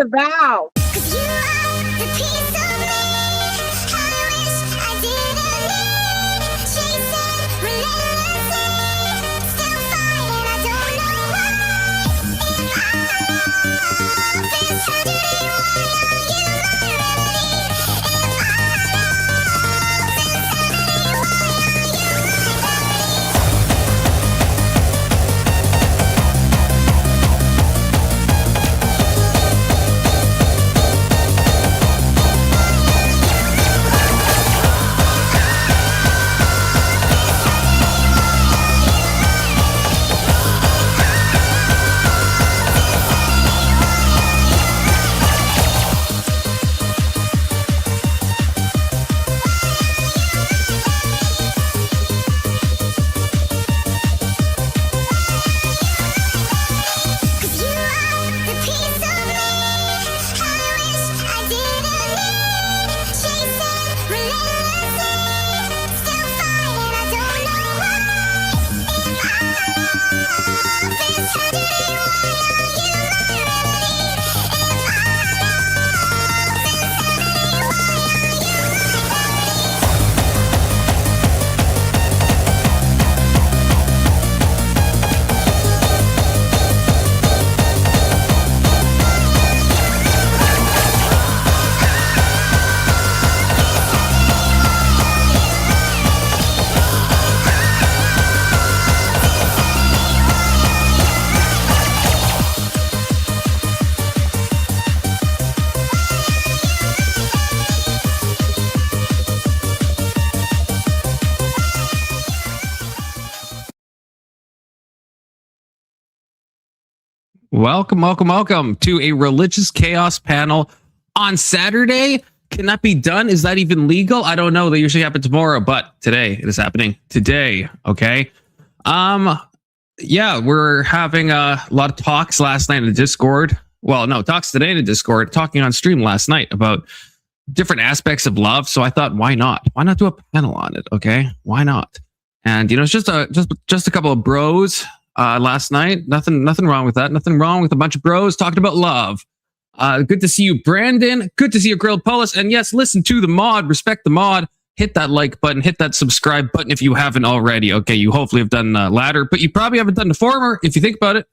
about? Welcome to a religious chaos panel on Saturday. Can that be done? Is that even legal? I don't know. They usually happen tomorrow, but today it is happening today. Okay. Yeah, we're having a lot of talks last night in the Discord. Well, no, talks today in the Discord, talking on stream last night about different aspects of love. So I thought, why not? Why not do a panel on it? Okay. Why not? And it's just a couple of bros last night. Nothing wrong with that. Nothing wrong with a bunch of bros talking about love. Good to see you, Brandon. Good to see you, Grilled Polis. And yes, listen to the mod. Respect the mod. Hit that like button. Hit that subscribe button if you haven't already. Okay, you hopefully have done the latter, but you probably haven't done the former if you think about it.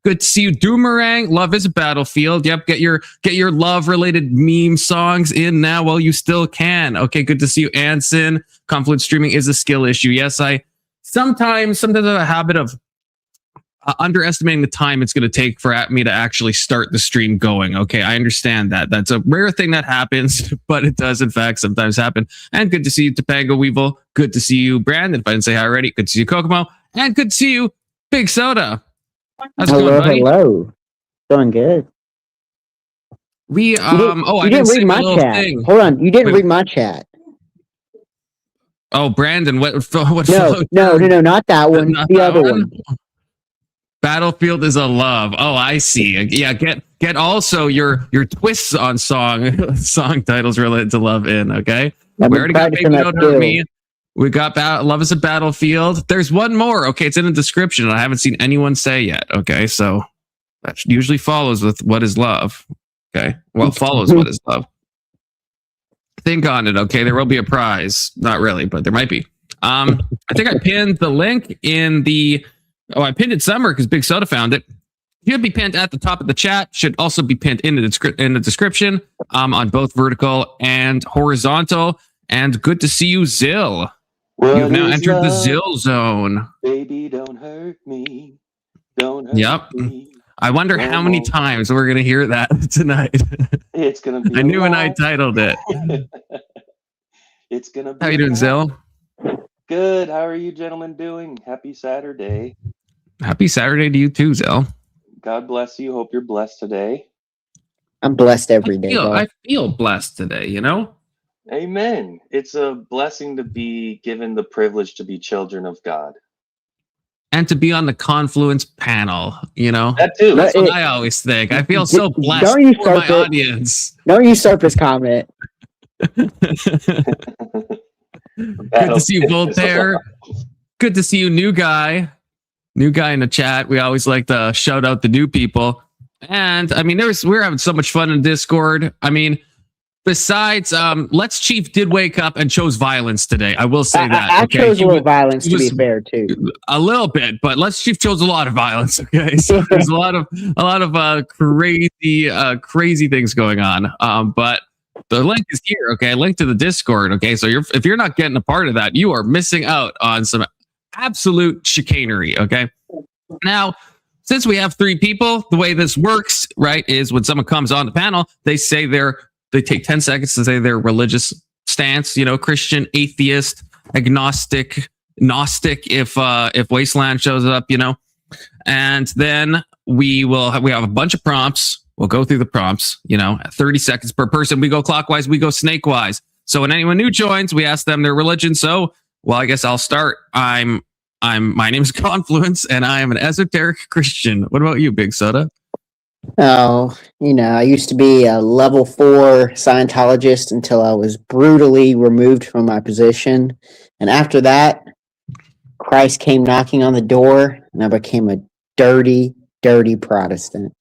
Good to see you, Doomerang. Love is a battlefield. Yep, get your love-related meme songs in now while you still can. Okay, good to see you, Anson. Confluence streaming is a skill issue. Yes, I sometimes have a habit of underestimating the time it's going to take for me to actually start the stream going. Okay, I understand that. That's a rare thing that happens, but it does in fact sometimes happen. And good to see you, Topanga Weevil. Good to see you, Brandon. If I didn't say hi already, good to see you, Kokomo. And good to see you, Big Soda. How's it going, buddy? Hello. Going good. We you didn't read my chat. Thing. Hold on, you didn't read my chat. Oh, Brandon, what? No, not that one. Not the that other one. one. Battlefield is a love. Oh, I see. Yeah, get also your twists on song titles related to love in. Okay, we already got Baby Don't Hurt Me. We got Love is a Battlefield. There's one more. Okay, it's in the description. I haven't seen anyone say yet. Okay, so that usually follows with what is love. Okay, well, follows what is love. Think on it. Okay, there will be a prize. Not really, but there might be. I think I pinned the link in the. Oh, I pinned it somewhere because Big Soda found it. Should be pinned at the top of the chat. Should also be pinned in the description on both vertical and horizontal. And good to see you, Zill. You've now entered the Zill zone. Baby, don't hurt me. Don't hurt me. I wonder how many times we're going to hear that tonight. It's going to be I knew when I titled it. It's going to be How you doing, Zill? Good. How are you gentlemen doing? Happy Saturday. Happy Saturday to you too, Zill. God bless you. Hope you're blessed today. I'm blessed every day. I feel blessed today, Amen. It's a blessing to be given the privilege to be children of God. And to be on the Confluence panel, That too. That's what I always think. I feel so blessed for my audience. Don't usurp his comment. Good to see you, Voltaire. Good to see you, new guy. New guy in the chat. We always like to shout out the new people. And I mean, we're having so much fun in Discord. I mean, besides, Let's Chief did wake up and chose violence today. I will say that. I Okay, chose a little violence to be fair too. A little bit, but Let's Chief chose a lot of violence. Okay, so there's a lot of crazy things going on. But the link is here. Okay, link to the Discord. Okay, so if you're not getting a part of that, you are missing out on some absolute chicanery. Okay, now, since we have 3 people, the way this works, right, is when someone comes on the panel, they take 10 seconds to say their religious stance, Christian, atheist, agnostic, Gnostic, if Wasteland shows up, and then we have a bunch of prompts. We'll go through the prompts, 30 seconds per person. We go clockwise, we go snake-wise. So when anyone new joins, we ask them their religion. So, well, I guess I'll start. My name is Confluence, and I am an esoteric Christian. What about you, Big Soda? Oh, I used to be a level 4 Scientologist until I was brutally removed from my position. And after that, Christ came knocking on the door, and I became a dirty, dirty Protestant.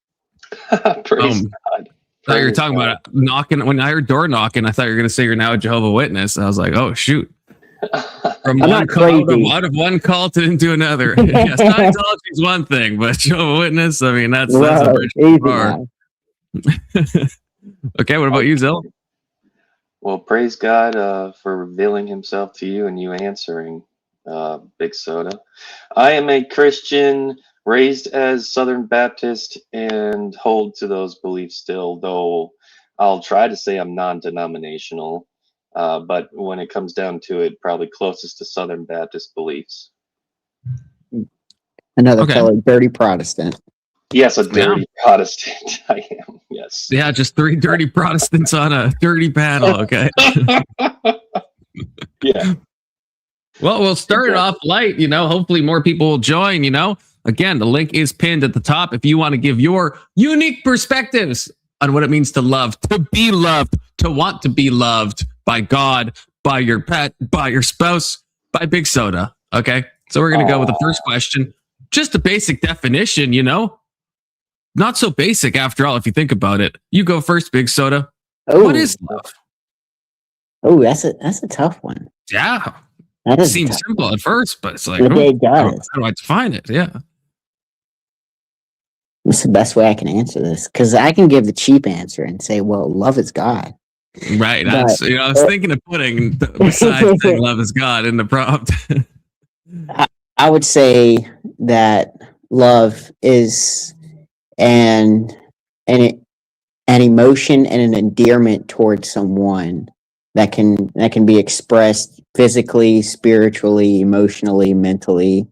Praise God. I thought you were talking about knocking. When I heard door knocking, I thought you were going to say you're now a Jehovah's Witness. I was like, oh, shoot. From one cult into another. Yeah, Scientology is one thing, but Jehovah's Witness, I mean, that's a bridge too far. Okay, what about you, Zill? Well, praise God for revealing himself to you and you answering, Big Soda. I am a Christian raised as Southern Baptist and hold to those beliefs still, though I'll try to say I'm non-denominational. But when it comes down to it, probably closest to Southern Baptist beliefs. Another fellow dirty Protestant. Yes, a dirty Protestant. I am. Yes. Yeah, just 3 dirty Protestants on a dirty panel. Okay. Yeah. Well, we'll start it off light. Hopefully more people will join. Again, the link is pinned at the top if you want to give your unique perspectives on what it means to love, to be loved, to want to be loved by God, by your pet, by your spouse, by Big Soda. Okay. So we're going to go with the first question. Just a basic definition, not so basic after all, if you think about it. You go first, Big Soda. Oh. What is love? Oh, that's a tough one. Yeah. That seems simple at first, but it's like, it how does. do I define it? Yeah. What's the best way I can answer this? Because I can give the cheap answer and say, well, love is God. Right. That's, I was thinking of putting, besides saying love is God in the prompt. I would say that love is an emotion and an endearment towards someone that can be expressed physically, spiritually, emotionally, mentally,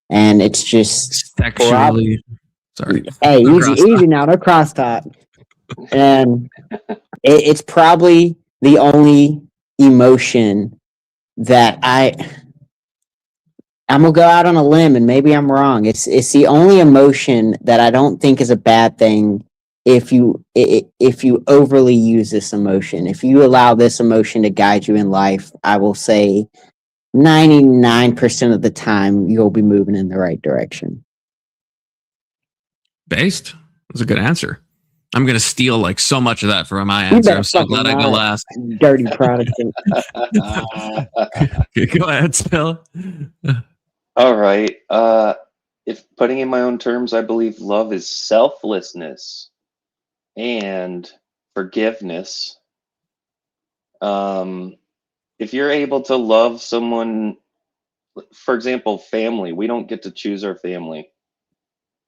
and it's just sexually. Sorry. Hey, easy now, no crosstalk. And it's probably the only emotion that I'm gonna go out on a limb, and maybe I'm wrong. It's the only emotion that I don't think is a bad thing if you overly use this emotion. If you allow this emotion to guide you in life, I will say 99% of the time you'll be moving in the right direction. Based? That's a good answer. I'm gonna steal like so much of that from my answer. I'm so glad I go last. Dirty Protestant. Go ahead, Phil. All right. If putting in my own terms, I believe love is selflessness and forgiveness. If you're able to love someone, for example, family, we don't get to choose our family,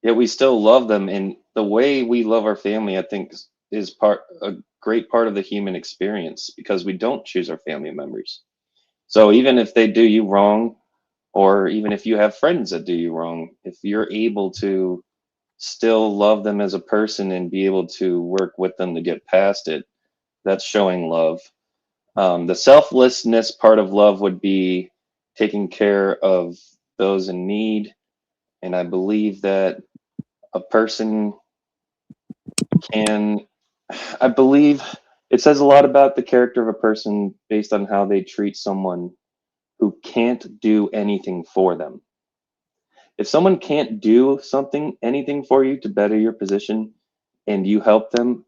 yet we still love them. And the way we love our family, I think, is a great part of the human experience, because we don't choose our family members. So even if they do you wrong, or even if you have friends that do you wrong, if you're able to still love them as a person and be able to work with them to get past it, that's showing love. The selflessness part of love would be taking care of those in need. And I believe that a person I believe it says a lot about the character of a person based on how they treat someone who can't do anything for them. If someone can't do anything for you to better your position, and you help them,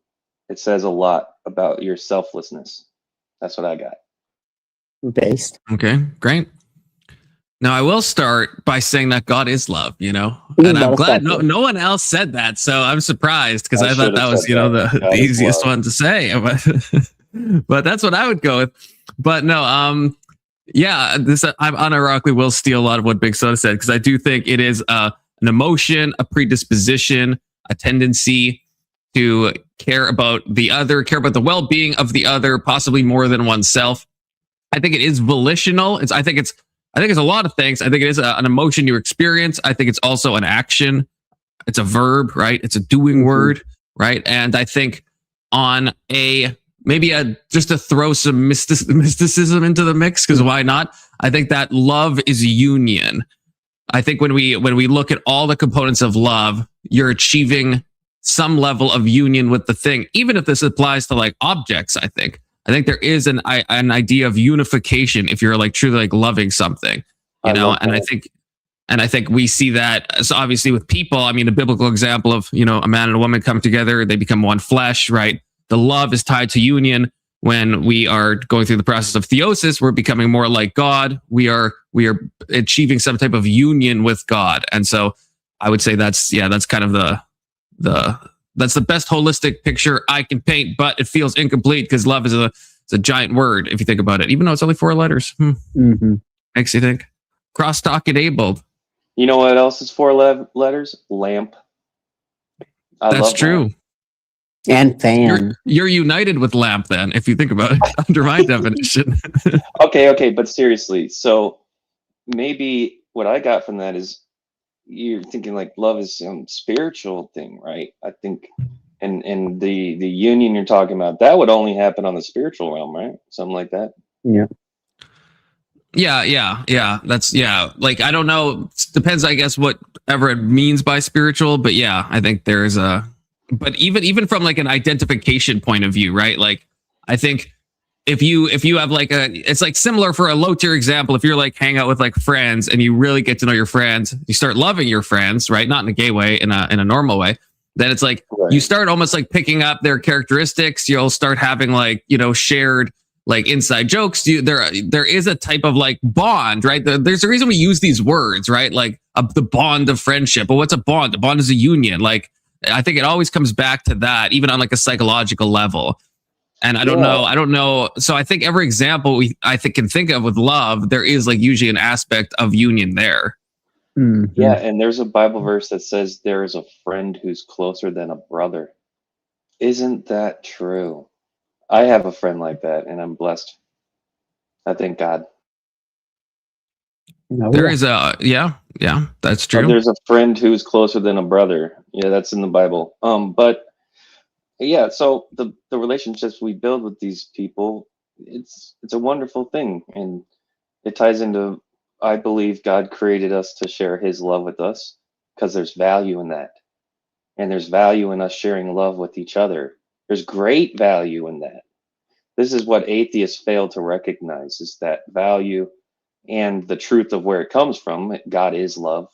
it says a lot about your selflessness. That's what I got. Based. Okay, great. Now I will start by saying that God is love, you know, Ooh, and I'm glad motherfucker. no one else said that. So I'm surprised because I I thought should that have was, said you know, that. the God is easiest love. one to say. But that's what I would go with. But no, yeah, this I unironically will steal a lot of what Big Soda said because I do think it is an emotion, a predisposition, a tendency to care about the other, care about the well-being of the other, possibly more than oneself. I think it is volitional. I think it's a lot of things. I think it is an emotion you experience. I think it's also an action. It's a verb, right? It's a doing word, right? And I think on a maybe a just to throw some mysticism into the mix, because why not? I think that love is union. I think when we look at all the components of love, you're achieving some level of union with the thing, even if this applies to like objects. I think there is an idea of unification if you're like truly like loving something, you know. And I think we see that. So obviously with people, I mean, the biblical example of, you know, a man and a woman come together, they become one flesh, right? The love is tied to union. When we are going through the process of theosis, we're becoming more like God. We are achieving some type of union with God. And so I would say that's kind of that's the best holistic picture I can paint, but it feels incomplete because love is it's a giant word if you think about it, even though it's only 4 letters. Makes you think. Crosstalk enabled. You know what else is 4 letters? Lamp. That's love true. lamp. And fan. You're united with lamp then, if you think about it, under my definition. Okay, but seriously, so maybe what I got from that is you're thinking like love is some spiritual thing, right? I think, and the union you're talking about, that would only happen on the spiritual realm, right? Something like that. Yeah. Yeah. That's like I don't know. Depends, I guess, whatever it means by spiritual. But yeah, I think there's a. But even from like an identification point of view, right? Like I think if you have like it's like similar for a low tier example. If you're like hang out with like friends and you really get to know your friends, you start loving your friends, right? Not in a gay way, in a normal way. Then it's like you start almost like picking up their characteristics. You'll start having like, you know, shared like inside jokes. There is a type of like bond, right? There's a reason we use these words, right? Like the bond of friendship. But what's a bond? A bond is a union. Like I think it always comes back to that, even on like a psychological level. And I don't know. So I think every example I can think of with love, there is like usually an aspect of union there. Yeah, and there's a Bible verse that says there is a friend who's closer than a brother. Isn't that true? I have a friend like that, and I'm blessed. I thank God. There is that's true. There's a friend who's closer than a brother. Yeah, that's in the Bible. But yeah, so the relationships we build with these people, it's a wonderful thing, and it ties into, I believe God created us to share his love with us because there's value in that. And there's value in us sharing love with each other. There's great value in that. This is what atheists fail to recognize, is that value and the truth of where it comes from. God is love.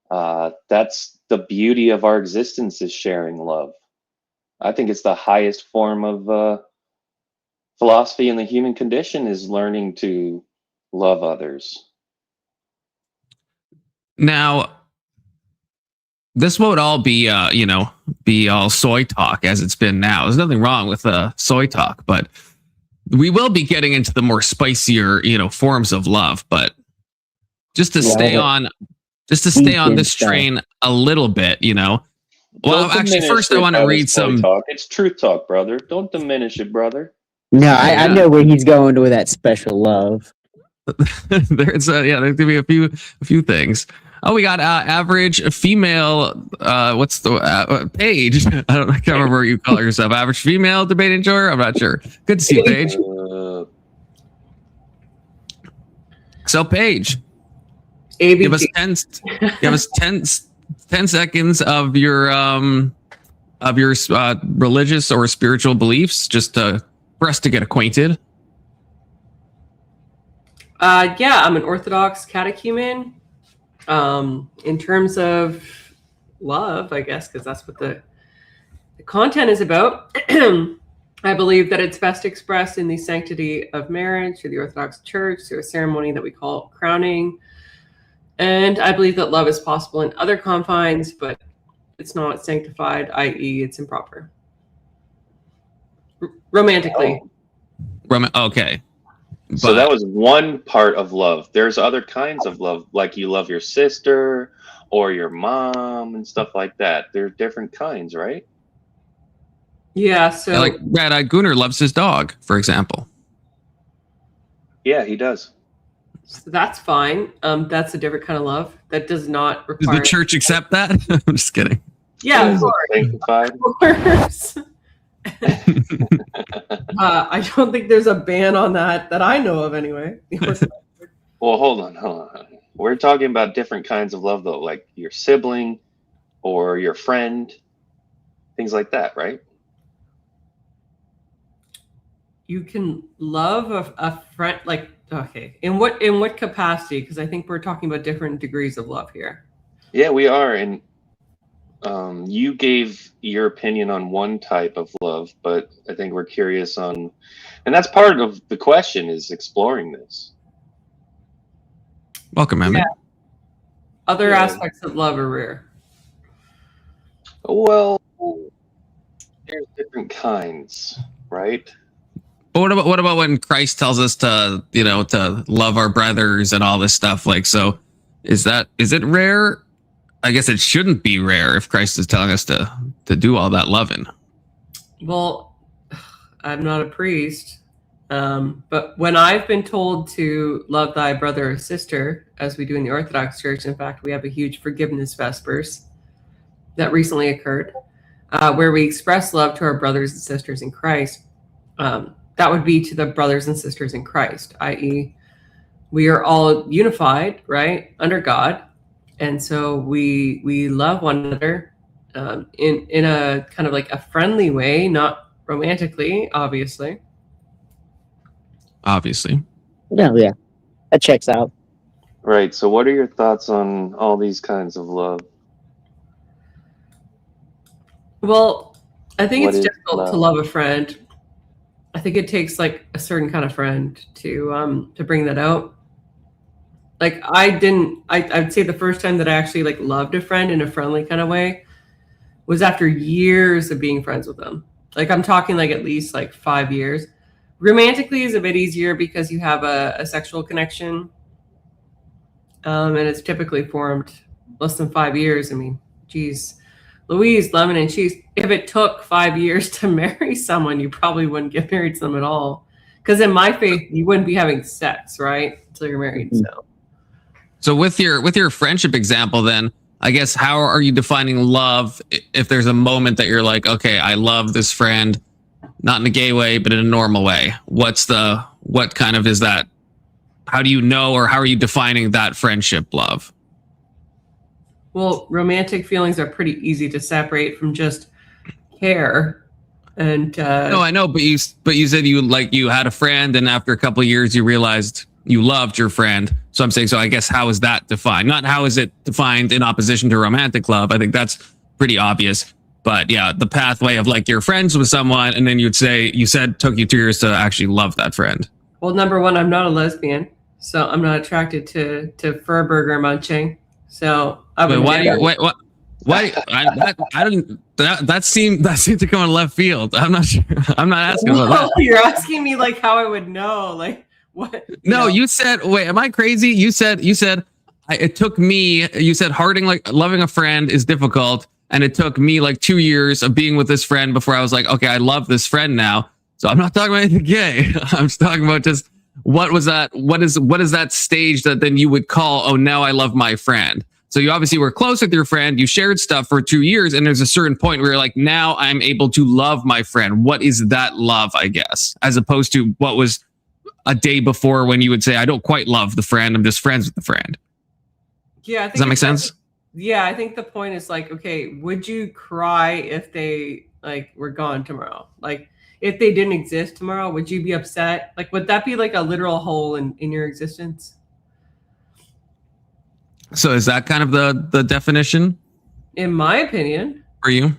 That's the beauty of our existence, is sharing love. I think it's the highest form of philosophy in the human condition, is learning to love others. Now, this won't all be, be all soy talk as it's been now. There's nothing wrong with soy talk, but we will be getting into the more spicier, forms of love. But just to stay on this train a little bit, Well, actually, first I want to read some talk. It's truth talk, brother. Don't diminish it, brother. No, I know where he's going with that special love. There's there could be a few things. Oh, we got average female. What's the Paige? I can't remember what you call yourself. Average female debate enjoyer. I'm not sure. Good to see you, Paige. So Paige, give us 10 seconds of your religious or spiritual beliefs, just for us to get acquainted. I'm an Orthodox catechumen. In terms of love, I guess, because that's what the the content is about. I believe that it's best expressed in the sanctity of marriage through the Orthodox Church, through a ceremony that we call crowning. And I believe that love is possible in other confines, but it's not sanctified, i.e., it's improper. Romantically. Okay. So that was one part of love. There's other kinds of love, like you love your sister or your mom and stuff like that. There are different kinds, right? Yeah, so like Red-Eyed Gunnar loves his dog, for example. Yeah, he does. so that's fine. That's a different kind of love that does not Does require. the church accept that? I'm just kidding. Yeah, of Is it sanctified? course. I don't think there's a ban on that I know of, anyway. Well, hold on. We're talking about different kinds of love, though, like your sibling or your friend, things like that, right? You can love a friend, like, okay, in what capacity? Because I think we're talking about different degrees of love here. Yeah, we are. And you gave your opinion on one type of love, but I think we're curious on, and that's part of the question, is exploring this. Welcome, Emmett. Yeah. Other Yeah. aspects of love are rare. Well, there's different kinds, right? But what about when Christ tells us to, to love our brothers and all this stuff? Like, so is it rare? I guess it shouldn't be rare if Christ is telling us to do all that loving. Well, I'm not a priest, but when I've been told to love thy brother or sister, as we do in the Orthodox Church, in fact, we have a huge forgiveness vespers that recently occurred, where we express love to our brothers and sisters in Christ. That would be to the brothers and sisters in Christ, i.e., we are all unified, right, under God. And so we love one another in a kind of like a friendly way, not romantically, obviously. Yeah, that checks out. Right. So what are your thoughts on all these kinds of love? Well, I think What it's is difficult to love? love a friend. I think it takes like a certain kind of friend to bring that out. Like I'd say the first time that I actually like loved a friend in a friendly kind of way was after years of being friends with them. Like I'm talking like at least like 5 years. Romantically is a bit easier because you have a sexual connection. And it's typically formed less than 5 years. I mean, geez, Louise, lemon and cheese. If it took 5 years to marry someone, you probably wouldn't get married to them at all. Because in my faith, you wouldn't be having sex, right? Until you're married. So with your friendship example, then I guess how are you defining love? If there's a moment that you're like, okay, I love this friend, not in a gay way, but in a normal way. What kind of is that? How do you know, or how are you defining that friendship love? Well, romantic feelings are pretty easy to separate from just care. And no, I know, but you said you had a friend, and after a couple of years, you realized you loved your friend. So I'm saying, so I guess how is that defined? Not how is it defined in opposition to romantic love? I think that's pretty obvious. But yeah, the pathway of like you're friends with someone, and then you said took you 2 years to actually love that friend. Well, number one, I'm not a lesbian, so I'm not attracted to fur burger munching. So I would. Why? I didn't. That seemed to come in left field. I'm not sure. I'm not asking about that. You're asking me like how I would know, like what? No, you said. Wait, am I crazy? You said. It took me. You said loving a friend is difficult, and it took me like 2 years of being with this friend before I was like, okay, I love this friend now. So I'm not talking about anything gay. I'm just talking about just what was that? What is that stage that then you would call? Oh, now I love my friend. So you obviously were close with your friend. You shared stuff for 2 years, and there's a certain point where you're like, now I'm able to love my friend. What is that love? I guess, as opposed to what was a day before when you would say, I don't quite love the friend. I'm just friends with the friend. Yeah, I think does that make sense? Yeah, I think the point is like, okay, would you cry if they like were gone tomorrow? Like, if they didn't exist tomorrow, would you be upset? Like, would that be like a literal hole in your existence? So is that kind of the definition? In my opinion. For you?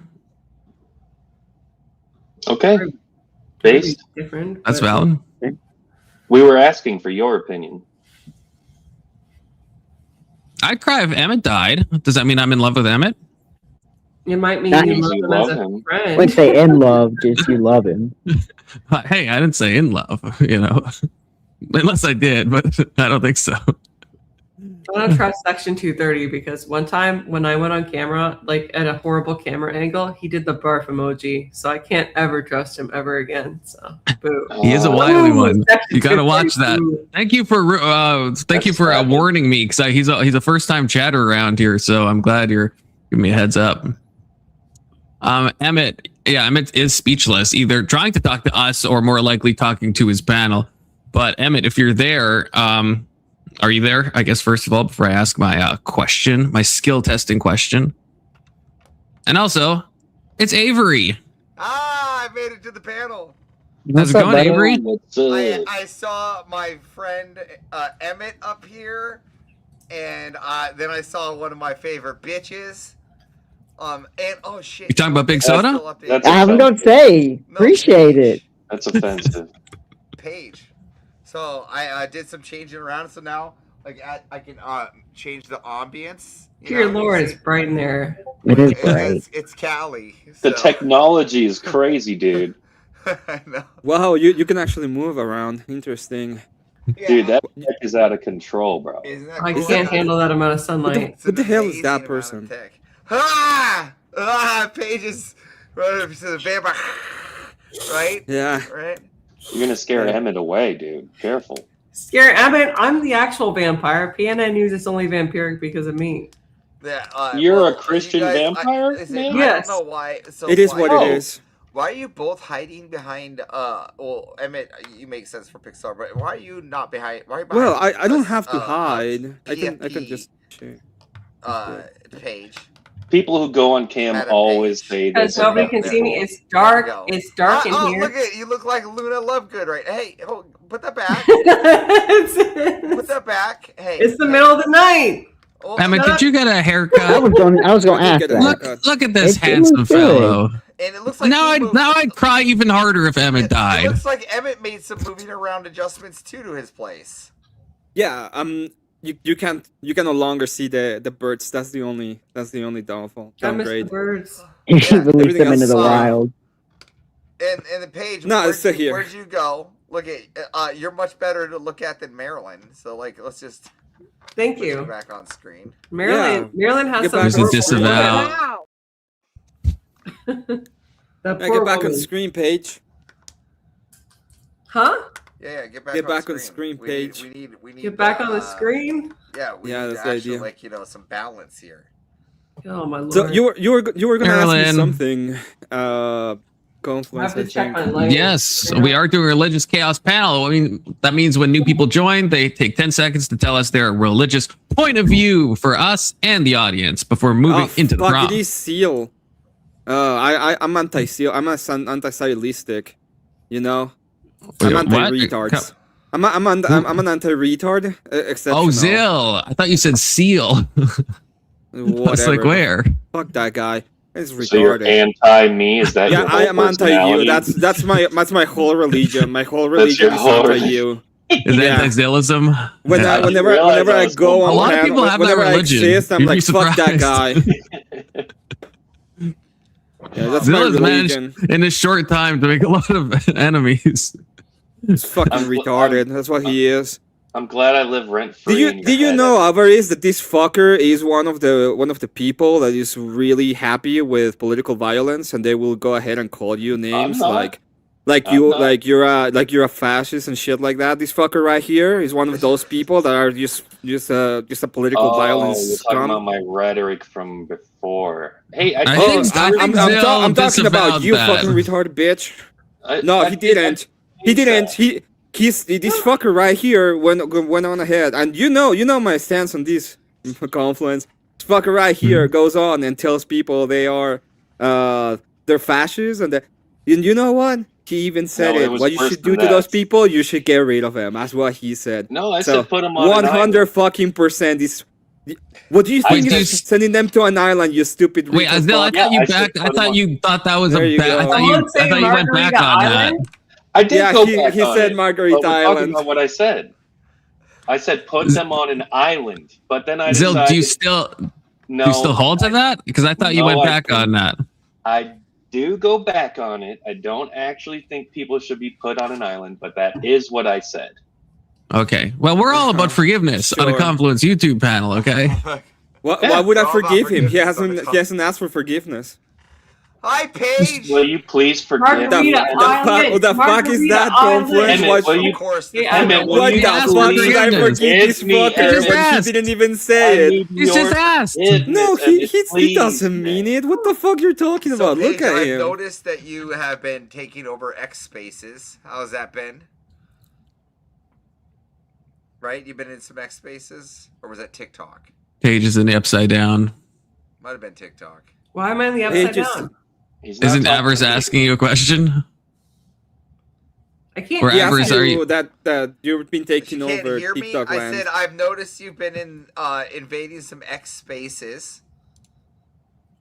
Okay. Very Based. different. That's but- valid. We were asking for your opinion. I'd cry if Emmett died. Does that mean I'm in love with Emmett? It might mean That you means love you him love as a him. I friend. wouldn't say in love, just you love him. Hey, I didn't say in love, you know. Unless I did, but I don't think so. I want to try Section 230 because one time when I went on camera, like at a horrible camera angle, he did the barf emoji. So I can't ever trust him ever again. So, boo. He is a Uh, wily Ooh, one. Section You gotta 230, watch that. ooh. Thank you for That's warning me because he's a first time chatter around here, so I'm glad you're giving me a heads up. Emmett is speechless, either trying to talk to us or more likely talking to his panel. But Emmett, if you're there, are you there? I guess first of all, before I ask my question, my skill testing question, and also, it's Avery. I made it to the panel. How's it What's up, going, buddy? Avery? What's I saw my friend Emmett up here, and then I saw one of my favorite bitches. And oh shit! You talking about Big it's Soda? still up there. That's I haven't gonna say. No, Appreciate Paige. it. That's offensive. Paige. So I did some changing around. So now like I can change the ambience. Dear Lord, it's bright in there. It is bright. It's Cali. The So. technology is crazy, dude. I know. Wow, you can actually move around. Interesting. Yeah. Dude, that tech is out of control, bro. Isn't that I cool? can't handle that amount of sunlight. It's an What the hell is amazing that amount of person? tech. Pages to the vampire. Right? Yeah. Right? You're gonna scare Emmett away, dude. Careful. Scare Emmett, I'm the actual vampire. PNN News is only vampiric because of me. Yeah, You're a Christian vampire, man? I Yes. don't know why. So It is why, what Oh. it is. Why are you both hiding behind? Well, Emmett, you make sense for Pixar, but why are you not behind? Why are you behind? Well, I don't this, have to hide. I can PFP, just share. Page. People who go on cam Madam always Page. say Because this. nobody about can see me. people. It's dark. There we go. It's dark in Oh, here. look at you! Look like Luna Lovegood, right? Hey, put that back. Put that back. Hey, It's the hey. middle of the night. Oh, Emmett, shut did you get a I haircut? was going to ask Get a that. Look at this It handsome looks good. fellow. and it looks like Now he moved- I'd cry even harder if Emmett It died. looks like Emmett made some moving around adjustments too to his place. Yeah. You can no longer see the birds. That's the only downfall. I miss the Downgrade. birds. He released everything them into else, the wild. And the Page. No, where'd it's still you, here. Where'd you go? Look at you're much better to look at than Marilyn. So like, let's just Thank put you you. back on screen. Marilyn, Marilyn has Get some back There's a on adorable- disavow. That Yeah, poor get back on woman. screen page. Yeah, get back. Get on back screen. on screen, We Paige. need. Get back on the screen. Yeah, we Yeah, need that's to the actually idea. like some balance here. Oh my lord. So you were gonna ask me Marilyn. something. I Confluence, have I to check think. my light. Yes, we are doing a religious chaos panel. I mean, that means when new people join, they take 10 seconds to tell us their religious point of view for us and the audience before moving into the fuck, prompt. it is seal. I'm anti-seal. I'm anti-stylistic. You know, I'm What? anti-retards. I'm an anti-retard. Exceptional. Oh, Zill. I thought you said seal. I was like, Whatever. where? Fuck that guy. It's So you're retarded. anti me? Is that Yeah, your I whole am anti-you. personality? That's my whole religion. My whole That's your religion is whole anti-you. Is that Yeah. anti-Zillism? Yeah. Whenever realize I I was go going- on A lot of panel- people have that whenever I religion. exist, I'm You'd be like, fuck that guy. surprised. Yeah, that's my Zill has religion. managed in a short time to make a lot of enemies. It's fucking I'm- retarded. That's what he is. I'm glad I live rent free. Did you know, Alvarez, that this fucker is one of the people that is really happy with political violence, and they will go ahead and call you names not. like I'm not. you're a fascist and shit like that. This fucker right here is one of those people that are just a political violence You're talking scum. about my rhetoric from before. Hey, I Oh, think I'm Zill talking about disavowed you, that. fucking retarded bitch. No, he didn't. He didn't. This fucker right here went on ahead, and you know my stance on this Confluence. This fucker right here goes on and tells people they're fascists, and you know what? He even said No, it it. was What you worse should do than to those that. people, you should get rid of them. That's what he said. No, I So, said put him on an 100 fucking percent. This What do you think do is sending them to an island? You stupid. Wait, retard Azil, I fuck? thought you I said back. I put 'em thought on- you thought that was There a you bad. go. I thought Someone you. say I thought you went back Margarita on Island? I did Yeah, go he back on said it, Margarita but we're talking Island. about what I said. I said put them on an island, but then I that. Zil, decided do you still no. hold to that? Because I thought you No, went I back don't. on that. I do go back on it. I don't actually think people should be put on an island, but that is what I said. Okay. Well, we're all about forgiveness on a Sure. Confluence YouTube panel. Okay. Why would I We're all about forgive him? He forgiveness on the hasn't asked for forgiveness. Hi, Paige. Will you please forgive me? Margarita Island. What the fuck is that, Margarita Confluence? Island. Why Will you- Of course. Hey, the- Emmett, will What you the ask fuck for should I forgiveness? forgive this Give me fucker Just when he asked. didn't even I say it? need He's your just asked. forgiveness, No, Emmett, he please, doesn't mean it. What the fuck you're talking So, about? Paige, Look at I've him. noticed that you have been taking over X Spaces. How's that been? Right? You've been in some X Spaces? Or was that TikTok? Page is in the upside down. Might have been TikTok. Why am I in the Hey, upside just- down? He's not Isn't talking Avers to me. asking you a question? I can't. Or He Avers, asked are you you? that you've been taking You can't over hear me? TikTok I land. said I've noticed you've been in invading some X Spaces.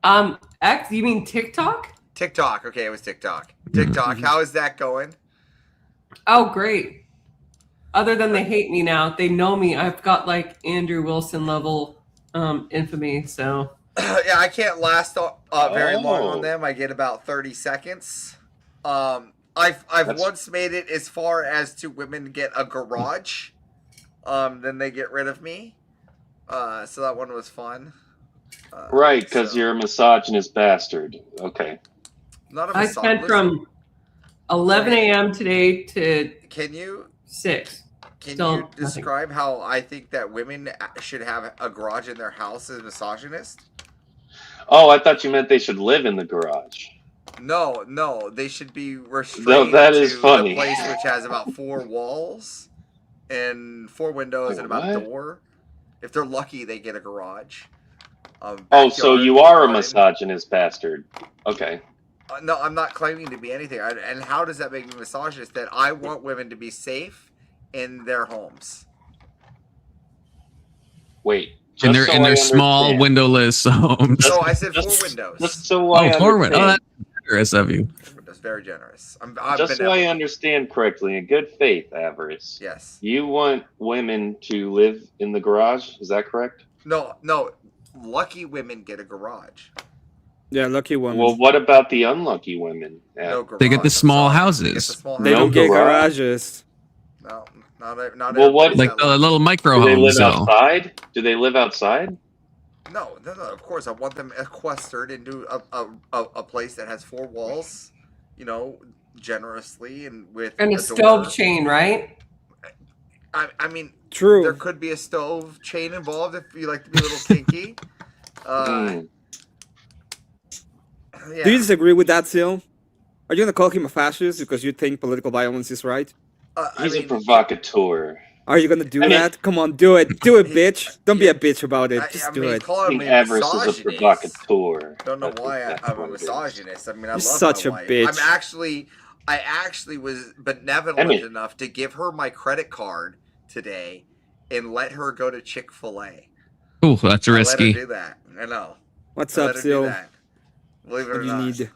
X? You mean TikTok? TikTok. Okay, it was TikTok. TikTok. How is that going? Oh, great. Other than they hate me now, they know me. I've got like Andrew Wilson level infamy. So Yeah, I can't last very long Oh. on them. I get about 30 seconds. I've That's- once made it as far as to women get a garage. Then they get rid of me. So that one was fun. Right, because so- you're a misogynist bastard. Okay. Not a I massage. spent Listen, from 11 a.m. today to Can you 6. can Still you nothing. describe how I think that women should have a garage in their house as misogynist? Oh, I thought you meant they should live in the garage. No, they should be No, restrained that is to funny. a place which has about 4 walls and 4 windows and about a What? door. If they're lucky, they get a garage. Oh, so Backyard, you are a garden. misogynist bastard. Okay. No, I'm not claiming to be anything. And how does that make me misogynist? That I want women to be safe in their homes. Wait. In just their so I small understand. windowless homes. So I said 4 Just- windows. Just so I Oh, forward. Oh, understand. that's generous of you. That's very generous. I'm Just so I understand correctly, in good faith, Avarice, Yes. you want women to live in the garage? Is that correct? No. Lucky women get a garage. Yeah, lucky one. Well, what about the unlucky women? No garage. They get the I'm small sorry. houses. They get the small They No don't get garage. garages. No, not Well, what- everybody's Like that the lucky. little micro Do they homes, live though. outside? Do they live outside? No. Of course, I want them sequestered into a place that has 4 walls. You know, generously and with and a door. stove chain, right? I mean, there True. could be a stove chain involved if you like to be a little kinky. Mm. Yeah. Do you disagree with that, Sil? Are you gonna call him a fascist because you think political violence is right? He's a provocateur. Are you gonna do I mean- that? Come on, do it. Do it, bitch. Don't be a bitch about it. I Just do mean, it. I calling think me Avarice is a misogynist. provocateur. Don't know That's why exactly I'm a what it is. misogynist. I mean, I You're love such my a wife. bitch. I actually was benevolent Emmett. enough to give her my credit card today and let her go to Chick-fil-A. Ooh, that's I let risky. her do that. I know. What's I up, let her do Sil? that. Believe it What or do you not. need?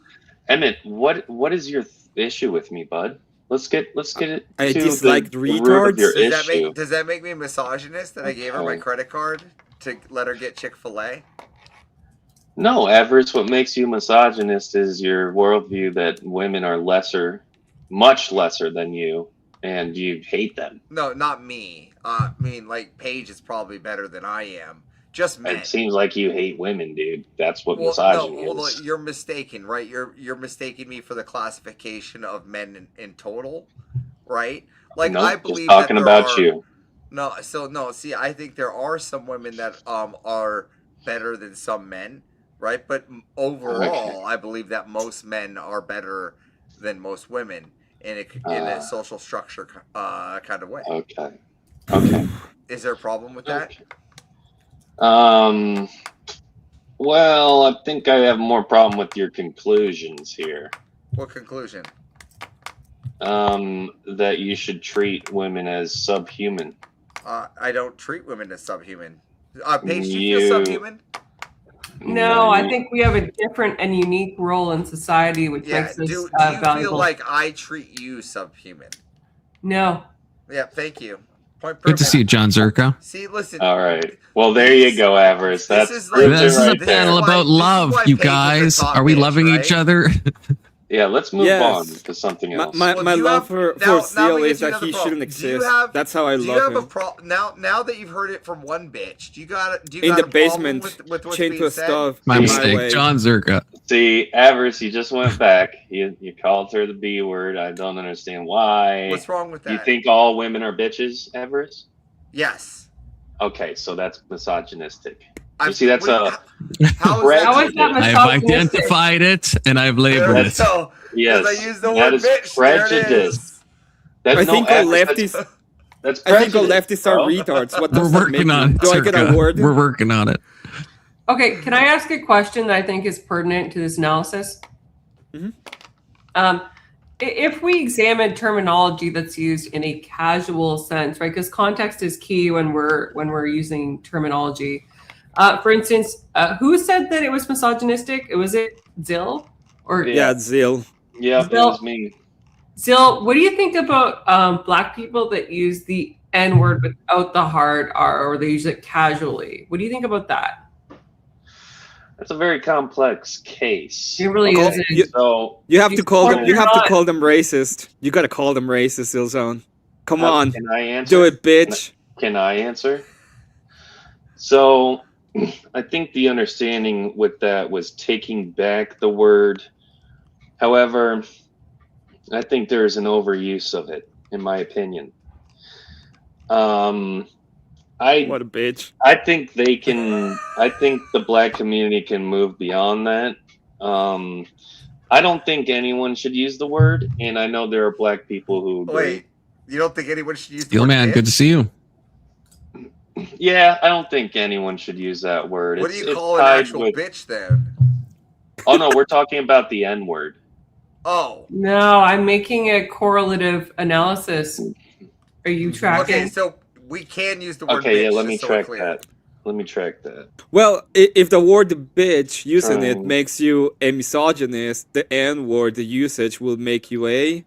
Emmett, what is your issue with me, bud? Let's get it. I to disliked the root of your retards. Does that make me misogynist that I gave her my Okay. credit card to let her get Chick-fil-A? No, Avarice, what makes you misogynist is your worldview that women are lesser, much lesser than you, and you hate them. No, not me. I mean, like, Paige is probably better than I am. Just men. It seems like you hate women, dude. That's what Well, misogyny no, is. you're mistaken, right? You're mistaking me for the classification of men in total, right? Like, No, I just believe talking that about you. No, so no. See, I think there are some women that are better than some men, right? But overall, Okay. I believe that most men are better than most women in a social structure kind of way. Okay. Is there a problem with that? Okay. Well, I think I have more problem with your conclusions here. What conclusion? That you should treat women as subhuman. I don't treat women as subhuman. Paige, do you feel subhuman? No, I think we have a different and unique role in society, which Yeah. makes us Do you valuable. feel like I treat you subhuman? No. Yeah. Thank you. Point Good to see you, John Zerko. See, listen. All right. Well, there you go, Avarice. This That's is like- This is a right there. panel about love, you Paige is a guys. top Are we bitch, loving right? each other? Yeah, let's move Yes. on to something else. My Well, do you love have- for now Seal we get is to that another he problem. shouldn't Do you exist. have- That's how I Do you love have a him. problem now that you've heard it from one bitch? Do you got In a the problem basement, with what's chained being to a said? stove. My my mistake. way. John Zerka. See, Avarice, you just went back. You called her the B word. I don't understand why. What's wrong with that? You think all women are bitches, Avarice? Yes. Okay, so that's misogynistic. I'm- You see, that's what do you- how is Brett- that? How is that I've misogynistic? identified it and I've labeled There we it. go. Yes, I used the that word is bitch. There it prejudice. is. That's I no think all Avarice, lefties. That's I think all prejudice, leftists are bro. retards. What We're does that working make on you? it. Do I get a Zerka. word? We're working on it. Okay, can I ask a question that I think is pertinent to this analysis? Mhm. If we examine terminology that's used in a casual sense, right? Because context is key when we're using terminology. For instance, who said that it was misogynistic? Was it Zill or Yeah, Zeal. Yep, it Bill- was me. Zill? What do you think about Black people that use the N word without the hard R, or they use it casually? What do you think about that? That's a very complex case. It really Okay. isn't. You- So, You have You to call support them. it You or have to not? call them racist. You gotta call them racist, Zilzone. Come on, can I answer? do it, bitch. Can I answer? So, I think the understanding with that was taking back the word. However, I think there is an overuse of it, in my opinion. What a bitch. I think they can. I think the Black community can move beyond that. I don't think anyone should use the word, and I know there are Black people who agree. Wait, you don't think anyone should use the Steel word man, bitch? good to see you. Yeah, I don't think anyone should use that word. What do you It's call an tied actual with- bitch then? Oh no, we're talking about the N word. Oh. No, I'm making a correlative analysis. Are you tracking? Okay, so we can use the word Okay, bitch. yeah, let me just so we're track clear. that. Let me track that. Well, if the word bitch using it Trying. makes you a misogynist, the N word, the usage will make you a.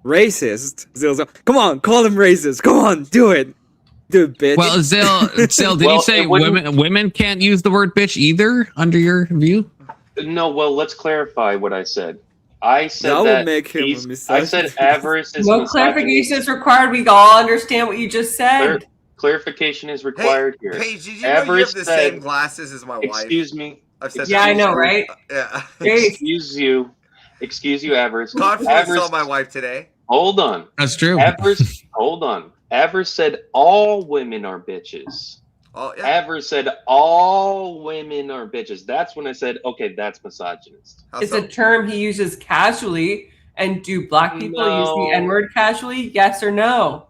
Racist. Zilzone. Come on, call them racist. Come on, do it. Do it, bitch. Well, Zil, did Well, you say it wouldn't- women can't use the word bitch either, under your view? No, well, let's clarify what I said. I said That that, would make him a I said misogynist. avarice is No misogynist. clarification is required. We all understand what you just said. Clarification is required here. Paige, did you know you have Avarice the said- same glasses as my wife? Excuse me. I've said Yeah, I that know, before. right? Yeah. Hey, Excuse you, avarice. Confluence Avarice, saw my wife today. hold on. That's true. Avarice, hold on. Avarice said all women are bitches. Oh yeah. Avarice said all women are bitches. That's when I said, okay, that's misogynist. How it's so? a term he uses casually. And do Black people use the No. N word casually? Yes or no?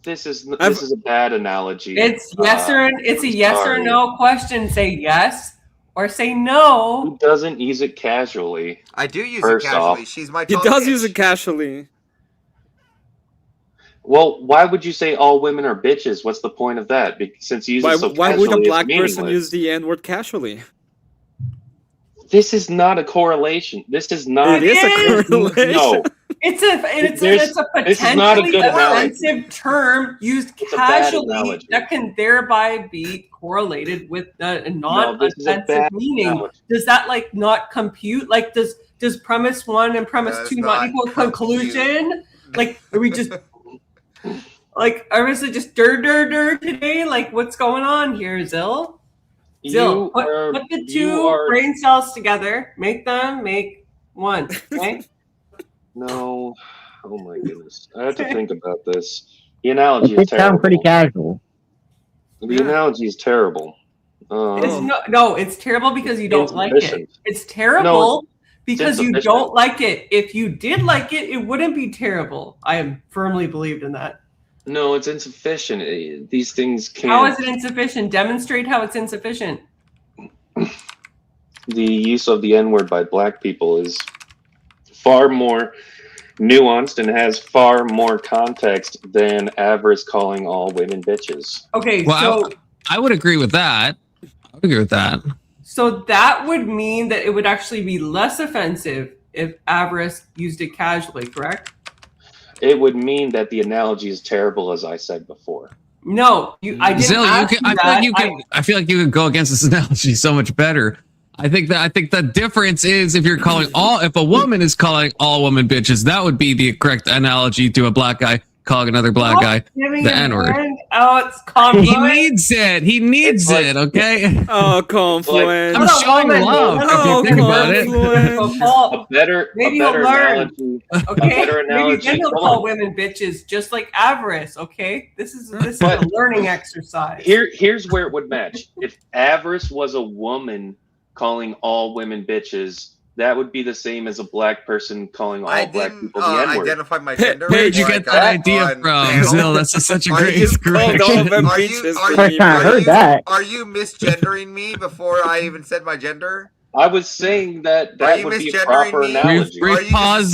This is a bad analogy. It's yes or it's a yes or sorry. no question. Say yes or say no. Who doesn't use it casually? I do use First it casually. off- She's my He top does bitch. use it casually. Well, why would you say all women are bitches? What's the point of that? Since you use it so Why casually, would a it's black person meaningless. use the N word casually? This is not a correlation. This is not. It is a is. correlation. No, It's a This is not a potentially good analogy. offensive term used It's a bad casually analogy. that can thereby be correlated with the this is a non-offensive bad meaning. analogy. Does that like not compute? Like does premise one and premise Does two not not equal compute. conclusion? Like are we just like are we just dur today? Like what's going on here, Zill? Zill, put the two brain cells together, make them make one. Okay. No. Oh my goodness. I have to think about this. The analogy is It sounds pretty terrible. casual. The analogy is terrible. It's terrible because you don't like it. Insufficient. It's terrible because you insufficient. don't like it. If you did like it, it wouldn't be terrible. I am firmly believed in that. No, it's insufficient. These things can't. How is it insufficient? Demonstrate how it's insufficient. The use of the N word by Black people is far more nuanced and has far more context than avarice calling all women bitches. Okay, Well, I would agree with that. I would agree with that. so that would mean that it would actually be less offensive if avarice used it casually, correct? It would mean that the analogy is terrible, as I said before. No, I didn't Zill, ask you that. I feel like you could go against this analogy so much better. I think the difference is if a woman is calling all women bitches, that would be the correct analogy to a black guy calling another black guy the N-word. Oh, it's Confluence. He needs it. He needs it. Okay. Oh, Confluence. I'm showing love. If you think about it. A better analogy. Okay, A better analogy. maybe then he'll call women bitches, just like avarice. Okay, this is a learning exercise. Here's where it would match. If avarice was a woman calling all women bitches, that would be the same as a black person calling all black people the N-word. Identify my gender. Where did you get that idea from, Zill? That's such a great correction. I heard that. Are you misgendering me before I even said my gender? I was saying that would be a proper analogy. Brief pause.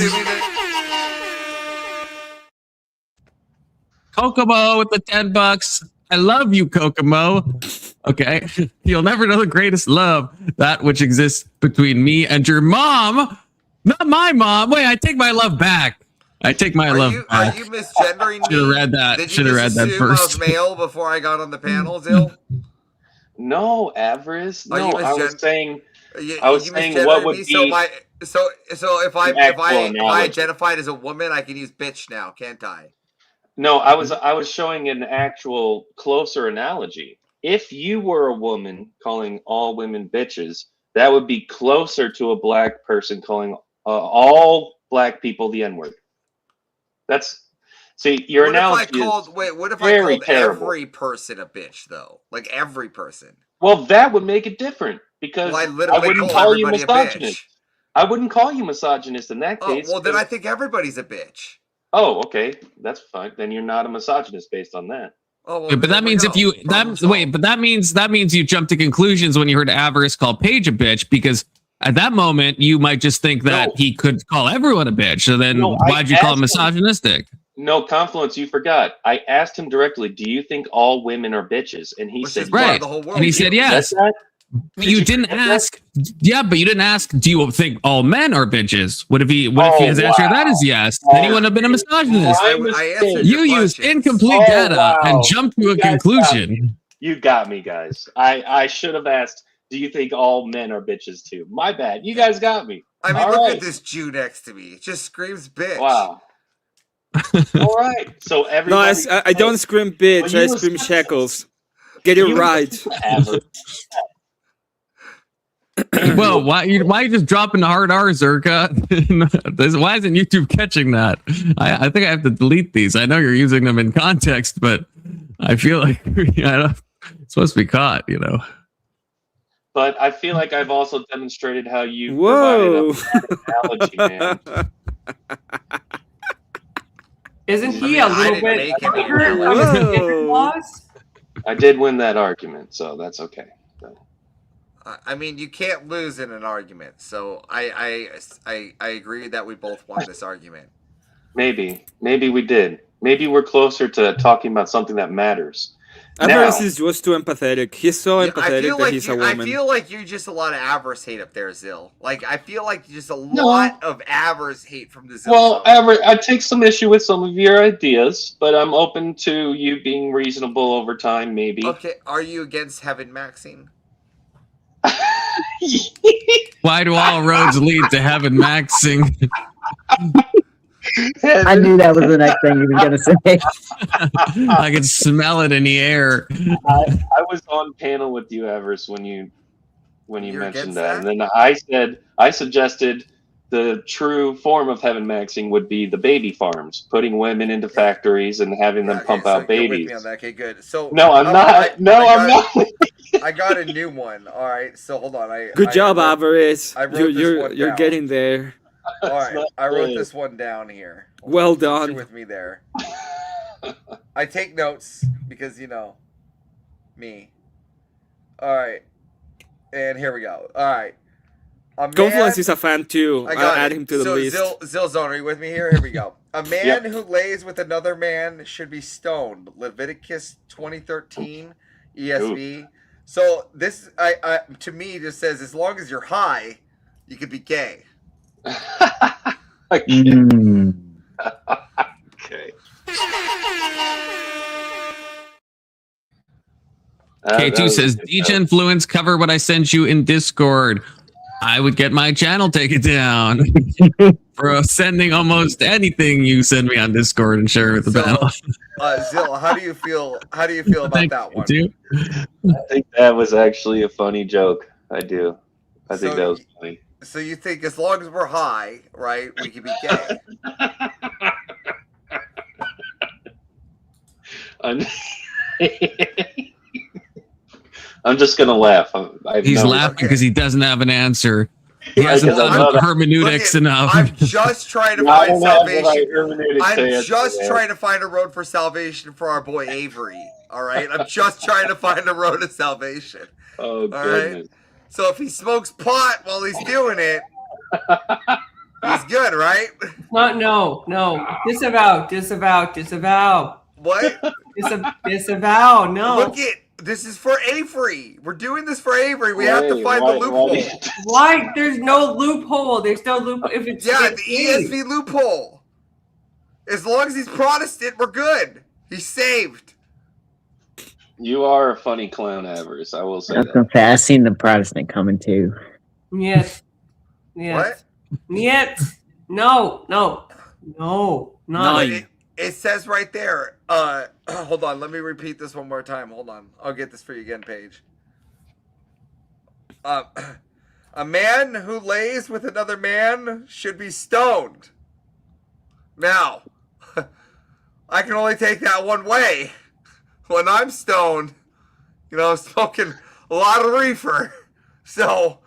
Kokomo with the $10. I love you, Kokomo. Okay. You'll never know the greatest love, that which exists between me and your mom. Not my mom. Wait, I take my love back. I take my love back. Are you misgendering me? Should have read that. Should have read that first. I was male before I got on the panel, Zill? No, avarice. No, I was saying what would be so if I identified as a woman, I can use bitch now, can't I? No, I was showing an actual closer analogy. If you were a woman calling all women bitches, that would be closer to a black person calling all black people the N-word. Your analogy what if I called every person a bitch, though? Like every person. Well, that would make it different because I wouldn't call you misogynist. I wouldn't call you misogynist in that case. Well, then I think everybody's a bitch. Oh, okay, that's fine. Then you're not a misogynist based on that. Oh, well, but that means that means you jump to conclusions when you heard avarice call Paige a bitch, because at that moment you might just think that he could call everyone a bitch. So then why'd you call him misogynistic? No, Confluence, you forgot. I asked him directly, do you think all women are bitches? And he said, right. And he said yes. You didn't ask. Yeah, but you didn't ask, do you think all men are bitches? What if his answer to that is yes? Then he wouldn't have been a misogynist. You used incomplete data and jumped to a conclusion. You got me, guys. I should have asked, do you think all men are bitches too? My bad. You guys got me. I mean, look at this Jew next to me. It just screams bitch. Wow. All right. So everybody. No, I don't scream bitch. I scream shackles. Get it right. Well, why are you just dropping the hard R, Zerka? Why isn't YouTube catching that? I think I have to delete these. I know you're using them in context, but I feel like it's supposed to be caught, But I feel like I've also demonstrated how you provided a analogy, man. Isn't he a little bit younger of his gender laws? I did win that argument, so that's okay. I mean, you can't lose in an argument, so I agree that we both won this argument. Maybe we did. Maybe we're closer to talking about something that matters. Avarice is just too empathetic. He's so empathetic that he's a woman. I feel like you're just a lot of avarice hate up there, Zill. Like, I feel like just a lot of avarice hate from the Zill. Well, I take some issue with some of your ideas, but I'm open to you being reasonable over time, maybe. Okay, are you against heaven maxing? Why do all roads lead to heaven maxing? I knew that was the next thing he was going to say. I could smell it in the air. I was on panel with you, Everest, when you mentioned that, and then I suggested the true form of heaven maxing would be the baby farms, putting women into factories and having them pump out babies. With me on that. Okay, good. So no, I'm not. I'm not. I got a new one. All right, so hold on. Good job, Avarice. You're getting there. All right, I wrote this one down here. Well done. With me there. I take notes because me. All right, and here we go. All right. Confluence is a fan too. I got add it. him to the So list. Zilzone, are you with me here? Here we go. A man who lays with another man should be stoned. Leviticus 20:13 ESV. So this, I to me, just says as long as you're high, you could be gay. Okay. K2 says, DJ Influence, cover what I sent you in Discord. I would get my channel taken down for sending almost anything you send me on Discord and share it with the panel. Zill, how do you feel? How do you feel about that one? I think that was actually a funny joke. I do. I think that was funny. So you think as long as we're high, right, we can be gay? I'm just gonna laugh. He's laughing because he doesn't have an answer. He hasn't done hermeneutics enough. I'm just trying to find salvation. I'm just trying to find a road for salvation for our boy Avery. All right, I'm just trying to find a road to salvation. Oh, goodness. Right? So if he smokes pot while he's doing it, he's good, right? No. Disavow. What? Disavow. No. Look it. This is for Avery. We're doing this for Avery. We have to find the loophole. Why? There's no loophole. There's no loophole. If it's the ESV loophole. As long as he's Protestant, we're good. He's saved. You are a funny clown, Avarice. I will say I was gonna say, I seen the Protestant coming too. Yes. What? Yes. No. It says right there. Hold on. Let me repeat this one more time. Hold on. I'll get this for you again, Paige. A man who lays with another man should be stoned. Now, I can only take that one way. When I'm stoned, I'm smoking a lot of reefer. So,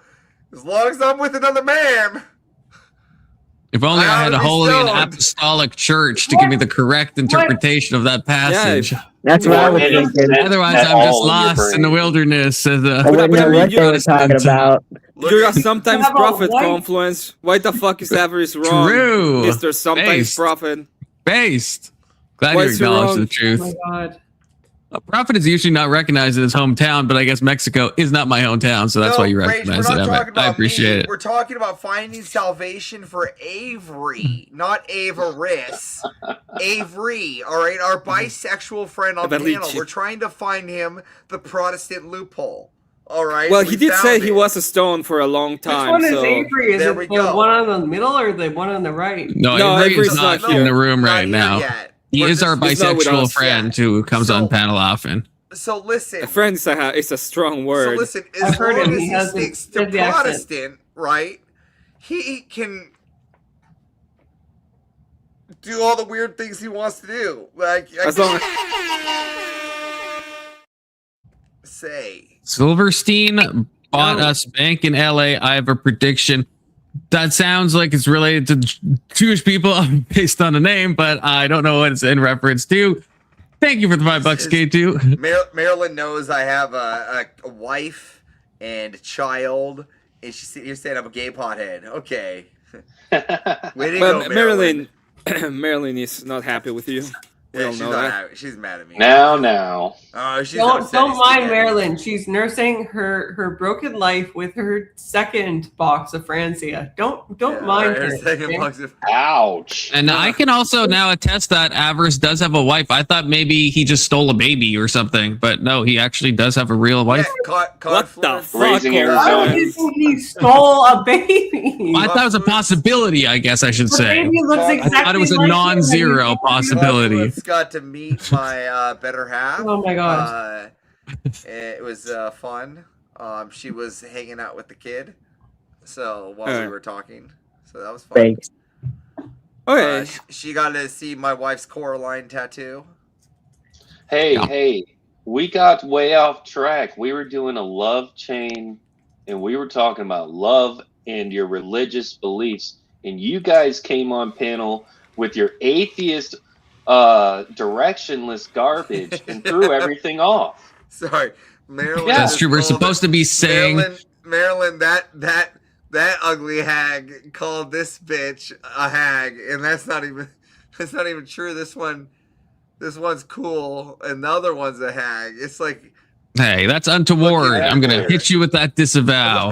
as long as I'm with another man. If only I had a holy and apostolic church to give me the correct interpretation of that passage. Yeah, that's what I was thinking. Otherwise, I'm just lost in the wilderness. I wouldn't know what they were talking about. You're a sometimes prophet, Confluence. Why the fuck is Avarice wrong? True. Mr. Sometimes prophet. Based. Glad you acknowledged the truth. Oh my God. A prophet is usually not recognized in his hometown, but I guess Mexico is not my hometown, so that's why you recognize it. I appreciate it. We're talking about finding salvation for Avery, not Avarice. Avery, all right? Our bisexual friend on the panel. We're trying to find him the Protestant loophole. All right. Well, he did say he was a stone for a long time. Which one is Avery? Is it the one on the middle or the one on the right? No, Avery is not in the room right now. He is our bisexual friend who comes on panel often. So listen. A friend is a strong word. So listen, as long as he sticks to Protestant, right, he can do all the weird things he wants to do. Like, as long as... Silverstein bought us bank in LA. I have a prediction. That sounds like it's related to Jewish people based on a name, but I don't know what it's in reference to. Thank you for the $5, K2. Marilyn knows I have a wife and a child, and you're saying I'm a gay pothead. Okay. Way to go, Marilyn. Marilyn is not happy with you. Yeah, she's not happy. She's mad at me. Now. Don't mind Marilyn. She's nursing her broken life with her second box of Francia. Don't mind her. Second box of... Ouch. And I can also now attest that Avarice does have a wife. I thought maybe he just stole a baby or something, but no, he actually does have a real wife. Yeah, what the fuck? Raising Why do you think he stole a baby? Well, I thought it was a possibility, I guess I should say. Baby looks exactly I thought it was a like non-zero possibility. Got to meet my better half. Oh my god! It was fun. She was hanging out with the kid, so while we were talking, so that was fun. Thanks. Okay. She got to see my wife's Coraline tattoo. Hey, we got way off track. We were doing a love chain, and we were talking about love and your religious beliefs, and you guys came on panel with your atheist directionless garbage and threw everything off. Sorry, Marilyn. That's true. We're supposed to be saying Marilyn, that That ugly hag called this bitch a hag, and that's not even true. This one's cool, and the other one's a hag. It's like, Hey, that's untoward. Look, I'm gonna hit you with that disavow.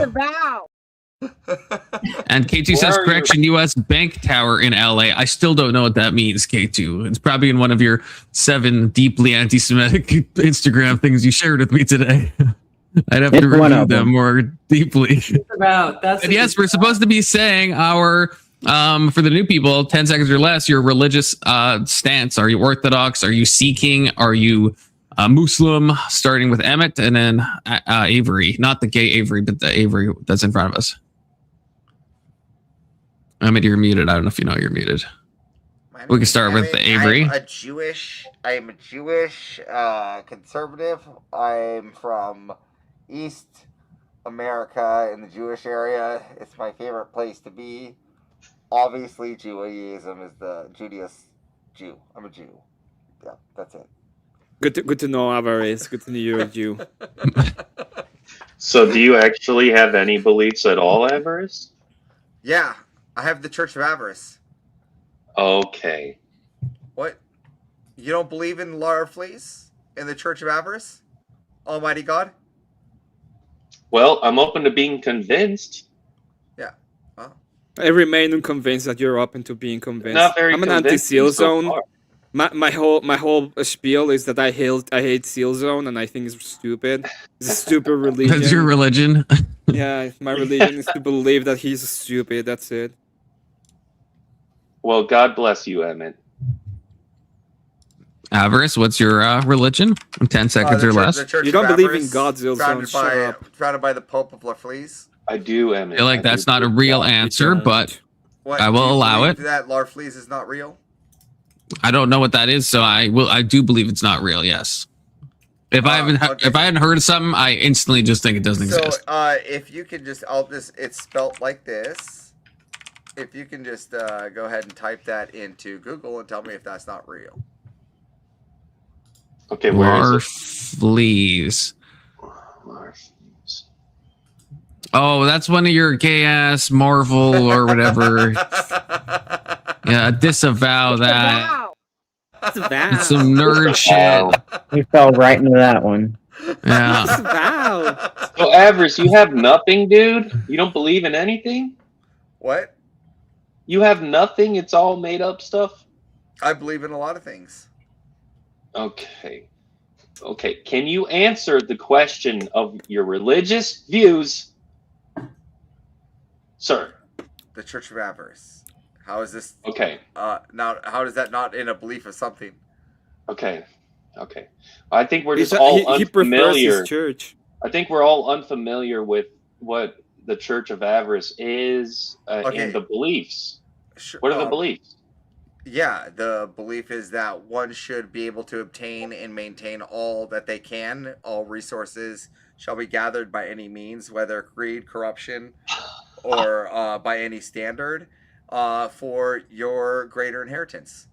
And K2 Where says are correction, U.S. Bank Tower in LA. I still don't know what that means, K2. It's probably in one of your 7 deeply anti-Semitic Instagram things you shared with me today. I'd have to It's one review of them them. more deeply. That's And yes, we're supposed to be saying our for the new people, 10 seconds or less, your religious stance. Are you Orthodox? Are you seeking? Are you Muslim? Starting with Emmett and then Avery. Not the gay Avery, but the Avery that's in front of us. Emmett, you're muted. I don't know if you know you're muted. We can start with Avery. I'm a Jewish conservative. I'm from East America in the Jewish area. It's my favorite place to be. Obviously, Judaism is the Jew. I'm a Jew. Yeah, that's it. Good to know, Avaris. Good to know you're a Jew. So, do you actually have any beliefs at all, Avarice? Yeah, I have the Church of Avarice. Okay. What? You don't believe in Larfleeze in the Church of Avarice? Almighty God? Well, I'm open to being convinced. Yeah. Oh. I remain unconvinced that you're open to being convinced. Not very I'm an convincing anti-seal so zone. far. My whole spiel is that I hate seal zone and I think it's stupid. It's a stupid religion. That's your religion. Yeah, my religion is to believe that he's stupid. That's it. Well, God bless you, Emmett. Avarice, what's your religion? 10 seconds or less. The Church You don't of believe in Avarice, God, Zilzone. founded Shut up. founded by the Pope of Larfleeze. I do, Emmett. I feel like that's not a real answer, but What, I will do you allow believe it. that Larfleeze is not real? I don't know what that is, so I do believe it's not real. Yes. If I hadn't heard of something, I instantly just think it doesn't exist. If you can just, it's spelt like this. If you can just go ahead and type that into Google and tell me if that's not real. Okay, where is Larfleeze. it? Oh, that's one of your gay ass Marvel or whatever. Yeah, disavow that. It's some nerd shit. We fell right into that one. Yeah. Wow. So, Avarice, you have nothing, dude? You don't believe in anything? What? You have nothing? It's all made up stuff? I believe in a lot of things. Okay. Okay. Can you answer the question of your religious views, sir? The Church of Avarice. How is this? Okay. Now, how is that not in a belief of something? Okay. Okay. I think we're just He all prefers unfamiliar. his church. I think we're all unfamiliar with what the Church of Avarice is and the beliefs. Sure, What are the beliefs? Yeah, the belief is that one should be able to obtain and maintain all that they can. All resources shall be gathered by any means, whether greed, corruption, or by any standard, for your greater inheritance.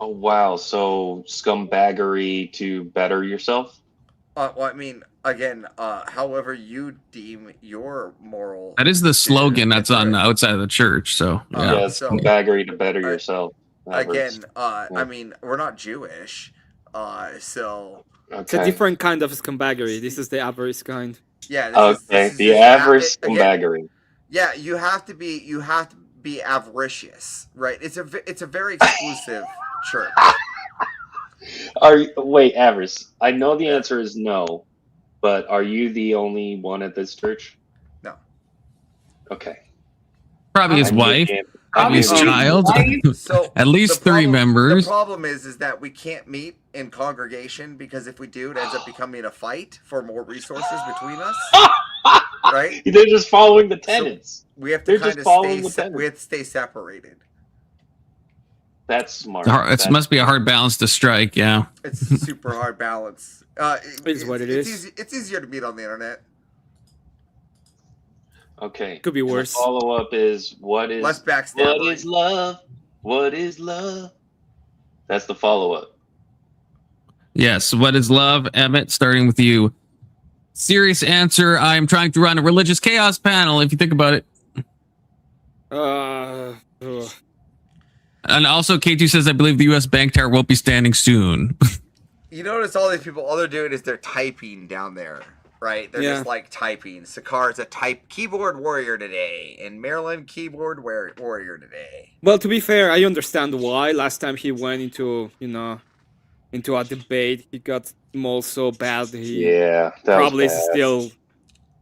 Oh, wow. So scumbaggery to better yourself? Well, I mean, again, however you deem your moral. That is the slogan that's on the outside of the church. So, yeah. Yeah, scumbaggery to better yourself. Again, I mean, we're not Jewish, so. It's a different kind of scumbaggery. This is the avarice kind. Yeah. This is the average scumbaggery. Yeah, you have to be avaricious, right? It's a very exclusive church. Wait, Avarice, I know the answer is no, but are you the only one at this church? No. Okay. Probably his wife. Probably his child. So at least 3 members. The problem is that we can't meet in congregation because if we do, it ends up becoming a fight for more resources between us. Right? They're just following the tenets. So we have to stay separated. That's smart. It must be a hard balance to strike. Yeah. It's a super hard balance. It's what it is. It's easier to meet on the internet. Okay. Could be worse. Follow up is less backstabbing. What is love? What is love? That's the follow up. Yes. What is love, Emmett? Starting with you. Serious answer. I am trying to run a religious chaos panel. If you think about it. Ugh. And also, K2 says, I believe the U.S. bank tower won't be standing soon. You notice all these people, all they're doing is they're typing down there, right? They're just like typing. Sakar's a keyboard warrior today, and Maryland keyboard warrior today. Well, to be fair, I understand why. Last time he went into, into a debate, he got mauled so bad he probably is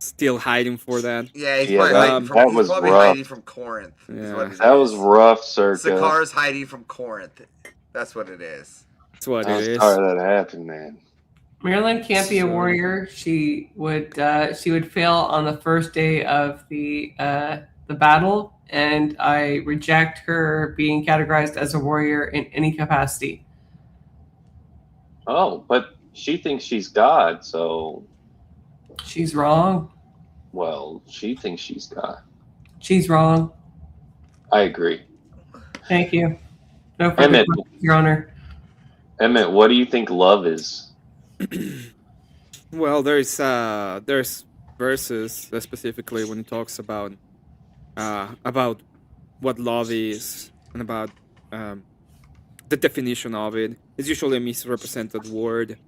still hiding for that. Yeah, he's probably hiding from Corinth. Yeah. That was rough, Circa. Sakar's hiding from Corinth. That's what it is. That's what it is. Sorry that happened, man. Marilyn can't be a warrior. She would fail on the first day of the battle, and I reject her being categorized as a warrior in any capacity. Oh, but she thinks she's God, so she's wrong. Well, she thinks she's God. She's wrong. I agree. Thank you. No further questions, Your Honor. Emmett, what do you think love is? Well, there's verses specifically when it talks about what love is and about the definition of it. It's usually a misrepresented word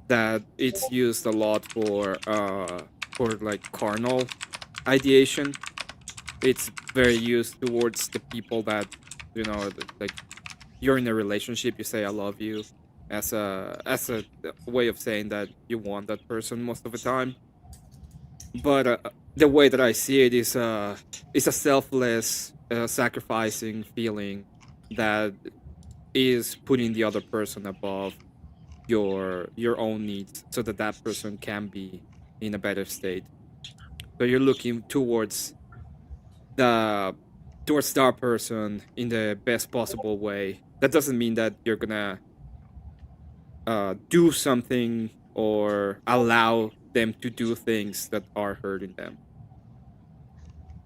that it's used a lot for like carnal ideation. It's very used towards the people that, like you're in a relationship, you say I love you as a way of saying that you want that person most of the time. But the way that I see it is a selfless, sacrificing feeling that is putting the other person above your own needs, so that person can be in a better state. So you're looking towards that person in the best possible way. That doesn't mean that you're gonna do something or allow them to do things that are hurting them.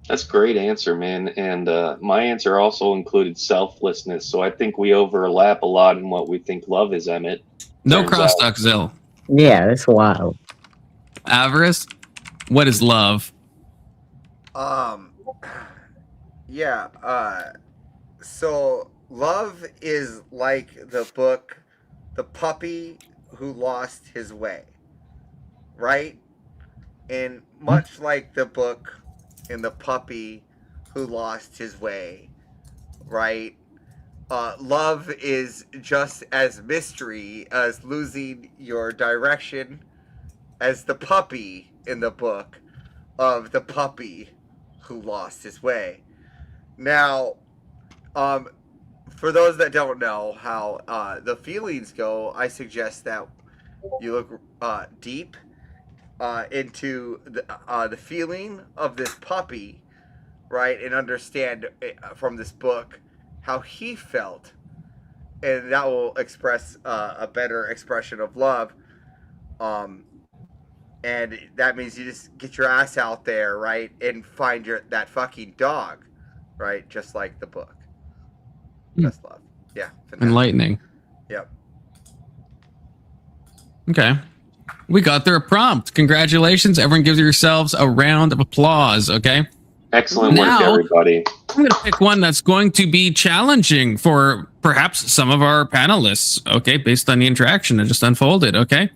That's a great answer, man. And my answer also included selflessness. So I think we overlap a lot in what we think love is, Emmett. No crosstalk, Zill. Yeah, that's wild. Avarice, what is love? So love is like the book The Puppy Who Lost His Way, right? And much like the book in The Puppy Who Lost His Way, right? Love is just as mystery as losing your direction as the puppy in the book of The Puppy Who Lost His Way. Now, for those that don't know how the feelings go, I suggest that you look deep into the feeling of this puppy, right, and understand from this book how he felt, and that will express a better expression of love. And that means you just get your ass out there, right, and find that fucking dog, right, just like the book. That's love. Yeah. Fantastic. Enlightening. Yep. Okay. We got their prompt. Congratulations. Everyone gives yourselves a round of applause, okay? Excellent work, everybody. I'm going to pick one that's going to be challenging for perhaps some of our panelists, okay, based on the interaction that just unfolded, okay?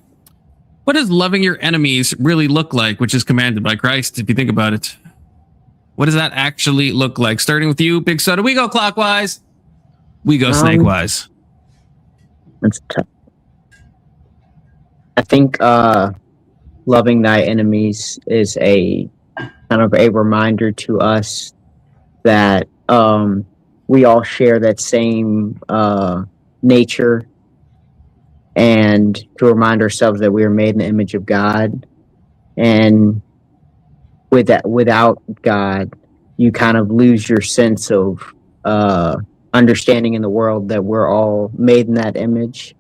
What does loving your enemies really look like, which is commanded by Christ, if you think about it? What does that actually look like? Starting with you, Big Soda. We go clockwise. We go snake-wise. That's tough. I think loving thy enemies is a kind of a reminder to us that we all share that same nature, and to remind ourselves that we are made in the image of God, and without God, you kind of lose your sense of understanding in the world that we're all made in that image.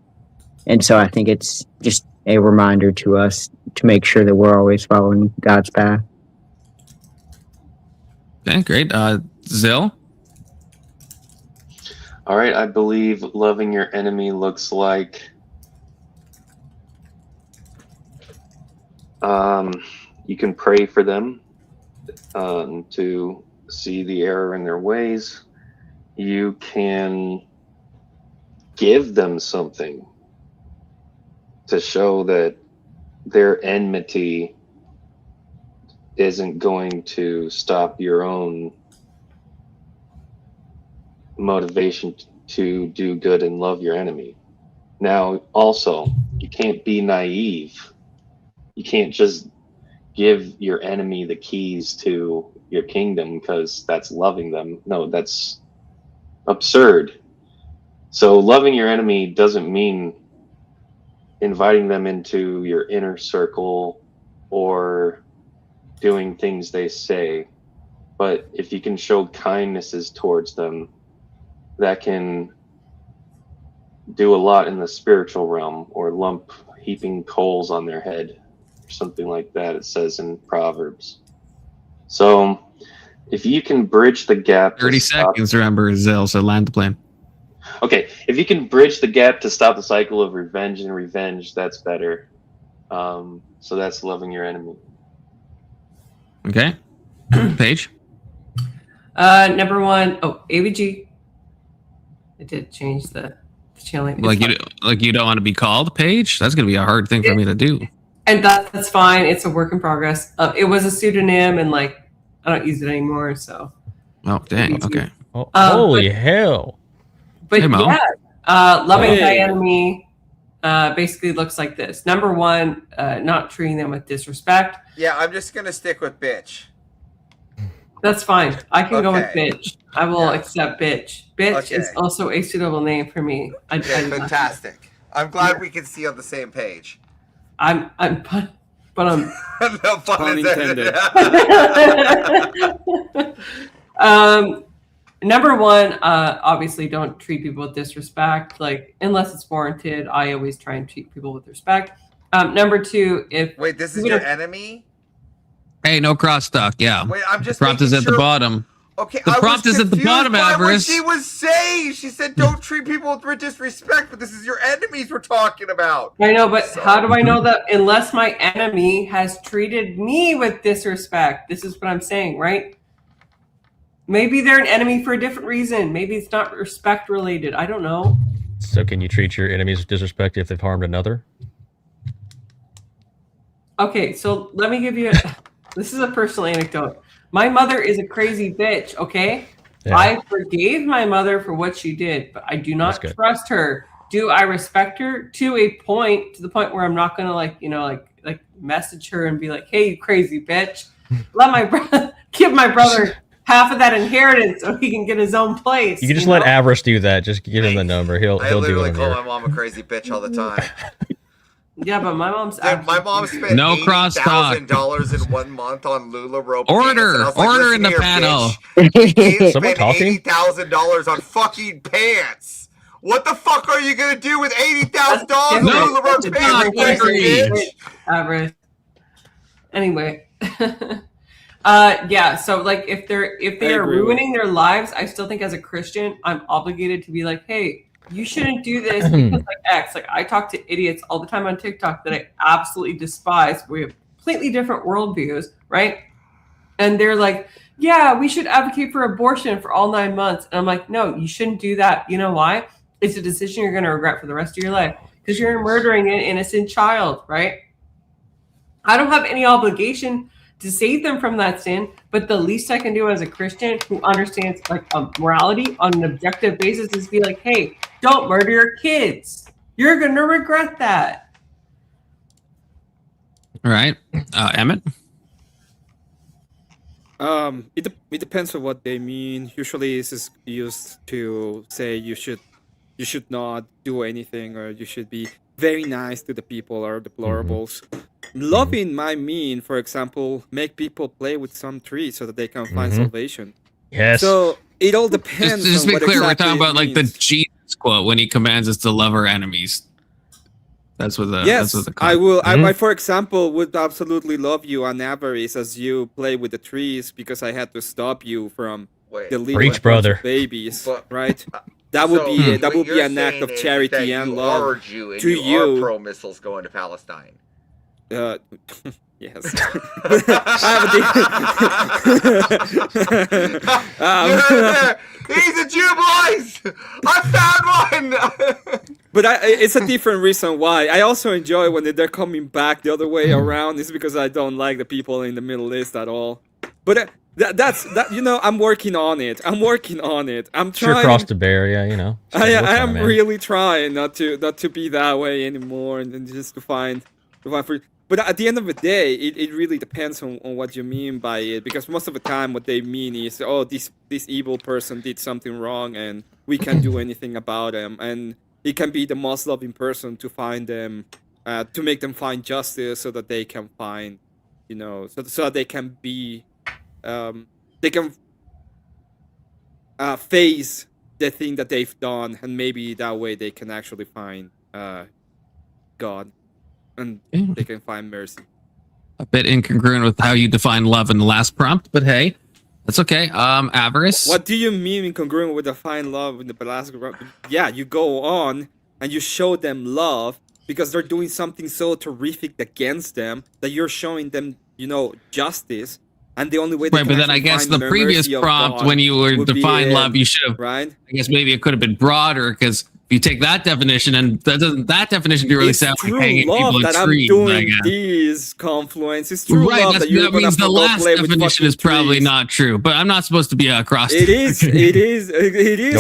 And so I think it's just a reminder to us to make sure that we're always following God's path. Okay, great. Zill? All right, I believe loving your enemy looks like You can pray for them to see the error in their ways. You can give them something to show that their enmity isn't going to stop your own motivation to do good and love your enemy. Now, also, you can't be naive. You can't just give your enemy the keys to your kingdom because that's loving them. No, that's absurd. So loving your enemy doesn't mean inviting them into your inner circle or doing things they say. But if you can show kindnesses towards them, that can do a lot in the spiritual realm, or lump heaping coals on their head, or something like that, it says in Proverbs. So if you can bridge the gap... 30 seconds, remember, Zell, so land the plane. Okay, if you can bridge the gap to stop the cycle of revenge and revenge, that's better. So that's loving your enemy. Okay. Paige? Number one, AVG. I did change the channeling. Like you don't want to be called Paige? That's going to be a hard thing for me to do. And that's fine. It's a work in progress. It was a pseudonym, and I don't use it anymore. So. Oh, dang. Okay. Oh, holy hell. But hey, Mo. yeah, loving thy enemy basically looks like this. Number one, not treating them with disrespect. Yeah, I'm just gonna stick with bitch. That's fine. I can go with Okay. bitch. I will accept bitch. Bitch is Okay. also a suitable name for me. Okay, fantastic. I'm glad we can see on the same page. But I'm. No pun Pun intended. Number one, obviously don't treat people with disrespect. Unless it's warranted, I always try and treat people with respect. Number two, Wait, this is your enemy? Hey, no crosstalk. Yeah. Wait, I'm just The prompt is making at the sure- bottom. Okay, The I prompt was is at the confused bottom, by what Avarice. she was saying. She said, "Don't treat people with disrespect," but this is your enemies we're talking about. I know, but how do I know that unless my enemy has treated me with disrespect? This is what I'm saying, right? Maybe they're an enemy for a different reason. Maybe it's not respect related. I don't know. So can you treat your enemies with disrespect if they've harmed another? Okay, so let me give you this is a personal anecdote. My mother is a crazy bitch, okay? Yeah. I forgave my mother for what she did, but I do not That's good. trust her. Do I respect her to the point where I'm not gonna message her and be like, "Hey, you crazy bitch, let my give my brother half of that inheritance so he can get his own place." You can just let Avarice do that. Just give him the number. He'll I do literally it. call my mom a crazy bitch all the time. Yeah, but my mom's Dude, my mom spent No $80,000 in 1 month on LuLaRoe Order. pants, and I was like, Order "Listen in the here, panel." bitch. You Someone spent talking? $80,000 on fucking pants. What the fuck are you gonna do with $80,000 No, on LuLaRoe pants, you not crazy agree. bitch? Average. Anyway. Yeah, so if they are agree with ruining their lives, I still think as a Christian, I'm obligated to be like, "Hey, you shouldn't do this because X." I talk to idiots all the time on TikTok that I absolutely despise. We have completely different worldviews, right? And they're like, "Yeah, we should advocate for abortion for all 9 months." And I'm like, "No, you shouldn't do that. You know why? It's a decision you're going to regret for the rest of your life because you're murdering an innocent child, right? I don't have any obligation to save them from that sin, but the least I can do as a Christian who understands morality on an objective basis is be like, "Hey, don't murder your kids. You're gonna regret that." All right. Emmett? It depends on what they mean. Usually, this is used to say you should not do anything, or you should be very nice to the people, or deplorables. Loving might mean, for example, make people play with some trees so that they can find salvation. Yes. So it all depends. Just to on be what clear, exactly we're talking it about the means. Jesus quote when he commands us to love our enemies. That's what the Yes, that's what the I will. Mhm. I, for example, would absolutely love you on Avarice as you play with the trees because I had to stop you from Wait, deleting Preach, a bunch brother. of babies, But- right? That would so be what an you're act saying of is charity that and you love. are a Jew and to you are you. pro missiles going to Palestine. Uh, Yes. I He's a Jew, boys! I found one! But it's a different reason why. I also enjoy when they're coming back the other way around. It's because I don't like the people in the Middle East at all. But that's you know, I'm working on it. I'm trying. Sure, cross the barrier, you know. I am really trying not to be that way anymore, and just to find free. But at the end of the day, it really depends on what you mean by it, because most of the time what they mean is, oh, this evil person did something wrong and we can't do anything about them, and it can be the most loving person to find them, to make them find justice so that they can find, you know, so that they can be, they can face the thing that they've done, and maybe that way they can actually find God. And they can find mercy. A bit incongruent with how you define love in the last prompt, but hey, that's okay. Avarice. What do you mean incongruent with define love in the last prompt? Yeah, you go on and you show them love because they're doing something so terrific against them that you're showing them, you know, justice. And the only way they right, can but then I guess the previous prompt, when you were define love, you should have. Right. I guess maybe it could have been broader, because if you take that definition, and that definition really sound like hanging people that in trees. I'm doing these Confluence. It's true right, love that you're that means the last definition is probably trees. Not true. But I'm not supposed to be a cross. It is. No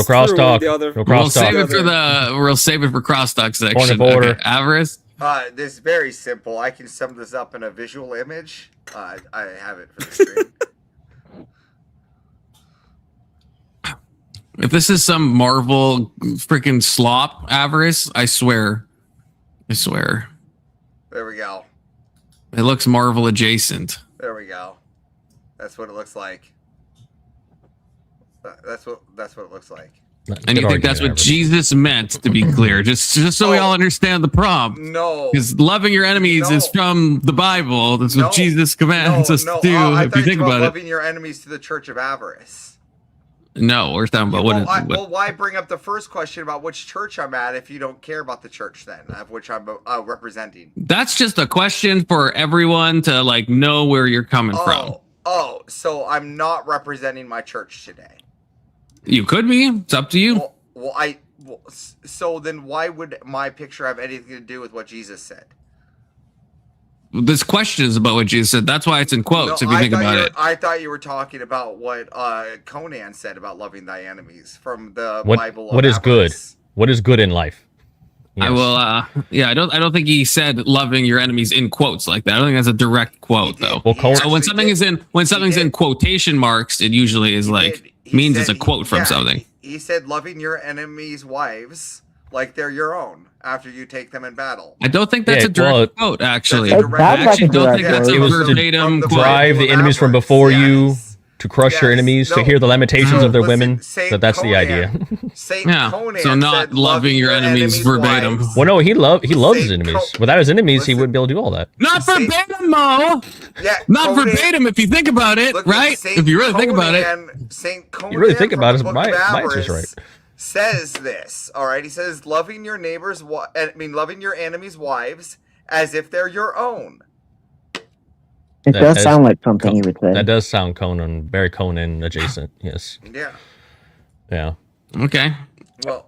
crosstalk. No crosstalk. We'll save it for crosstalk section. Point of order. Okay, Avarice. This is very simple. I can sum this up in a visual image. I have it for the stream. If this is some Marvel freaking slop, Avarice, I swear. There we go. It looks Marvel adjacent. There we go. That's what it looks like. That's what it looks like. And you think that's what Jesus meant, to be clear, just so we all understand the prompt. No, because loving your enemies is from the Bible. That's what Jesus commands us to do. If you think about it, loving your enemies to the Church of Avarice. No, we're talking about well, why bring up the first question about which church I'm at if you don't care about the church then, of which I'm representing? That's just a question for everyone to like know where you're coming from. Oh, so I'm not representing my church today. You could be. It's up to you. So then why would my picture have anything to do with what Jesus said? This question is about what Jesus said. That's why it's in quotes, if you think about it. I thought you were talking about what Conan said about loving thy enemies from the Bible. What is good? What is good in life? Yes. I will. Yeah, I don't think he said loving your enemies in quotes like that. I don't think that's a direct quote, though. So when something's in quotation marks, it usually is means it's a quote from something. He said loving your enemies' wives like they're your own after you take them in battle. I don't think that's a direct quote, actually. I actually don't think that's a verbatim quote. Drive the enemies from before you, to crush your enemies, to hear the lamentations of their women. That's the idea. Conan so not loving your enemies verbatim. Well, no, he loves his enemies. Without his enemies, he wouldn't be able to do all that. Not verbatim, Mo. Yeah, not verbatim if you think about it, right? If you really think about it. Saint Conan, you really think about it, my answer's right. Says this, all right? He says, loving your loving your enemies' wives as if they're your own. It does sound like something he would say. That does sound Conan, very Conan adjacent. Yes. Yeah. Yeah. Okay. Well,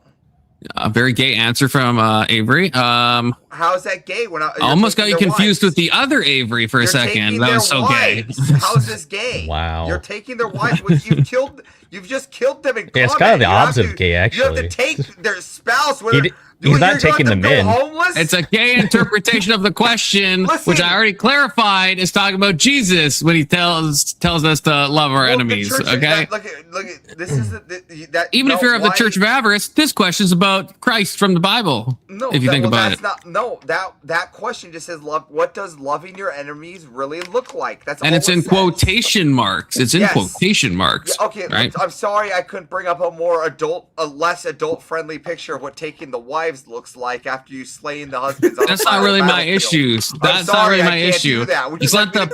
a very gay answer from Avery. How's that gay? When I almost got you confused with the other Avery for a second. That was so gay. How's this gay? Wow. You're taking their wives. You've just killed them in combat. Yeah, it's kind of the opposite of gay, actually. You have to take their spouse. He's not taking them in. It's a gay interpretation of the question, which I already clarified is talking about Jesus when he tells us to love our enemies. Okay. Look, this is even if you're of the Church of Avarice, this question is about Christ from the Bible. No, if you think about it. That question just says love. What does loving your enemies really look like? That's and it's in quotation marks. It's in quotation marks. Yeah, okay, right? I'm sorry I couldn't bring up a less adult friendly picture of what taking the wife looks like after you slain the husbands. That's not really my issues. That's not really my issue. It's not the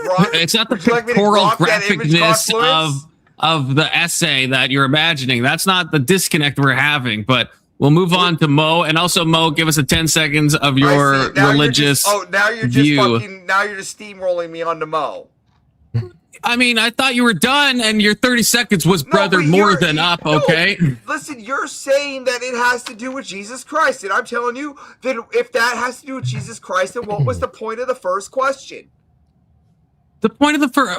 pictorial graphicness of the essay that you're imagining. That's not the disconnect we're having. But We'll move on to Mo, and also Mo, give us a 10 seconds of your religious now you're just view. now you're just steamrolling me onto Mo. I mean, I thought you were done, and your 30 seconds was more than up. Okay. Listen, you're saying that it has to do with Jesus Christ, and I'm telling you that if that has to do with Jesus Christ, then what was the point of the first question? The point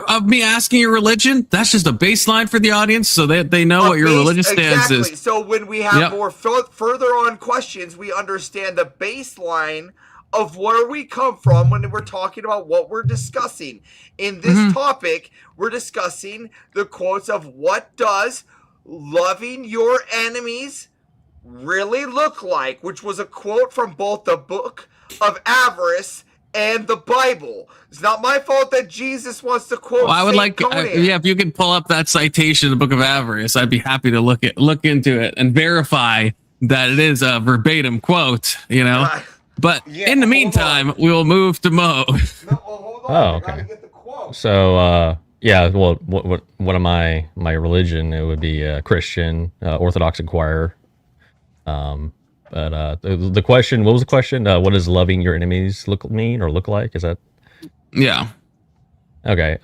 of me asking your religion, that's just a baseline for the audience so that they know what your religious stance is. So when we have more further on questions, we understand the baseline of where we come from when we're talking about what we're discussing. In this topic, we're discussing the quotes of what does loving your enemies really look like, which was a quote from both the book of Avarice and the Bible. It's not my fault that Jesus wants to quote. Well, I would if you could pull up that citation, the Book of Avarice, I'd be happy to look into it and verify that it is a verbatim quote. You know, but in the meantime, we will move to Mo. Hold on. Okay. Get the quote. So, yeah. Well, what am I? My religion? It would be Christian, Orthodox Inquirer. But the question, what was the question? What does loving your enemies look like? Is that? Yeah. Okay.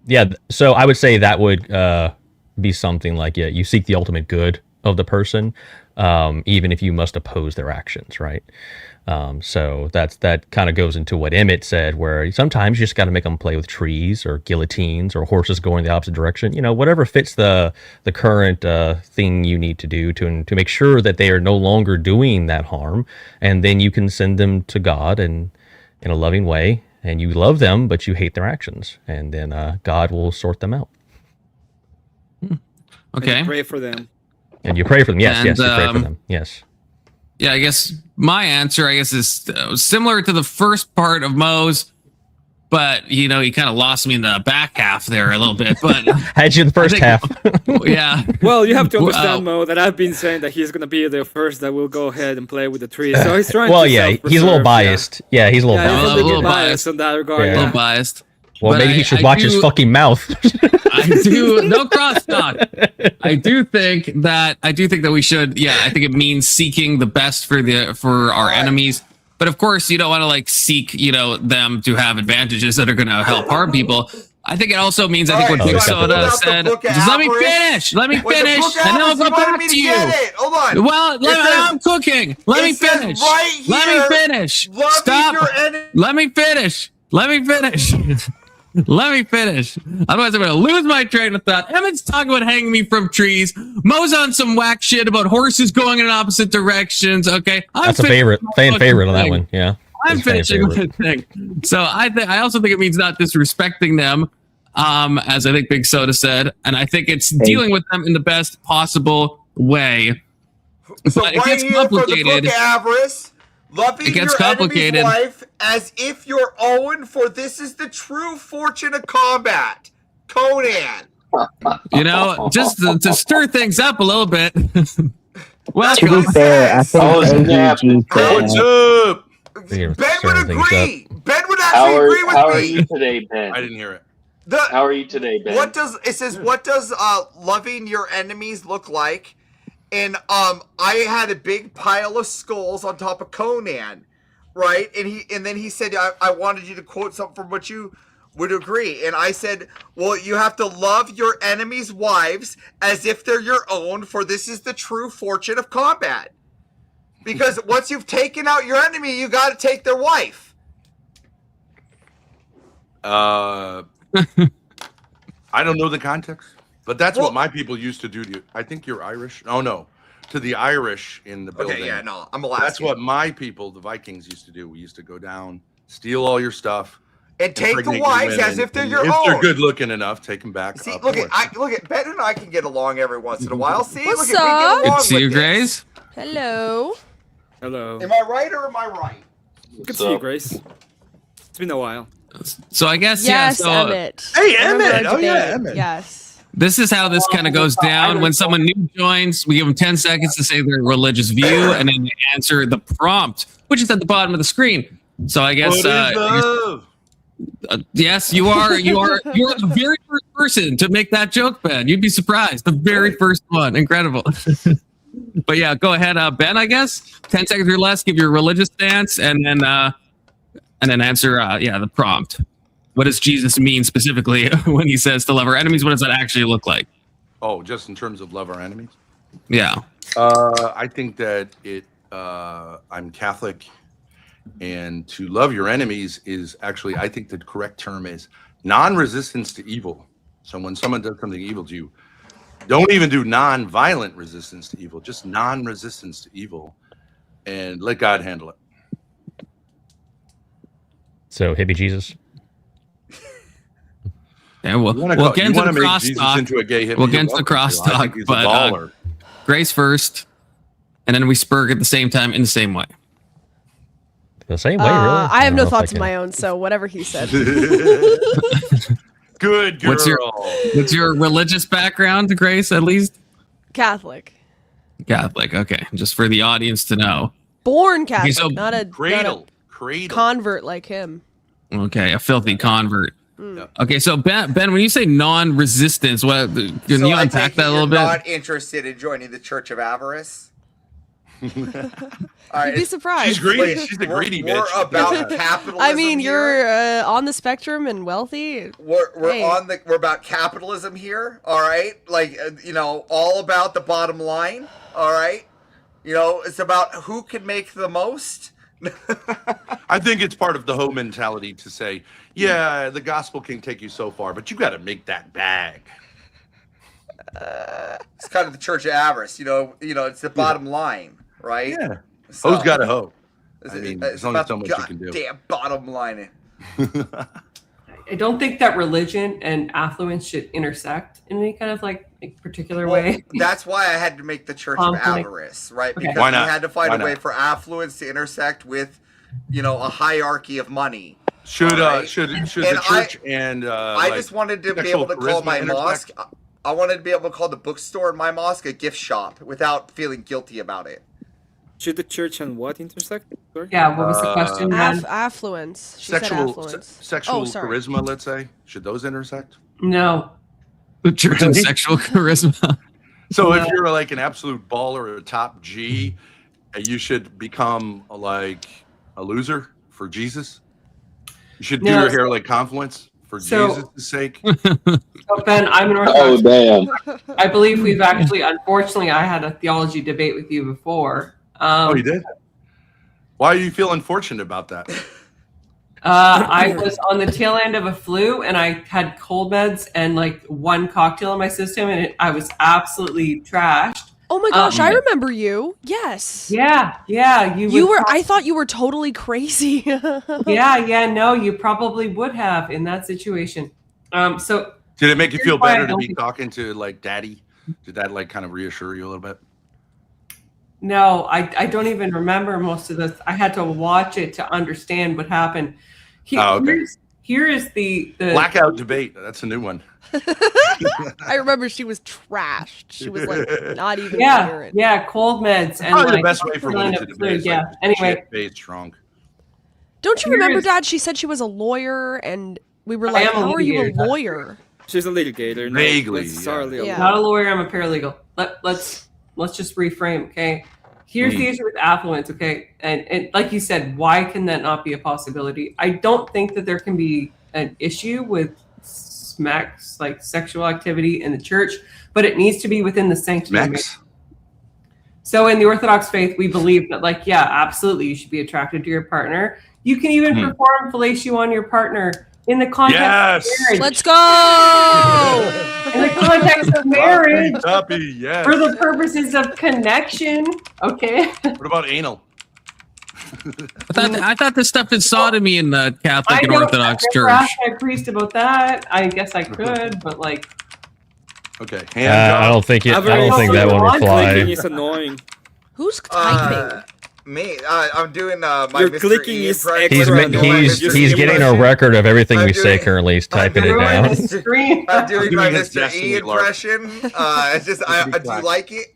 Yeah. So I would say that would be something like, you seek the ultimate good of the person, even if you must oppose their actions, right? So that kind of goes into what Emmett said, where sometimes you just got to make them play with trees or guillotines or horses going the opposite direction. You know, whatever fits the current thing you need to do to make sure that they are no longer doing that harm, and then you can send them to God in a loving way, and you love them, but you hate their actions, and then God will sort them out. Okay. And you pray for them. And you pray for them. Yes, you pray for them. Yes. Yeah, I guess my answer, is similar to the first part of Mo's, but you know, he kind of lost me in the back half there a little bit. But had you in the first half? Yeah. Well, you have to understand, Mo, that I've been saying that he's gonna be the first that will go ahead and play with the tree. So he's trying. He's a little biased. Yeah, he's a little biased. He's a little biased in that regard. A little biased. Well, but maybe he should watch his fucking mouth. I do no crosstalk. I do think that we should. Yeah, I think it means seeking the best for our enemies. But of course, you don't want to seek them to have advantages that are going to help harm people. I think it also means what Big Soda said. Just let me finish. Let me finish, and then I'll go back to you. Hold on. Well, I'm cooking. Let me finish. Let me finish. Stop. Let me finish. Let me finish. Let me finish. Otherwise, I'm going to lose my train of thought. Emmett's talking about hanging me from trees. Mo's on some whack shit about horses going in opposite directions. Okay. That's a favorite. Fan favorite on that one. Yeah. I'm finishing with the thing. So I also think it means not disrespecting them, as I think Big Soda said. And I think it's dealing with them in the best possible way. So but it gets complicated. Loving your enemy's wife as if you're Owen, for this is the true fortune of combat. Conan. Just to stir things up a little bit. Well, to be fair, I think Ben would agree. Ben would actually agree with me. How are you today, Ben? I didn't hear it. How are you today, Ben? What does loving your enemies look like? And I had a big pile of skulls on top of Conan, right? And then he said, I wanted you to quote something from what you would agree. And I said, well, you have to love your enemies' wives as if they're your own, for this is the true fortune of combat. Because once you've taken out your enemy, you got to take their wife. I don't know the context. But that's what my people used to do to you. I think you're Irish. Oh, no. To the Irish in the building. Okay, yeah, no. I'm Alaskan. That's what my people, the Vikings, used to do. We used to go down, steal all your stuff. And take the wives as if they're your own. If they're good looking enough, take them back. See, look at Ben and I can get along every once in a while. See, What's look at we get along. Good to see with you, this. Grace. Hello. Hello. Am I right or am I right? Good to see you, Grace. It's been a while. So I guess Yes, so Emmett. Hey, Remember Emmett. our Oh, yeah, debate. Emmett. Yes. This is how this kind of goes down. When someone new joins, we give them 10 seconds to say their religious view, and then they answer the prompt, which is at the bottom of the screen. So I guess, yes, you are the very first person to make that joke, Ben. You'd be surprised. The very first one. Incredible. But yeah, go ahead, Ben. I guess 10 seconds or less. Give your religious stance, and then answer. The prompt. What does Jesus mean specifically when he says to love our enemies? What does that actually look like? Oh, just in terms of love our enemies? Yeah. I think that I'm Catholic, and to love your enemies is actually, I think the correct term is non-resistance to evil. So when someone does something evil to you, don't even do non-violent resistance to evil, just non-resistance to evil, and let God handle it. So hippie Jesus. Yeah, we'll get into the crosstalk. Into a gay hippie. We'll get into the crosstalk, but Grace first, and then we spurg at the same time in the same way. The same way, really? I have no thoughts of my own, so whatever he said. Good girl. What's your religious background, Grace, at least? Catholic. Catholic, okay. Just for the audience to know. Born Catholic, Okay, so not a convert like him. Okay, a filthy convert. Okay, so Ben, when you say non-resistance, what can you unpack that a little bit? Not interested in joining the Church of Avarice? You'd be surprised. She's greedy. She's a greedy bitch. We're about capitalism. I mean, here. you're on the spectrum and wealthy. We're about capitalism here. All right, like all about the bottom line. All right, it's about who can make the most. I think it's part of the hoe mentality to say, yeah, the gospel can take you so far, but you got to make that bag. It's kind of the Church of Avarice, it's the bottom line, right? Yeah. So, Hoe's got a hoe. I mean, there's only so much you can do. Damn bottom line. I don't think that religion and affluence should intersect in any kind of like particular way. That's why I had to make the Church of Avarice, right? Okay. Because we had to find a way for affluence to intersect with, a hierarchy of money. Should the church I just wanted to be able to call my mosque. I wanted to be able to call the bookstore in my mosque a gift shop without feeling guilty about it. Should the church and what intersect? Sorry? Yeah, what was the question? Affluence. She said affluence. Sexual charisma, let's say. Should those intersect? No. The church and sexual charisma. So if you're like an absolute baller or a top G, you should become like a loser for Jesus? You should do your hair like Confluence for Jesus' sake? So Ben, I'm an Orthodox. Oh, damn. I believe we've actually, unfortunately, I had a theology debate with you before. Oh, you did? Why do you feel unfortunate about that? I was on the tail end of a flu, and I had cold meds and like one cocktail in my system, and I was absolutely trashed. Oh my gosh, I remember you. Yes. Yeah. You were. I thought you were totally crazy. No, you probably would have in that situation. So did it make you feel better to be talking to like Daddy? Did that like kind of reassure you a little bit? No, I don't even remember most of this. I had to watch it to understand what happened. Here is the blackout debate. That's a new one. I remember she was trashed. She was like not even coherent. Yeah, cold meds and probably like the best way for women to debate. Yeah. Like, anyway, shit strong. Don't you remember, Dad? She said she was a lawyer, and we were like, "How are you a lawyer?" She's a litigator. Vaguely, not a lawyer. I'm a paralegal. Let's just reframe, okay? Here's the issue with affluence, okay? And like you said, why can that not be a possibility? I don't think that there can be an issue with like sexual activity in the church, but it needs to be within the sanctuary. So in the Orthodox faith, we believe that like, yeah, absolutely, you should be attracted to your partner. You can even perform fellatio on your partner in the context of marriage. Let's go! In the context of marriage, Yes. for the purposes of connection, okay? What about anal? I thought this stuff is sodomy in the Catholic and Orthodox Church. I asked my priest about that. I guess I could, but like. Okay. I don't think that one would fly. It's annoying. Who's typing? Me. I'm doing my You're Mr. clicking E his impression. He's getting a record of everything we say currently. He's typing it down. I'm doing my his Mr. E Destiny Clark. impression. It's just, do you like it?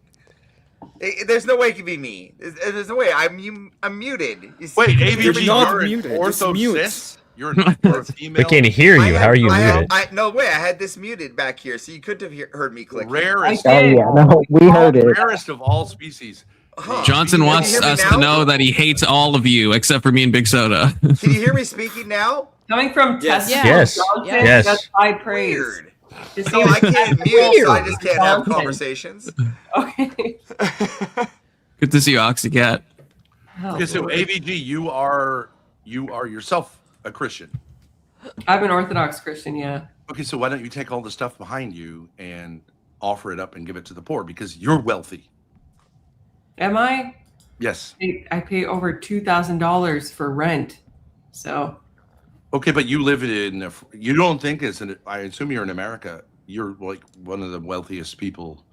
There's no way it can be me. There's no way. I'm muted. Wait, AVG, not you're muted. ortho Just mute. cis? You're a female. We can't hear you. How are you muted? No way. I had this muted back here, so you couldn't have heard me click. Rarest. Oh yeah, no, we heard it. Rarest of all species. Huh. Johnson wants us to know that he hates all of you except for me and Big Soda. Can you hear me speaking now? Coming from Yes. Tessa Yes. Johnson, Yes. that's high praise. Weird. To see No, I can't mute, so I just can't have Johnson. conversations. Okay. Good to see you, Oxycat. Oh, Okay, so Lord. AVG, you are yourself a Christian. I'm an Orthodox Christian, yeah. Okay, so why don't you take all the stuff behind you and offer it up and give it to the poor because you're wealthy. Am I? Yes. I pay over $2,000 for rent. So. Okay, but you live in you don't think I assume you're in America. You're like one of the wealthiest people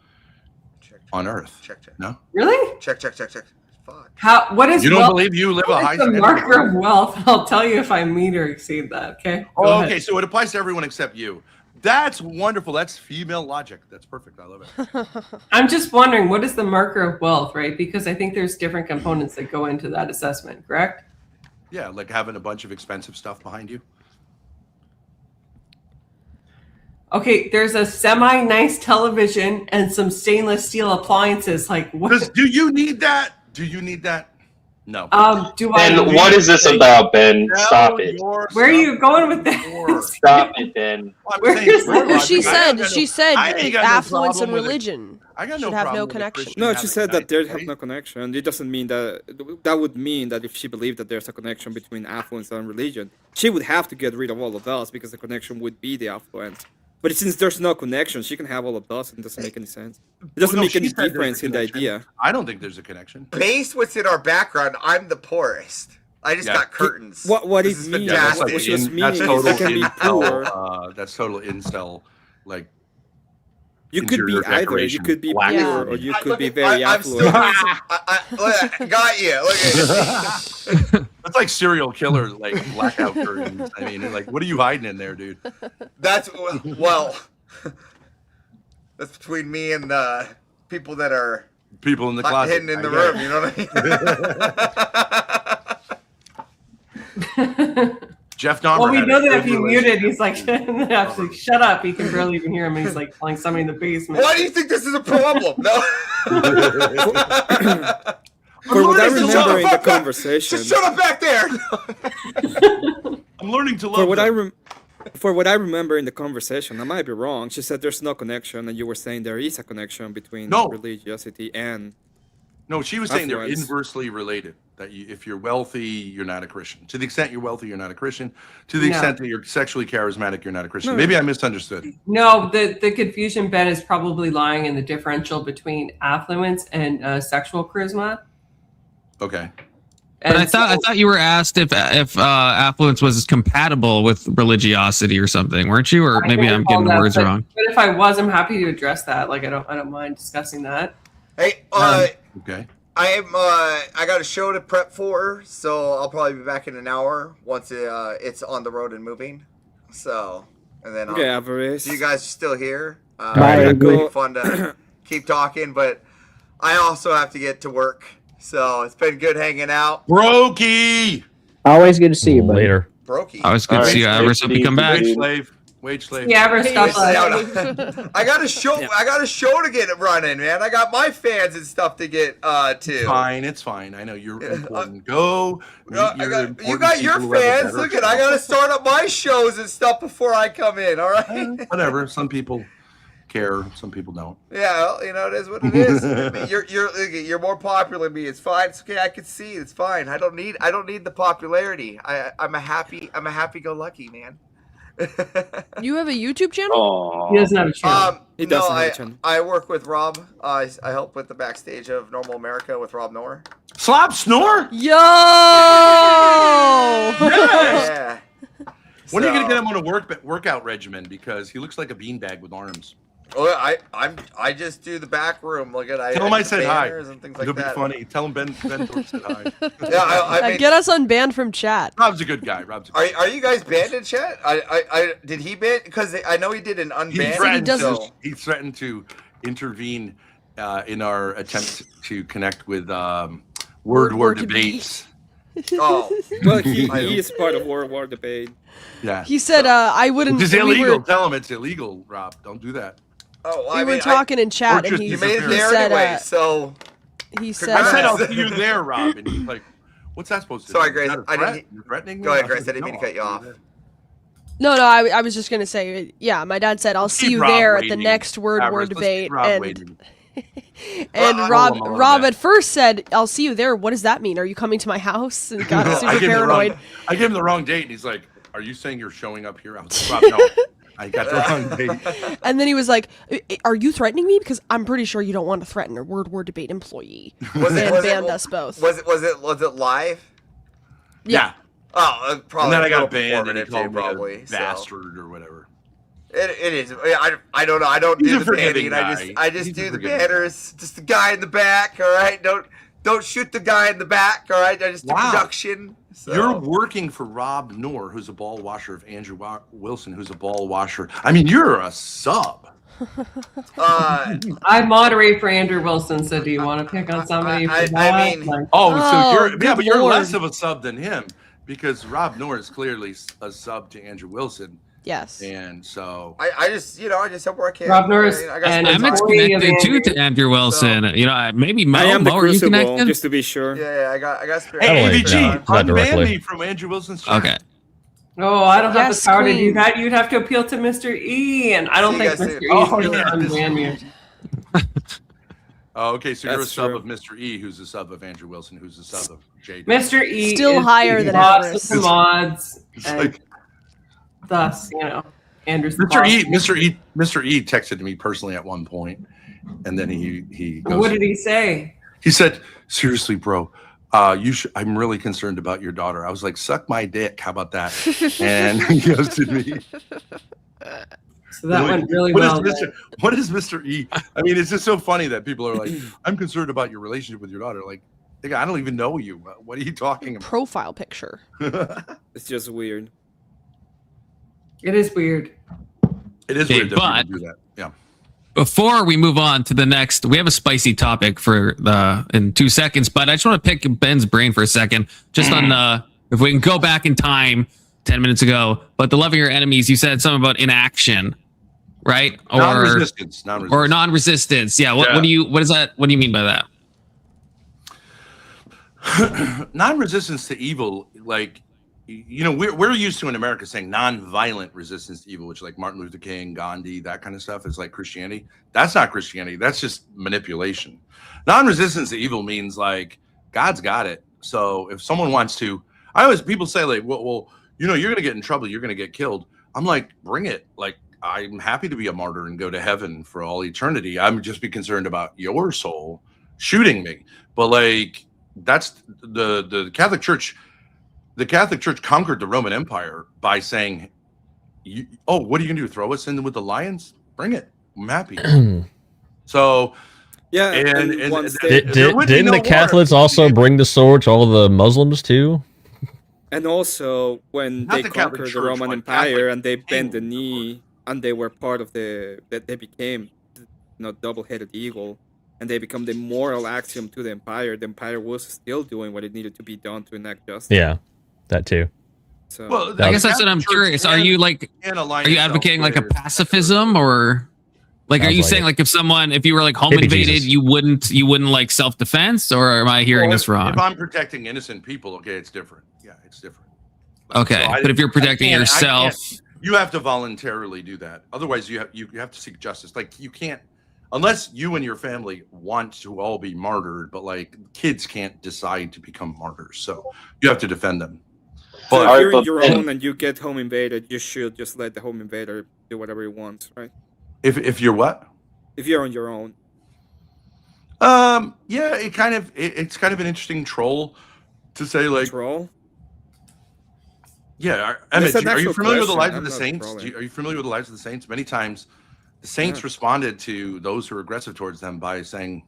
on earth. Check. No? Really? Check. Fuck. What is You don't wealth? believe you live a What high is the standard? marker of wealth? I'll tell you if I meet or exceed that, okay? Go Oh, ahead. okay, so it applies to everyone except you. That's wonderful. That's female logic. That's perfect. I love it. I'm just wondering, what is the marker of wealth, right? Because I think there's different components that go into that assessment, correct? Yeah, like having a bunch of expensive stuff behind you. Okay, there's a semi-nice television and some stainless steel appliances. Like, what? Do you need that? Do you need that? No. Do I? Ben, what is this about, Ben? Stop it. Where are you going with this? Stop it, Ben. Well, she said affluence and religion. religion I got no should have problem no with a connection. Christian No, having she said a that nice they day. have no connection. It doesn't mean that would mean that if she believed that there's a connection between affluence and religion, she would have to get rid of all of those because the connection would be the affluence. But since there's no connection, she can have all of those and it doesn't make any sense. It doesn't Well, no, make she any said there's a difference in the connection. idea. I don't think there's a connection. Based what's in our background, I'm the poorest. I just Yeah. got curtains. What This it is means, fantastic. what she was meaning that's is total they can be poor. incel. That's total incel. Like You could be interior either. You decoration, could be black. poor or you could be very I'm still. affluent. Look, got you. Look at That's like serial killer, like blackout curtains. I mean, like, what are you hiding in there, dude? That's well. That's between me and the people that are People in the closet hidden in the I get room. it. You know what I mean? Jeff Dahmer. Well, we had know a that if good he relationship. muted, he's like, actually, shut up. He can barely even hear him. He's like calling somebody in the basement. Why do you think this is a problem? No. For what I Just remember shut in the up back- conversation, Just shut up back there. I'm learning to love for what them. for what I remember in the conversation, I might be wrong. She said there's no connection, and you were saying there is a connection between No. religiosity and. No, she was saying they're Affluence. inversely related. That if you're wealthy, you're not a Christian. To the extent you're wealthy, you're not a Christian. To the No. extent that you're sexually charismatic, you're not a Christian. No. Maybe I misunderstood. No, the confusion, Ben, is probably lying in the differential between affluence and sexual charisma. Okay. But I And thought so- you were asked if affluence was compatible with religiosity or something, weren't you? Or I maybe can't I'm recall getting the that, words but- wrong. But if I was, I'm happy to address that. Like, I don't mind discussing that. Hey, Okay. I got a show to prep for, so I'll probably be back in an hour once it's on the road and moving. So, and then Okay, Avarice. you guys are still here. Bye, It'd be Go. fun to keep talking, but I also have to get to work. So it's been good hanging out. Brokey! Always good to see you, buddy. Later. Brokey. I was good to All see you, right, Avarice. Hope you come back. Wage slave. Wage slave. Yeah, ever stop Hey, us. I got a show. Yeah. I got a show to get running, man. I got my fans and stuff to get to. Fine, it's fine. I know you're Yeah, important. Go. meet your you important got your people who have a fans. better Look at, I got to start up my shows and stuff before I come in. All right. Whatever. Some people care. Some people don't. Yeah, well, you know it is what it is. I mean, you're more popular than me. It's fine. It's okay. I can see it. It's fine. I don't need the popularity. I'm a happy-go-lucky man. You have a YouTube channel? Oh, He doesn't have a channel. He No, doesn't have a channel. I work with Rob. I help with the backstage of Normal America with Rob Noor. Slop snore? Yo! Yeah. When are you gonna So- get him on a workout regimen? Because he looks like a beanbag with arms. Oh, I just do the back room. Look at Tell him I do said hi. banners and things like It'll be that. funny. Tell him Ben Thorpes said hi. Yeah, I mean, Get us unbanned from chat. Rob's a good guy. Rob's a good guy. are you guys banned in chat? I did he ban? Because I know he did an He unban. threatened, doesn't- so- he threatened to intervene in our attempt to connect with Word Word Debates. Oh, Well, he is part of World War debate. Yeah. He said, "I wouldn't." It's we illegal. were- Tell him it's illegal, Rob. Don't do that. oh. We I were mean, talking in chat, or and just he you made it he there said, anyway, so he said, I said, Congrats. I'll see you there, Rob. And he's like, what's that supposed to Sorry, do? Grace, Is that a I didn't- threat? You're threatening me? go ahead, was Grace. I like, didn't mean to "No, cut you I'll off. see there." No, I was just gonna say, yeah. My dad said, "I'll see Keep you Rob there at the waiting. next word war Avarice, let's keep debate," Rob and waiting. and Rob him a little Rob bit. at first said, "I'll see you there." What does that mean? Are you coming to my house? And got I super gave him the paranoid. I gave him the wrong date, and he's like, "Are you saying you're showing up here?" I was like, "Rob, no, I got the wrong date." And then he was like, "Are you threatening me? Because I'm pretty sure you don't want to threaten a word war debate employee." Was it- and was it- banned us both. Was it live? Yeah. Oh, probably. And then I a got little banned, and he performative called too, me probably. a so. bastard or whatever. It is. I don't know. I don't He's do a the forgiving banning. guy. I just He's a do the forgiving banners. Just the guy in the back. All right. Don't shoot the guy in the back. All right. I just do Wow. production. So. You're working for Rob Knorr, who's a ball washer, of Andrew Wilson, who's a ball washer. I mean, you're a sub. I moderate for Andrew Wilson, so do you want to pick on somebody? I for that? mean- Like, Oh, Oh, so you're good but you're Lord. less of a sub than him because Rob Knorr is clearly a sub to Andrew Wilson, Yes. and so I just I just help where I can. Rob Norris I got and some I'm time. Employee of connected too to Andrew. Andrew Wilson. You know, maybe Mo. I am the Mo, are you crucible, connected? just to be sure. Yeah, I got spirit. Oh, hey, wait, AVG, no, not unban directly. me from Andrew Wilson's chat. Okay. Oh, I don't have Yes, the power to do queen. that. You'd have to appeal to Mr. E, and I don't You think guys Mr. see- E is Oh, going to yeah, unban you. Oh, okay, so you're a That's sub true. of Mr. E, who's a sub of Andrew Wilson, who's a sub of Jade. Mr. E Still is higher the than boss Everest. of the mods, It's and like thus, Andrew's the boss. Mr. E texted me personally at one point, and then he goes, What did he say? He said, "Seriously, bro, I'm really concerned about your daughter." I was like, "Suck my dick, how about that?" And he ghosted me. So that went really What well. what is Mr. E? I mean, it's just so funny that people are like, "I'm concerned about your relationship with your daughter." Like, nigga, I don't even know you. What are you talking about? Profile picture. It's just weird. It is weird. It is Okay, weird that but- people do that. Yeah. Before we move on to the next, we have a spicy topic for in 2 seconds, but I just want to pick Ben's brain for a second, just on if we can go back in time 10 minutes ago. But the loving your enemies, you said something about inaction, right? Or Non-resistance. or non-resistance. Yeah. What do you mean by that? Non-resistance to evil, like, we're used to in America saying non-violent resistance to evil, which like Martin Luther King, Gandhi, that kind of stuff is like Christianity. That's not Christianity. That's just manipulation. Non-resistance to evil means like God's got it. So if someone wants to, people say like, well, you're going to get in trouble. You're going to get killed. I'm like, bring it. Like, I'm happy to be a martyr and go to heaven for all eternity. I'm just be concerned about your soul shooting me. But like, that's the Catholic Church. The Catholic Church conquered the Roman Empire by saying, what are you going to do? Throw us in with the lions? Bring it. I'm happy. So, Yeah, and once there would be Didn't no the war. Catholics also bring the sword to all the Muslims too? And also, when Not they the Catholic conquered the Church, Roman but Empire Catholic and they bent the kings, of knee and they were part of that they became, double-headed eagle, and they become the moral axiom to the empire was still doing what it needed to be done to enact justice. Yeah, that too. So, Well, I guess that's what Catholic I'm Church curious. Are can- you like, can align are you itself advocating like a with- pacifism, or like, are Sounds you like saying it. like if you were like home Maybe invaded, Jesus. you wouldn't like self-defense, or am I hearing Well, this wrong? If I'm protecting innocent people, okay, it's different. Yeah, it's different. Okay, So but if you're protecting I can't- yourself, you have to voluntarily do that. Otherwise, you have to seek justice. Like, you can't, unless you and your family want to all be martyred, but like kids can't decide to become martyrs, so you have to defend them. so But if you're but- in your own and you get home invaded, you should just let the home invader do whatever he wants, right? if you're what? If you're on your own. Yeah, it's kind of an interesting troll to say like, Troll? yeah. That's Emmett, an are you actual familiar with the question. lives of the I'm not saints? trolling. Are you familiar with the lives of the saints? Many times, the saints Yeah. responded to those who were aggressive towards them by saying,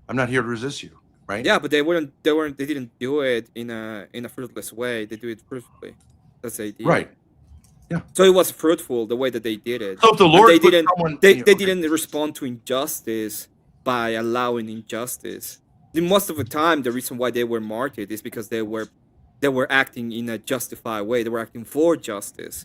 "I'm not here to resist you." Right? Yeah, but they didn't do it in a fruitless way. They do it fruitfully. That's the idea. Right. So it was fruitful the way that they did it. So if the And Lord they put didn't someone, they okay. didn't respond to injustice by allowing injustice. Most of the time, the reason why they were martyred is because they they were acting in a justified way. They were acting for justice.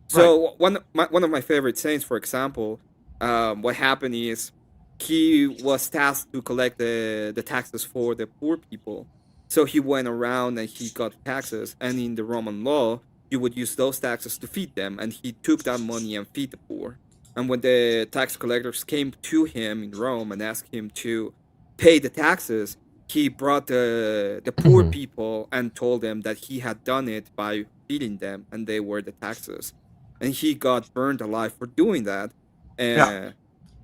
So one of my favorite saints, for example, what happened is he was tasked to collect the taxes for the poor people. So he went around and he got taxes. And in the Roman law, you would use those taxes to feed them. And he took that money and feed the poor. And when the tax collectors came to him in Rome and asked him to pay the taxes, he brought the poor people and told them that he had done it by feeding them, and they were the taxes. And he got burned alive for doing that.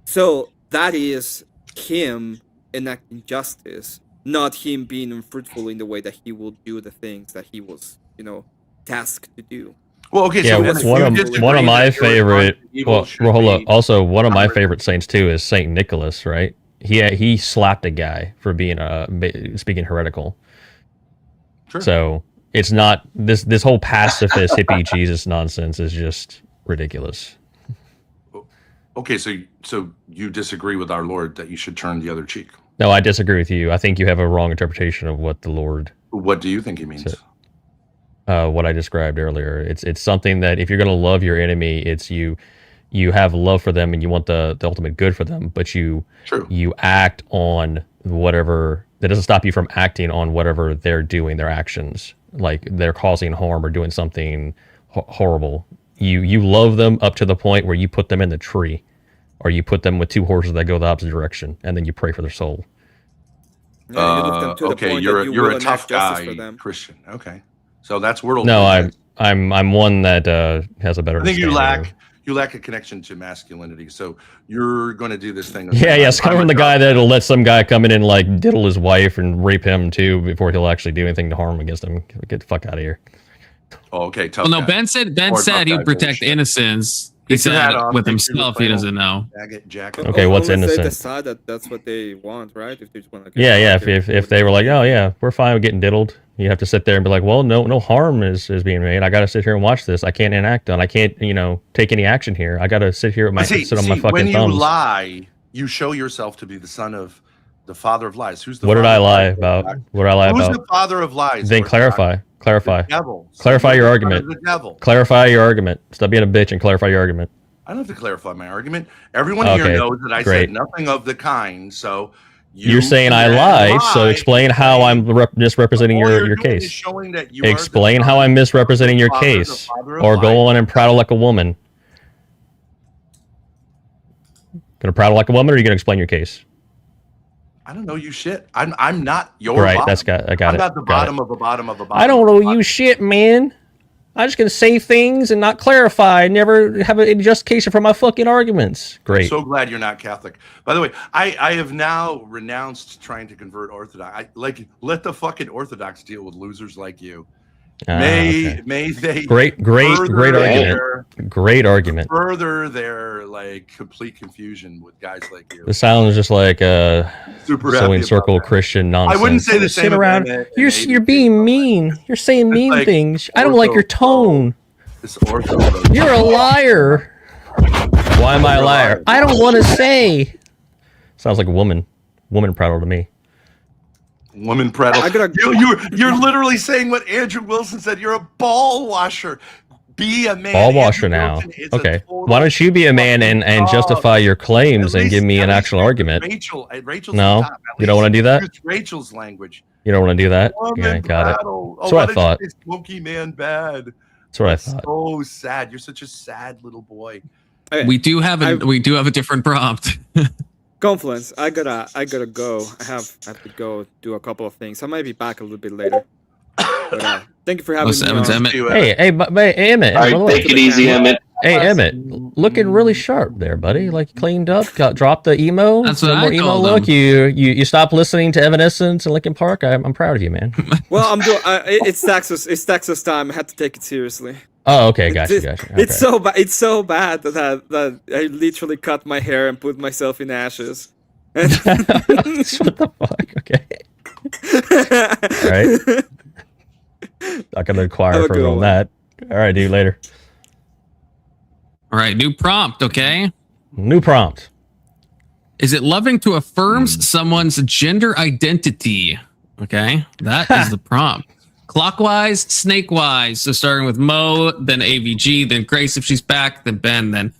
So that is him enacting justice, not him being unfruitful in the way that he will do the things that he was, tasked to do. Well, okay, Yeah, so one of my favorite. Well, hold up. Also, one of my favorite saints too is Saint Nicholas, right? He slapped a guy for being speaking heretical. Sure. So it's not this whole pacifist hippie Jesus nonsense is just ridiculous. Okay, so you disagree with our Lord that you should turn the other cheek. No, I disagree with you. I think you have a wrong interpretation of what the Lord. What do you think he means? What I described earlier. It's something that if you're going to love your enemy, it's you have love for them and you want the ultimate good for them, but you act on whatever. That doesn't stop you from acting on whatever they're doing, their actions, like they're causing harm or doing something horrible. You love them up to the point where you put them in the tree, or you put them with two horses that go the opposite direction, and then you pray for their soul. Yeah, okay, you're a tough guy, Christian. Okay, so that's worldly. No, I'm one that has a better. I think you lack a connection to masculinity, so you're going to do this thing. Yeah, it's kind of the guy that'll let some guy come in and like diddle his wife and rape him too before he'll actually do anything to harm against him. Get the fuck out of here. Oh, okay. Well, no, Ben said he would protect innocence. He said with himself he doesn't know. Okay, what's innocent? They decide that that's what they want, right? If they just want to. Yeah. If they were like, oh yeah, we're fine with getting diddled, you have to sit there and be like, well, no harm is being made. I got to sit here and watch this. I can't enact on. I can't take any action here. I got to sit here with my sit on my fucking when thumbs. You lie, you show yourself to be the son of the father of lies. Who's the? What did I lie about? What did I lie about? Who's the father of lies? Then clarify. The devil. Clarify your argument. The devil. Clarify your argument. Stop being a bitch and clarify your argument. I don't have to clarify my argument. Everyone here knows that I said nothing of the kind. So you're saying I lied. So explain how I'm misrepresenting your case. Explain how I'm misrepresenting your case, or go on and prattle like a woman. Gonna prattle like a woman, or are you gonna explain your case? I don't know you shit. I'm not your right. bottom. I got I'm it. not the bottom of the bottom of the bottom. I don't know you shit, man. I'm just gonna say things and not clarify. Never have any justification for my fucking arguments. Great. I'm so glad you're not Catholic. By the way, I have now renounced trying to convert Orthodox. Let the fucking Orthodox deal with losers like you. May they great argument. Great argument. Further their complete confusion with guys like you. This sounds just like sewing circle Christian nonsense. I wouldn't say the same. Sit around. You're being mean. You're saying mean things. I don't like your tone. You're a liar. Why am I a liar? I don't want to say. Sounds like a woman. Woman prattle to me. Woman prattle. You're literally saying what Andrew Wilson said. You're a ball washer. Be a man. Ball washer now. Okay. Why don't you be a man and justify your claims and give me an actual argument? Rachel's no, you don't want to do that? Rachel's language. You don't want to do that? Yeah, got it. That's what I thought. Smoky man bad. That's what I thought. So sad. You're such a sad little boy. We do have a different prompt. Confluence. I gotta go. I have to go do a couple of things. I might be back a little bit later. But, thank you for having me. Hey, Emmett. All right, take it easy, Emmett. Hey, Emmett, looking really sharp there, buddy. Like cleaned up, dropped the emo. That's what I emo look. You stopped listening to Evanescence and Linkin Park. I'm proud of you, man. Well, I'm doing. It's Texas. It's Texas time. I had to take it seriously. Oh, okay, gotcha. Okay. It's so bad that I literally cut my hair and put myself in ashes. What the fuck? Okay. All right. Not gonna inquire further on that. All right, dude. Later. All right, new prompt. Okay. New prompt. Is it loving to affirm someone's gender identity? Okay, that is the prompt. clockwise, snake-wise. So starting with Mo, then AVG, then Grace if she's back, then Ben, then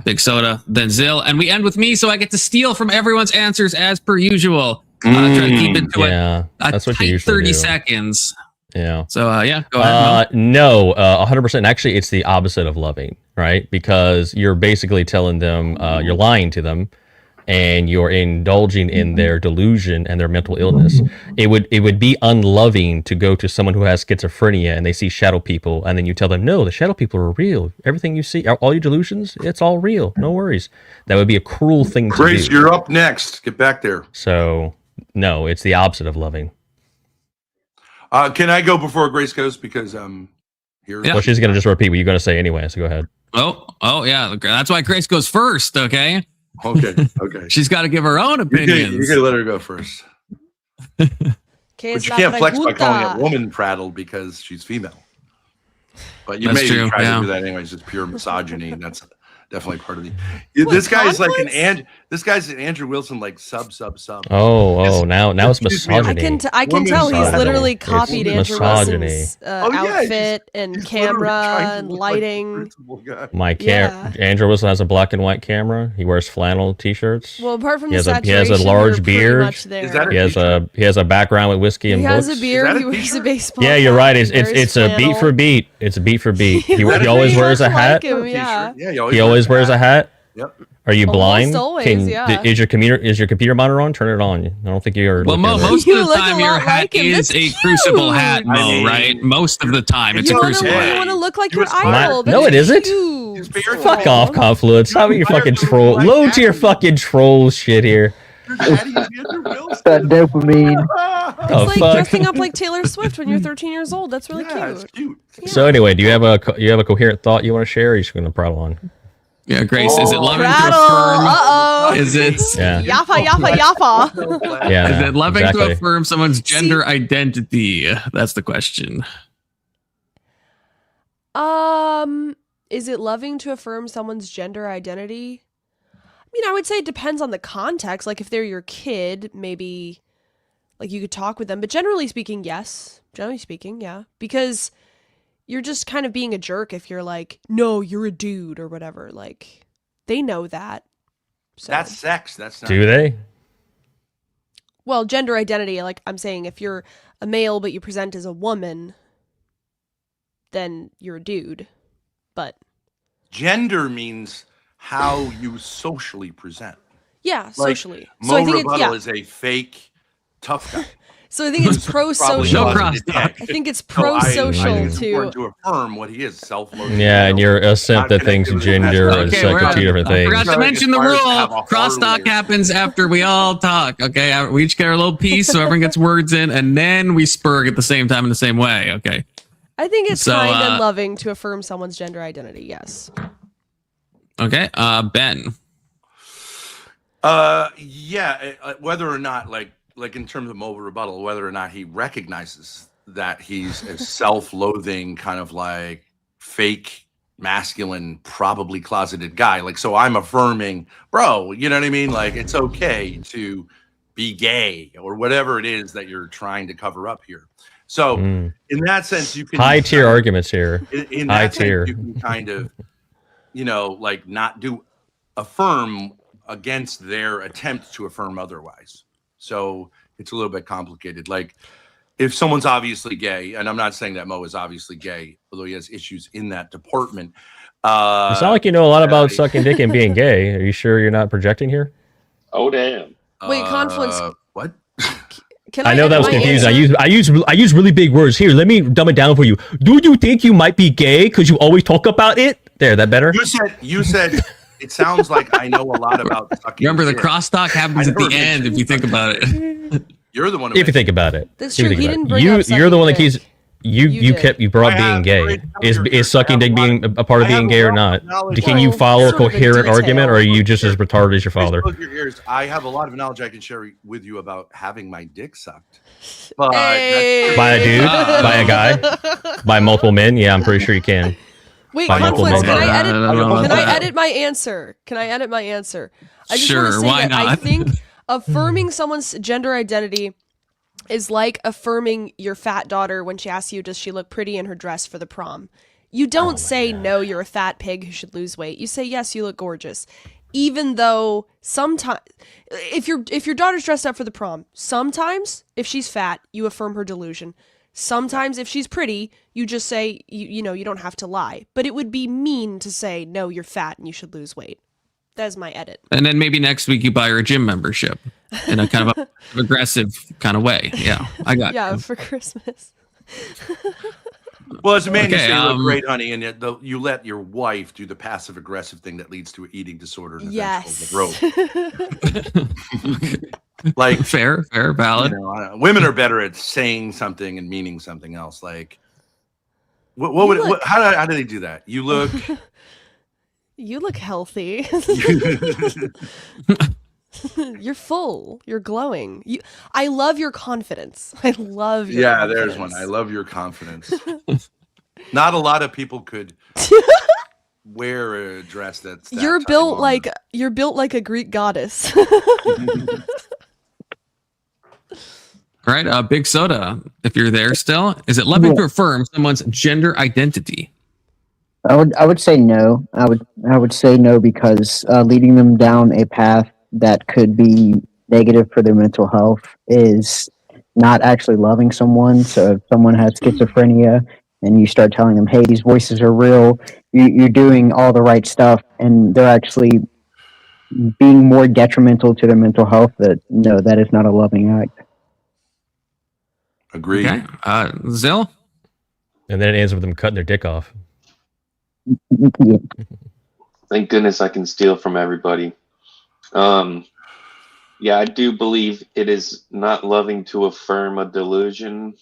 Big Soda, then Zill, and we end with me, so I get to steal from everyone's answers as per usual. Try to keep it to a that's what you tight usually 30 do. seconds. Yeah. So go ahead. Mo. No, 100%. Actually, it's the opposite of loving, right? Because you're basically telling them, you're lying to them, and you're indulging in their delusion and their mental illness. It would be unloving to go to someone who has schizophrenia and they see shadow people, and then you tell them, no, the shadow people are real. Everything you see, all your delusions, it's all real. No worries. That would be a cruel thing to do. Grace, you're up next. Get back there. So, no, it's the opposite of loving. Can I go before Grace goes? Because here. Yeah. Well, she's going to just repeat what you're going to say anyway, so go ahead. Oh, yeah. That's why Grace goes first, okay? Okay. She's got to give her own opinions. You're gonna let her go first. But you can't flex by calling a woman prattle because she's female. But you That's maybe true, try yeah. to do that anyways. It's pure misogyny, and that's definitely part of the. This guy's like this guy's an Andrew Wilson like sub. Oh, now it's misogyny. I can tell he's misogyny. literally It's copied Andrew misogyny. Wilson's outfit and he's camera literally trying to and look like a lighting. principal guy. Andrew Wilson has a black and white camera. He wears flannel t-shirts. Well, apart from He the has a saturation, large you're pretty beard. much there. Is that He has a background with whiskey and He books. has a beard. that a He wears a t-shirt? baseball. Yeah, you're cap, right. he It's wears a beat flannel. for beat. It's a beat for beat. He Pretty always wears a much hat. like him, yeah. Yeah, he He always wears a hat. Yep. Are you Almost blind? always, yeah. Is your computer monitor on? Turn it on. I don't think you're. Well, looking at it. most You of the look time a your lot hat like him. is That's a cute. crucible hat, Mo, I mean, right? Most of the time, it's a you wanna- crucible Hey. hat. You want to look like He your was idol. No, That's it isn't. cute. His beard- Fuck off, Confluence. How about you Fire fucking from troll? White Load to your Cat. fucking troll shit here. That dopamine. It's Oh, like fuck. dressing up like Taylor Swift when you're 13 years old. That's really Yeah, it's cute. cute. So anyway, do you have a coherent thought you want to share? Or are you just going to prattle on? Yeah, Grace, is it loving to Rattle. affirm? Uh-oh. Is it? Yeah. Yaffa. Yeah. Is it loving exactly. to affirm someone's gender identity? That's the question. Is it loving to affirm someone's gender identity? I mean, I would say it depends on the context. Like if they're your kid, maybe like you could talk with them. But generally speaking, yes. Generally speaking, yeah. Because you're just kind of being a jerk if you're like, no, you're a dude or whatever. Like they know that. So. That's sex. That's not. Do they? Well, gender identity, like I'm saying, if you're a male but you present as a woman, then you're a dude. But Gender means how you socially present. yeah, Like, socially. Mo So I think Rebuttal it's is a fake tough guy. So I think it's Probably pro-social. No wasn't cross a dick. I think it's So I pro-social think it's to. important to affirm what he is, self-loathing. Yeah, and you're a simp Not that thinks connected with gender that. is Okay, like two different I things. forgot to Right, mention the aspires to have a rule. hard Crosstalk layer. happens after we all talk. Okay, we each get our little piece, so everyone gets words in, and then we spurg at the same time in the same way. Okay. I think it's So, kind and loving to affirm someone's gender identity. Yes. Okay. Ben. Whether or not like in terms of Mo Rebuttal, whether or not he recognizes that he's a self-loathing kind of like fake masculine, probably closeted guy. Like, so I'm affirming, bro, you know what I mean? Like, it's okay to be gay or whatever it is that you're trying to cover up here. So in that sense, you can High tier arguments here. in High that sense, tier. you can kind of, like not affirm against their attempt to affirm otherwise. So it's a little bit complicated. Like if someone's obviously gay, and I'm not saying that Mo is obviously gay, although he has issues in that department. You sound like you know a lot about sucking dick and being gay. Are you sure you're not projecting here? Oh damn. Wait, Confluence. What? Can I know that was edit my confusing. answer? I use really big words. Here, let me dumb it down for you. Do you think you might be gay because you always talk about it? There, that better? You said it sounds like I know a lot about sucking Remember, the dick. crosstalk happens I at the never end if you think about it. You're the one who If you think about it. That's If you true. think He about didn't it. bring up You're the one that sucking keeps dick. you You brought I being have gay. great Is knowledge. is sucking I dick have a lot being a part of I have being a gay or lot not? of knowledge. Can you Well, follow a sort of a coherent argument, or are detail. you just as retarded as your father? Close your ears. I have a lot of knowledge I can share with you about having my dick sucked. But Hey. By a dude, by a guy, by multiple men? Yeah, I'm pretty sure you can. Wait, By multiple Confluence, men. can I edit? I don't know Can about I that. edit my answer? Can I edit my answer? I just Sure, want to say why that I not? think affirming someone's gender identity is like affirming your fat daughter when she asks you, does she look pretty in her dress for the prom? You don't say, no, you're a fat pig who should lose weight. You say, yes, you look gorgeous. Even though sometimes, if your daughter's dressed up for the prom, sometimes if she's fat, you affirm her delusion. Sometimes if she's pretty, you just say, you don't have to lie. But it would be mean to say, no, you're fat and you should lose weight. That's my edit. And then maybe next week you buy her a gym membership in a kind of a aggressive kind of way. Yeah, I got Yeah, you. for Christmas. Well, as a man, you Okay, say you look great, honey, and yet you let your wife do the passive aggressive thing that leads to an eating disorder and Yes. eventual growth. Like fair, valid. Women are better at saying something and meaning something else. Like, how do they do that? You look. You look healthy. You're full. You're glowing. I love your confidence. I love your confidence. There's one. I love your confidence. Not a lot of people could wear a dress that's that You're tight built on like a Greek goddess. Right, Big Soda, if you're there still, is it loving to affirm someone's gender identity? I would say no. I would say no because leading them down a path that could be negative for their mental health is not actually loving someone. So if someone has schizophrenia and you start telling them, hey, these voices are real, you're doing all the right stuff, and they're actually being more detrimental to their mental health, that is not a loving act. Agreed. Okay. Zill? And then it ends with them cutting their dick off. Yeah. Thank goodness I can steal from everybody. Yeah, I do believe it is not loving to affirm a delusion.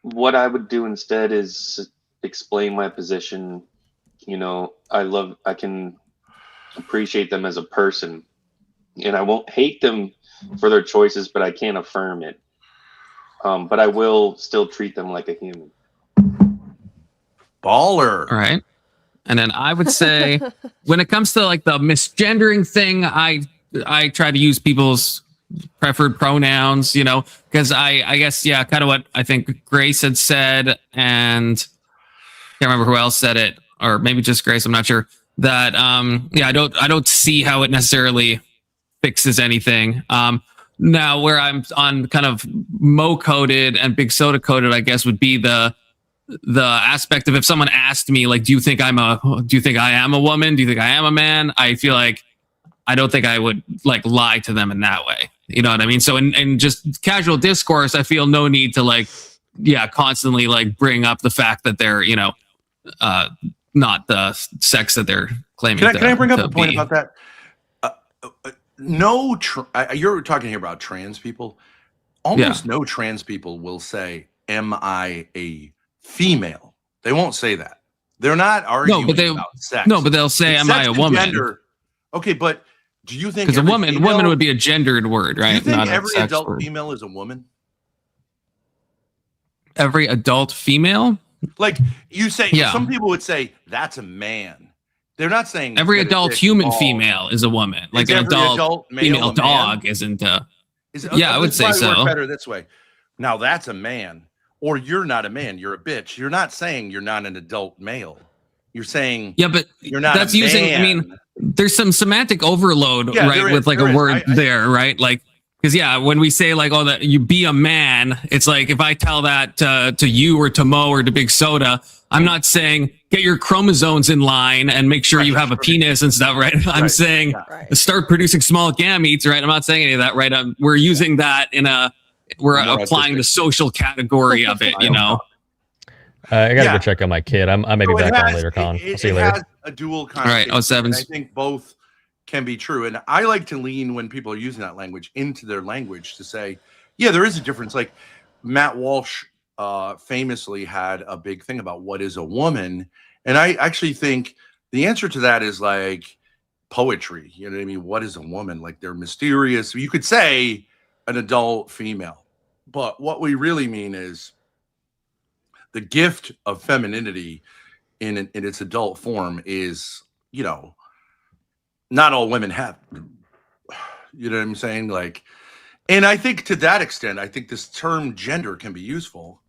What I would do instead is explain my position. I can appreciate them as a person, and I won't hate them for their choices, but I can't affirm it. But I will still treat them like a human. Baller. All right. And then I would say when it comes to like the misgendering thing, I try to use people's preferred pronouns, because I guess, kind of what I think Grace had said, and can't remember who else said it, or maybe just Grace, I'm not sure, that I don't see how it necessarily fixes anything. Now where I'm on kind of Mo coded and Big Soda coded, I guess, would be the aspect of if someone asked me, like, do you think I am a woman? Do you think I am a man? I feel like I don't think I would like lie to them in that way. You know what I mean? So in just casual discourse, I feel no need to constantly like bring up the fact that they're, not the sex that they're claiming. Can I bring up a point about that? You're talking here about trans people. Almost no trans people will say, am I a female? They won't say that. They're not arguing about sex. No, but they'll say, am I a woman? Gender. Okay, but do you think because a woman would be a gendered word, right? Do you think not every adult word. female is a woman? Every adult female? Like you say, some people would say that's a man. They're not saying every adult human female is a woman. Like an adult female dog isn't a. I would say so. Better this way. Now that's a man, or you're not a man. You're a bitch. You're not saying you're not an adult male. You're saying but you're not. That's a man. using. I mean, there's some semantic overload, right? With like a word there, right? Like. Because when we say like, that you be a man, it's like if I tell that to you or to Mo or to Big Soda, I'm not saying get your chromosomes in line and make sure you have a penis and stuff, right? I'm saying start producing small gametes, right? I'm not saying any of that, right? We're using that we're applying the social category of it, I gotta go check on my kid. I may be back on later, Con. I'll see you later. It has a dual connotation. All right, 07s. I think both can be true. And I like to lean when people are using that language into their language to say, there is a difference. Like Matt Walsh famously had a big thing about what is a woman. And I actually think the answer to that is like poetry. You know what I mean? What is a woman? Like they're mysterious. You could say an adult female, but what we really mean is the gift of femininity in its adult form is, not all women have. You know what I'm saying? Like, and I think to that extent, I think this term gender can be useful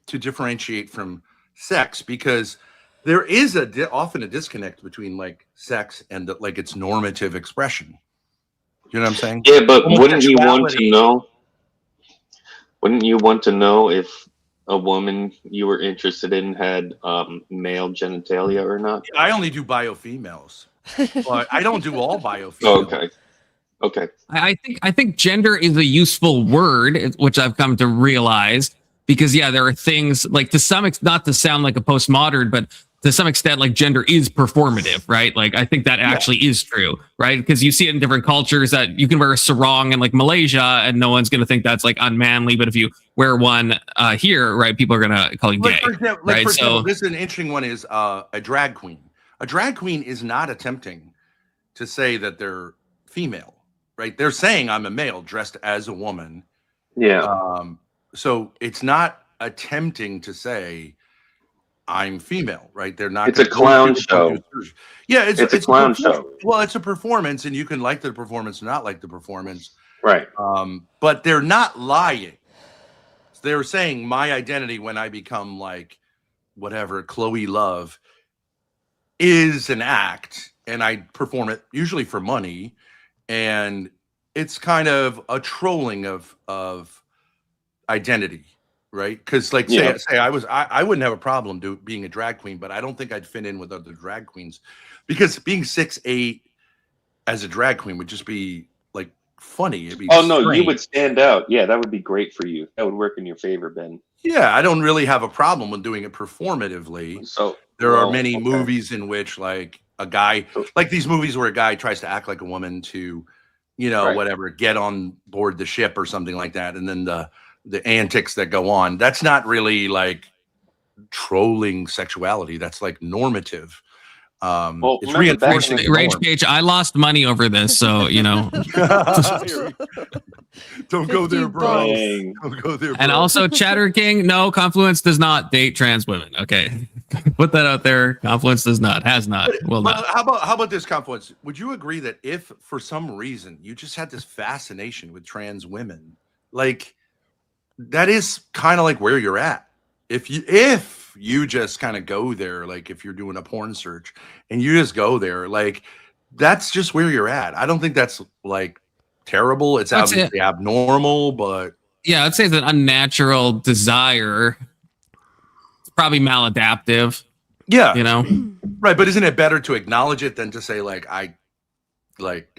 to differentiate from sex, because there is often a disconnect between like sex and like its normative expression. You know what I'm saying? Yeah, but wouldn't you want Homosexuality- to know? Wouldn't you want to know if a woman you were interested in had male genitalia or not? I only do biofemales, but I don't do all biofemales. Oh, okay. Okay. I think gender is a useful word, which I've come to realize, because there are things like, to some extent, not to sound like a postmodern, but to some extent, like, gender is performative, right? Like, I think that actually is true, right? Because you see it in different cultures that you can wear a sarong in like Malaysia and no one's going to think that's like unmanly, but if you wear one here, right, people are going to call you gay. For example, right? So this is an interesting one, is a drag queen. A drag queen is not attempting to say that they're female, right? They're saying I'm a male dressed as a woman. Yeah. So it's not attempting to say I'm female, right? They're not. It's a clown show. Yeah, it's a clown show. Well, it's a performance, and you can like the performance or not like the performance. Right. But they're not lying. They're saying my identity when I become like whatever Chloe Love is an act, and I perform it usually for money, and it's kind of a trolling of identity, right? Because like say I wouldn't have a problem being a drag queen, but I don't think I'd fit in with other drag queens, because being 6'8" as a drag queen would just be like funny. It'd be no, you would stand out. Yeah, that would be great for you. That would work in your favor, Ben. Yeah, I don't really have a problem with doing it performatively. So there are many movies in which like a guy, like these movies where a guy tries to act like a woman to, whatever, get on board the ship or something like that, and then the antics that go on. That's not really like trolling sexuality. That's like normative. It's reinforcing Rage Page, I lost money over this, so don't go there, bro. Don't go there, bro. And also, Chatter King, no, Confluence does not date trans women. Okay, put that out there. Confluence does not, has not, will not. How about this, Confluence? Would you agree that if for some reason you just had this fascination with trans women, like that is kind of like where you're at? If you just kind of go there, like if you're doing a porn search and you just go there, like that's just where you're at. I don't think that's like terrible. It's obviously abnormal, but I'd say it's an unnatural desire. It's probably maladaptive. Yeah, right. But isn't it better to acknowledge it than to say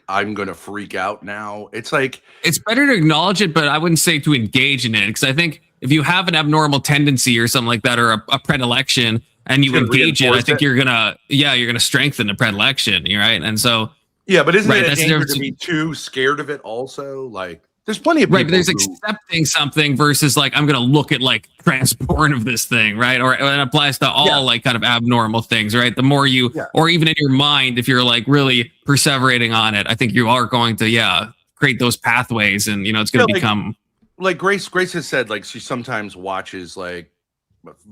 I'm gonna freak out now? It's like it's better to acknowledge it, but I wouldn't say to engage in it, because I think if you have an abnormal tendency or something like that, or a predilection, and you engage it, I think you're gonna strengthen the predilection, right? And so but isn't it a danger to be too scared of it also? Like there's plenty of people but there's accepting something versus like I'm gonna look at like trans porn of this thing, right? Or it applies to all like kind of abnormal things, right? The more you or even in your mind, if you're like really perseverating on it, I think you are going to create those pathways, and it's gonna become like Grace has said, like she sometimes watches like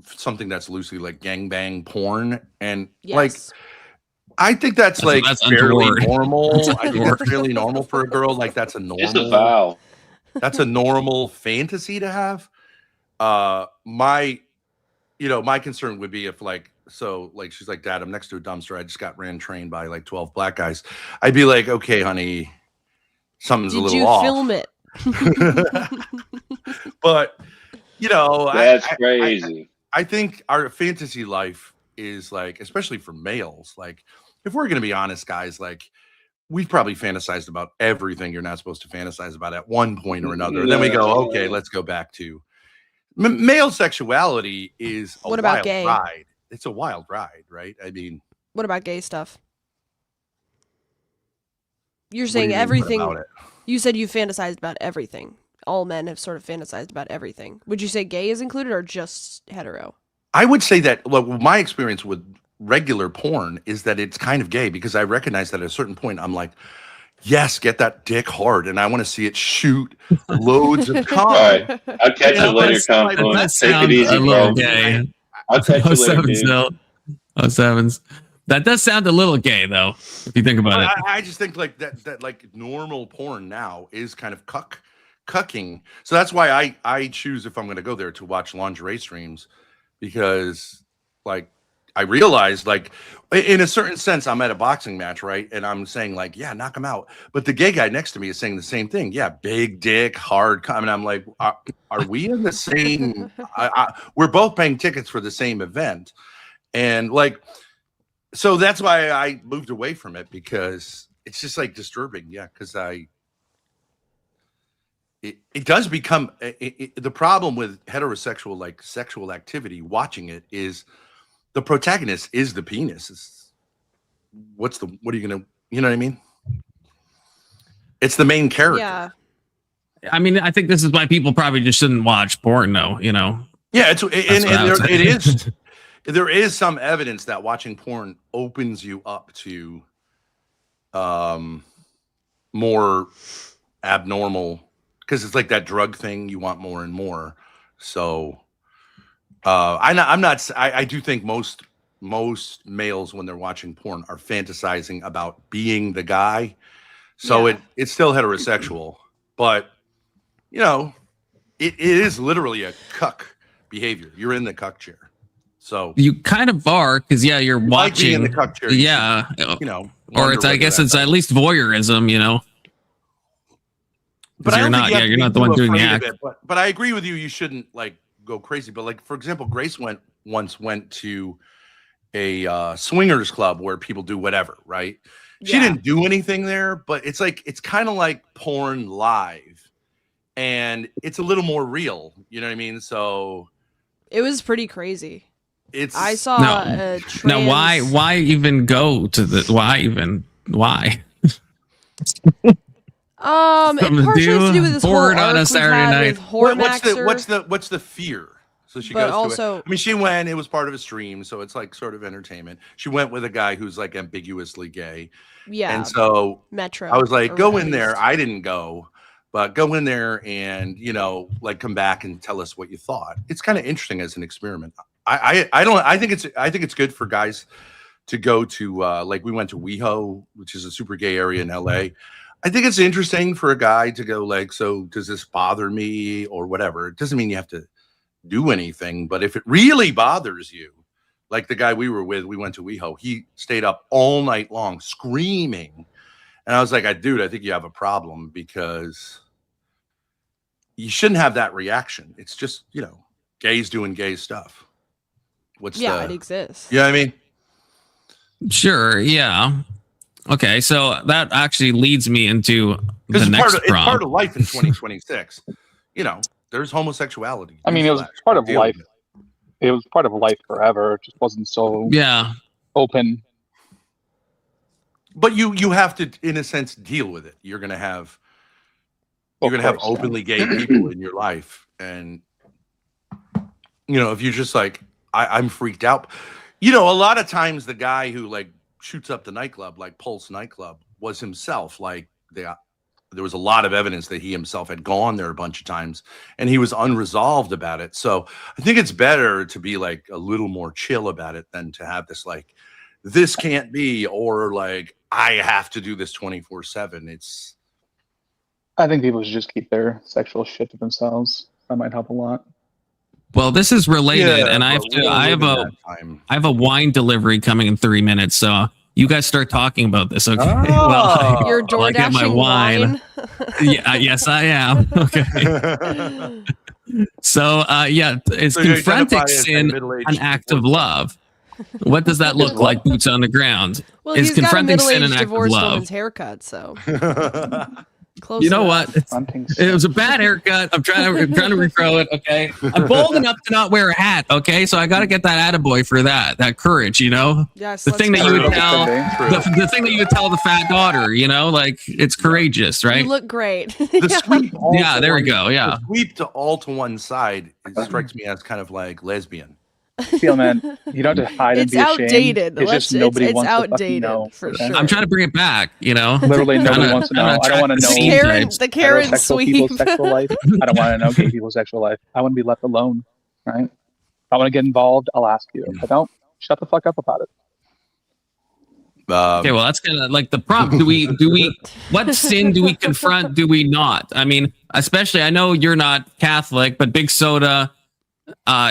something that's loosely like gangbang porn, and like I think that's fairly normal. I think that's really normal for a girl. Like that's a normal. Just a vow. That's a normal fantasy to have. My concern would be if she's like, Dad, I'm next to a dumpster. I just got trained by like 12 black guys. I'd be like, okay, honey, something's a little off. Did you film it? But that's crazy. I think our fantasy life is like, especially for males, like if we're gonna be honest, guys, like we've probably fantasized about everything you're not supposed to fantasize about at one point or another. And then we go, okay, let's go back to male sexuality is a wild ride. It's a wild ride, right? I mean, what about gay stuff? You're saying everything. You said you fantasized about everything. All men have sort of fantasized about everything. Would you say gay is included or just hetero? I would say that, my experience with regular porn is that it's kind of gay, because I recognize that at a certain point, I'm like, yes, get that dick hard, and I want to see it shoot loads of cum. All right. I'll catch you later, Confluence. Take it easy, bro. Gay. I'll catch you later, dude. Oh, sevens. That does sound a little gay, though, if you think about it. I just think like that like normal porn now is kind of cucking. So that's why I choose, if I'm going to go there, to watch lingerie streams, because like I realize, like, in a certain sense, I'm at a boxing match, right? And I'm saying like, yeah, knock him out. But the gay guy next to me is saying the same thing. Yeah, big dick, hard. I mean, I'm like, are we in the same? We're both paying tickets for the same event, and like, so that's why I moved away from it, because it's just like disturbing. Yeah, because it does become the problem with heterosexual like sexual activity. Watching it is, the protagonist is the penis. What are you gonna, you know what I mean? It's the main character. Yeah. I mean, I think this is why people probably just shouldn't watch porn, though. You know? Yeah, there is some evidence that watching porn opens you up to more abnormal, because it's like that drug thing. You want more and more. So I do think most males, when they're watching porn, are fantasizing about being the guy. So it's still heterosexual, but you know, it is literally a cuck behavior. You're in the cuck chair. So you kind of are, because you're watching in the cuck chair. Yeah, you know, or it's, I guess it's at least voyeurism, you know. But you're not the one doing the act. But I agree with you. You shouldn't like go crazy. But like, for example, Grace once went to a swingers club where people do whatever, right? She didn't do anything there, but it's kind of like porn live, and it's a little more real. You know what I mean? So it was pretty crazy. I saw a trans... Now, why even go to the? Why? It partially has to do with this whole arc on a Saturday night. What's the fear? So she goes also, to it. I mean, she went. It was part of a stream, so it's like sort of entertainment. She went with a guy who's like ambiguously gay. Yeah. And so Metro. I was like, go in there. I didn't go, but go in there and like come back and tell us what you thought. It's kind of interesting as an experiment. I think it's good for guys to go to like we went to WeHo, which is a super gay area in LA. I think it's interesting for a guy to go like, so does this bother me or whatever? It doesn't mean you have to do anything, but if it really bothers you, like the guy we were with, we went to WeHo, he stayed up all night long screaming. And I was like, dude, I think you have a problem, because you shouldn't have that reaction. It's just, gays doing gay stuff. It exists. You know what I mean? Sure. Yeah. Okay. So that actually leads me into the next it's part of life in 2026. There's homosexuality. I mean, it was part of life. It was part of life forever. It just wasn't so open. But you have to, in a sense, deal with it. You're gonna have openly gay people in your life, and if you're just like, I'm freaked out. A lot of times the guy who like shoots up the nightclub, like Pulse nightclub, was himself. Like there was a lot of evidence that he himself had gone there a bunch of times, and he was unresolved about it. So I think it's better to be like a little more chill about it than to have this like, this can't be, or like, I have to do this 24/7. I think people should just keep their sexual shit to themselves. That might help a lot. Well, this is related, and I have a wine delivery coming in 3 minutes, so you guys start talking about this, okay? Well, you're DoorDashing my wine. Yes, I am. Okay. So, is confronting sin an act of love? What does that look like? Boots on the ground. Well, is he's confronting got a sin an act of divorced love? woman's haircut, so. You know what? It was a bad haircut. I'm trying to regrow it. Okay, I'm bold enough to not wear a hat. Okay, so I got to get that attaboy for that courage. Yes, the thing that you would tell the thing that you would tell the fat daughter. Like it's courageous, right? You look great. The sweep. There we go. Yeah, the sweep to all to one side strikes me as kind of like lesbian. Feel, man, you don't have to hide and be ashamed. Outdated. It's just nobody wants outdated, to know. For sure. I'm trying to bring it back, Literally nobody wants to know. I don't want to know the Karen sweep. People's sexual life. I don't want to know gay people's sexual life. I want to be left alone, right? If I want to get involved, I'll ask you. If I don't, shut the fuck up about it. Okay, well, that's kind of like the prompt. Do we, what sin do we confront? Do we not? I mean, especially, I know you're not Catholic, but Big Soda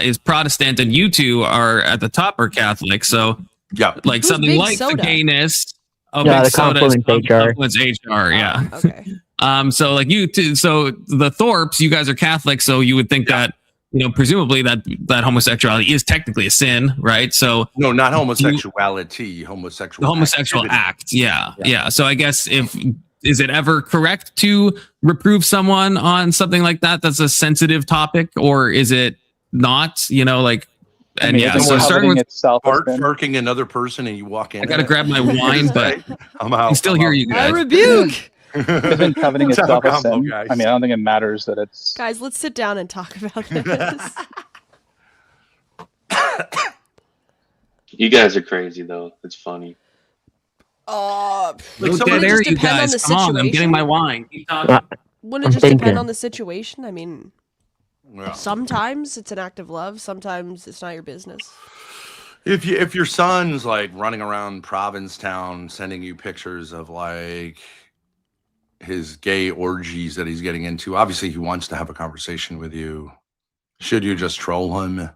is Protestant, and you two are at the top are Catholic. So, yeah, like Who's something Big like Soda? the gayness. Oh, Yeah, Big the Soda is Confluence HR. Confluence HR. Yeah. Okay. So like you two, so the Thorpes, you guys are Catholic, so you would think that, presumably that homosexuality is technically a sin, right? So no, not homosexuality, homosexual. the homosexual activity. act, yeah. So I guess is it ever correct to reprove someone on something like that? That's a sensitive topic, or is it not? I mean, So starting with farting another person, and you walk in. I gotta grab my wine, but I'm out. I can still hear you guys. I rebuke. Isn't coveting itself a sin? Guys. I mean, I don't think it matters that it's. Guys, let's sit down and talk about this. You guys are crazy though. It's funny. No wouldn't dead it air, just you depend on guys. the Come on, I'm getting situation? my wine. Keep talking. Wouldn't it I'm just depend thinking. on the situation? I mean, sometimes it's an act of love. Sometimes it's not your business. If your son's like running around Provincetown sending you pictures of like his gay orgies that he's getting into, obviously he wants to have a conversation with you. Should you just troll him and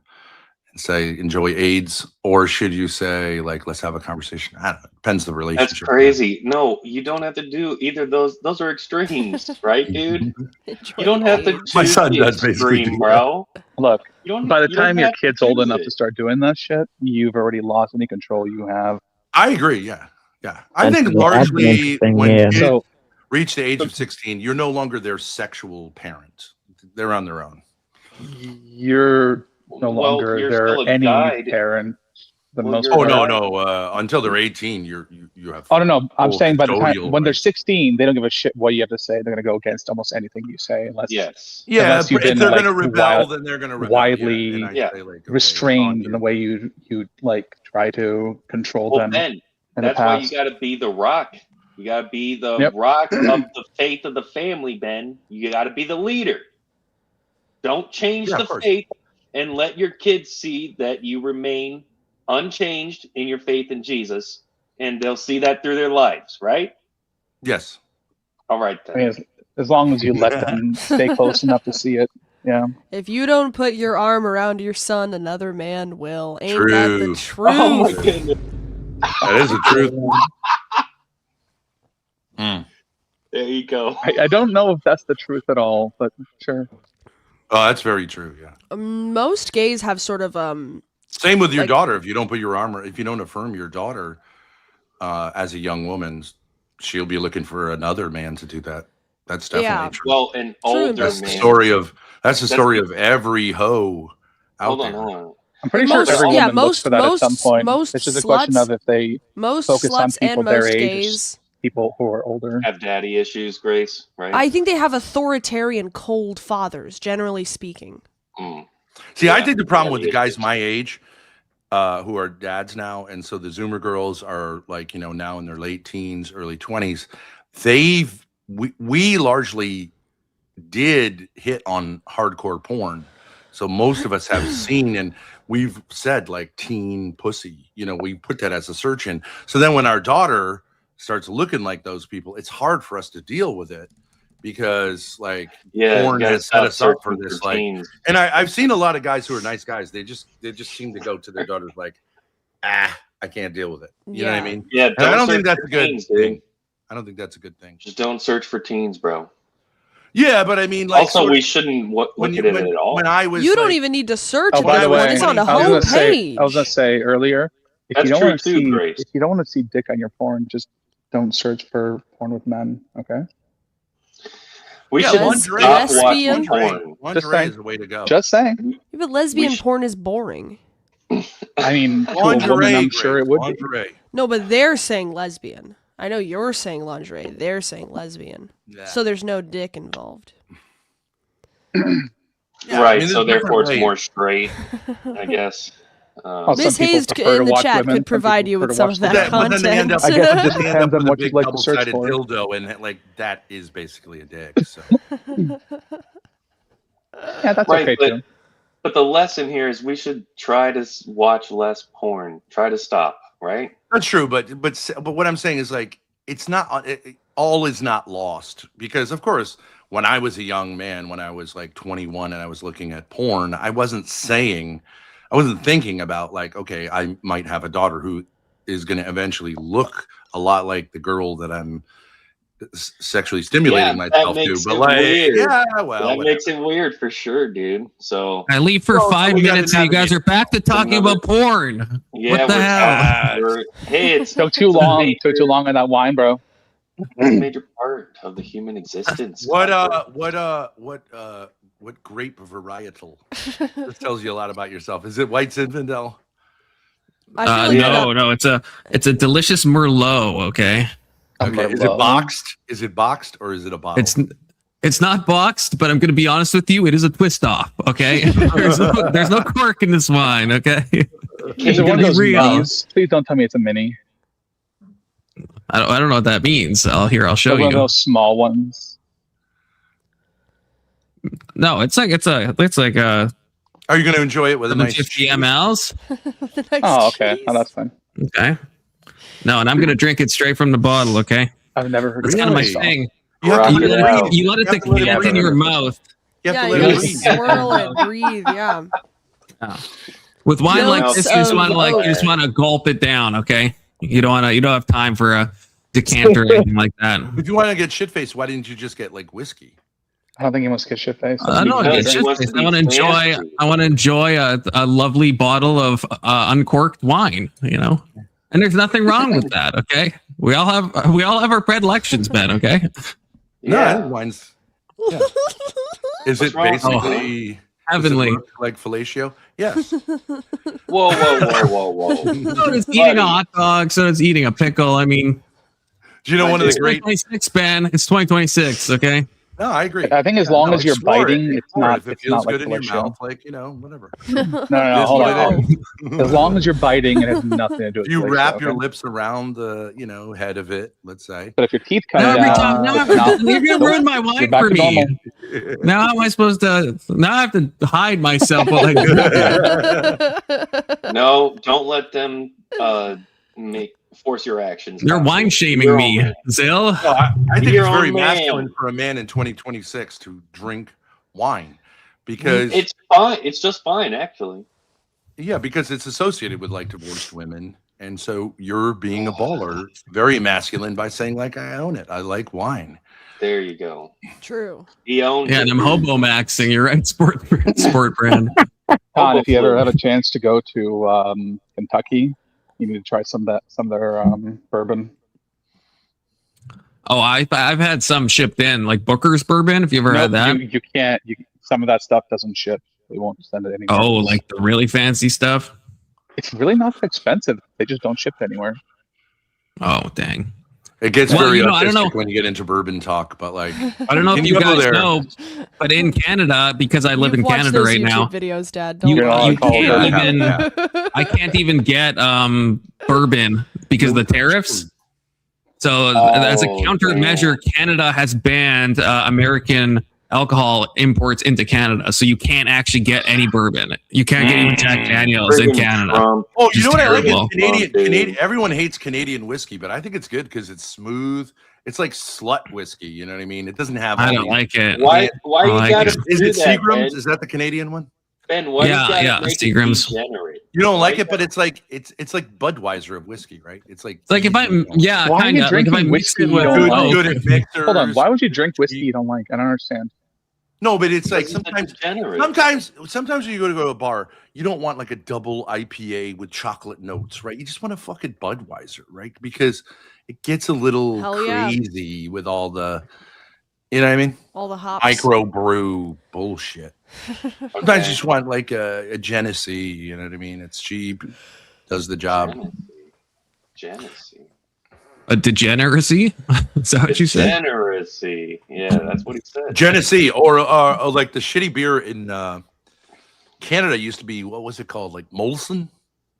say enjoy AIDS, or should you say like let's have a conversation? I don't know. Depends the relationship. That's crazy. No, you don't have to do either of those. Those are extremes, right, dude? You don't have to choose My son the does basically extreme, do bro. Look, by the you don't time your have to kid's old choose enough it. to start doing that shit, you've already lost any control you have. I agree. Yeah. I That's think the largely interesting, when yeah. kids So reach the age of 16, you're no longer their sexual parent. They're on their own. you're no Well, longer you're their still a any guide. parent. The Well, most you're Oh part. no. Until they're 18, you have. Oh no! I'm full saying by the time custodial when they're rights. 16, they don't give a shit what you have to say. They're gonna go against almost anything you say, unless Yes. Yeah, unless you've if been they're like going to rebel, then they're going to rebel. widely And I'd Yeah. say, like, okay, restrained on in the you. way you like try to control Well, them Ben, in the that's why you past. got to be the rock. You got to be the Yep. rock of the faith of the family, Ben. You got to be the leader. Don't change Yeah, of the course. faith, and let your kids see that you remain unchanged in your faith in Jesus, and they'll see that through their lives, right? Yes. All right, I then. mean, as long as you let them stay close enough to see it. Yeah. If you don't put your arm around your son, another man will. Ain't that the True. truth? Oh my goodness. That is the truth. There you go. I don't know if that's the truth at all, but sure. Oh, that's very true. Yeah. Most gays have sort of Same with your Like- daughter. If you don't put your armor, if you don't affirm your daughter as a young woman, she'll be looking for another man to do that. That's definitely Yeah. true. Well, an older That's man. the story of every hoe out Hold there. on, hold on. I'm pretty Most- sure every yeah, woman looks for that at some point. most It's just a question sluts- of if they most focus on sluts people and their most age, gays. people who are older. Have daddy issues, Grace, right? I think they have authoritarian, cold fathers, generally speaking. Mm. See, I Yeah, think the problem yeah, with the yeah. guys my age who are dads now, and so the Zoomer girls are like, now in their late teens, early 20s, we largely did hit on hardcore porn. So most of us have seen, and we've said like teen pussy, we put that as a search in. So then when our daughter starts looking like those people, it's hard for us to deal with it because like Yeah, porn you gotta has set us up stop for searching this. for Like, teens. and I've seen a lot of guys who are nice guys. They just seem to go to their daughters like, I can't deal with it. You know what I Yeah. mean? Yeah, And I don't search think that's for a good teens, dude. thing. I don't think that's a good thing. Just don't search for teens, bro. Yeah, but I mean, like, Also, we shouldn't look at it at all. when I was You don't like, even need to search Oh, it. by the way, It's on the I was gonna say, homepage. I was gonna say earlier, if That's you don't true want to too, see, Grace. if you don't want to see dick on your porn, just don't search for porn with men. Okay. We Yeah, should lingerie. stop Lesbian. watching porn. lingerie saying. is the way to go. Just saying. Yeah, but lesbian We sh- porn is boring. I mean, to a lingerie, woman, I'm Grace, sure it would be. lingerie. No, but they're saying lesbian. I know you're saying lingerie. They're saying lesbian. Yeah. So there's no dick involved. Yeah, Right, I mean, so there's therefore it's different more ways. straight, I guess. Oh, some Miss people Hayes prefer to in the watch chat women, could some provide people you prefer with to some watch of men. that But then they end content. up, I guess it then just they end depends up on with a what you'd big like to search double-sided for. dildo, and like that is basically a dick. So Yeah, that's Right, okay but- too. But the lesson here is we should try to watch less porn. Try to stop. right? That's true, but what I'm saying is like it's not all is not lost, because of course when I was a young man, when I was like 21 and I was looking at porn, I wasn't thinking about like, okay, I might have a daughter who is going to eventually look a lot like the girl that I'm sexually stimulating myself to. But like, weird. yeah, well, that whatever. makes it weird for sure, dude. So I leave for 5 minutes and you guys are back to talking about porn. yeah, What the hell? Hey, it's Took too long. Took too long on that wine, bro. it's a major part of the human existence. What grape varietal? This tells you a lot about yourself. Is it White Zinfandel? No, it's a delicious Merlot. Okay. Okay. Is it boxed? Is it boxed or is it a bottle? It's not boxed, but I'm going to be honest with you. It is a twist off. Okay. there's no cork in this wine. Okay. Is it one of those minis? Please don't tell me it's a mini. I don't know what that means. I'll show you. One of those small ones. No, it's like a. Are you going to enjoy it with a nice 50 mLs? Oh, okay. Oh, that's fine. Okay. No, and I'm going to drink it straight from the bottle. Okay. I've never heard. That's kind of my thing. You let it decant in your mouth. You have to you let it gotta breathe. swirl it, breathe. Yeah. With wine Notes like this, you just want to gulp it down. Okay. You don't have time for a decanter or anything like that. If you want to get shit faced, why didn't you just get like whiskey? I don't think he wants to get shit faced. I don't want to get shit faced. I want to enjoy a lovely bottle of uncorked wine. And there's nothing wrong with that. Okay. We all have our predilections, Ben. Okay. Yeah, wine's. Yeah. Is it basically heavenly, like fellatio? Yes. Whoa! So it's eating a hot dog. So it's eating a pickle. I mean, do you know one of the great? 2026, Ben. It's 2026. Okay. No, I agree. I think as long as you're biting, it's not. If it it's feels not good like in your mouth, like whatever. No, hold on. As long as you're biting, it has nothing to do with. You wrap your lips around the head of it. Let's say. But if your teeth come down, you're gonna ruin my wine for me. Now how am I supposed to? Now I have to hide myself while I do it. No, don't let them force your actions. They're wine shaming me, Zill. No, I think it's very masculine for a man in 2026 to drink wine because it's fine. It's just fine, actually. Yeah, because it's associated with like divorced women, and so you're being a baller, very masculine by saying like, I own it. I like wine. There you go. True. He owns and I'm hobo maxing. You're right, sport brand. Con, if you ever have a chance to go to Kentucky, you need to try some of their bourbon. Oh, I've had some shipped in, like Booker's bourbon. If you ever had that, you can't. Some of that stuff doesn't ship. They won't send it anywhere. Oh, like the really fancy stuff. It's really not expensive. They just don't ship anywhere. Oh, dang. It gets very I don't know when you get into bourbon talk, but like I don't know if you guys know, but in Canada, because I live in Canada right now, videos, Dad. I can't even get bourbon because of the tariffs. So as a countermeasure, Canada has banned American alcohol imports into Canada, so you can't actually get any bourbon. You can't get even Jack Daniels in Canada. Oh, you know what I like? Canadian. Everyone hates Canadian whiskey, but I think it's good because it's smooth. It's like slut whiskey. You know what I mean? It doesn't have. I don't like it. Why you gotta? Is it Seagram's? Is that the Canadian one? Ben, why yeah, Seagram's. You don't like it, but it's like Budweiser of whiskey, right? It's like if I'm why are you drinking whiskey you don't like? Good at mixers. Hold on, why would you drink whiskey you don't like? I don't understand. No, but it's like sometimes when you go to a bar, you don't want like a double IPA with chocolate notes, right? You just want a fucking Budweiser, right? Because it gets a little crazy with all the, you know what I mean? All the hops. Micro brew bullshit. Sometimes you just want like a Genesee, you know what I mean? It's cheap, does the job. Genesee. A degeneracy? Is that what you said? Degeneracy. Yeah, that's what he said. Genesee, or like the shitty beer in Canada used to be, what was it called? Like Molson?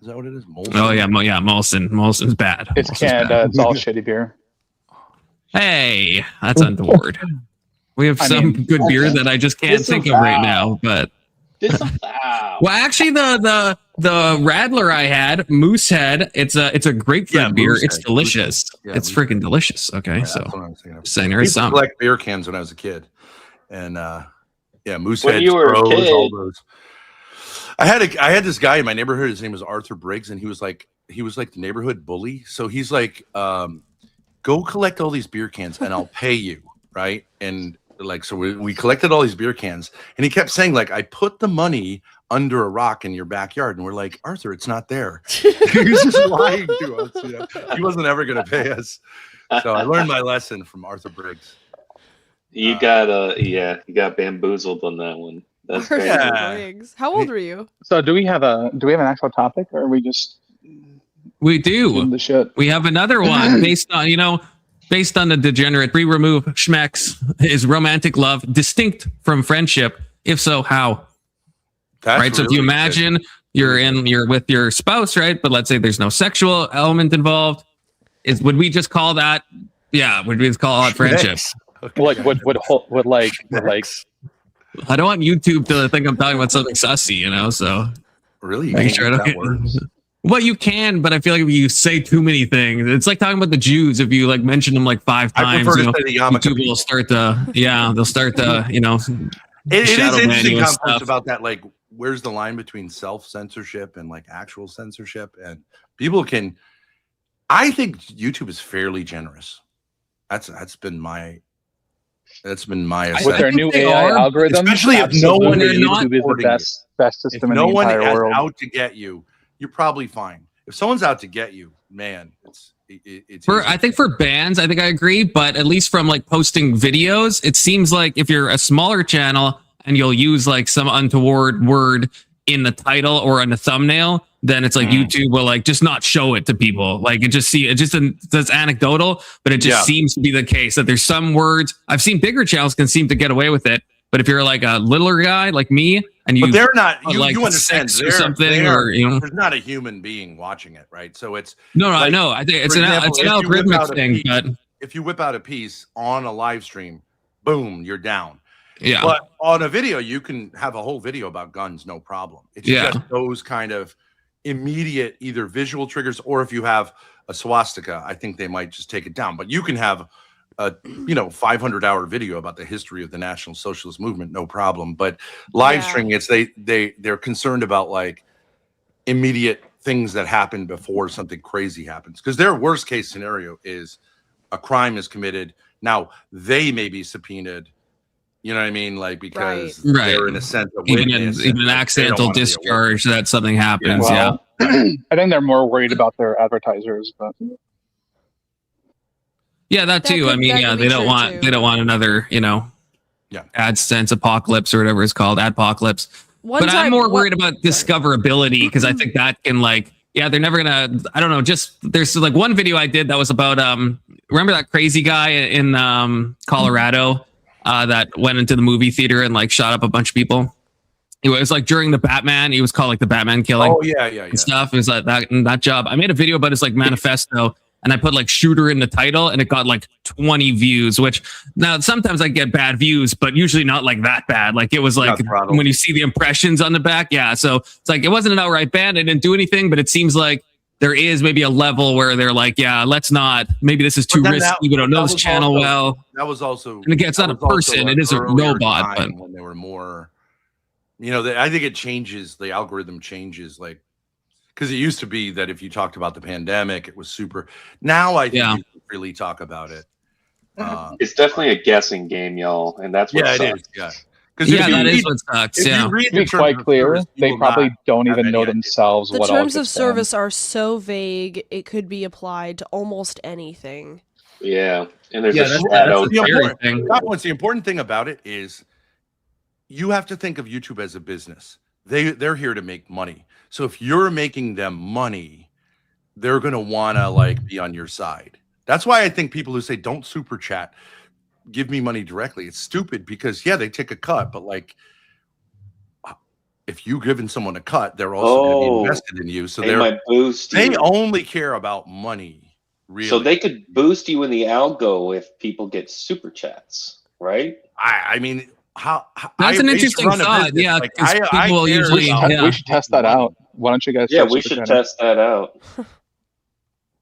Is that what it is? Molson? Oh yeah, Molson. Molson's bad. It's Canada. It's all shitty beer. Hey, that's untoward. We have some good beer that I just can't think of right now, but Well, actually, the Radler I had, Moosehead, it's a grapefruit beer. Moosehead. It's delicious. Yeah, it's freaking delicious. Okay, so that's what I'm thinking of. saying I there is used to some. collect beer cans when I was a kid, and Moosehead. When you were a kid, all those. I had this guy in my neighborhood. His name was Arthur Briggs, and he was like the neighborhood bully. So he's like, go collect all these beer cans, and I'll pay you, right? And like, so we collected all these beer cans, and he kept saying, like, I put the money under a rock in your backyard. And we're like, Arthur, it's not there. He was just lying to us. You know? He wasn't ever going to pay us. So I learned my lesson from Arthur Briggs. You got bamboozled on that one. That's crazy. Briggs. How old were you? So do we have an actual topic, or are we just We do. the shit? We have another one based on the degenerate. We remove schmecks. Is romantic love distinct from friendship? If so, how? That's right. So if you imagine you're with your spouse, right? But let's say there's no sexual element involved. Would we just call that? Yeah. Would we just call it friendship? Okay. Like would I don't want YouTube to think I'm talking about something sussy, So really, make sure I don't get. Well, you can, but I feel like if you say too many things, it's like talking about the Jews. If you like mention them like 5 times, YouTube will start to, they'll start to, It is interesting concepts about that. Like, where's the line between self-censorship and like actual censorship? And people can, I think YouTube is fairly generous. That's been my assessment. With their new AI algorithm, especially if no one is YouTube is the best system in the entire world. Out to get you, you're probably fine. If someone's out to get you, man, it's I think for bands, I think I agree, but at least from like posting videos, it seems like if you're a smaller channel and you'll use like some untoward word in the title or in the thumbnail, then it's like YouTube will like just not show it to people. Like that's anecdotal, but it just seems to be the case that there's some words. I've seen bigger channels can seem to get away with it, but if you're like a littler guy like me and but they're not, you understand or something, or there's not a human being watching it, right? So it's I know. I think it's an algorithmic thing, but if you whip out a piece on a live stream, boom, you're down. Yeah. But on a video, you can have a whole video about guns, no problem. It's just those kind of immediate either visual triggers, or if you have a swastika, I think they might just take it down. But you can have a 500-hour video about the history of the National Socialist Movement, no problem. But live streaming, it's they're concerned about like immediate things that happen before something crazy happens, because their worst case scenario is a crime is committed. Now they may be subpoenaed. You know what I mean? Like, because they're in a sense of even an accidental discharge that something happens. I think they're more worried about their advertisers, but that too. They don't want another, AdSense apocalypse or whatever it's called, adpocalypse. But I'm more worried about discoverability, because I think that can they're never gonna. I don't know. Just there's like one video I did that was about remember that crazy guy in Colorado. That went into the movie theater and like shot up a bunch of people. It was like during the Batman. He was called like the Batman killing. Oh yeah. And stuff. It was like that job. I made a video about his like manifesto, and I put like shooter in the title, and it got like 20 views. Which now sometimes I get bad views, but usually not like that bad. Like it was like when you see the impressions on the back. Yeah. So it's like it wasn't an outright ban. I didn't do anything, but it seems like there is maybe a level where they're like, let's not. Maybe this is too risky. We don't know this channel well. That was also, and again, it's not a person; it is a robot. But when they were more, I think it changes. The algorithm changes, like, because it used to be that if you talked about the pandemic, it was super. Now I think you can really talk about it. It's definitely a guessing game, y'all, and that's what sucks. It is. Yeah. That is what sucks. To be quite clear, they probably don't even know themselves the what terms of service are so vague; it could be applied to almost anything. Yeah, and there's the important thing about it is you have to think of YouTube as a business. They're here to make money. So if you're making them money, they're gonna wanna like be on your side. That's why I think people who say don't super chat, give me money directly, it's stupid, because they take a cut, but like if you giving someone a cut, they're also going to be invested in you, so they might boost you. They only care about money, really. So they could boost you in the algo if people get super chats, right? I mean That's an interesting thought. Yeah, like, people will usually. We should test that out. Why don't you guys? Yeah, we should test that out.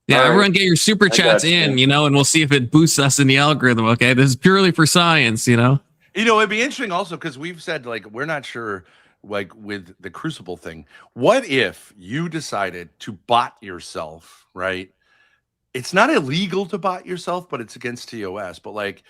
Yeah, All everyone right. get your super chats in, and we'll see if it boosts us in the algorithm. Okay, this is purely for science. It'd be interesting also because we've said like we're not sure like with the Crucible thing. What if you decided to bot yourself? Right? It's not illegal to bot yourself, but it's against TOS. But like,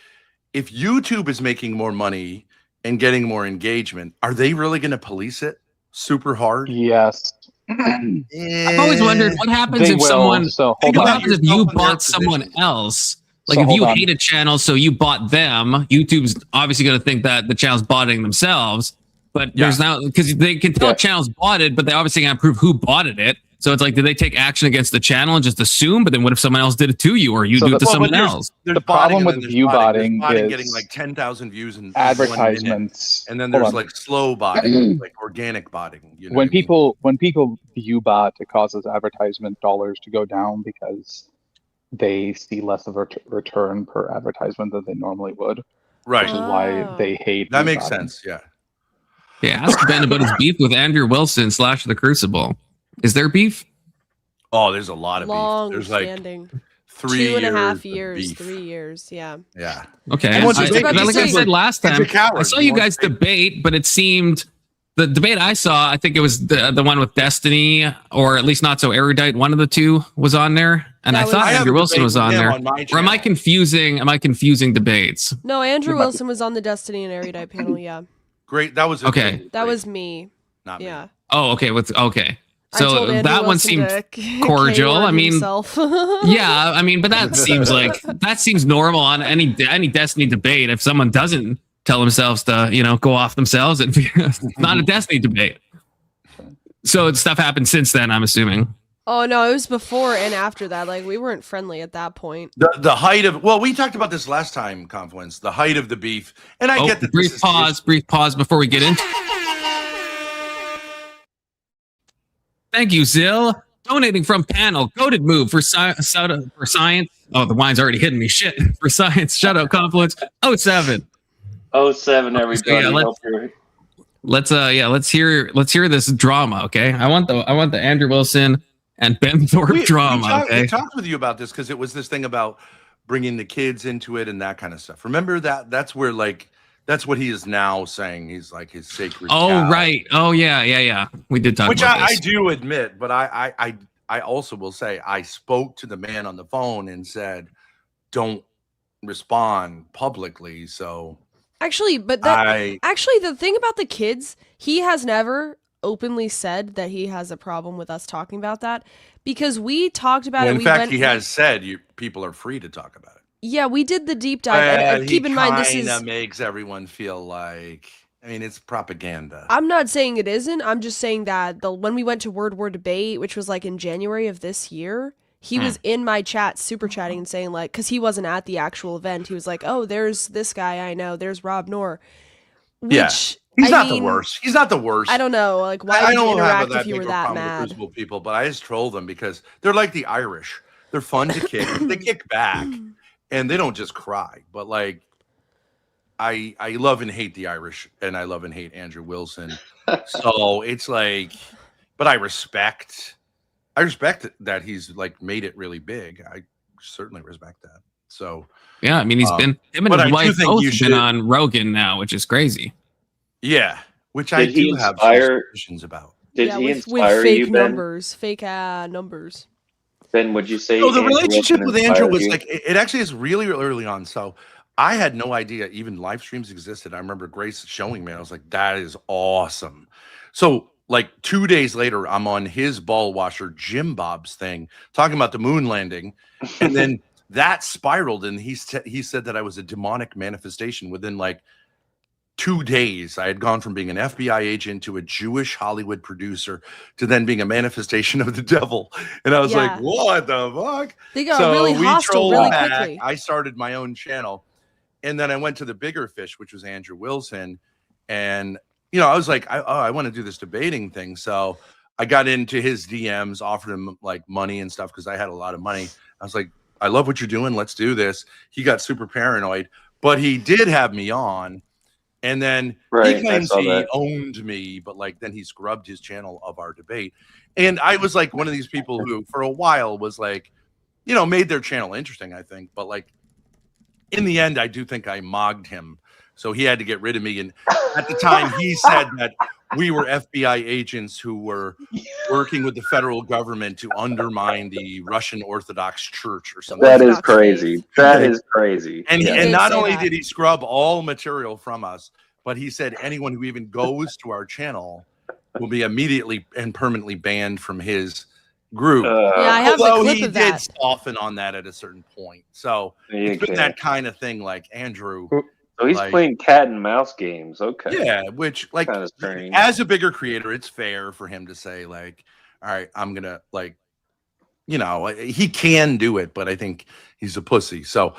if YouTube is making more money and getting more engagement, are they really going to police it super hard? Yes. I've always wondered what happens if someone. What happens if you bought someone else? Like if you hate a channel, so you bought them. YouTube's obviously going to think that the channel's botting themselves. But there's now because they can tell channels bought it, but they obviously can't prove who botted it. So it's like, did they take action against the channel and just assume? But then what if someone else did it to you, or you do it to someone else? The problem with view botting is getting like 10,000 views in advertisements, 1 minute. And then there's like slow botting, like organic botting. When people view bot, it causes advertisement dollars to go down because they see less of a return per advertisement than they normally would. Right. Which is why they hate. That makes sense. Yeah. Yeah. Ask Ben about his beef with Andrew Wilson / The Crucible. Is there beef? Oh, there's a lot of Long beef. There's like standing. 2.5 years, 3 years. Yeah. Yeah. Okay. Like I said last time, I saw you guys debate, but it seemed the debate I saw, I think it was the one with Destiny, or at least Not So Erudite. One of the two was on there, and I thought Andrew Wilson was on there. Or am I confusing? Am I confusing debates? No, Andrew Wilson was on the Destiny and Erudite panel. Yeah. Great. That was okay. That was me. Not me. Yeah. Oh, okay. Okay. So that one seemed cordial. I mean, yeah. I mean, but that seems normal on any Destiny debate. If someone doesn't tell themselves to, go off themselves, it's not a Destiny debate. So stuff happened since then, I'm assuming. Oh no, it was before and after that. Like we weren't friendly at that point. The height of we talked about this last time, Confluence. The height of the beef, and I get that. Brief pause before we get into. Thank you, Zill. Donating from panel. Goated move for science. Oh, the wine's already hitting me. Shit. For science. Shout out Confluence. 07. 07, everybody. Let's hear this drama, okay? I want the Andrew Wilson and Ben Thorpe drama. We talked with you about this because it was this thing about bringing the kids into it and that kind of stuff. Remember that? That's where that's what he is now saying. He's like his sacred cow. Right. Oh, yeah. We did talk about this. Which I do admit, but I also will say I spoke to the man on the phone and said, don't respond publicly. So actually, the thing about the kids, he has never openly said that he has a problem with us talking about that because we talked about it. In fact, he has said people are free to talk about it. Yeah, we did the deep dive. And keep in mind, this makes everyone feel like, it's propaganda. I'm not saying it isn't. I'm just saying that when we went to Word War Debate, which was like in January of this year, he was in my chat, super chatting and saying like, because he wasn't at the actual event, he was like, "Oh, there's this guy I know. There's Rob Knorr." Which, he's not the worst. He's not the worst. I don't know. Like, why would you interact if you were that mad? Crucible people, but I just troll them because they're like the Irish. They're fun to kick. They kick back. And they don't just cry, but like, I love and hate the Irish, and I love and hate Andrew Wilson. So it's like, but I respect that he's like made it really big. I certainly respect that. So yeah, he's been him and his wife both been on Rogan now, which is crazy. Yeah, which I do have suspicions about. Did he inspire with fake you, Ben? Fake numbers. Ben, would you say? No, the relationship with Andrew was like it actually is really early on. So I had no idea even live streams existed. I remember Grace showing me. I was like, that is awesome. So like 2 days later, I'm on his ball washer Jim Bob's thing talking about the moon landing, and then that spiraled, and he said that I was a demonic manifestation within like 2 days. I had gone from being an FBI agent to a Jewish Hollywood producer to then being a manifestation of the devil. And I was like, what the fuck? They got really hostile really quickly. I started my own channel. And then I went to the bigger fish, which was Andrew Wilson. And, I was like, I want to do this debating thing. So I got into his DMs, offered him like money and stuff because I had a lot of money. I was like, I love what you're doing. Let's do this. He got super paranoid. But he did have me on. And then Right, he I claims saw he that. owned me, but like then he scrubbed his channel of our debate. And I was like one of these people who for a while was like, you know, made their channel interesting, I think. But like in the end, I do think I mogged him. So he had to get rid of me. And at the time, he said that we were FBI agents who were working with the federal government to undermine the Russian Orthodox Church or something. That is Orthodox crazy. faith. That Okay. is crazy. And Yeah. he, He and did not say only that. did he scrub all material from us, but he said anyone who even goes to our channel will be immediately and permanently banned from his group. Yeah, I have the Although clip he of did that. soften on that at a certain point. So it's been that kind of thing, like Andrew. So he's like, playing cat and mouse games. Okay. Yeah, which like Kinda strange. as a bigger creator, it's fair for him to say like, all right, I'm gonna like, you know, he can do it, but I think he's a pussy. So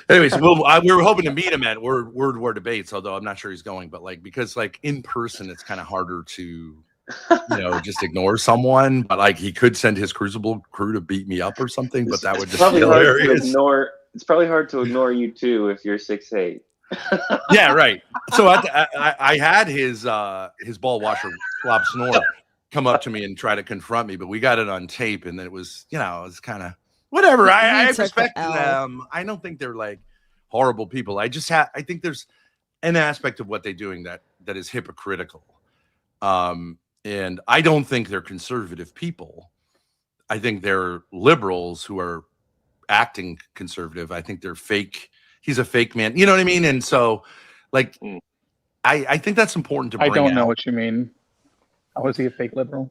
anyways, we were hoping to meet him at Word War Debates, although I'm not sure he's going, but like because like in person it's kind of harder to, you know, just ignore someone. But like he could send his Crucible crew to beat me up or something, but that would just be probably hard to hilarious. ignore. It's probably hard to ignore you too if you're 6'8". Yeah, right. So I had his ball washer Slob Snore come up to me and try to confront me, but we got it on tape, and then it was, you know, it was kind of whatever. I took the respect L. them. I don't think they're like horrible people. I think there's an aspect of what they're doing that is hypocritical. And I don't think they're conservative people. I think they're liberals who are acting conservative. I think they're fake. He's a fake man. You know what I mean? And so, like, I think that's important to bring I don't know out. what you mean. How is he a fake liberal?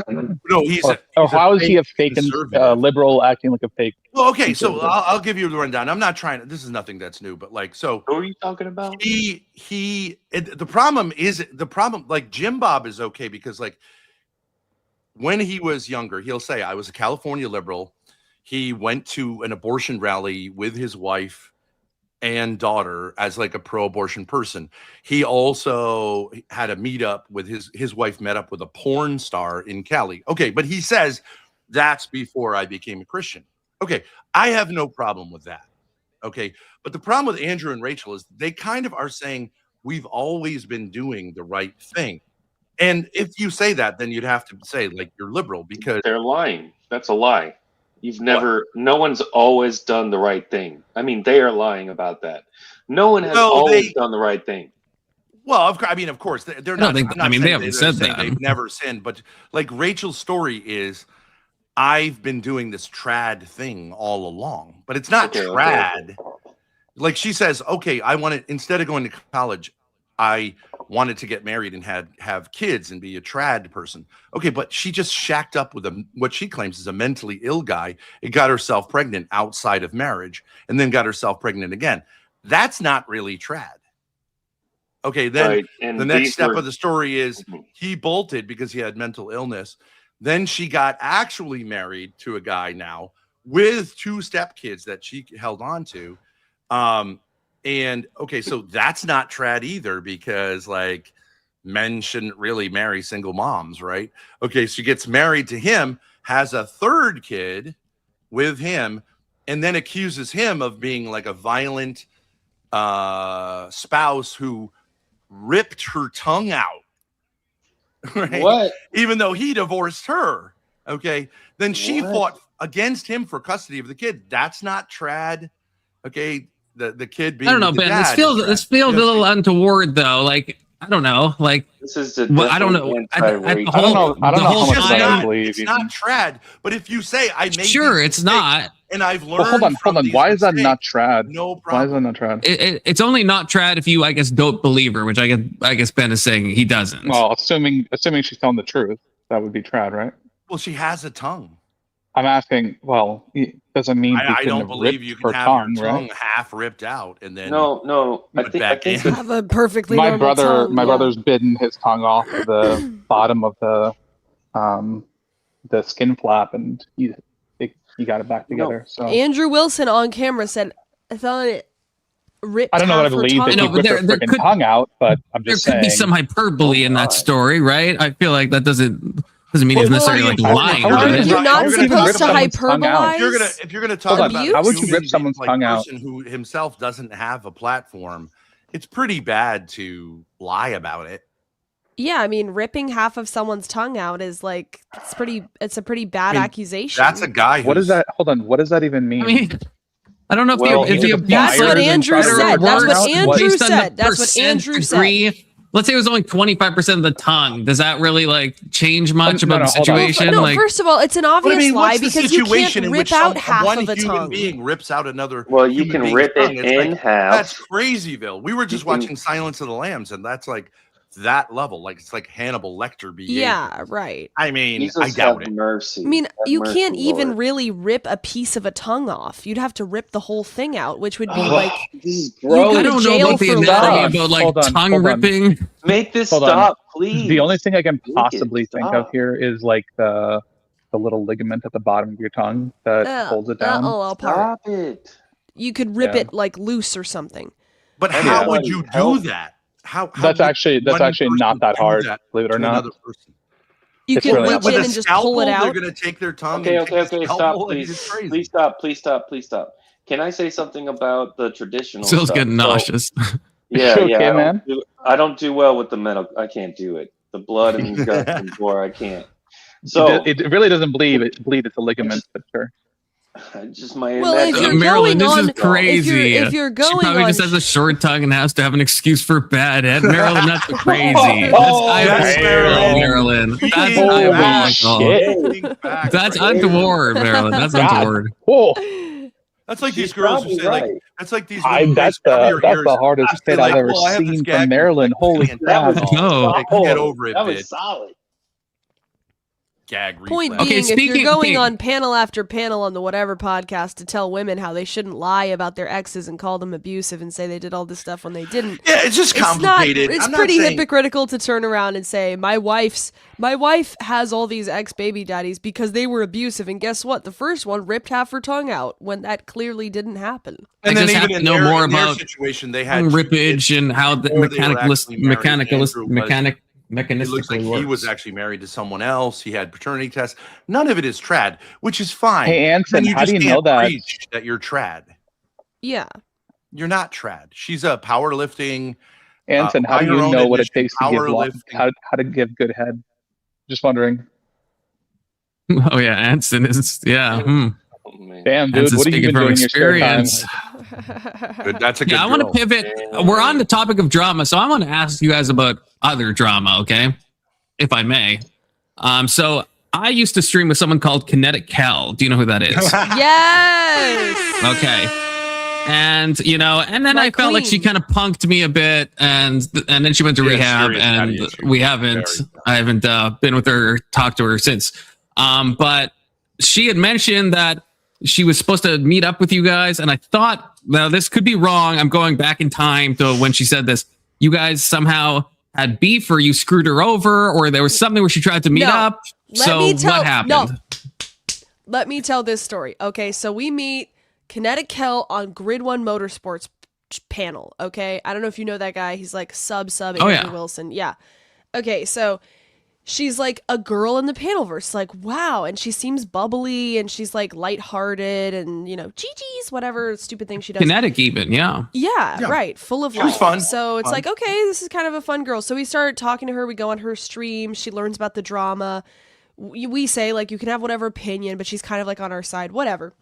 No, he's how is he a fake conservative. liberal acting like a fake? Well, okay, so conservative? I'll give you the rundown. I'm not trying to. This is nothing that's new, but like, so Who are you talking about? The problem like Jim Bob is okay because like when he was younger, he'll say, I was a California liberal. He went to an abortion rally with his wife and daughter as like a pro-abortion person. He also had a meetup with his wife met up with a porn star in Cali. Okay, but he says that's before I became a Christian. Okay, I have no problem with that. Okay, but the problem with Andrew and Rachel is they kind of are saying we've always been doing the right thing. And if you say that, then you'd have to say like you're liberal because they're lying. That's a lie. No one's always done the right thing. I mean, they are lying about that. No one has always done the right thing. Well, of course, they're not. They haven't said that. They've never sinned, but like Rachel's story is, I've been doing this trad thing all along, but it's not trad. Okay. Like she says, okay, I wanted instead of going to college, I wanted to get married and have kids and be a trad person. Okay, but she just shacked up with what she claims is a mentally ill guy. It got herself pregnant outside of marriage and then got herself pregnant again. That's not really trad. Okay, then the next step of the story is he bolted because he had mental illness. Then she got actually married to a guy now with 2 stepkids that she held on to. And okay, so that's not trad either because like men shouldn't really marry single moms, right? Okay, she gets married to him, has a 3rd kid with him, and then accuses him of being like a violent spouse who ripped her tongue out. Right? What? Even though he divorced her. Okay, then she fought against him for custody of the kid. That's not trad. Okay. The kid being I don't know, Ben. This feels a little untoward though. Like I don't know. Like this is I don't know how much I believe. It's not trad. But if you say I made it's not. And I've learned. Hold on. Why is that not trad? No problem. Why is that not trad? It's only not trad if you, I guess, don't believe her, which I guess Ben is saying he doesn't. Well, assuming she's telling the truth, that would be trad, right? Well, she has a tongue. I'm asking. Well, it doesn't mean I don't believe you can have your tongue half ripped out and then no. I think have a perfectly my normal tongue, brother's bitten his tongue off the bottom of the skin flap, and he got it back together. So Andrew Wilson on camera said, "I thought it ripped." I don't know that I believe that he ripped her freaking tongue out, but I'm just saying there could be some hyperbole in that story, right? I feel like that doesn't mean he's necessarily like lying. Aren't you not supposed to hyperbolize? If you're gonna talk about how would you rip someone's tongue out? Person who himself doesn't have a platform it's pretty bad to lie about it. Yeah, I mean, ripping half of someone's tongue out is like it's a pretty bad I mean, accusation. That's a guy. What is that? Hold on. What does that even mean? I mean, I don't know if Well, the you abuse That's what Fires and Andrew try to said. rip That's what out Andrew based on the said. That's what percent Andrew degree. Let's say it was only 25% of the tongue. Does that really like change much No, about no, the hold on. situation? said. No, like, first of all, it's an obvious But I mean, lie what's the because you situation can't in rip which out half one of a human tongue. being rips out another? Well, you human can being's rip tongue? it It's in like, half. That's crazyville. We were just You can- watching Silence of the Lambs, and that's like that level. Like it's like Hannibal Lecter behavior. Yeah, right. I mean, Jesus, I doubt have it. mercy. I mean, Have you mercy, can't even Lord. really rip a piece of a tongue off. You'd have to rip the whole thing out, which would be Oh, like this is you gross. go I to don't know jail about the for anatomy life. about like Hold on, tongue hold on. ripping. Make this Hold on. stop, please. The only thing I can Make it possibly think of stop. here is like the little ligament at the bottom of your tongue that holds it down. all part. Stop it. You could rip Yeah. it like loose or something. But Yeah. how would you do Help. that? How That's would actually one not person that do hard, that believe it or to not. another person? You It's can really reach not in bad. and just pull it They're out. going to take their tongue. Okay, and okay, take the okay. scalpel. Stop, I mean, it's please. crazy. Please stop. Please stop. Please stop. Can I say something about the traditional Still's stuff? getting So, nauseous. yeah, You yeah. okay, I don't man? I don't do well with the metal. I can't do it. The blood and guts and gore. I can't. So It really doesn't bleed. It's a ligament, but sure. just my Well, if imagination. you're Marilyn, going this on, is crazy. if you're She going probably on, just has a short tongue and has to have an excuse for bad head. Marilyn, that's crazy. Oh, That's that's diabolical, Marilyn. Marilyn. That's Holy diabolical. shit. That's right? untoward, Marilyn. That's God. untoward. Oh, That's like She's these girls who probably say like right. that's like these little that's boys cover your the ears. hardest Say, fit like, I've ever well, I have this seen gag from Maryland. Holy reflex crap! and No. like, get over it, That was bitch. solid. Gag point reflex. Okay, being, if you're speaking- going okay. on panel after panel on the whatever podcast to tell women how they shouldn't lie about their exes and call them abusive and say they did all this stuff when they didn't. Yeah, it's just complicated. It's I'm not pretty saying- hypocritical to turn around and say my wife has all these ex-baby daddies because they were abusive, and guess what? The first one ripped half her tongue out when that clearly didn't happen. And I then just have even to in know their, more in their about situation, they had Tongue two kids rippage and how the before they were actually married. Andrew was- It looks mechanistically like works. he was actually married to someone else. He had paternity tests. None of it is trad, which is fine. Hey, Anson, Then how do just you know can't that? preach that you're trad? Yeah. You're not trad. She's a powerlifting. Anson, how by do your you own know what it admission, takes to give powerlifting. how to give good head? Just wondering. Oh yeah, Anson is Oh, man. Damn, dude, Anson's what have you speaking been from doing in your spare time? experience. Good, that's a good. Yeah, I want to girl. pivot. We're on the topic of drama, so I want to ask you guys about other drama, okay? If I may. So I used to stream with someone called Kinetic Cal. Do you know who that is? Yes. Okay. And and then My I felt like she queen. kind of punked me a bit, and then she went to She had rehab, serious and daddy issues. we haven't. Very. I haven't been with her, talked to her since. But she had mentioned that she was supposed to meet up with you guys, and I thought, now this could be wrong. I'm going back in time to when she said this. You guys somehow had beef, or you screwed her over, or there was something where she tried to meet No. up. What happened? No. Let me tell this story. Okay, so we meet Kinetic Kel on Grid 1 Motorsports panel, okay? I don't know if you know that guy. He's like sub Oh, Andrew yeah. Wilson. Yeah. Okay, so she's like a girl in the panelverse, like, wow, and she seems bubbly, and she's like lighthearted, and GG's, whatever stupid thing she does. Kinetic, even, yeah. Yeah, Yeah. right. Full of She was life. fun. So it's Fun. like, okay, this is kind of a fun girl. So we start talking to her. We go on her stream. She learns about the drama. We say, like, you can have whatever opinion, but she's kind of like on our side, whatever.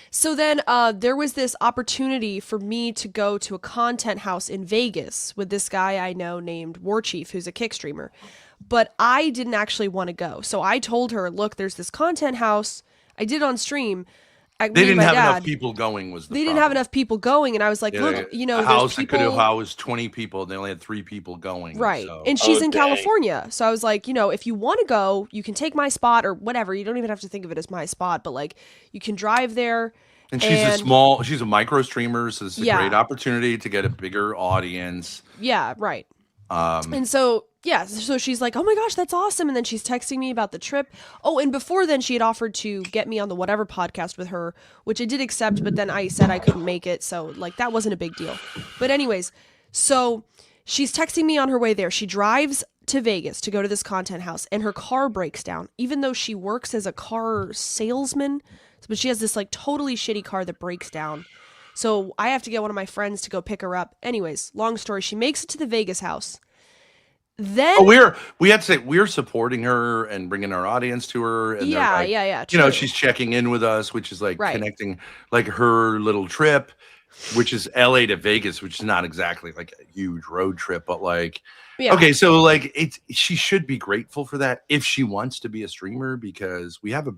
So then there was this opportunity for me to go to a content house in Vegas with this guy I know named War Chief, who's a kick streamer. But I didn't actually want to go. So I told her, look, there's this content house. I did it on stream. They didn't have enough people going. They didn't have enough people going, and I was like, look, a there's house that people. could have housed 20 people. They only had 3 people going. Right. So. And she's Oh, in dang. California. So I was like, if you want to go, you can take my spot or whatever. You don't even have to think of it as my spot, but like you can drive there. And she's a micro streamer, so it's a great opportunity to get a bigger audience. Yeah, right. And so, so she's like, oh my gosh, that's awesome. And then she's texting me about the trip. Oh, and before then she had offered to get me on the whatever podcast with her, which I did accept, but then I said I couldn't make it. So like, that wasn't a big deal. But anyways, so she's texting me on her way there. She drives to Vegas to go to this content house, and her car breaks down, even though she works as a car salesman. But she has this like totally shitty car that breaks down. So I have to get one of my friends to go pick her up. Anyways, long story, she makes it to the Vegas house. Then we have to say we're supporting her and bringing our audience to her. And yeah, like, yeah. You know, true. she's checking in with us, which is like Right. connecting like her little trip, which is LA to Vegas, which is not exactly like a huge road trip, but like, Yeah. okay, so like she should be grateful for that if she wants to be a streamer, because we have a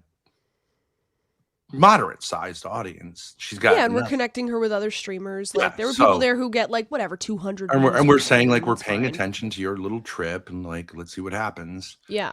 moderate sized audience. She's got and we're enough. connecting her with other streamers. Like Yeah, there were people so- there who get like whatever 200. And views we're or saying like something, we're that's paying fine. attention to your little trip and like let's see what happens. Yeah.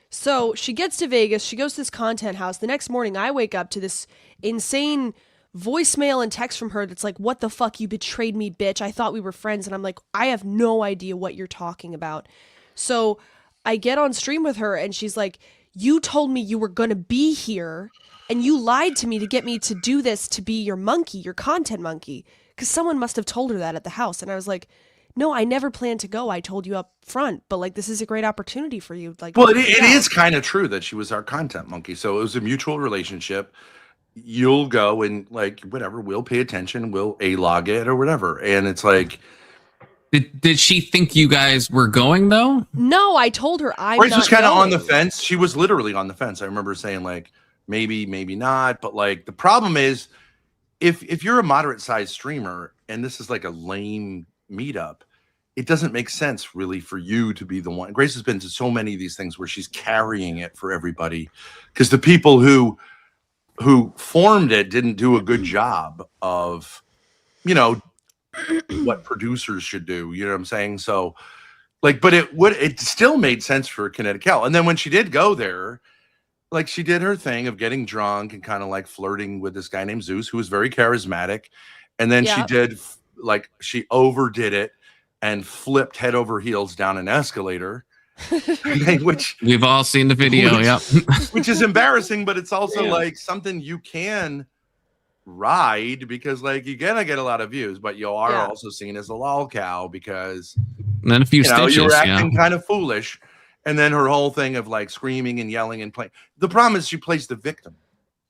So she gets to Vegas. She goes to this content house. The next morning, I wake up to this insane voicemail and text from her that's like, "What the fuck? You betrayed me, bitch. I thought we were friends." And I'm like, I have no idea what you're talking about. So I get on stream with her and she's like, "You told me you were going to be here and you lied to me to get me to do this, to be your monkey, your content monkey." Because someone must have told her that at the house. And I was like, no, I never planned to go. I told you up front, but like, this is a great opportunity for you. Like, Well, it yeah. is kind of true that she was our content monkey. So it was a mutual relationship. You'll go and like whatever, we'll pay attention, we'll log it or whatever. And it's like, Did she think you guys were going though? No, I told her I'm Bryce not was kind of on the going. fence. She was literally on the fence. I remember saying like maybe, maybe not. But like the problem is if you're a moderate sized streamer and this is like a lame meetup, it doesn't make sense really for you to be the one. Grace has been to so many of these things where she's carrying it for everybody because the people who formed it didn't do a good job of, you know, what producers should do. You know what I'm saying? So like, but it still made sense for Kinetic Hell. And then when she did go there, like she did her thing of getting drunk and kind of like flirting with this guy named Zeus, who was very charismatic. And then she did like, she overdid it and flipped head over heels down an escalator, which We've all seen the video. Yep. which is embarrassing, but it's also like something you can ride because like you're gonna get a lot of views, but you are also seen as a lol cow because And then a few you know, stitches. you're Yeah. acting kind of foolish. And then her whole thing of like screaming and yelling and playing. The problem is she plays the victim.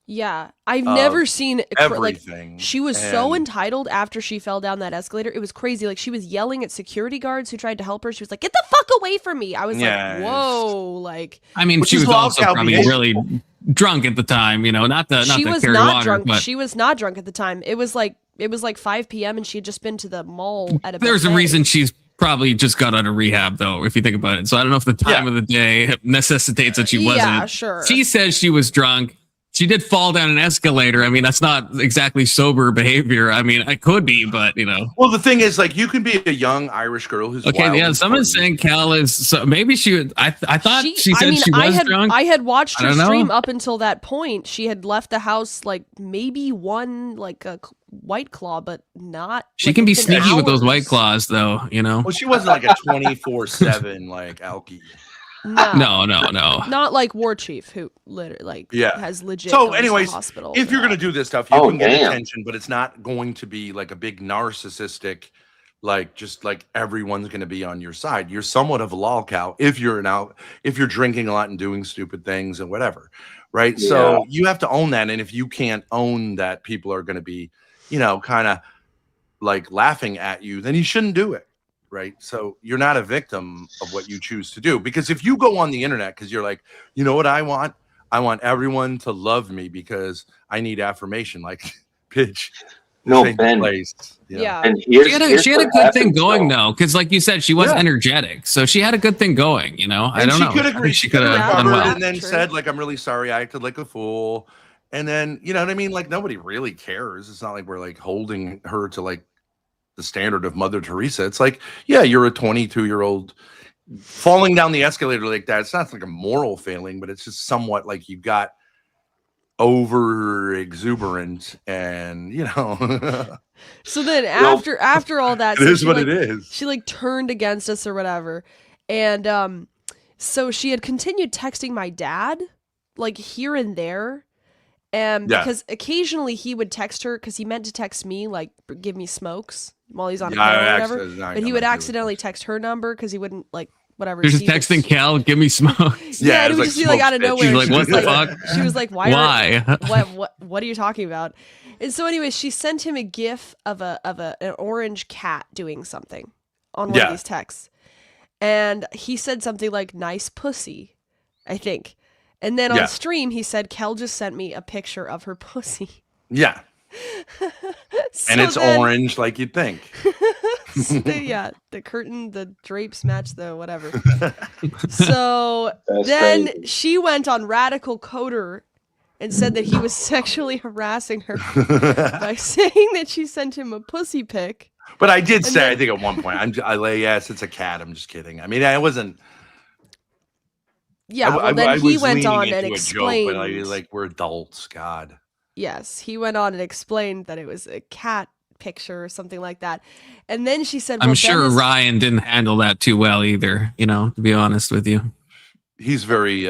Yeah, I've never seen like Everything. she was so And- entitled after she fell down that escalator. It was crazy. Like she was yelling at security guards who tried to help her. She was like, "Get the fuck away from me!" I was Yeah, like, "Whoa!" Like I mean, Which she is was lol also cow probably behavior. really drunk at the time. You know, not she the was carry not water, drunk. but She was not drunk at the time. It was like 5 p.m. and she had just been to the mall at a. there's a buffet. reason she's probably just got out of rehab, though, if you think about it. So I don't know if the time of the day necessitates that she wasn't. Yeah, sure. She says she was drunk. She did fall down an escalator. I mean, that's not exactly sober behavior. I mean, it could be, but you know. Well, the thing is, like, you can be a young Irish girl who's Okay, wild yeah. and Someone's flirty. saying Cal is. So maybe she. I thought she said she was drunk. I had watched I her don't know. stream up until that point. She had left the house like maybe one like a White Claw, but not. She like, can be within sneaky with those hours. White Claws, though. You know. Well, she wasn't like a 24/7 like alky. No, No. not like War Chief who literally like has legit. So, gone to the anyways, hospital. if you're gonna do this stuff, you Oh, can get damn. attention, but it's not going to be like a big narcissistic, like just like everyone's gonna be on your side. You're somewhat of a lol cow if you're drinking a lot and doing stupid things and whatever, right? Yeah. So you have to own that, and if you can't own that, people are gonna be, you know, kind of like laughing at you, then you shouldn't do it. Right. So you're not a victim of what you choose to do, because if you go on the internet because you're like, you know what I want everyone to love me because I need affirmation. Like, bitch, No, this ain't Ben. the place. yeah. And here's, She had a what good thing happens, going though. though, because like you said, she was Yeah. energetic, so she had a good thing going. You know, I And don't she know. could I agree. think she could have Yeah, done well. and then True. said like, I'm really sorry, I acted like a fool. And then, you know what I mean? Like, nobody really cares. It's not like we're like holding her to like the standard of Mother Teresa. It's like, yeah, you're a 22-year-old falling down the escalator like that. It's not like a moral failing, but it's just somewhat like you got over exuberant and, you know, So then Well, after all that, it is she, what like, it is. She like turned against us or whatever, and so she had continued texting my dad like here and there. Yeah. Because occasionally he would text her because he meant to text me, like, give me smokes while he's on a Yeah, call or I whatever. accidentally- I But he got would my view. accidentally text her number because he wouldn't, like, whatever. You're just see this- texting Cal, give me smoke. Yeah, it it was would like just be like out of smoke, bitch. nowhere. She's like, She what was the like- fuck? She was like, why? Why? What are you talking about? And so, anyway, she sent him a GIF of an orange cat doing something on one of Yeah. these texts, and he said something like "nice pussy," I think, and then Yeah. on stream he said, "Kel just sent me a picture of her pussy." Yeah. So And it's then- orange like you'd think. The curtain, the drapes match the whatever. So That's then crazy. she went on Radical Coder and said that he was sexually harassing her by saying that she sent him a pussy pic. But I did And say, then- I think at one point, yes, it's a cat. I'm just kidding. I mean, I wasn't. Yeah, well, I then he was went leaning on and into a explained. joke, but like we're adults, God. Yes, he went on and explained that it was a cat picture or something like that. And then she said, well, I'm Ben sure is- Ryan didn't handle that too well either, to be honest with you. He's very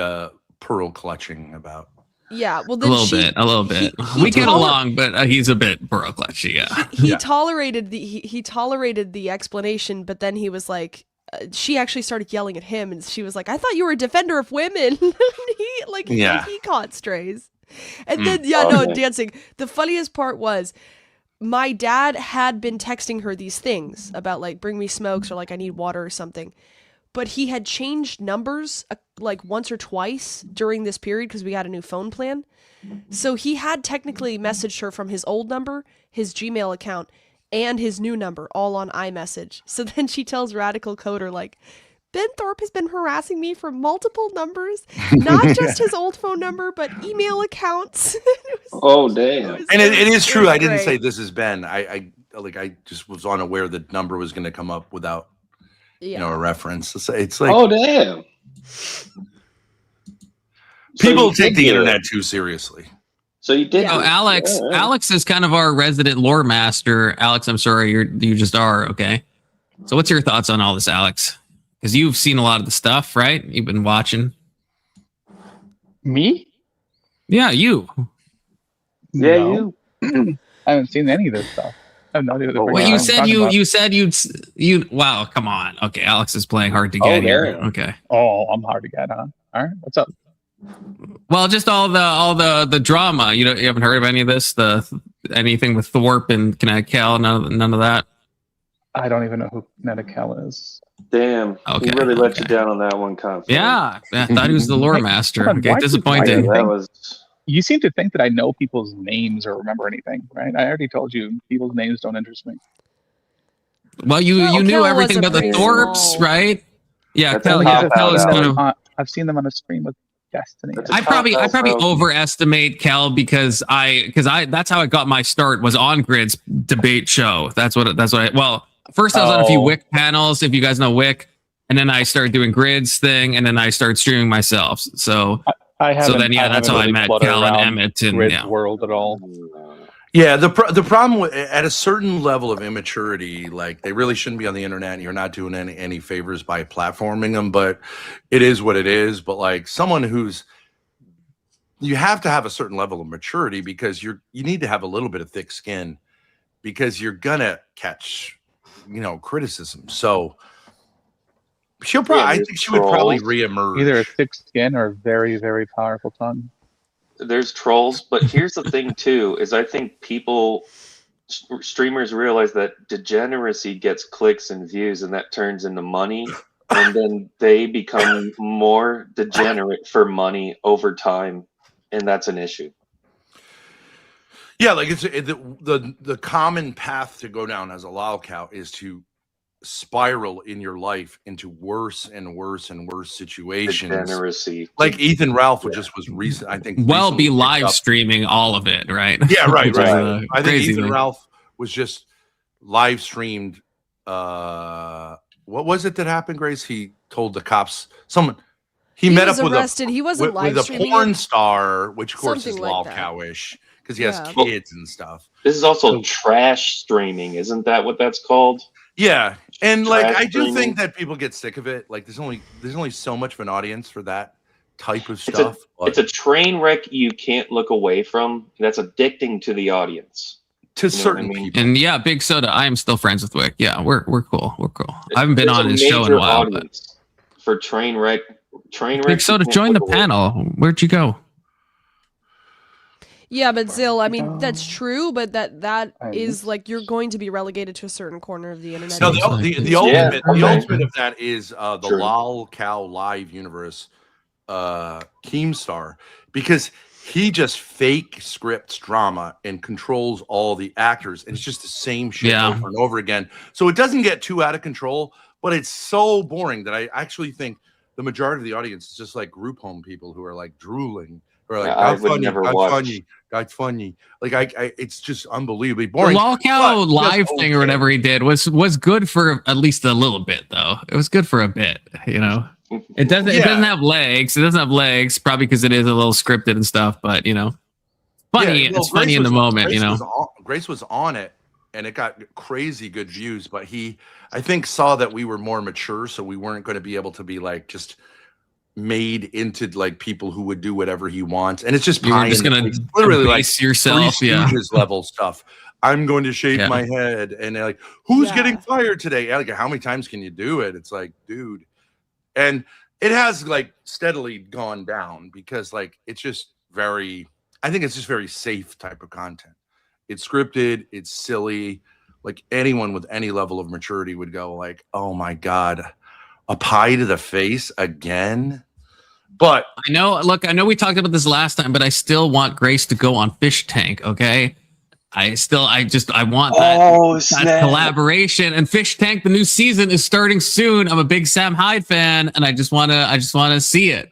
pearl clutching about. Yeah, well, A then little bit. he We get toler- along, but he's a bit pearl clutchy, yeah. He Yeah. tolerated he tolerated the explanation, but then he was like, she actually started yelling at him, and she was like, "I thought you were a defender of women." Yeah. he caught strays, and Mm. Okay. dancing. The funniest part was, my dad had been texting her these things about like bring me smokes or like I need water or something, but he had changed numbers like once or twice during this period because we got a new phone plan. So he had technically messaged her from his old number, his Gmail account, and his new number all on iMessage. So then she tells Radical Coder like, Ben Thorpe has been harassing me from multiple numbers, not just his old phone number, but email accounts. Oh, damn. And it is true. I didn't great. say this is Ben. I just was unaware the number was going to come up without a reference. It's like Oh, damn. people So you take did the do it. internet too seriously. So you did. Yeah. So do it. Alex, All right. Alex is kind of our resident lore master. Alex, I'm sorry, you just are, okay? So what's your thoughts on all this, Alex? Because you've seen a lot of the stuff, right? You've been watching. Me? Yeah, you. Yeah, No. you. I haven't seen any of this stuff. I have no idea what the Well, frick Well, you're you talking said about. you said you. Wow, come on. Okay, Alex is playing hard to Oh, get here. damn. Okay. Oh, I'm hard to get on. All right, what's up? Well, just all the drama. You haven't heard of any of this? Anything with Thorpe and Connecticut? None of that. I don't even know who Netical is. Damn. Okay, He really let okay. you down on that one, Confluence. Yeah, I thought he was the lore master. Come on, Okay, why do you- Yeah, disappointing. why that was. You seem to think that I know people's names or remember anything, right? I already told you people's names don't interest me. Well, you Well, knew Kel everything was a about the pretty Thorpes, small- right? Yeah, That's Kel. a Yeah, cop Kel out, is kind of. I've seen them on a stream with Destiny. That's a I probably cop-out, bro. overestimate Kel because that's how I got my start was on Grid's debate show. That's what well, first I was on a few Oh. Wick panels, if you guys know Wick, and then I started doing Grid's thing, and then I started streaming myself. So I haven't. then yeah, that's how I haven't met fluttered Kel and around Emmett, and Grid's yeah. world at all. Yeah, the problem with, at a certain level of immaturity, like they really shouldn't be on the internet. And you're not doing any favors by platforming them, but it is what it is. But like someone you have to have a certain level of maturity because you need to have a little bit of thick skin because you're gonna catch criticism. So she'll probably, I there's think she would probably trolls. reemerge. Either a thick skin or a very, very powerful tongue. There's trolls, but here's the thing too: is I think streamers realize that degeneracy gets clicks and views, and that turns into money, and then they become more degenerate for money over time, and that's an issue. Yeah, like the common path to go down as a lolcow is to spiral in your life into worse and worse and worse situations. Degeneracy. Like Ethan Ralph just was recent. I think Well, recently be picked live up- streaming all of it, right? Yeah, right, Which is, right. I think crazy Ethan thing. Ralph was just live streamed. What was it that happened, Grace? He told the cops he met was up with arrested. He wasn't live a streaming porn it. star, which of course Something is like that. lolcowish because he has Yeah. kids and stuff. This is also trash streaming, isn't that what that's called? Yeah, and like Trash I do streaming. think that people get sick of it. Like there's only so much of an audience for that type of It's stuff. It's a train wreck you can't look away from. That's addicting to the audience. to you know certain what I mean? people. And yeah, Big Soda. I am still friends with Wick. Yeah, we're cool. We're cool. I haven't been There's on a his show in major a while. But audience for train wreck. Big Soda, join the panel. Where'd you go? Yeah, but Zill, I mean, No. that's true, but that I- is like you're going to be relegated to a certain corner of the internet. No, Exactly. the Yeah, ultimate the okay. ultimate of that is the True. Lol Cow Live Universe Keemstar, because he just fake scripts drama and controls all the actors, and it's just the same shit Yeah. over and over again. So it doesn't get too out of control, but it's so boring that I actually think the majority of the audience is just like group home people who are like drooling, who are like, Yeah, I "That's would funny, never that's watch. funny, that's funny." Like I it's just unbelievably The boring. Lolcow but live just thing or okay. whatever he did was good for at least a little bit, though. It was good for a bit, you know. It doesn't Yeah. have legs. It doesn't have legs, probably because it is a little scripted and stuff. But you know, funny. Yeah, well, it's funny in the moment, you know. Grace was on it, and it got crazy good views. But he, I think, saw that we were more mature, so we weren't going to be able to be like just made into like people who would do whatever he wants. And it's just You're pie just in the gonna face. Literally like base yourself, Three yeah. Stooges level stuff. I'm going to shave Yeah. my head, and they're like, "Who's Yeah. getting fired today?" Like, how many times can you do it? It's like, dude, and it has like steadily gone down because like it's just very. I think it's just very safe type of content. It's scripted. It's silly. Like anyone with any level of maturity would go like, "Oh my god, a pie to the face again." But I know. Look, I know we talked about this last time, but I still want Grace to go on Fish Tank. Okay, I want Oh, that snap. collaboration. And Fish Tank, the new season is starting soon. I'm a big Sam Hyde fan, and I just want to see it.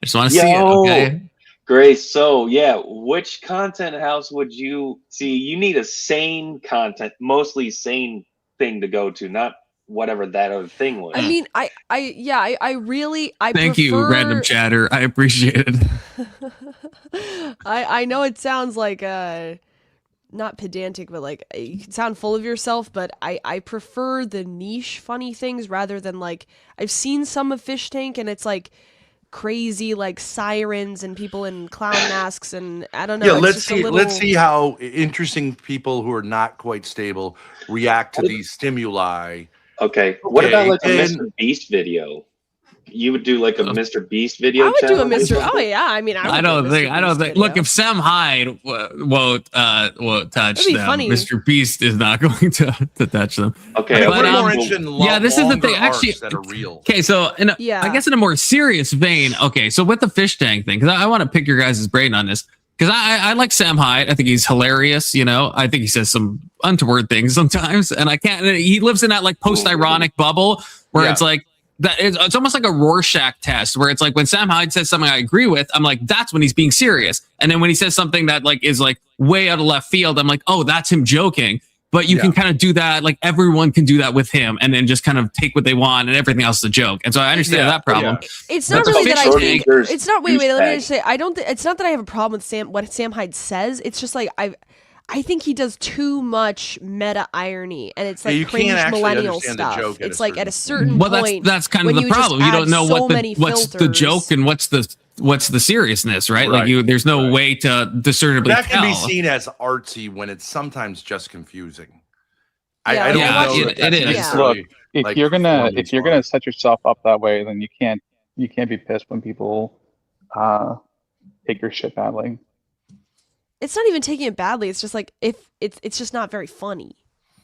I just want to see it. Yo. Okay. Grace, so yeah, which content house would you see? You need a sane content, mostly sane thing to go to, not whatever that other thing was. I mean, I really Thank you, prefer- random chatter. I appreciate it. I know it sounds like not pedantic, but like you can sound full of yourself, but I prefer the niche funny things rather than like I've seen some of Fish Tank and it's like crazy like sirens and people in clown masks and I don't know. yeah, it's let's just see. a little... Let's see how interesting people who are not quite stable react to these stimuli. Okay, what about like a and- Mr. Beast video? You would do like a Mr. Beast video. I would do a challenge? Mr. Oh yeah, I mean, I don't think. Look, if Sam Hyde won't touch That'd be them, funny. Mr. Beast is not going to touch them. Okay, But, we're more um, interested in yeah, this is the longer thing. Actually, arcs that are real. Okay, so I guess in a more serious vein. Okay, so with the Fish Tank thing, because I want to pick your guys' brain on this. Because I like Sam Hyde. I think he's hilarious. You know, I think he says some untoward things sometimes, and I can't. He lives in that like post-ironic bubble where it's like. It's almost like a Rorschach test where it's like when Sam Hyde says something I agree with, I'm like, that's when he's being serious. And then when he says something that like is like way out of left field, I'm like, oh, that's him joking. But you can kind of do that. Like everyone can do that with him and then just kind of take what they want and everything else is a joke. And so I understand that problem. It's not But really the that Fish I think Tank- it's not. Wait. Let me douchebag. just say. I don't. It's not that I have a problem with what Sam Hyde says. It's just like I think he does too much meta irony, and it's like you cringe can't actually millennial understand the stuff. joke at It's a like at a certain certain Well, point. that's kind of when the you just problem. You don't add know so what's many the filters. joke and what's the seriousness, right? Like Right. there's no way to discernibly That can tell. be seen as artsy when it's sometimes just confusing. Yeah, I don't yeah, know. it- that it that's is. necessarily, Look, if like, you're gonna performance art. set yourself up that way, then you can't be pissed when people take your shit badly. It's not even taking it badly. It's just like if it's just not very funny.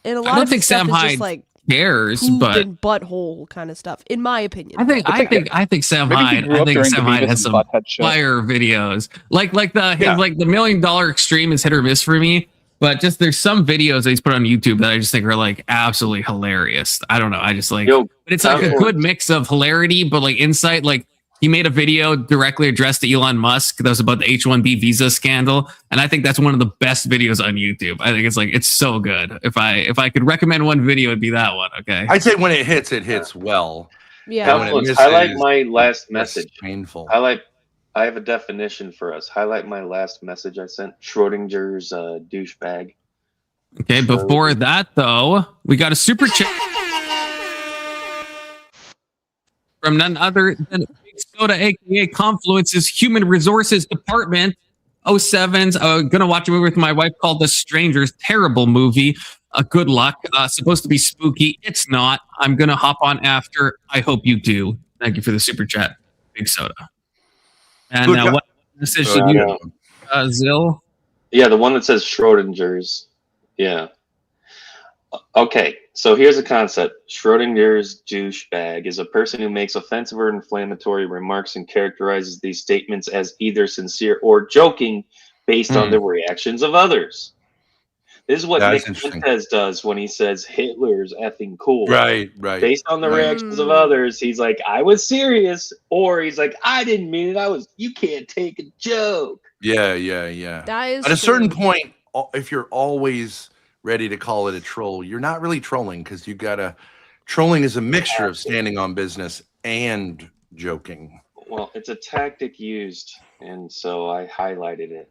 And a lot don't of think his stuff Sam is Hyde just like cares, poop but and butthole kind of stuff, in my opinion. I think Sam Maybe he Hyde. grew I up think during Sam the Hyde Beavis has and some Butthead shit. fire videos. Like the Yeah. like the $1 Million Extreme is hit or miss for me. But just there's some videos that he's put on YouTube that I just think are like absolutely hilarious. I don't know. I just like, Yo, but it's like a Confluence. good mix of hilarity, but like insight. Like he made a video directly addressed to Elon Musk that was about the H-1B visa scandal, and I think that's one of the best videos on YouTube. I think it's so good. If I could recommend one video, it'd be that one. Okay. I'd say when it hits well. Yeah. when it Confluence, misses, highlight my last That's message. painful. I have a definition for us. Highlight my last message I sent. Schrodinger's douchebag. Okay. Before that, though, we got a super chat from none other than Big Soda, aka Confluence's Human Resources Department. 07's gonna watch a movie with my wife called The Strangers. Terrible movie. Good luck. Supposed to be spooky. It's not. I'm gonna hop on after. I hope you do. Thank you for the super chat, Big Soda. And Good job. what message Good did you, job. Zill? Yeah, the one that says Schrodinger's. Yeah. Okay, so here's a concept. Schrodinger's douchebag is a person who makes offensive or inflammatory remarks and characterizes these statements as either sincere or joking based on the reactions of others. This is what That's Nick interesting. Fuentes does when he says Hitler's effing cool. Right. Based on the reactions of others, he's like, I was serious, or he's like, I didn't mean it. You can't take a joke. Yeah. That is At a certain true. point, if you're always ready to call it a troll, you're not really trolling, because you gotta. Trolling is a mixture of standing on business and joking. Well, it's a tactic used, and so I highlighted it.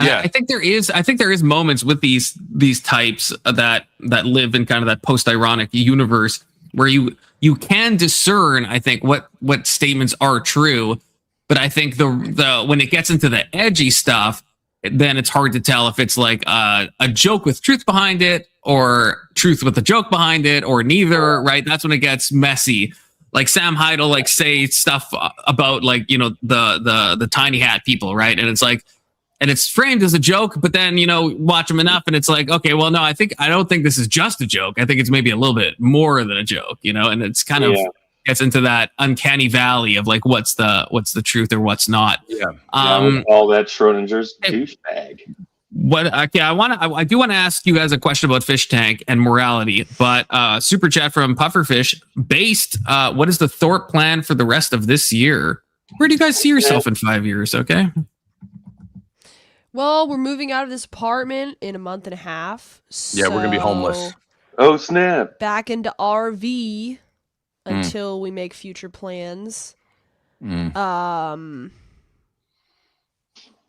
Yeah, I think there is moments with these types that live in kind of that post-ironic universe where you can discern, I think, what statements are true, but I think the when it gets into the edgy stuff, then it's hard to tell if it's like a joke with truth behind it or truth with a joke behind it or neither, right? That's when it gets messy. Like Sam Heidel like say stuff about like, you know, the tiny hat people, right? And it's like, and it's framed as a joke, but then, you know, watch them enough and it's like, okay, well, no, I don't think this is just a joke. I think it's maybe a little bit more than a joke, you know, and it's kind of gets into that uncanny valley of like, what's the truth or what's not. Yeah. All that Schrodinger's douchebag. I do want to ask you guys a question about Fish Tank and morality, but super chat from Pufferfish based, what is the Thorpe plan for the rest of this year? Where do you guys see yourself in 5 years? Okay. Well, we're moving out of this apartment in a month and a half. Yeah, we're gonna be homeless. Oh snap! Back into RV until we make future plans.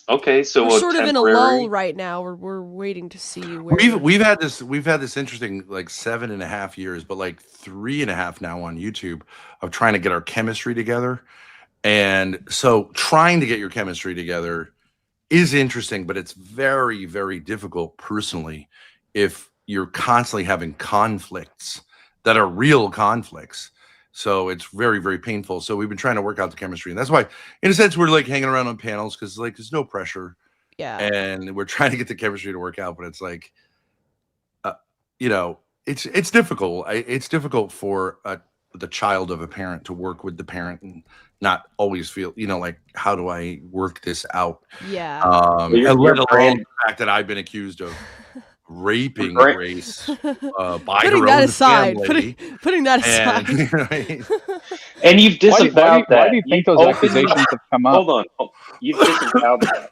Okay, so we're sort of in a lull right now. We're waiting to see where we've had this interesting like 7.5 years, but like 3.5 now on YouTube of trying to get our chemistry together. And so trying to get your chemistry together is interesting, but it's very, very difficult personally if you're constantly having conflicts that are real conflicts. So it's very, very painful. So we've been trying to work out the chemistry, and that's why, in a sense, we're like hanging around on panels because like there's no pressure. Yeah. And we're trying to get the chemistry to work out, but it's like, you know, it's difficult. It's difficult for the child of a parent to work with the parent and not always feel, you know, like, how do I work this out? Yeah. Let alone the fact that I've been accused of raping Grace by putting her that own aside, family. putting that aside. And you've disavowed that. Why do you think those accusations have come up? Hold on. You've disavowed that.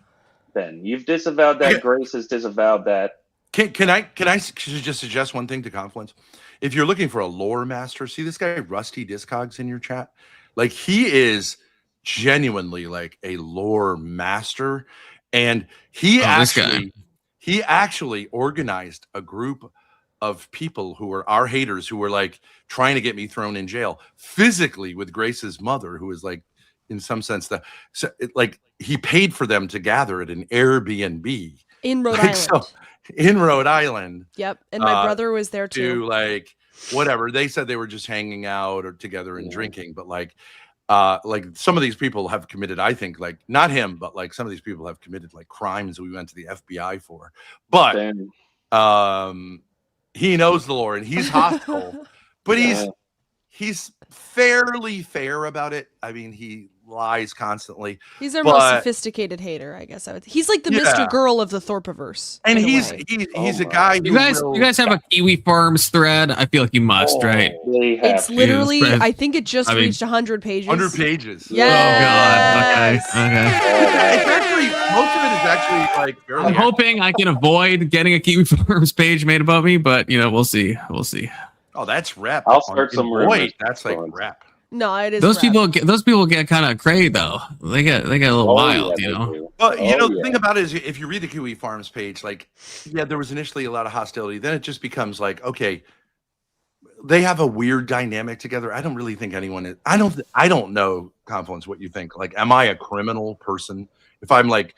Then you've disavowed that. Grace has disavowed that. Can I just suggest one thing to Confluence? If you're looking for a lore master, see this guy Rusty Discogs in your chat? Like, he is genuinely like a lore master, and he actually organized a group of people who were our haters, who were like trying to get me thrown in jail physically with Grace's mother, who is like, in some sense, like he paid for them to gather at an Airbnb in Rhode Island. So, in Rhode Island. Yep, and my brother was there too. Like whatever, they said they were just hanging out or together and drinking, but like some of these people have committed, I think, like not him, but like some of these people have committed like crimes we went to the FBI for. But he knows the lore and he's hostile, but he's fairly fair about it. I mean, he lies constantly. He's our most sophisticated hater, I guess. He's like the Mr. Girl of the Thorpeverse. And he's a guy. You guys have a Kiwi Farms thread? I feel like you must, right? It's literally, I think it just reached 100 pages. 100 pages. Yes. Oh God. Okay. It's actually, most of it is actually like fairly. I'm hoping I can avoid getting a Kiwi Farms page made about me, but you know, we'll see. Oh, that's rap. I'll start some rumors. That's like rap. No, it is. Those people get kind of crazy though. They get a little wild, you know. Well, the thing about it is, if you read the Kiwi Farms page, like, yeah, there was initially a lot of hostility. Then it just becomes like, okay, they have a weird dynamic together. I don't really think anyone is. I don't know, Confluence, what you think. Like, am I a criminal person? If I'm like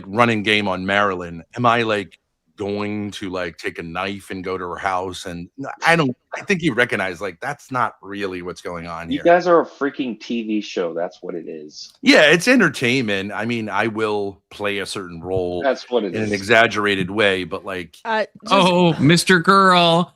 running game on Maryland, am I like going to like take a knife and go to her house. And I think you recognize like that's not really what's going on You here. guys are a freaking TV show. That's what it is. Yeah, it's entertainment. I mean, I will play a certain role That's what it in is. an exaggerated way, but like, Oh, Mr. Girl.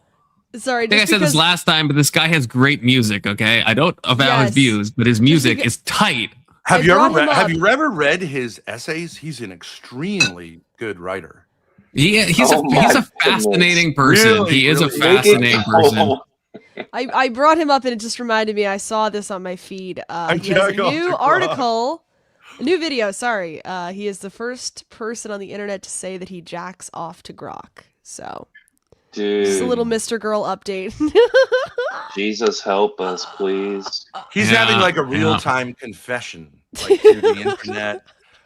Sorry, I think I just said this because last time, but this guy has great music. Okay, I don't avow his Yes. views, but his music because- is tight. have I you brought him ever up. read his essays? He's an extremely good writer. He's Oh a my fascinating person. Really, he is a really. fascinating person. I brought him up and it just reminded me. I saw this on my feed. He has a new article, a new video. Sorry. He is the first person on the internet to say that he jacks off to grok. So, just a little Dude, Mr. Girl update. Jesus help us, please. He's Yeah, having like a yeah. real-time confession, like through the internet,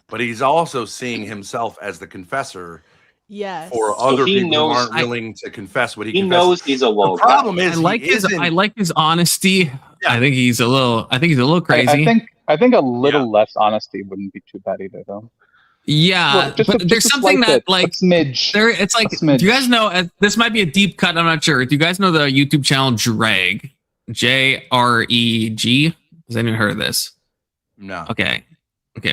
but he's also seeing himself as the confessor Yes. for So other he people who knows- aren't willing to confess what he He confesses. knows he's a low The problem guy. is I like his honesty. Yeah. I think he's a little crazy. I think a little less honesty wouldn't be too bad either, though. Yeah, Well, just but a- there's just a something slight that bit, like a smidge. there. It's like, a smidge. do you guys know? This might be a deep cut. I'm not sure. Do you guys know the YouTube channel Dreg? JREG. Has anyone heard of this? No. Okay.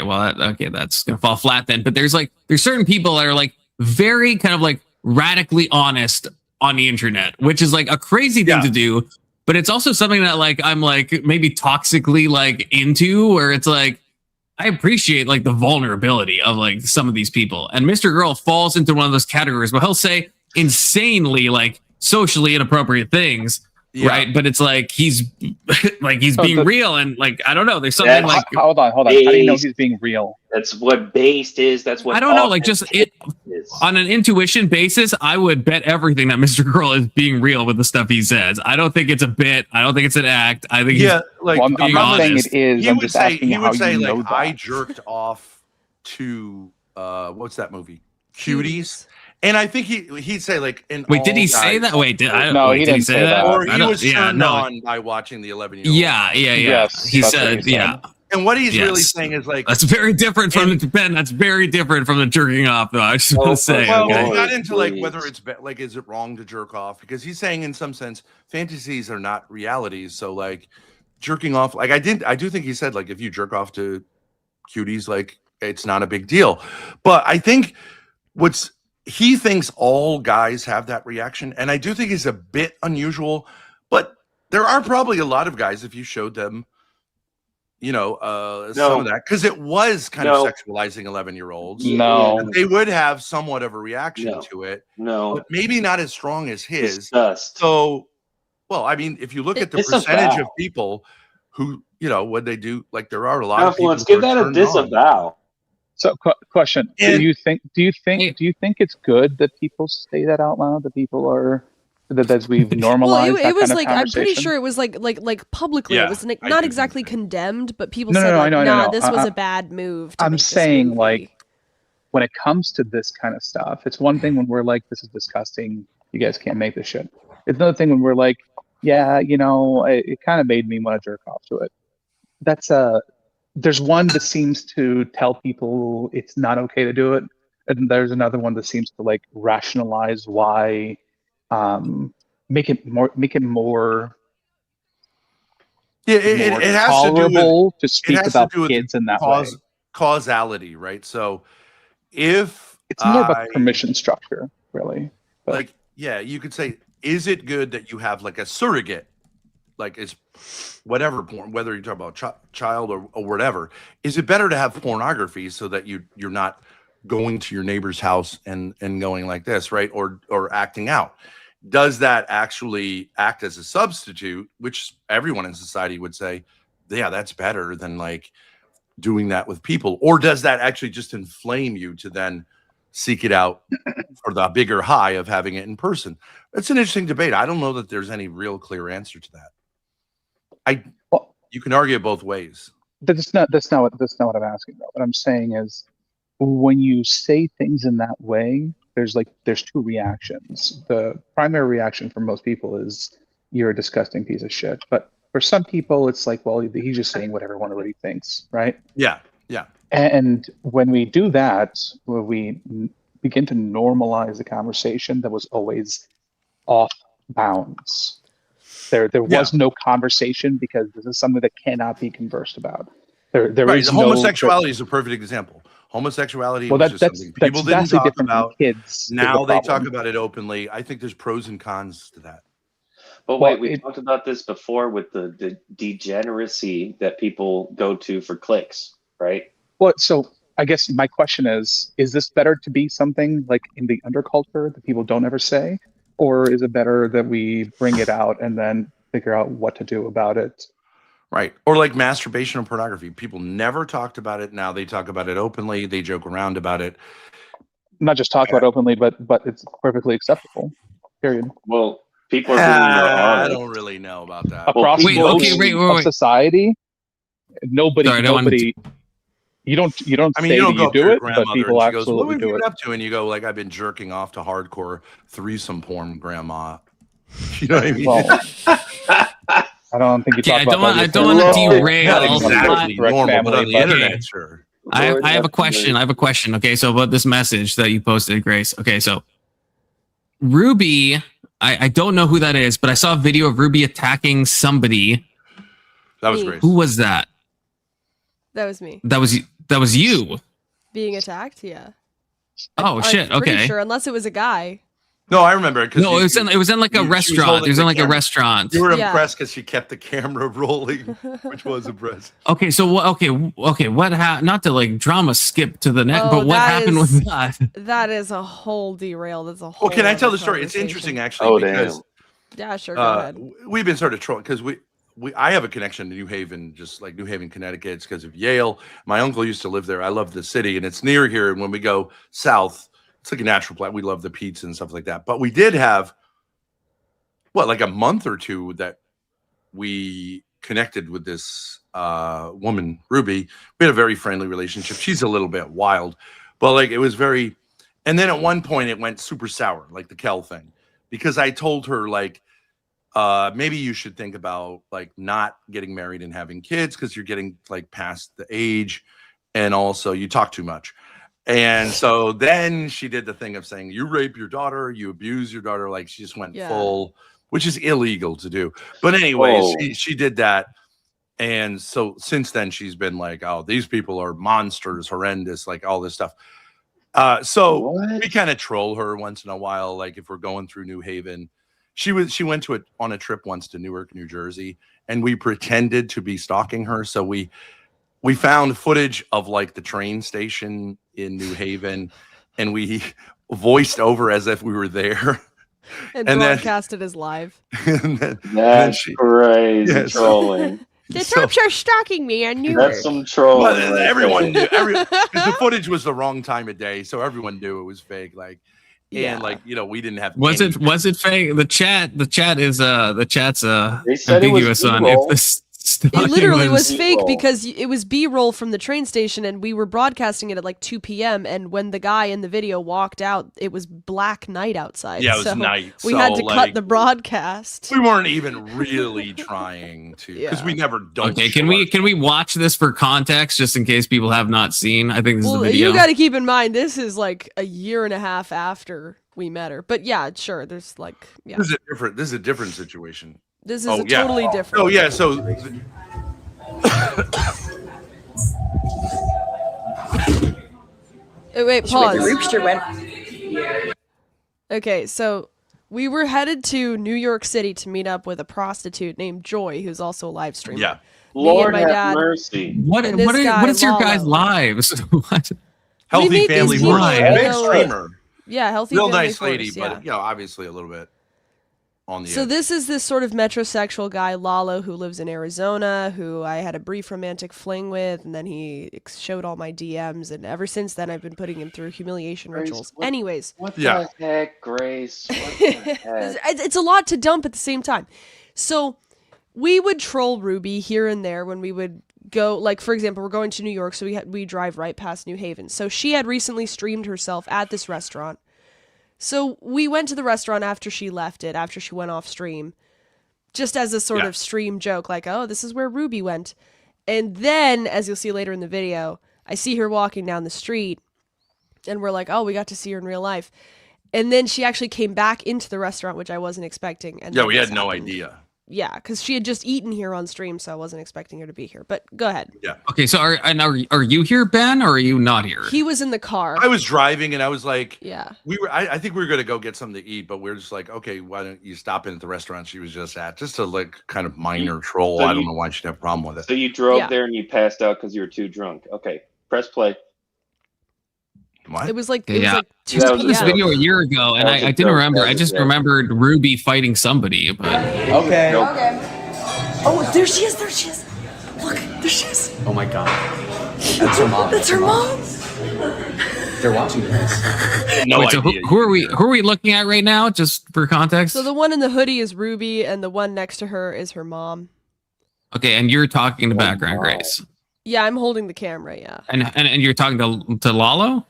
Well, that's gonna fall flat then. But there's certain people that are like very kind of like radically honest on the internet, which is like a crazy thing to do. But it's also something that like I'm like maybe toxically like into, where it's like I appreciate like the vulnerability of like some of these people. And Mr. Girl falls into one of those categories where he'll say insanely like socially inappropriate things. Yeah. Right. But it's like he's So being the- real, and like I don't know. There's something like Hold on. How do you know Based. he's being real? That's what based is. That's what I don't know, like just it is. on an intuition basis, I would bet everything that Mr. Girl is being real with the stuff he says. I don't think it's a bit. I don't think it's an act. I think Yeah, like Well, I'm being not saying honest. it is. he I'm would just say asking he how would say you know like that. I jerked off to what's that movie? Cuties. And I think he'd say like in Wait, did he all say guys- that? Wait, did I? No, wait, he did didn't say that. Or I he don't- was yeah, turned no. on by watching the 11-year-old. Yeah. Yes, He that's what said, he said. yeah. And what he's really Yes. saying is like, That's very different from the Ben. That's very different from the jerking off, though. I just want to say, well, okay. he got into like Please. whether it's like is it wrong to jerk off, because he's saying in some sense fantasies are not realities. So like jerking off, like I do think he said like if you jerk off to cuties, like it's not a big deal. But I think he thinks all guys have that reaction, and I do think it's a bit unusual. But there are probably a lot of guys, if you showed them, some of that, because it was kind of sexualizing 11-year-olds. No. They would have somewhat of a reaction to it, No. but maybe not as strong as his. Disgust. So, well, I mean, if you look at the Disavow. percentage of people who, when they do, like there are a lot of people. Confluence, who give are that a turned on. disavow. So, question: And- Do you think it's good that people say that out loud? That people are that we've normalized. Well, that it was kind of like I'm pretty conversation? sure it was like publicly. Yeah, it was like, I not do exactly think so. condemned, but people No, said no, like, I know, nah, no. this was a bad move. To I'm make this saying movie. like when it comes to this kind of stuff, it's one thing when we're like, this is disgusting. You guys can't make this shit. It's another thing when we're like, yeah, it kind of made me want to jerk off to it. There's one that seems to tell people it's not okay to do it, and there's another one that seems to like rationalize why, make it more Yeah, it has to do with tolerable to speak has to about do with kids in that way. causality, right? So if It's more about the permission structure, really. But like, yeah, you could say, is it good that you have like a surrogate, like it's whatever porn, whether you're talking about child or whatever, is it better to have pornography so that you're not going to your neighbor's house and going like this, right? Or acting out? Does that actually act as a substitute, which everyone in society would say, yeah, that's better than like doing that with people? Or does that actually just inflame you to then seek it out for the bigger high of having it in person? It's an interesting debate. I don't know that there's any real clear answer to that. You can argue it both ways. that's not what I'm asking though. What I'm saying is when you say things in that way, there's two reactions. The primary reaction for most people is you're a disgusting piece of shit. But for some people, it's like, well, he's just saying what everyone already thinks, right? Yeah. And when we do that, where we begin to normalize a conversation that was always off bounds. There was no conversation because this is something that cannot be conversed about. There Right. is Homosexuality is a perfect example. Homosexuality Well, was just something people didn't vastly talk different from about. kids. is Now the they talk problem. about it openly. I think there's pros and cons to that. But Well, wait, we talked about this before with the degeneracy that people go to for clicks, right? Well, so I guess my question is this better to be something like in the underculture that people don't ever say? Or is it better that we bring it out and then figure out what to do about it? Right. Or like masturbation and pornography. People never talked about it. Now they talk about it openly. They joke around about it. Not just talk about openly, but it's perfectly acceptable. Period. Well, people are being more I honest. don't really know about that. Across Wait, most okay, wait, of wait. society, nobody. Sorry, I don't want to- You don't I mean, say you don't that go you up to do your it, but grandmother people and she goes, "What absolutely have you do been it. up to?" And you go, "Like, I've been jerking off to hardcore threesome porn, grandma." You know what I mean? Well, I don't think you Okay, talk about that. I don't want to derail. Not exactly Correct normal, family, but on the but- internet, sure. I have a question. I have a question. Okay, so about this message that you posted, Grace. Okay, so Ruby, I don't know who that is, but I saw a video of Ruby attacking somebody. That was Me. Grace. Who was that? That was me. That was you. Being attacked? Yeah. Oh shit. I'm pretty Okay. sure, unless it was a guy. No, I remember it. No, it was in like a she was restaurant. holding It was in the like a camera. restaurant. You were Yeah. impressed because she kept the camera rolling, which was impressive. Okay, so okay. What happened? Not to like drama skip to the next, Oh, but what that happened is- with that? That is a whole derail. That's a whole. Well, can I tell other the story? It's conversation. interesting actually Oh, because Yeah, sure. Go ahead. we've been sort of trolling because I have a connection to New Haven, just like New Haven, Connecticut. It's because of Yale. My uncle used to live there. I love the city, and it's near here. And when we go south, it's like a natural place. We love the pizza and stuff like that. But we did have like a month or two that we connected with this woman, Ruby. We had a very friendly relationship. She's a little bit wild, but like it was very. And then at one point, it went super sour, like the Kel thing, because I told her like, maybe you should think about like not getting married and having kids because you're getting like past the age, and also you talk too much. And so then she did the thing of saying you rape your daughter, you abuse your daughter, like she just went full, which is illegal to do. But anyways, she did that. And so since then she's been like, oh, these people are monsters, horrendous, like all this stuff. So we kind of troll her once in a while, like if we're going through New Haven. She went on a trip once to Newark, New Jersey, and we pretended to be stalking her. So we found footage of like the train station in New Haven, and we voiced over as if we were there. And then- broadcasted as live. That's crazy trolling. The Thorpes are stalking me on Newark. That's some trolling. Well, right everyone there. knew. 'Cause the footage was the wrong time of day, so everyone knew it was fake. Like, and like we didn't have. Was it fake? The chat's They said it was ambiguous on if B-roll. this. It literally was was fake B-roll. because it was B-roll from the train station, and we were broadcasting it at like 2 p.m. And when the guy in the video walked out, it was black night outside. Yeah, it was so night. We had to So, cut the broadcast. We weren't even really trying to, because we never don't. Okay, can we watch this for context just in case people have not seen? I think this is Well, the video. you got to keep in mind this is like a year and a half after we met her. But yeah, sure. There's like This is a different situation. This is totally different. Oh yeah, so. Wait, pause. The Roopster went. Okay, so we were headed to New York City to meet up with a prostitute named Joy, who's also a live streamer. Yeah. Lord my have dad- mercy. What And this guy, is your guys' Lalo. lives? What? Healthy meet these family people, woman, you big know, streamer, Yeah, healthy. real family nice lady, force, yeah. but obviously a little bit on the So edge. this is this sort of metrosexual guy, Lalo, who lives in Arizona, who I had a brief romantic fling with, and then he showed all my DMs, and ever since then I've been putting him through humiliation Grace, rituals. what- Anyways, What Yeah. the heck, Grace? What the heck? it's a lot to dump at the same time. So we would troll Ruby here and there when we would go, like, for example, we're going to New York, so we drive right past New Haven. So she had recently streamed herself at this restaurant. So we went to the restaurant after she left it, after she went off stream, just as a sort of stream joke, like, oh, this is where Ruby went. And then, as you'll see later in the video, I see her walking down the street, And we're like, oh, we got to see her in real life. And then she actually came back into the restaurant, which I wasn't expecting. And Yeah, then we this had no happened. idea. Yeah, because she had just eaten here on stream, so I wasn't expecting her to be here. But go ahead. Yeah. Okay, so are you here, Ben, or are you not here? He was in the car. I was driving and I was like, Yeah. I think we were going to go get something to eat, but we are just like, okay, why don't you stop in at the restaurant she was just at, just to like kind of minor troll. So I don't know why she'd have a problem with it. So you drove Yeah. there and you passed out because you were too drunk. Okay, press play. What? It was like, Yeah. like 2 That I was saw this a p.m. video a year ago, and That was a I didn't joke. remember. That I was just a joke. remembered Ruby fighting somebody. But Okay. Nope. Oh, there she is. There she is. Look, there she is. Oh my god. That's her mom. That's her mom. They're watching this. No wait, so idea. who are we looking at right now? Just for context. So the one in the hoodie is Ruby, and the one next to her is her mom. Okay, and you're talking to background wow. Grace, Yeah, I'm holding the camera, yeah. and you're talking to Lalo.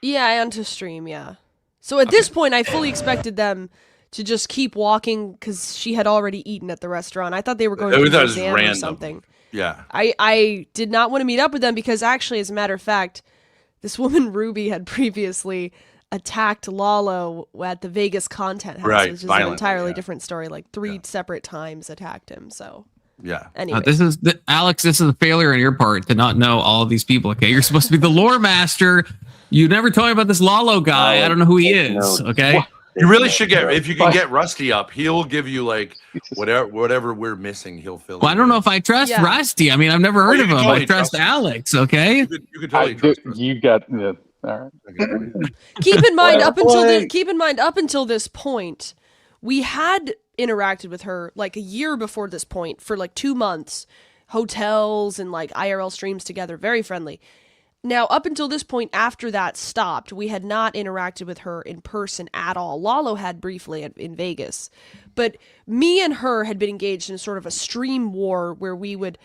Yeah, and to stream, yeah. So at this point, I fully expected them to just keep walking because she had already eaten at the restaurant. I thought they were going I to thought it the was museum or random. something. Yeah. I did not want to meet up with them because actually, as a matter of fact, this woman Ruby had previously attacked Lalo at the Vegas content house, Right, which is an violently, entirely yeah. different story. Like 3 separate times attacked him. So Yeah. anyway, Alex. This is a failure on your part to not know all of these people. Okay, you're supposed to be the lore master. You never told me about this Lalo guy. I don't know who he is. Okay. You really should get, if you can get Rusty up, he'll give you like whatever we're missing, he'll fill Well, I in. don't know if I trust Yeah. Rusty. I mean, I've never heard you of can him. totally I trust trust him. Alex. Okay. You could totally trust Rusty. You got yeah. All right. Okay. keep in mind Well, up until like- keep in mind up until this point, we had interacted with her like a year before this point for like 2 months, hotels and like IRL streams together, very friendly. Now, up until this point, after that stopped, we had not interacted with her in person at all. Lalo had briefly in Vegas, but me and her had been engaged in sort of a stream war where we would,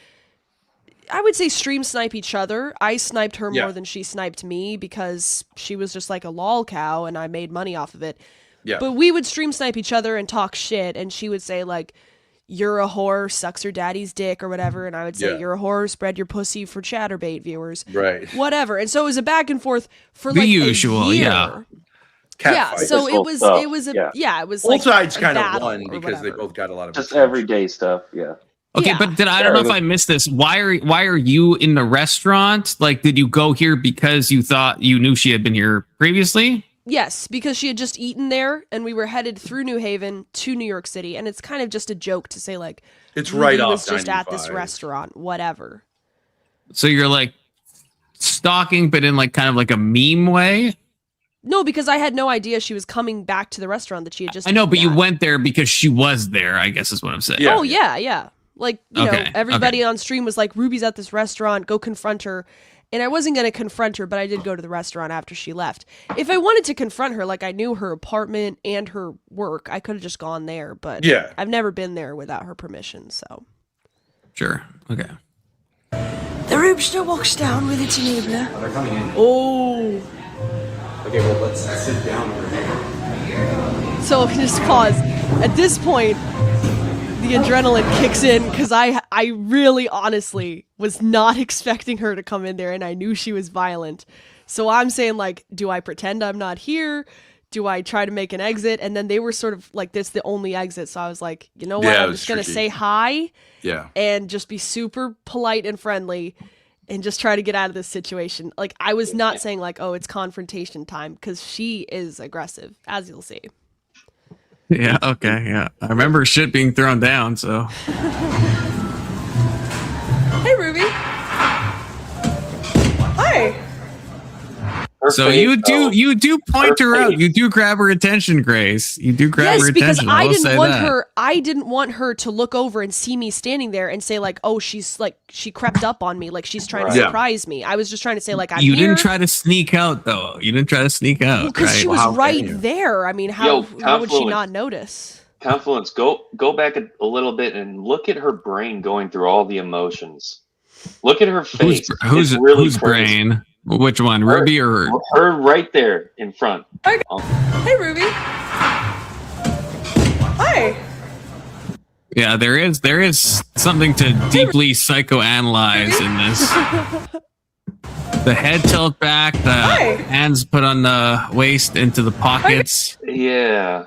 I would say, stream snipe each other. I sniped her Yeah. more than she sniped me because she was just like a lol cow and I made money off of it. Yeah. But we would stream snipe each other and talk shit, and she would say like, "You're a whore, sucks her daddy's dick," or whatever, and I would say, Yeah. "You're a whore, spread your pussy for chatterbait viewers." Right. Whatever. And so it was a back and forth for The like usual, a year. yeah. Yeah, Catfight. so This it whole was stuff, it was a yeah. yeah, it was Both like sides a kind of battle won or because they whatever. both got a lot of Just attention. everyday stuff. Yeah. Okay, Yeah. but I don't know if I missed this. Why are you in the restaurant? Like, did you go here because you thought you knew she had been here previously? Yes, because she had just eaten there and we were headed through New Haven to New York City, and it's kind of just a joke to say like It's Ruby right off was just at this 95. restaurant, whatever. So you're like stalking, but in like kind of like a meme way. No, because I had no idea she was coming back to the restaurant that she had just I know, eaten but you at. went there because she was there. I guess is what I'm saying. Yeah. Oh yeah. Like, you know, Okay, everybody on stream was like, "Ruby's at this restaurant, go confront her." And I wasn't going to confront her, but I did go to the restaurant after she left. If I wanted to confront her, like I knew her apartment and her work, I could have just gone there, but Yeah. I've never been there without her permission, so. Sure. Okay. The Rubster walks down with its enabler. They're coming in. Oh. Okay, well, let's sit down over here. So just pause. At this point, the adrenaline kicks in because I really honestly was not expecting her to come in there, and I knew she was violent. So I'm saying like, do I pretend I'm not here? Do I try to make an exit? And then they were sort of like, this the only exit. So I was like, you know what? Yeah, it I'm was just going to tricky. say hi Yeah. and just be super polite and friendly and just try to get out of this situation. Like I was not saying like, oh, it's confrontation time, because she is aggressive, as you'll see. Yeah. Okay. Yeah. I remember shit being thrown down. So Hey, Ruby. Hi. so you do point her out. You do grab her attention, Grace. You do grab her Yes, because attention. I will say didn't want that. her. I didn't want her to look over and see me standing there and say like, "Oh, she's like she crept up on me, like she's trying to Yeah. surprise me." I was just trying to say like, "I'm You here." didn't try to sneak out, though. You didn't try to sneak out, because right? she was Well, how right can you? there. I mean, how Yo, would she Confluence. not notice? Confluence, go back a little bit and look at her brain going through all the emotions. Look at her face. Who's It's really whose crazy. brain? Which one, Ruby or? Her right there in front. Okay. Oh, Hey, Ruby. Hi. Yeah, there is something to deeply psychoanalyze in this. the head tilt back, the hands put on the waist into the pockets. Yeah.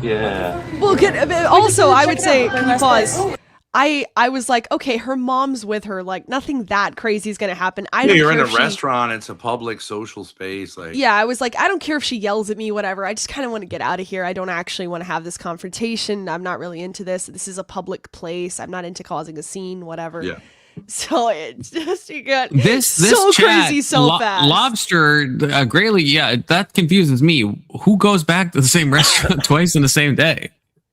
Yeah. Well, also, I would say, can you pause? I was like, okay, her mom's with her. Like, nothing that crazy is going to happen. I don't You're care in a if she- restaurant. It's a public social space. Like, Yeah, I was like, I don't care if she yells at me, whatever. I just kind of want to get out of here. I don't actually want to have this confrontation. I'm not really into this. This is a public place. I'm not into causing a scene, whatever. Yeah. So it just you got This so chat, crazy so fast. Lobster, Grayley, yeah, that confuses me. Who goes back to the same restaurant twice in the same day?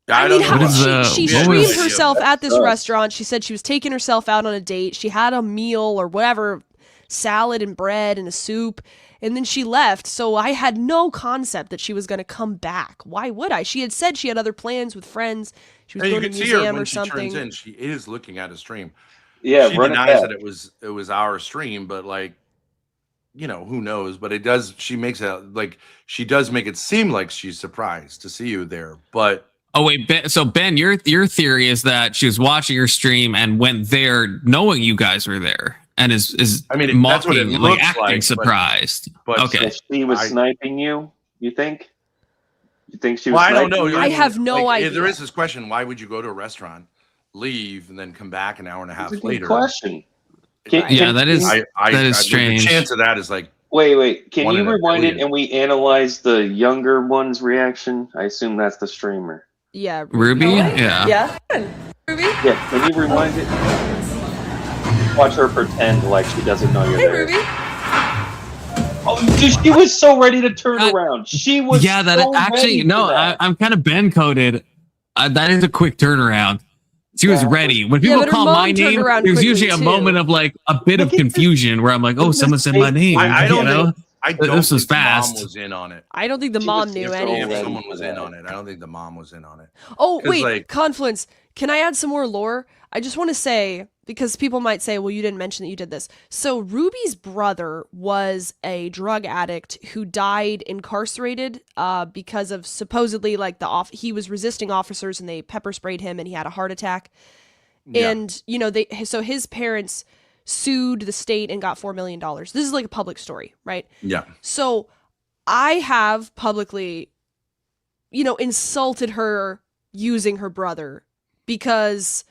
I mean, don't know. she streamed herself at this restaurant. She said she was taking herself out on a date. She had a meal or whatever, salad and bread and a soup, and then she left. So I had no concept that she was going to come back. Why would I? She had said she had other plans with friends. She was Hey, you going to can a see her museum when or she something. turns in. She is looking at a stream. Yeah, she run it denies back. that it was our stream, but like, you know, who knows? But it does. She makes it like she does make it seem like she's surprised to see you there, but. Oh wait, Ben, so Ben, your theory is that she was watching your stream and went there knowing you guys were there, and is I mean, that's what it mocking, looks acting like, surprised. but okay, So she was sniping you. You think? You think she was? Well, I don't sniping know. you? I have no like, idea. There is this question: why would you go to a restaurant, leave, and then come back an hour and a half That's a good later? question. yeah, that is strange. The chance of that is like. Wait. Can One you in a rewind it billion. and we analyze the younger one's reaction? I assume that's the streamer. Yeah, Ruby. Yeah. Yeah. Ruby. Yeah. Can you rewind it? Watch her pretend like she doesn't know you're Hey, there. Ruby. Oh, dude, she was so ready to turn around. She was. Yeah, that so actually ready no. for that. I'm kind of Ben coded. That is a quick turnaround. She was ready. When Yeah, people but her call mom my turned name, around there's quickly, usually a too. moment of like a bit of confusion where I'm like, oh, someone said my name. I don't you know? think. I don't This was think the fast. mom was in on it. I don't think the She mom was knew so any of If it. someone was in on it, I don't think the mom was in on it. Oh, 'Cause, wait, like- Confluence. Can I add some more lore? I just want to say, because people might say, well, you didn't mention that you did this. So Ruby's brother was a drug addict who died incarcerated because of supposedly like he was resisting officers and they pepper sprayed him and he had a heart attack. Yeah. And, you know, so his parents sued the state and got $4 million. This is like a public story, right? Yeah. So I have publicly, you know, insulted her using her brother because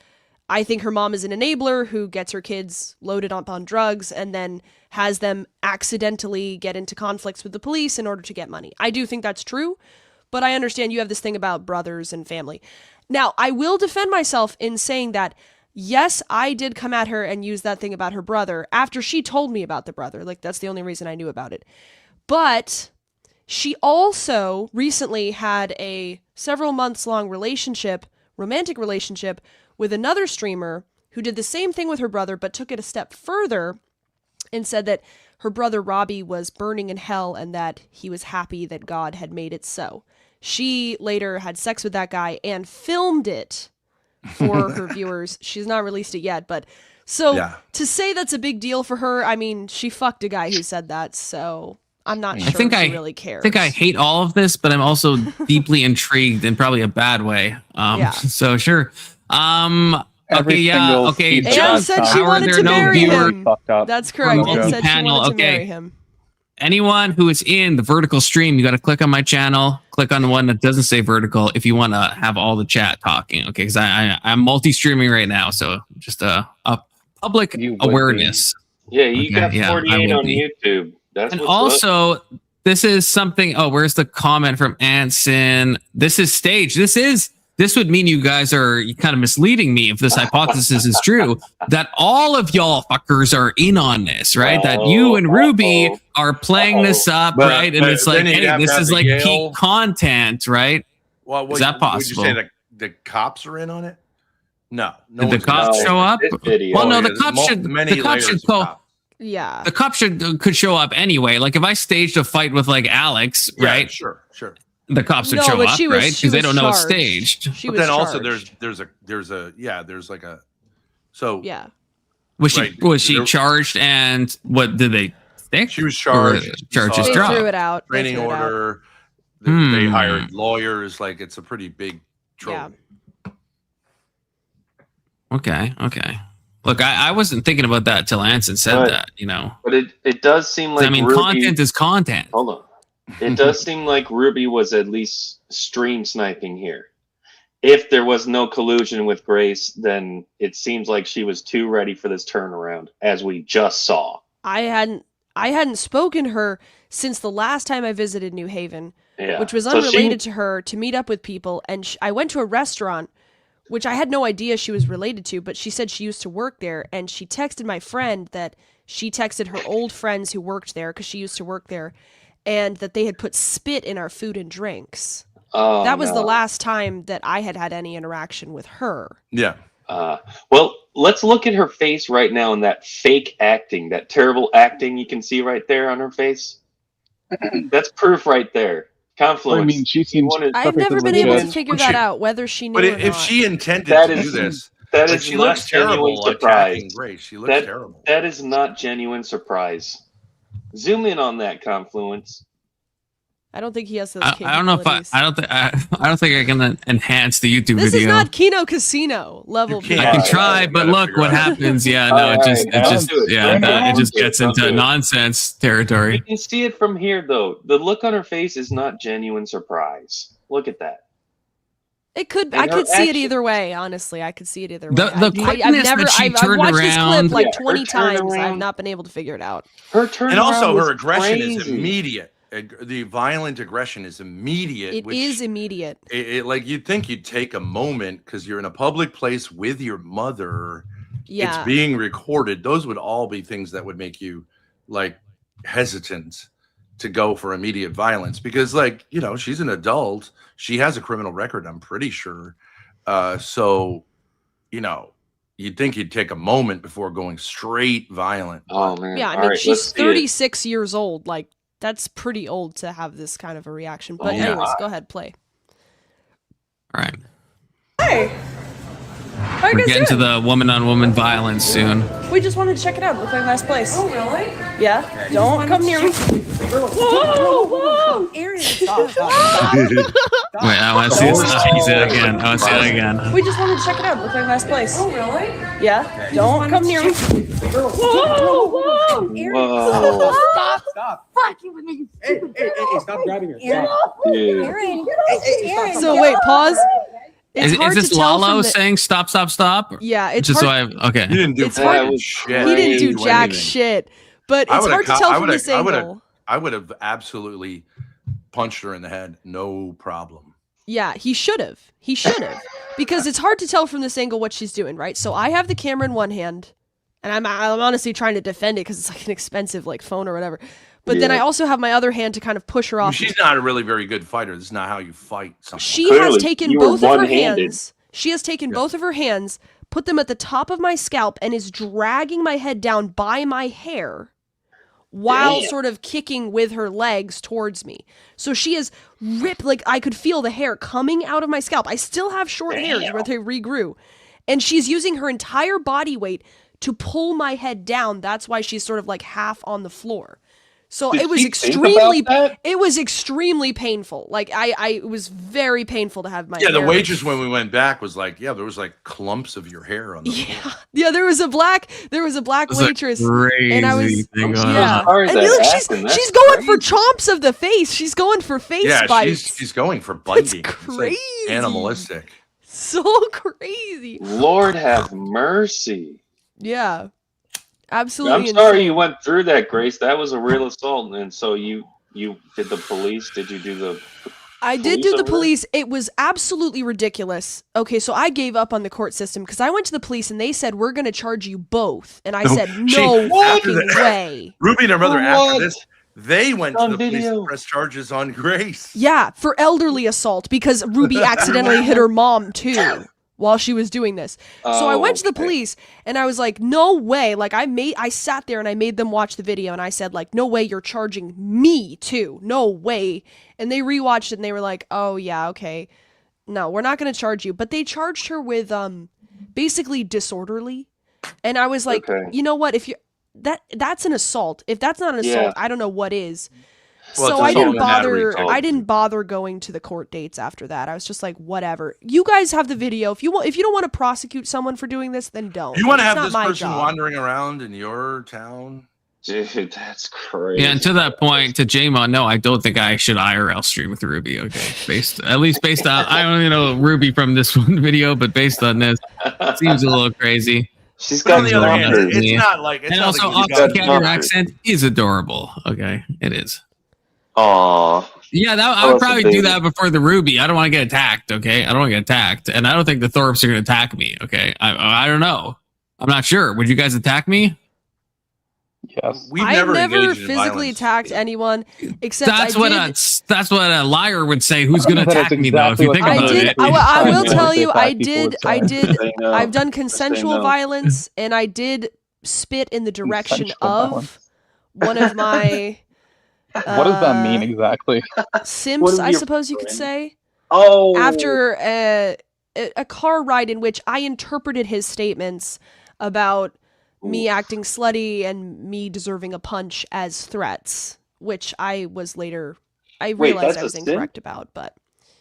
I think her mom is an enabler who gets her kids loaded up on drugs and then has them accidentally get into conflicts with the police in order to get money. I do think that's true, but I understand you have this thing about brothers and family. Now, I will defend myself in saying that, yes, I did come at her and use that thing about her brother after she told me about the brother. Like, that's the only reason I knew about it. But she also recently had a several months long romantic relationship with another streamer who did the same thing with her brother, but took it a step further and said that her brother Robbie was burning in hell and that he was happy that God had made it so. She later had sex with that guy and filmed it for her viewers. She's not released it yet, but so to say that's a big deal for her, I mean, she fucked a guy who said that, so I'm not sure she really cares. I think I hate all of this, but I'm also deeply intrigued in probably a bad way. Yeah. So sure. Every single Okay. feature Anne on said top she Are wanted there to no marry viewer- him. fucked up. That's correct. No Anne joke. said she Panel, wanted to okay. marry him. Anyone who is in the vertical stream, you got to click on my channel, click on the one that doesn't say vertical if you want to have all the chat talking. Okay, because I'm multi-streaming right now, so just a public You would awareness. Yeah, you Okay, got yeah, I 48 will on be. YouTube. That's And what's up. also, this is something. Oh, where's the comment from Anson? This is staged. This would mean you guys are kind of misleading me if this hypothesis is true. That all of y'all fuckers are in on this, right? That you and Ruby are playing this up, But- right? And but it's like, then you'd hey, have to this have is the like Yale- peak content, right? Well, Is that possible? Would you say the cops are in on it? No. Did the one's cops No, show up? this video. Well, no, Oh, the yeah, cops should. many The cops layers should of go. cops. Yeah. The cops could show up anyway. Like if I staged a fight with like Alex, Yeah, right? Sure. The cops would No, show but up, she was- right? she Because they was don't know it's charged. staged. She But was then also charged. there's like a so Yeah. Was she Right. was she There- charged and what did they stick? she was Or charged. charges They dropped. threw it out. They Training threw it out. order. Hmm. They hired lawyers. Like it's a pretty big trope. Yeah. Okay. Look, I wasn't thinking about that till Anson said But- that. You know, But it does seem like I mean, Ruby, content is content. Hold on. It does seem like Ruby was at least stream sniping here. If there was no collusion with Grace, then it seems like she was too ready for this turnaround, as we just saw. I hadn't spoken to her since the last time I visited New Haven, Yeah. which was So unrelated to her, to meet up with people. And I went to a restaurant, which I had no idea she was related to, but she said she used to work there. And she texted my friend that she texted her old friends who worked there, because she used to work there, and that they had put spit in our food and drinks. Oh, That was the no. last time that I had had any interaction with her. Yeah. Well, let's look at her face right now and that fake acting, that terrible acting you can see right there on her face. That's proof right there. Confluence. I mean, she seems. I've never been perfectly able legit. to figure But that she- out, whether she knew But or if not. she intended That to is- do this, That like, is she not looks genuine terrible surprise. attacking Grace. She looks terrible. That is not genuine surprise. Zoom in on that, Confluence. I don't think he has those I don't know if I. capabilities. I don't think I can enhance the YouTube This video. is not Kino Casino level. You can't. I can Alright, try, you but gotta look figure what out. happens. Yeah, no, Alright, it just, do it. yeah, Don't it just do it. gets Don't into do it. nonsense You territory. can see it from here, though. The look on her face is not genuine surprise. Look at that. It could. And I her could see it action- either way. Honestly, I could see it either way. The I've quickness never. that she I've turned watched this clip around- like Yeah, her 20 times. turnaround- I've not been able to figure it out. Her turnaround And also, was her aggression is crazy. immediate. The violent aggression is immediate. It which is immediate. like you'd think you'd take a moment because you're in a public place with your mother. Yeah. It's being recorded. Those would all be things that would make you like hesitant to go for immediate violence because, like, you know, she's an adult. She has a criminal record, I'm pretty sure. So, you know, you'd think you'd take a moment before going straight violent. Oh man. Yeah. I All mean, right, she's let's see it. 36 years old. Like, that's pretty old to have this kind of a reaction. But Oh, anyways, my. go ahead, play. All right, Hey, how you we're guys getting to doing? the woman-on-woman violence soon. We just wanted to check it out. It looked like a nice place. Oh, really? Yeah. Don't come near me. Whoa, whoa, Aaron, stop. Wait, I want to see it again. I want to see it again. We just wanted to check it out. It looked like a nice place. Oh, really? Yeah. Don't come near me. Whoa, whoa, Whoa. Stop. Fuck you with me. Hey, stop grabbing her. Aaron. Dude. Aaron. Aaron. So wait, pause. It's Is hard this to tell Lalo from the, saying stop, stop, stop? Yeah, it's Just so hard. I okay. You didn't do It's fucking hard- shit. He didn't do You jack anything. shit. But I it's would've hard to co- tell I from would've- this I would've- angle. I would have absolutely punched her in the head, no problem. Yeah, he should have. He should have. Because it's hard to tell from this angle what she's doing, right? So I have the camera in one hand, and I'm honestly trying to defend it because it's like an expensive like phone or whatever. But then I Yeah. also have my other hand to kind of push her I mean, off. she's not a really very good fighter. This is not how you fight someone. She Clearly, has taken you were both of her one-handed. hands. She has taken both of her hands, put them at the top of my scalp, and is dragging my head down by my hair while Damn. sort of kicking with her legs towards me. So she is ripped, like I could feel the hair coming out of my scalp. I still have short hairs where they regrew. And she's using her entire body weight to pull my head down. That's why she's sort of like half on the floor. So Did it was she think extremely about that? it was extremely painful. Like it was very painful to have my Yeah, the hair. waitress when we went back was like, yeah, there was like clumps of your hair on the floor. Yeah, there was a black That's a waitress. crazy and I was thing going yeah. on. Sorry And that look, happened. That's she's going for crazy. chomps of the face. She's going for face Yeah, bites. she's going for biting. It's, like, crazy. animalistic. So crazy. Lord have mercy. Yeah. Absolutely. I'm sorry insane. you went through that, Grace. That was a real assault. And so you did the police? Did you do the I did police do the over it? police. It was absolutely ridiculous. Okay, so I gave up on the court system because I went to the police and they said, we're going to charge you both. And I said, no after fucking that- way. Ruby and her mother, after What? this, they went to On the police video. to press charges on Grace. Yeah, for elderly assault because Ruby accidentally hit her mom too while she was doing this. So I Oh, went to the okay. police and I was like, no way. Like I sat there and I made them watch the video and I said like, no way you're charging me too. No way. And they rewatched it and they were like, oh yeah, okay. No, we're not going to charge you. But they charged her with basically disorderly. And I was like, Okay. you know what? If you that's an assault. If that's not an assault, Yeah. I don't know what is. Well, So it's I also didn't a matter of bother. I didn't bother going to the court dates after that. I was just like, whatever. You guys have the video. If you don't want to prosecute someone for doing this, then don't. You want to It's have not this my person job. wandering around in your town? Dude, that's crazy. Yeah, and to that point, to J-Mon, no, I don't think I should IRL stream with Ruby. Okay, at least based on, I don't even know Ruby from this one video, but based on this, it seems a little crazy. She's But on got the other hand, numbers. it's not like And also, you've got- Oxycat, your accent is adorable. Okay, it is. Aw. Yeah, I would probably do that before the Ruby. I don't want to get attacked. Okay, I don't want to get attacked, and I don't think the Thorpes are going to attack me. Okay, I don't know. I'm not sure. Would you guys attack me? Yes. We've I've never engaged in physically violence. attacked anyone, except That's I what did. that's what a liar would say. Who's going to That's attack me though? If exactly you what think I about did. it. I will Trying tell to you, attack I people did. with I time. did. Say no. I've done Say consensual no. violence, and I did spit in the direction Consensual of violence. one of my. What does that mean exactly? Simps, What are I your suppose you could friends? say. Oh. After a car ride in which I interpreted his statements about me acting slutty and me deserving a punch as threats, which I was later. I Wait, realized that's I a was simp? incorrect about, but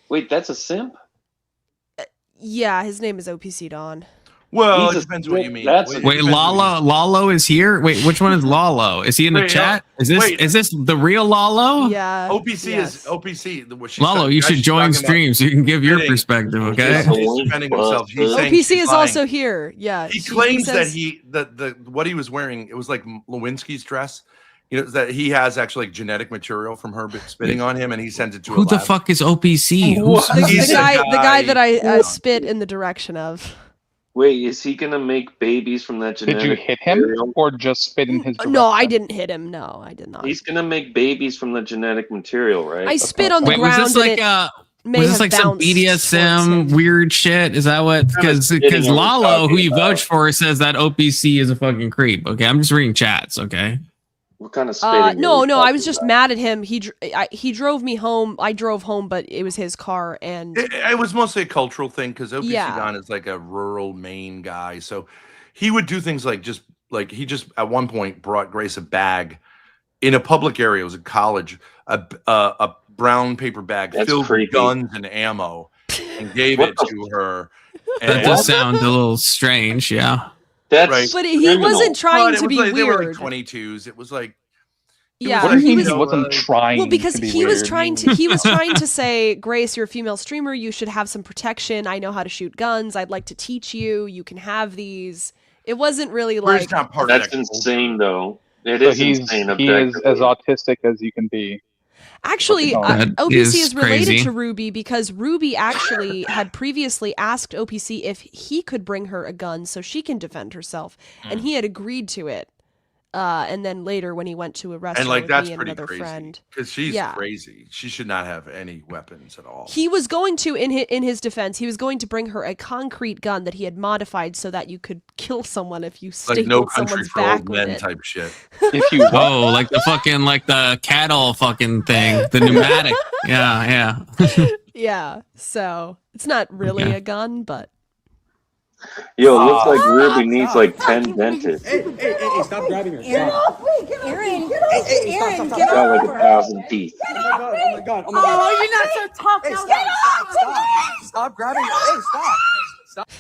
Wait, that's a simp? yeah, his name is OPC Don. Well, He's it a depends what you simp. mean. That's It a- Wait, depends what you mean. Lalo is here. Wait, which one is Lalo? Is he in the Wait, chat? Is wait. this the real Lalo? Yeah. OPC yes. is OPC. Lalo, you should join stream so you can give your Kidding. perspective. He's Okay. a He's link defending himself. He's buster. saying OPC she's is lying. also here. Yeah. He claims that says- the what he was wearing, it was like Lewinsky's dress. You know, that he has actually like genetic material from her spitting on him, and he sends it to Who a the lab. fuck is OPC? Who's the, He's the guy, the guy that I guy- spit in the direction of. Wait, is he gonna make babies from that Did genetic you hit him material? or just spit in his direction? No, I didn't hit him. No, I did not. He's gonna make babies from the genetic material, right? I spit on the Wait, was ground. this like and it may was this have like some bounced towards BDSM him. weird shit? Is that what? Because spitting on Lalo, the who you talking vouch for, says that OPC is a fucking creep. Okay, I'm just reading chats. Okay. What kind of spitting? No, are we no, I was talking just about? mad at him. He drove me home. I drove home, but it was his car, and It was mostly a cultural thing because OPC Yeah. Don is like a rural Maine guy, so he would do things like he just at one point brought Grace a bag in a public area. It was a college, a brown paper bag That's filled creepy. with guns and ammo, and gave What it the to her. That And does sound a little strange. Yeah. That's Right. but he criminal. wasn't But trying it to was be like, they were like weird. 22s. It was like Yeah, What do you he mean was. he wasn't trying? Well, because to be he was weird? trying to he was trying to say, Grace, you're a female streamer, you should have some protection. I know how to shoot guns. I'd like to teach you. You can have these. It wasn't really we're like just not part That's of that culture. insane, though. It So is he's insane. he is as objectively. autistic as you can be. actually That OPC is is related crazy. to Ruby because Ruby actually had previously asked OPC if he could bring her a gun so she can defend herself, and he had agreed to it. And then later, when he went to a restaurant And like with that's me and pretty another crazy friend, because she's Yeah. crazy. She should not have any weapons at all. he was going to, in his defense, he was going to bring her a concrete gun that he had modified so that you could kill someone if you Like stapled no country someone's for back old with men it. type shit. If you Oh, like the cattle fucking thing, the pneumatic. Yeah, yeah. Yeah, so it's not really Okay. a gun, but Yo, it looks like Ruby needs like 10 dentists. Hey, stop grabbing her. Aaron, Stop. Aaron, Aaron, get She's got off like her. 1,000 teeth. Oh my god, oh my god, oh my god. Oh, you're not so tough. Hey, Now stop, get off stop, of me. stop grabbing her. Hey, stop.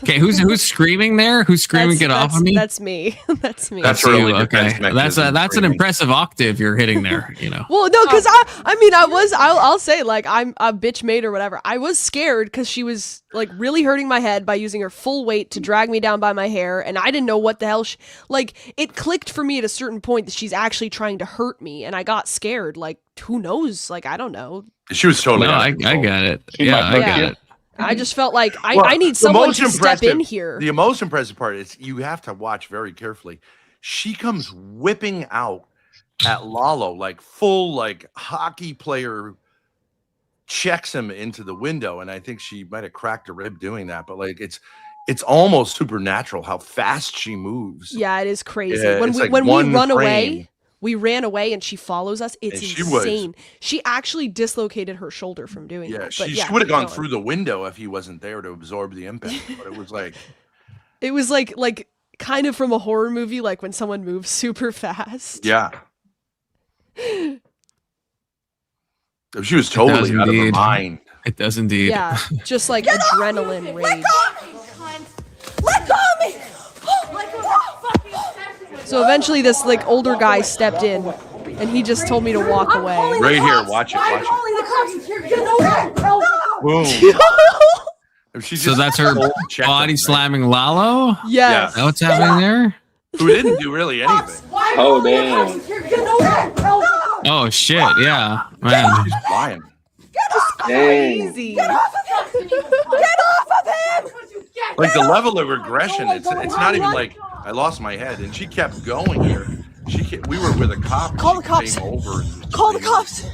Okay, who's screaming there? Who's screaming? Get off of me. That's me. That's me. That's you. her only Okay, defense that's mechanism, that's an screaming. impressive octave you're hitting there. You know. Well, no, because I mean, I'll say, like, I'm a bitch made or whatever. I was scared because she was, like, really hurting my head by using her full weight to drag me down by my hair, and I didn't know what the hell like, it clicked for me at a certain point that she's actually trying to hurt me, and I got scared. Like, who knows? Like, I don't know. She was totally. No, out of I control. get it. She Yeah, might I hurt get you. it. I just felt like I Well, need the someone most to step in impressive- here. The most impressive part is you have to watch very carefully. She comes whipping out at Lalo like full like hockey player checks him into the window, and I think she might have cracked a rib doing that. But like it's almost supernatural how fast she moves. Yeah, it is crazy. Yeah, when it's we like when we one run frame. away, we ran away and she follows us. It's And she was- insane. She actually dislocated her shoulder from doing Yeah, that. she, But she would have gone keep through the window if he wasn't there to absorb the impact. But it was like It was like kind of from a horror movie, like when someone moves super fast. yeah. She was totally does out of her indeed. mind. It does indeed. Yeah, just like adrenaline rage. Let go of me! So eventually, this like older guy stepped in, and he just told me to walk away. Right here, watch it, watch it. Boom. So that's her body slamming Lalo? Yes. Is that what's happening there? Who didn't do really anything. Oh, damn. Oh, shit. Yeah. Man. She's flying. Crazy. Get off of him! Like the level of regression, it's not even like I lost my head, and she kept going here. We were with a cop. Call the cops. Over Call the cops.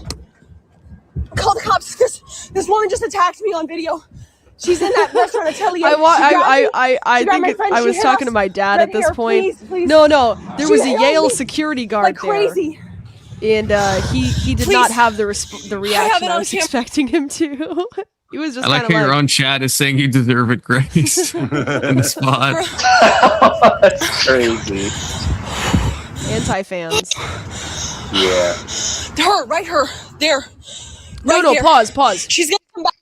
Call the cops. This woman just attacked me on video. She's in that restaurant atelier. I think I was talking to my dad at this point. Please. No, there was a hit Yale me security guard like crazy. there, and he did not have the reaction I on was camera. expecting him to. He was just I like kind how of your like, own chat is saying you deserve it, Grace. In the spot. That's crazy. anti-fans. Yeah. Her, there. No, pause. She's gonna come back.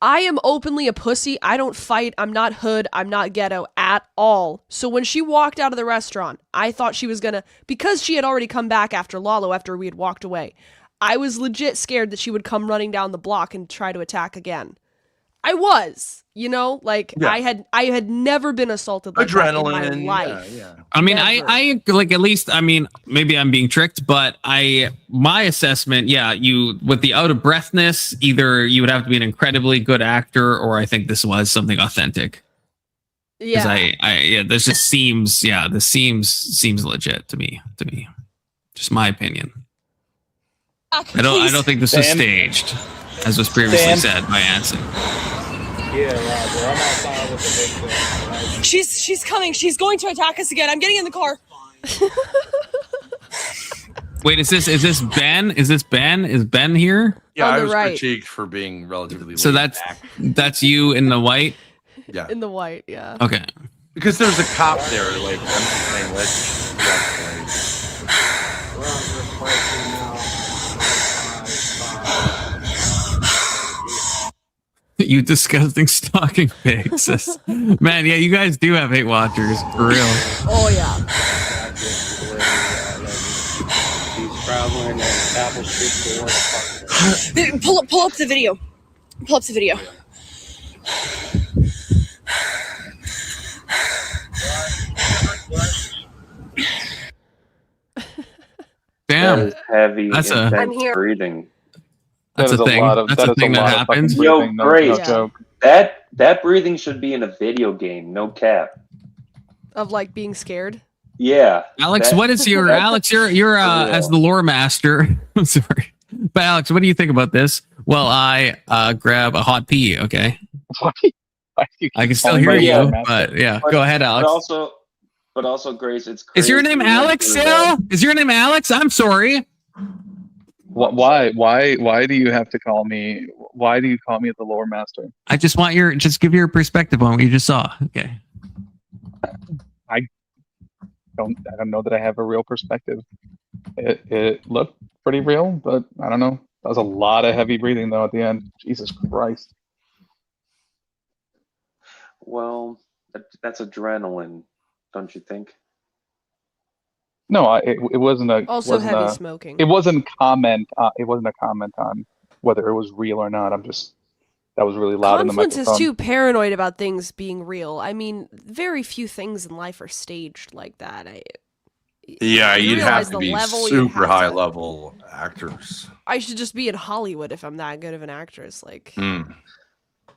I am openly a pussy. I don't fight. I'm not hood. I'm not ghetto at all. So when she walked out of the restaurant, I thought she was gonna, because she had already come back after Lalo, after we had walked away. I was legit scared that she would come running down the block and try to attack again. I was, like Yeah. I had never been assaulted like that in my Adrenaline. life. Yeah. I mean, Never. I like at least, I mean, maybe I'm being tricked, but my assessment, you with the out of breathness, either you would have to be an incredibly good actor, or I think this was something authentic. Because this just seems, this seems legit to me. Just my opinion. I don't think this was staged, as was previously said by Anson. Yeah, Roger. I'm outside with the victim. She's coming. She's going to attack us again. I'm getting in the car. Wait, is this Ben? Is Ben here? Yeah, On I the was right. critiqued for being relatively So laid back. that's you in the white? Yeah. In the white, yeah. Okay. Because there's a cop there, like, I'm just saying, let's You disgusting stalking pigs. Man, you guys do have hate watchers, for real. Oh yeah. He's traveling in Apple Street Pull up the video. Pull up the video. Damn. That is heavy. That's intense I'm here. breathing. That's a thing. That's a thing that happens. Yo, Grace, Yeah. that breathing should be in a video game. No cap. Of like being scared. Yeah. Alex, what is your Alex? You're as the lore master. I'm sorry, but Alex, what do you think about this? Well, I grab a hot pee. Okay, I can still hear you, but yeah, go ahead, Alex. But also, Grace, it's crazy. Is your name Alex still? Is your name Alex? I'm sorry. Why do you have to call me? Why do you call me the lore master? I just want just give your perspective on what you just saw. Okay. I don't know that I have a real perspective. It looked pretty real, but I don't know. That was a lot of heavy breathing though at the end. Jesus Christ. Well, that's adrenaline, don't you think? No, it wasn't a Also heavy smoking. It wasn't a comment on whether it was real or not. That was really loud in the Confluence microphone. is too paranoid about things being real. I mean, very few things in life are staged like that. Yeah, You you'd realize have to the be level you'd super have high to- level actors. I should just be in Hollywood if I'm that good of an actress. Like,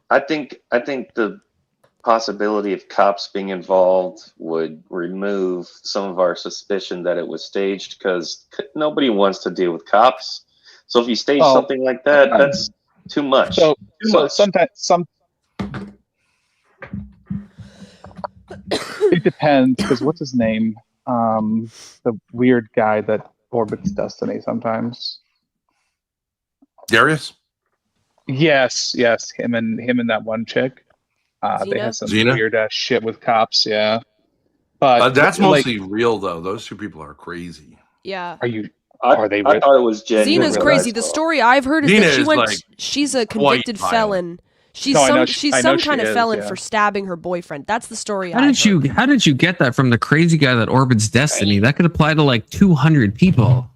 I think the possibility of cops being involved would remove some of our suspicion that it was staged, because nobody wants to deal with cops. So if you stage something like that, that's too much. So much. sometimes it depends, because what's his name? The weird guy that orbits Destiny sometimes. Darius? Yes, him and that one chick. They have some Xena? weird ass shit with cops, yeah. But That's like, mostly real though. Those two people are crazy. yeah. Are you Are they I thought it was genuine. Xena's crazy. The story I've heard is Xena that she is, went. like, She's a quite convicted violent. felon. She's No, I some. know She's I know some she kind of is, felon yeah. for stabbing her boyfriend. That's the story. How did you get that from the crazy guy that orbits destiny? That could apply to like 200 people.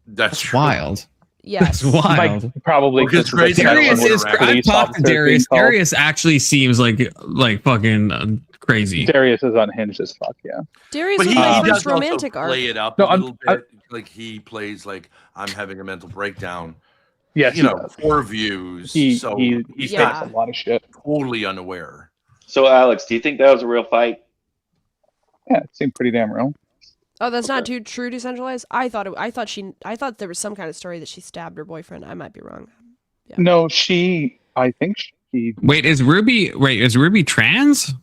That's true. wild. Yes. That's wild. Like, probably Well, 'cause just because Darius someone is. would I've police talked to officers being Darius. called. Darius actually seems like fucking crazy. Darius is unhinged as fuck. Yeah. Darius But was he my does first romantic also arc. play it up No, a I'm- little bit. Like he plays like I'm having a mental breakdown. Yes, You he know, does. 4 views. He so he he's Yeah. takes a lot of shit. totally unaware. So, Alex, do you think that was a real fight? Yeah, it seemed pretty damn real. Oh, that's not too true. Decentralized. I thought there was some kind of story that she stabbed her boyfriend. I might be wrong. Yeah. No, I think she. Wait, is Ruby trans?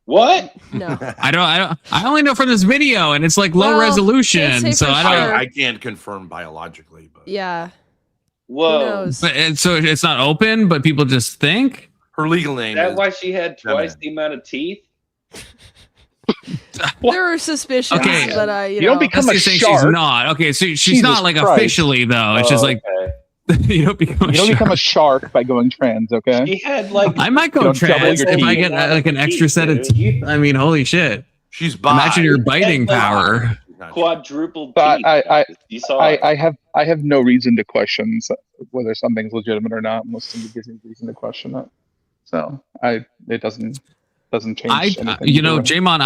What? No. I only know from this video, and it's like low Well, resolution, can't say so for I don't. sure. I can't confirm biologically, but Yeah. Whoa. Who knows? But so it's not open, but people just think. her legal Is name that is why she had twice feminine. the amount of teeth? There are suspicions, Okay. but You don't become That's a the thing, shark. she's not. Okay, so she's Jesus not like Christ. officially though. It's just like okay. you don't become a You don't shark. become a shark by going trans. Okay. She had like. I might You go don't double trans your if I teeth. get like an extra set of teeth. I mean, holy shit! She's bi. Imagine your biting Like, power. She's not Quadruple But teeth. You saw it. I have no reason to question whether something's legitimate or not, unless somebody gives me reason to question it. So it doesn't change anything. You know, either way. Jamon,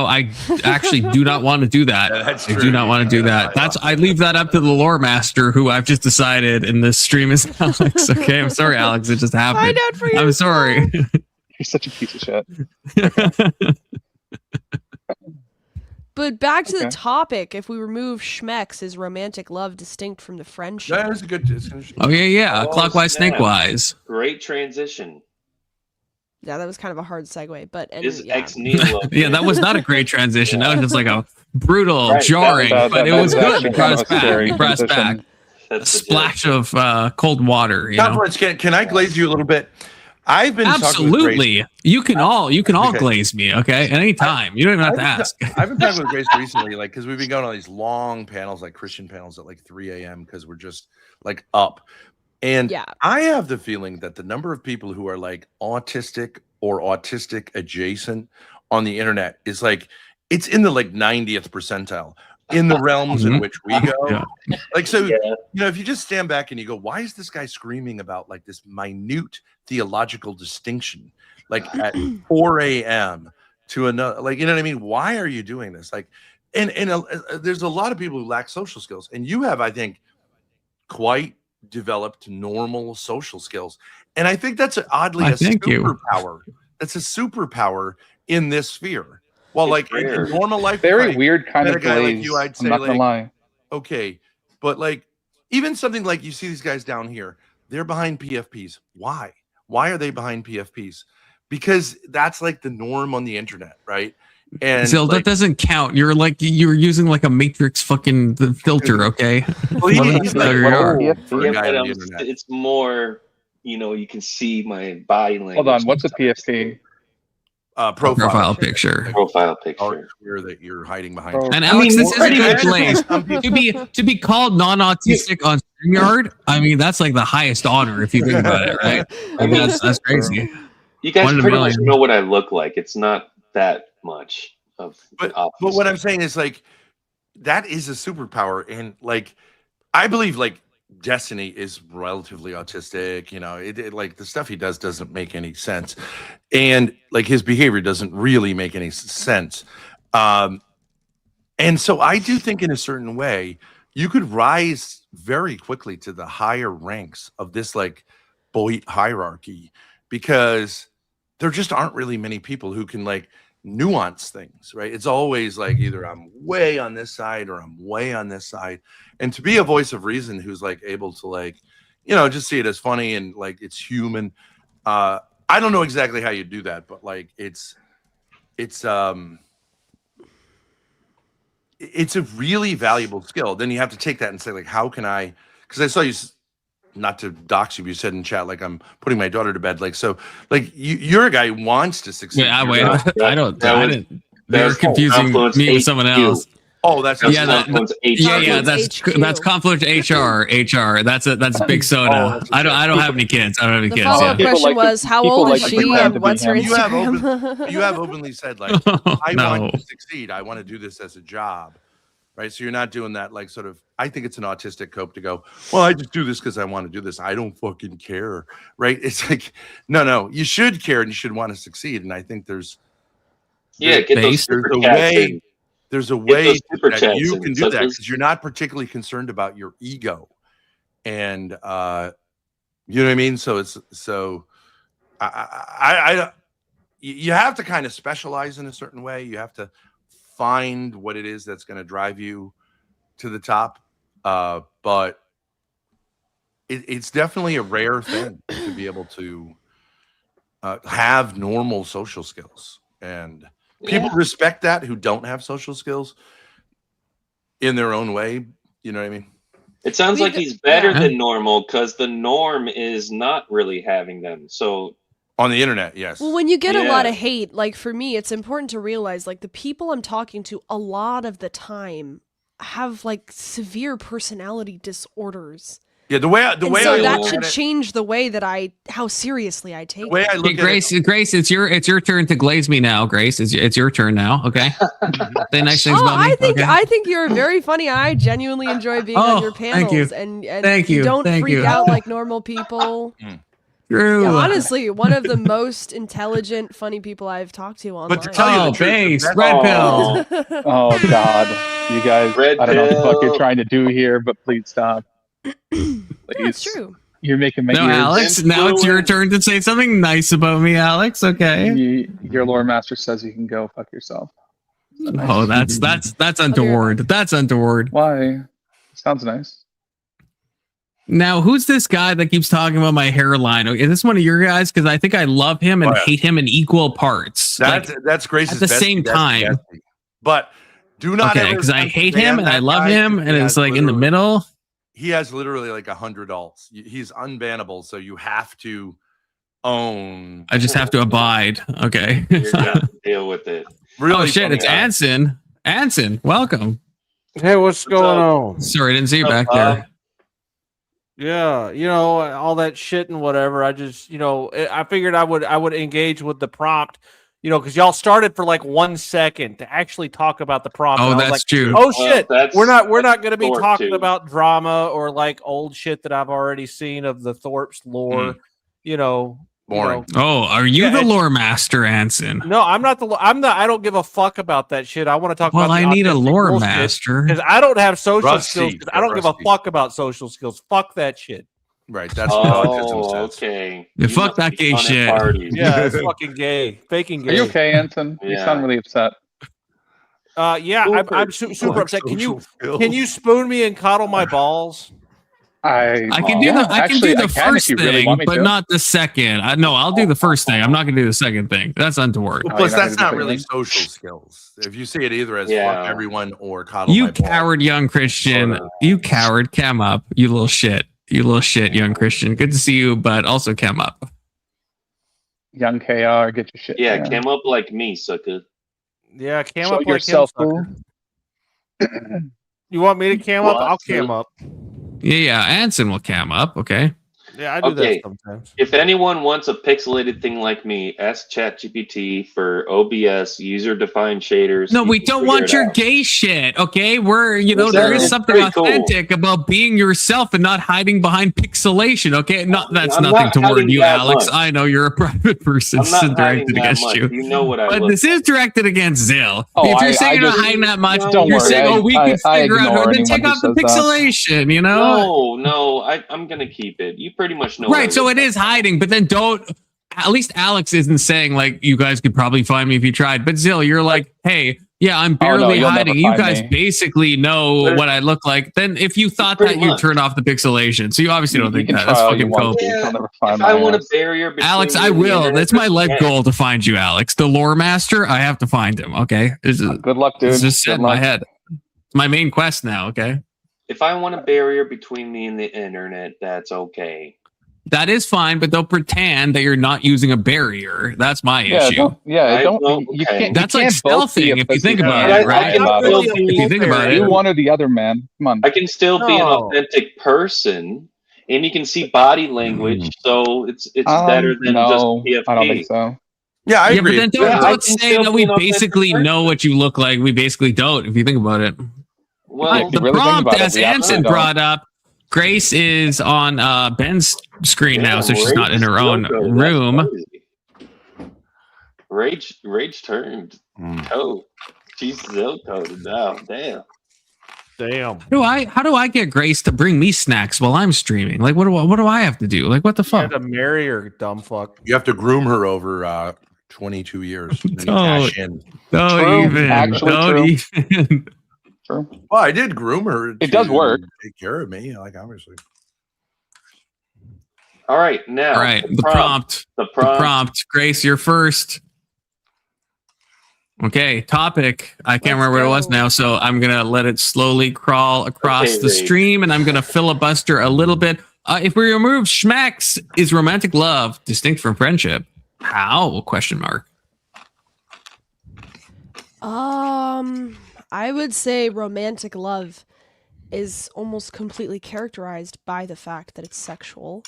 I actually do not want to do that. Yeah, that's I true. do not want to do that. I leave that up to the lore master, who I've just decided in this stream is Alex. Okay, I'm sorry, Alex. It just happened. Find out for yourself. I'm sorry. You're such a piece of shit. But back to the Okay. topic, if we remove schmecks, is romantic love distinct from the friendship? That is a good. It's interesting. Oh yeah. Oh, Clockwise, snap. snakewise. Great transition. Yeah, that was kind of a hard segue, but Is yeah. ex nihilo. Yeah, that was not a great transition. That was just like a brutal, Right, jarring, That- but that it was was good. actually It brought kind us of a scary back. It brought us back. transition. A That's the splash of cold water. You know. Confluence, can I glaze you a little bit? I've been talking with Grace. Absolutely. You can all Okay. glaze me, okay? At any time. You don't even have to ask. I've been talking with Grace recently, like, because we've been going on these long panels, like Christian panels at like 3 a.m. because we're just like up. And Yeah. I have the feeling that the number of people who are like autistic or autistic adjacent on the internet is like, it's in the like 90th percentile in the realms in Mhm. which we go. Yeah. Like, so, Yeah. you know, if you just stand back and you go, why is this guy screaming about like this minute theological distinction, like at 4 a.m. to another, like, you know what I mean? Why are you doing this? Like, and there's a lot of people who lack social skills, and you have, I think, quite developed normal social skills. And I think that's oddly a thank you. superpower. That's a superpower in this sphere. Well, It's like in rare. normal life, Very like, weird kind met of a guy like glaze. you, I'd I'm say, not gonna like, lie. okay, but like even something like you see these guys down here, they're behind PFPs. Why? Why are they behind PFPs? Because that's like the norm on the internet, right? And So like, that doesn't count. You're using like a matrix fucking filter, okay? well, he's There like, you are. whoa, for a Yeah, guy but on the internet. it's more, you can see my body language. Hold on. What's a PFP? Profile picture. Profile Or picture. swear that you're hiding behind. Bro, And I Alex, mean, this is a pretty good much. place Some people- to be called non-autistic on StreamYard. I mean, that's like the highest honor if you think about it, right? I mean, that's crazy. You guys One in a pretty much million. know what I look like. It's not that much of But the but what I'm opposite. saying is like that is a superpower, and like I believe like Destiny is relatively autistic. You know, it like the stuff he does doesn't make any sense, and like his behavior doesn't really make any sense. And so I do think in a certain way you could rise very quickly to the higher ranks of this like Boyd hierarchy because there just aren't really many people who can like nuance things, right? It's always like either I'm way on this side or I'm way on this side. And to be a voice of reason who's like able to like, just see it as funny and like it's human. I don't know exactly how you do that, but like it's a really valuable skill. Then you have to take that and say like, how can I, because I saw you, not to dox you, you said in chat, like I'm putting my daughter to bed. Like, so like you're a guy who wants to succeed. Yeah, You're wait, not- I don't. that I was- didn't. They're was confusing Confluence me with someone HQ. else. Oh, that's That's Yeah, Confluence HR. yeah, Confluence that's HQ. Confluence HR. That's big soda. that's I don't have any kids. I don't have any The kids. follow-up People question like to- was, how people old like is to she pretend to and be what's her him. Instagram? You have openly said like, Oh, I no. want to succeed. I want to do this as a job, right? So you're not doing that like sort of. I think it's an autistic cope to go. Well, I just do this because I want to do this. I don't fucking care, right? It's like, no. You should care and you should want to succeed. And I think there's Get those There's super a chats way. in. There's a Get way those super that chats you in, can do such that as- because you're not particularly concerned about your ego, and you know what I mean. So it's you have to kind of specialize in a certain way. You have to find what it is that's going to drive you to the top. But it's definitely a rare thing to be able to have normal social skills, and people respect that who don't have social skills in their own way. You know what I mean? It sounds We've like got- he's better yeah. than normal because the norm is not really having them. So On the internet, yes. Well, when you get a lot Yeah. of hate, like for me, it's important to realize like the people I'm talking to a lot of the time have like severe personality disorders. Yeah, the way And I so look that at should it, change the way that how seriously I take the way it. I Hey, look at Grace, it's your turn to glaze me now. Grace, it's your turn now. Okay. Say nice things about me. I think you're very funny. I genuinely enjoy being on your thank you. panels, and Thank you. don't Thank freak you. out like normal people. True. Yeah, honestly, one of the most intelligent, funny people I've talked to online. But to tell you the truth, base, the best- red Aw. pill. Oh God, you guys! Red I don't know what the fuck pill. you're trying to do here, but please stop. Yeah, it's Please. true. You're making my No, ears. Alex. Now it's your turn to say something nice about me, Alex. Okay. Your lore master says you can go fuck yourself. Oh, that's untoward. That's untoward. Why? Sounds nice. Now, who's this guy that keeps talking about my hairline? Is this one of your guys? Because I think I love him and Oh, yeah. hate him in equal parts. That's Grace's at the bestie, same bestie, time. bestie. But do not Okay, ever because I attempt to hate ban him and I that love guy, him, 'cause and he it's has like in the literally- middle. He has literally like 100 alts. He's unbannable, so you have to own. I just have to abide. Okay. You're gonna have to deal with it. Really Oh shit! funny It's guy. Anson. Anson, welcome. Hey, what's going up? on? Sorry, I didn't see you What's back up, there. Yeah, all that shit and whatever. I just, I figured I would engage with the prompt, because y'all started for like 1 second to actually talk about the prompt. Oh, and I was that's like, true. oh shit, that's- we're not that's going to be Thorpe, talking too. about drama or like old shit that I've already seen of the Thorpes lore. Boring. Oh, are you Yeah, the it's- lore master, Anson? No, I'm not. I don't give a fuck about that shit. I want to talk Well, about. I need a lore master. because I don't have social Rusty. skills. 'Cause I don't give a Rusty. fuck about social skills. Fuck that shit. Right. That's what autism Oh, says. okay. Yeah, You fuck must that be gay fun at shit. parties. Yeah, it's fucking gay, faking gay. Are you okay, Anson? You Yeah. sound really upset. Yeah, I'm super upset. Can you spoon me and coddle my balls? I can do the first if you really thing, want me but to. not the second. No, I'll do the first thing. I'm not gonna do the second thing. That's untoward. Well, Oh, plus, you're not that's gonna not do really something? social skills. If you see it either as Yeah. fuck everyone or coddle You my balls. coward young Christian. Sorta. You coward. Cam up. You little shit. You little shit, young Christian. Good to see you, but also cam up. Young KR, get your shit. Yeah, together. came up like me, sucker. Yeah, cam Show up like yourself, him, sucker. You want me to cam up? I'll cam up. Yeah, Anson will cam up. Okay. Yeah, I do Okay. that sometimes. If anyone wants a pixelated thing like me, ask ChatGPT for OBS user-defined shaders. No, You we can don't figure want it your out. gay shit. Okay, there Exactly. is It's something pretty cool. authentic about being yourself and not hiding behind pixelation. Okay, that's I'm nothing not toward hiding you, that Alex. much. I know you're a private person. I'm This not isn't hiding directed that against much. you. You know what I But look this is directed against Zill. Oh, If you're I saying you're just- not hiding that much, Don't you're worry, saying, I- we I- can I figure out ignore how to anyone take who off the says that. pixelation, you know? No, I'm gonna keep it. You pretty much know. what I Right, so look it like. is hiding, but then don't. At least Alex isn't saying like you guys could probably find me if you tried. But Zill, you're like, hey, yeah, I'm Oh, no, barely you'll never hiding. You find guys me. basically know But- what I look like. Then if you thought Pretty that, you'd much. turn off the pixelation. So you obviously don't You think can that. try That's all you fucking want cool. to. Yeah, You'll never find If my I want a ass. barrier between Alex, you I and the will. internet, That's my life yeah. goal to find you, Alex. The lore master, I have to find him. Okay, it's Good luck, dude. just set Good in my luck. head. It's my main quest now. Okay. If I want a barrier between me and the internet, that's okay. That is fine, but don't pretend that you're not using a barrier. That's my issue. You can't. That's you like can't both be stealthing a if you think pussy about and it, right? lie about it. If you think about Do it, one or the other, man. Come on. I can still be an authentic person, and you can see body language, so it's better than just PFP. I don't think so. Yeah, I yeah, agree. but then don't say that we basically know what you look like. We basically don't, if you think about it. Well, the really think prompt, about it, as we absolutely Anson don't. brought up, Grace is on Ben's screen now, so she's not in her own room. Rage turned toe. She's zil coded now. Damn. How do I get Grace to bring me snacks while I'm streaming? Like, what do I have to do? Like, what the You fuck? have to marry her, dumb fuck. You have to groom her over 22 years. And you cash in. Don't even. True. Well, I did groom her. It does work. Take care of me, like obviously. All right, now. All right, the prompt. The prompt. Grace, you're first. Okay, topic. I can't remember what it was now, so I'm gonna let it slowly crawl across the stream, and I'm gonna filibuster a little bit. If we remove schmacks, is romantic love distinct from friendship? How? Question mark. I would say romantic love is almost completely characterized by the fact that it's sexual.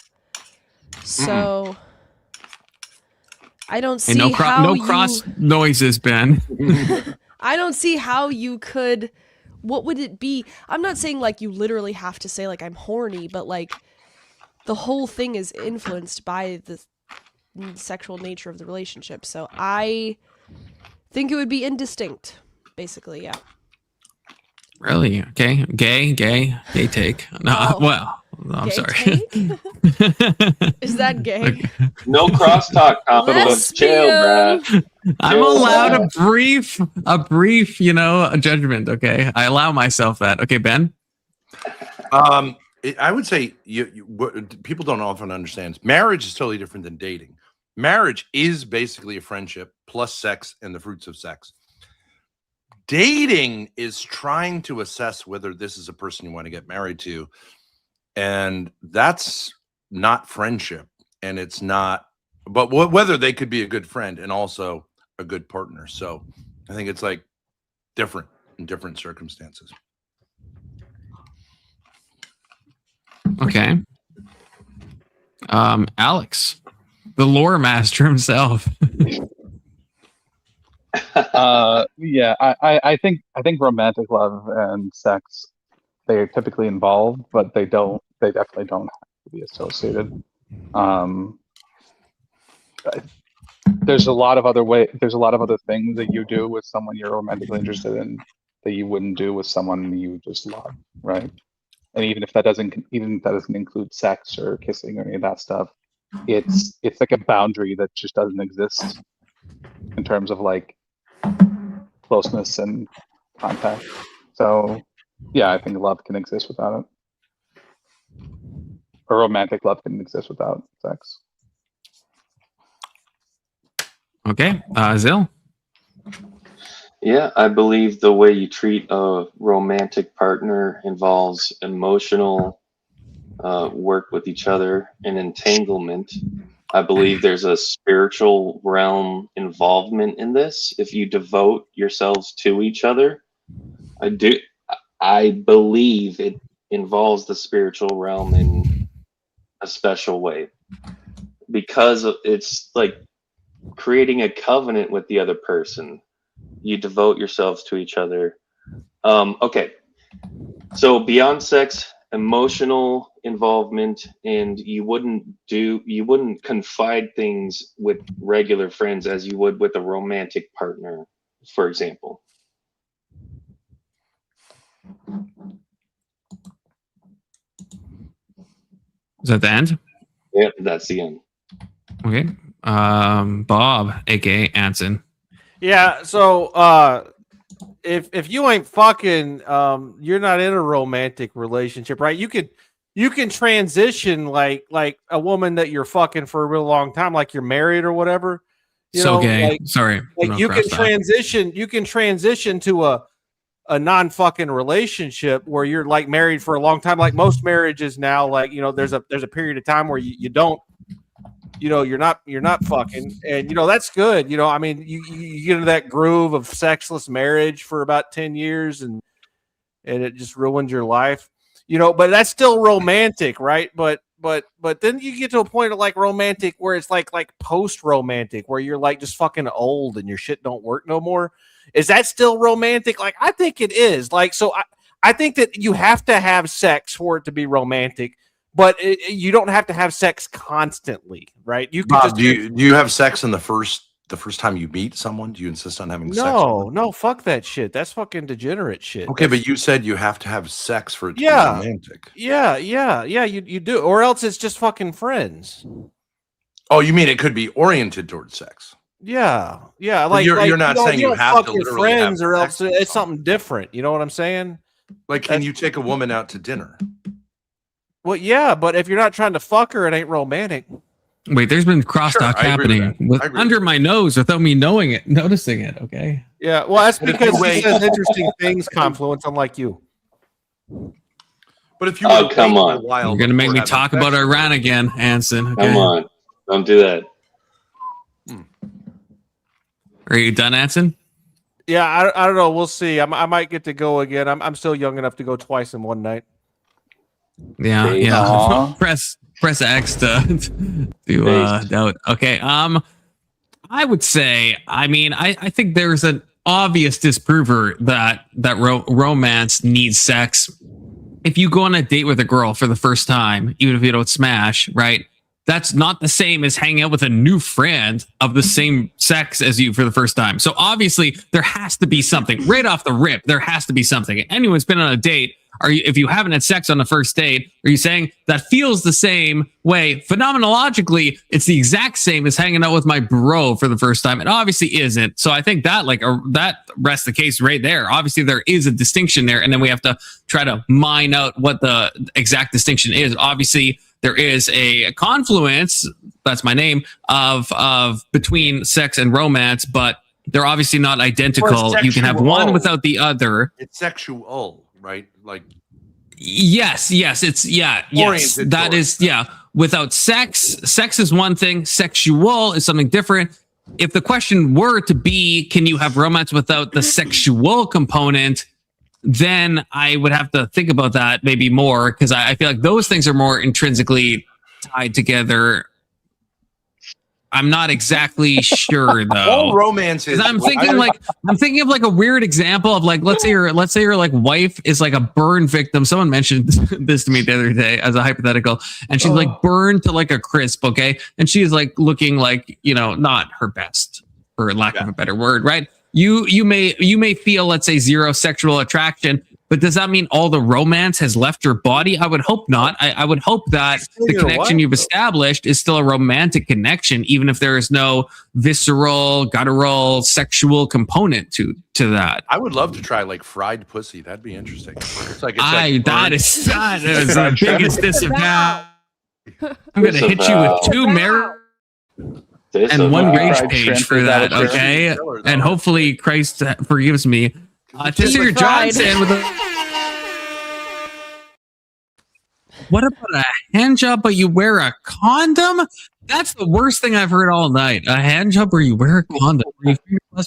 So I don't see no how cross noises, Ben. I don't see how you could. What would it be? I'm not saying like you literally have to say like I'm horny, but like the whole thing is influenced by the sexual nature of the relationship. So I think it would be indistinct, basically. Yeah. Really? Okay. Gay take. No, well, no, I'm sorry. Is that gay? Okay. No crosstalk, Confluence. Chill, bruh. I'm allowed a brief, a judgment. Okay, I allow myself that. Okay, Ben. I would say what people don't often understand. Marriage is totally different than dating. Marriage is basically a friendship plus sex and the fruits of sex. Dating is trying to assess whether this is a person you want to get married to, and that's not friendship, and it's not. But whether they could be a good friend and also a good partner. So I think it's like different in different circumstances. Okay. Alex, the lore master himself. Yeah, I think romantic love and sex, they are typically involved, but they definitely don't have to be associated. There's a lot of other things that you do with someone you're romantically interested in that you wouldn't do with someone you just love, right? And even if that doesn't include sex or kissing or any of that stuff, it's like a boundary that just doesn't exist in terms of like closeness and contact. So yeah, I think love can exist without it. Or romantic love can exist without sex. Okay, Zil. Yeah, I believe the way you treat a romantic partner involves emotional work with each other and entanglement. I believe there's a spiritual realm involvement in this. If you devote yourselves to each other, I believe it involves the spiritual realm in a special way, because it's like creating a covenant with the other person. You devote yourselves to each other. Okay, so beyond sex, emotional involvement, and you wouldn't confide things with regular friends as you would with a romantic partner, for example. Is that the end? Yeah, that's the end. Okay. Bob, aka Anson. Yeah, so if you ain't fucking, you're not in a romantic relationship, right? You can transition like a woman that you're fucking for a real long time, like you're married or whatever. You know, gay. like, Sorry. like you can transition. You can transition to a non-fucking relationship where you're like married for a long time, like most marriages now, like, you know, there's a period of time where you don't, you know, you're not fucking, and you know, that's good. You know, I mean, you get into that groove of sexless marriage for about 10 years and it just ruins your life, you know, but that's still romantic, right? But then you get to a point of like romantic where it's like post-romantic where you're like just fucking old and your shit don't work no more. Is that still romantic? Like, I think it is. Like, so I think that you have to have sex for it to be romantic, but you don't have to have sex constantly, right? You can Bob, just do you have sex in the first time you meet someone? Do you insist on having sex? No, fuck that shit. That's fucking degenerate shit. Okay, but you said you have to have sex for it to be Yeah, romantic. yeah, you do, or else it's just fucking friends. Oh, you mean it could be oriented towards sex? Yeah, But like you're not saying you don't have fuck to your literally have friends, or else sex with it's something different. You know what I'm saying? Like, can you take a woman out to dinner? Well, yeah, but if you're not trying to fuck her, it ain't romantic. Wait, there's been crosstalk I agree with happening that. I agree under my nose without me noticing it. Okay. Yeah, well, that's But if because you he wait- says interesting things, Confluence, unlike you. But if you Oh, were come waiting on. a while, You're gonna make before me having talk sex about with her- Iran again, Hanson. Okay. Come on. Don't do that. Are you done, Hanson? Yeah, I don't know. We'll see. I might get to go again. I'm still young enough to go twice in one night. Yeah, Base. yeah. Aw. press X to doubt. Okay. I would say. I mean, I think there's an obvious disprover that romance needs sex. If you go on a date with a girl for the first time, even if you don't smash, right? That's not the same as hanging out with a new friend of the same sex as you for the first time. So obviously there has to be something right off the rip. There has to be something. Anyone's been on a date. If you haven't had sex on the first date, are you saying that feels the same way? Phenomenologically, it's the exact same as hanging out with my bro for the first time. It obviously isn't. So I think that that rests the case right there. Obviously there is a distinction there, and then we have to try to mine out what the exact distinction is. Obviously, there is a confluence, that's my name, of between sex and romance, but they're obviously not identical. You can have one without the other. It's sexual, right? Like, yes, it's yes. Oriented That is without sex. Sex is one thing. Sexual is something different. If the question were to be, can you have romance without the sexual component? Then I would have to think about that maybe more, because I feel like those things are more intrinsically tied together. I'm not exactly sure though. all romance is. I'm thinking of like a weird example of like, let's say your like wife is like a burn victim. Someone mentioned this to me the other day as a hypothetical, and she's like burned to like a crisp, okay? And she's like looking like, you know, not her best, for lack of a better word, right? You may feel, let's say, zero sexual attraction, but does that mean all the romance has left your body? I would hope not. I would hope that the connection you've established is still a romantic connection, even if there is no visceral, guttural, sexual component to that. I would love to try like fried pussy. That'd be interesting. That is the biggest disavow. I'm gonna hit you with two marrows and one rage page for that, okay? And hopefully Christ forgives me. Tissy Johnson with what about a hand job but you wear a condom? That's the worst thing I've heard all night. A hand job where you wear a condom. But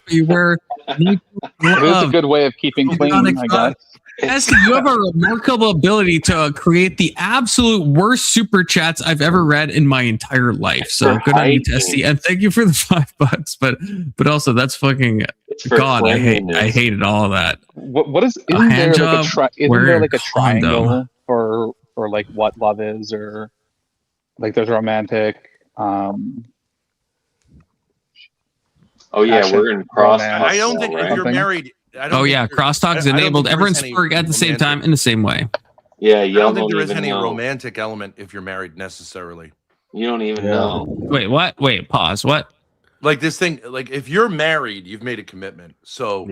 you wear it is a good way of keeping clean, I guess. Testy, you have a remarkable ability to create the absolute worst super chats I've ever read in my entire life. So good on you, Testy, and thank you for the $5. But also, that's fucking God. I hated all of that. What is? A hand job, isn't there like a condom. triangle for like what love is, or like there's romantic. Oh yeah, we're in crosstalk. I don't think if you're married. Crosstalk is enabled. Everyone's spoke at the same time in the same way. Yeah, I y'all don't think there is even any know. romantic element if you're married necessarily. You don't even know. Wait, what? Wait, pause. What? Like this thing, like if you're married, you've made a commitment. So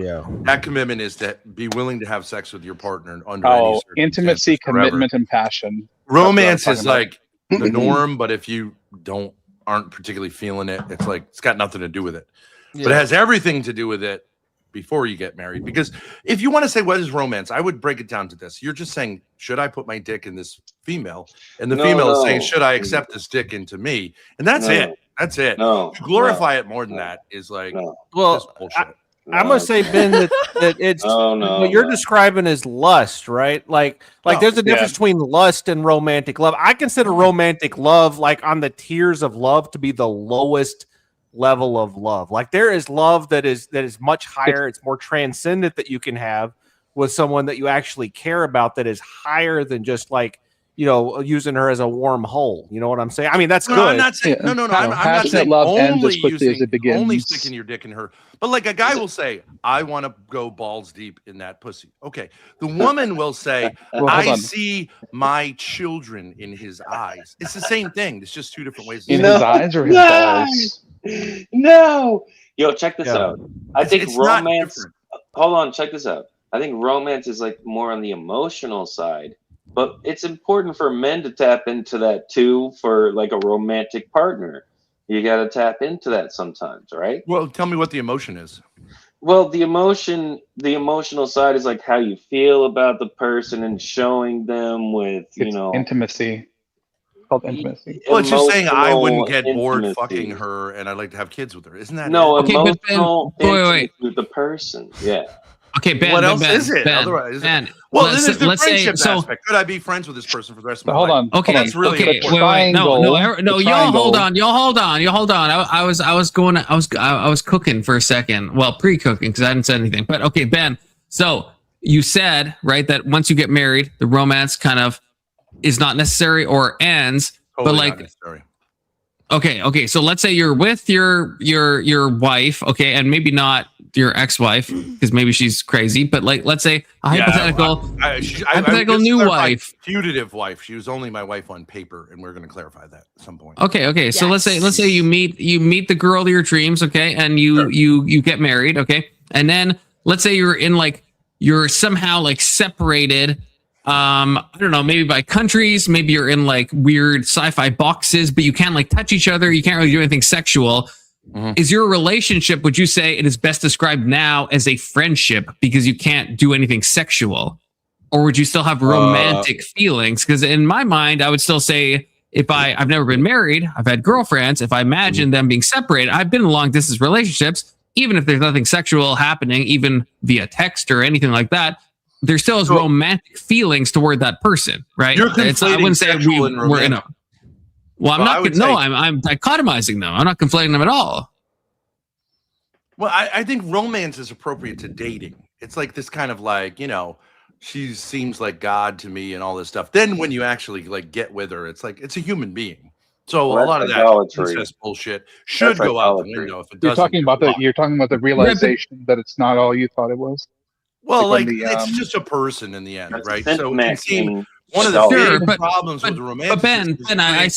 that commitment is to be willing to have sex with your partner under any intimacy, commitment, and passion. Romance is like the norm, but if you aren't particularly feeling it, it's like it's got nothing to do with it. But it has everything to do with it before you get married. Because if you want to say what is romance, I would break it down to this. You're just saying, should I put my dick in this female? And the female is saying, should I accept this dick into me? And that's it. That's it. No, to glorify it more than that is like, well, I'm gonna say, Ben, that it's what you're describing as lust, right? Like there's a difference between lust and romantic love. I consider romantic love, like on the tiers of love, to be the lowest level of love. Like there is love that is much higher. It's more transcendent that you can have with someone that you actually care about, that is higher than just like, you know, using her as a warm hole. You know what I'm saying? I mean, that's good. I'm not saying, I'm not saying love ends only as quickly as it begins. only sticking your dick in her. But like a guy will say, I want to go balls deep in that pussy. Okay. The woman will say, I see my children in his eyes. It's the same thing. It's just two different ways. In his eyes or his balls? No. Yo, check this out. I think it's not romance. different. Hold on, check this out. I think romance is like more on the emotional side, but it's important for men to tap into that too for like a romantic partner. You got to tap into that sometimes, right? Well, tell me what the emotion is. Well, the emotional side is like how you feel about the person and showing them with, you know, intimacy. Called intimacy. Well, it's just saying I wouldn't get Emotional bored intimacy. fucking her and I'd like to have kids with her. Isn't that No, it? emotional wait. intimacy with the person. Yeah. Okay, Ben. What Ben, else Ben, is it? Ben, Otherwise, Ben, well, then there's the let's say friendship so. aspect. Could I be friends with this person for the rest of my Hold life? on. Okay, That's really okay. important. Wait. No. The Y'all hold triangle. on. I was cooking for a second. Well, pre-cooking because I hadn't said anything. But okay, Ben. So you said right that once you get married, the romance kind of is not necessary or ends. Totally but not like, necessary. okay. So let's say you're with your wife, okay, and maybe not your ex-wife because maybe she's crazy. But like, let's say a hypothetical hypothetical new wife. Putative wife. She was only my wife on paper, and we're going to clarify that at some point. Okay. So let's say you meet the girl of your dreams, okay, and you get married, okay, and then let's say you're somehow like separated. I don't know, maybe by countries, maybe you're in like weird sci-fi boxes, but you can't like touch each other. You can't really do anything sexual. Mm-hmm. Is your relationship, would you say it is best described now as a friendship because you can't do anything sexual? Or would you still have romantic feelings? Because in my mind, I would still say I've never been married, I've had girlfriends. If I imagine them being separated, I've been in long distance relationships, even if there's nothing sexual happening, even via text or anything like that, there still is romantic feelings toward that person, right? You're conflating I wouldn't say sexual and we're in a. Well, I'm not. No, I'm dichotomizing them. I'm not conflating them at all. Well, I think romance is appropriate to dating. It's like this kind of like, you know, she seems like God to me and all this stuff. Then when you actually like get with her, it's like it's a human being. So a lot of that incest bullshit should go out the window if it doesn't. You're talking about the realization that it's not all you thought it was. Well, like it's just a person in the end, right? So it can seem one of the big problems with the romantic. But Ben, I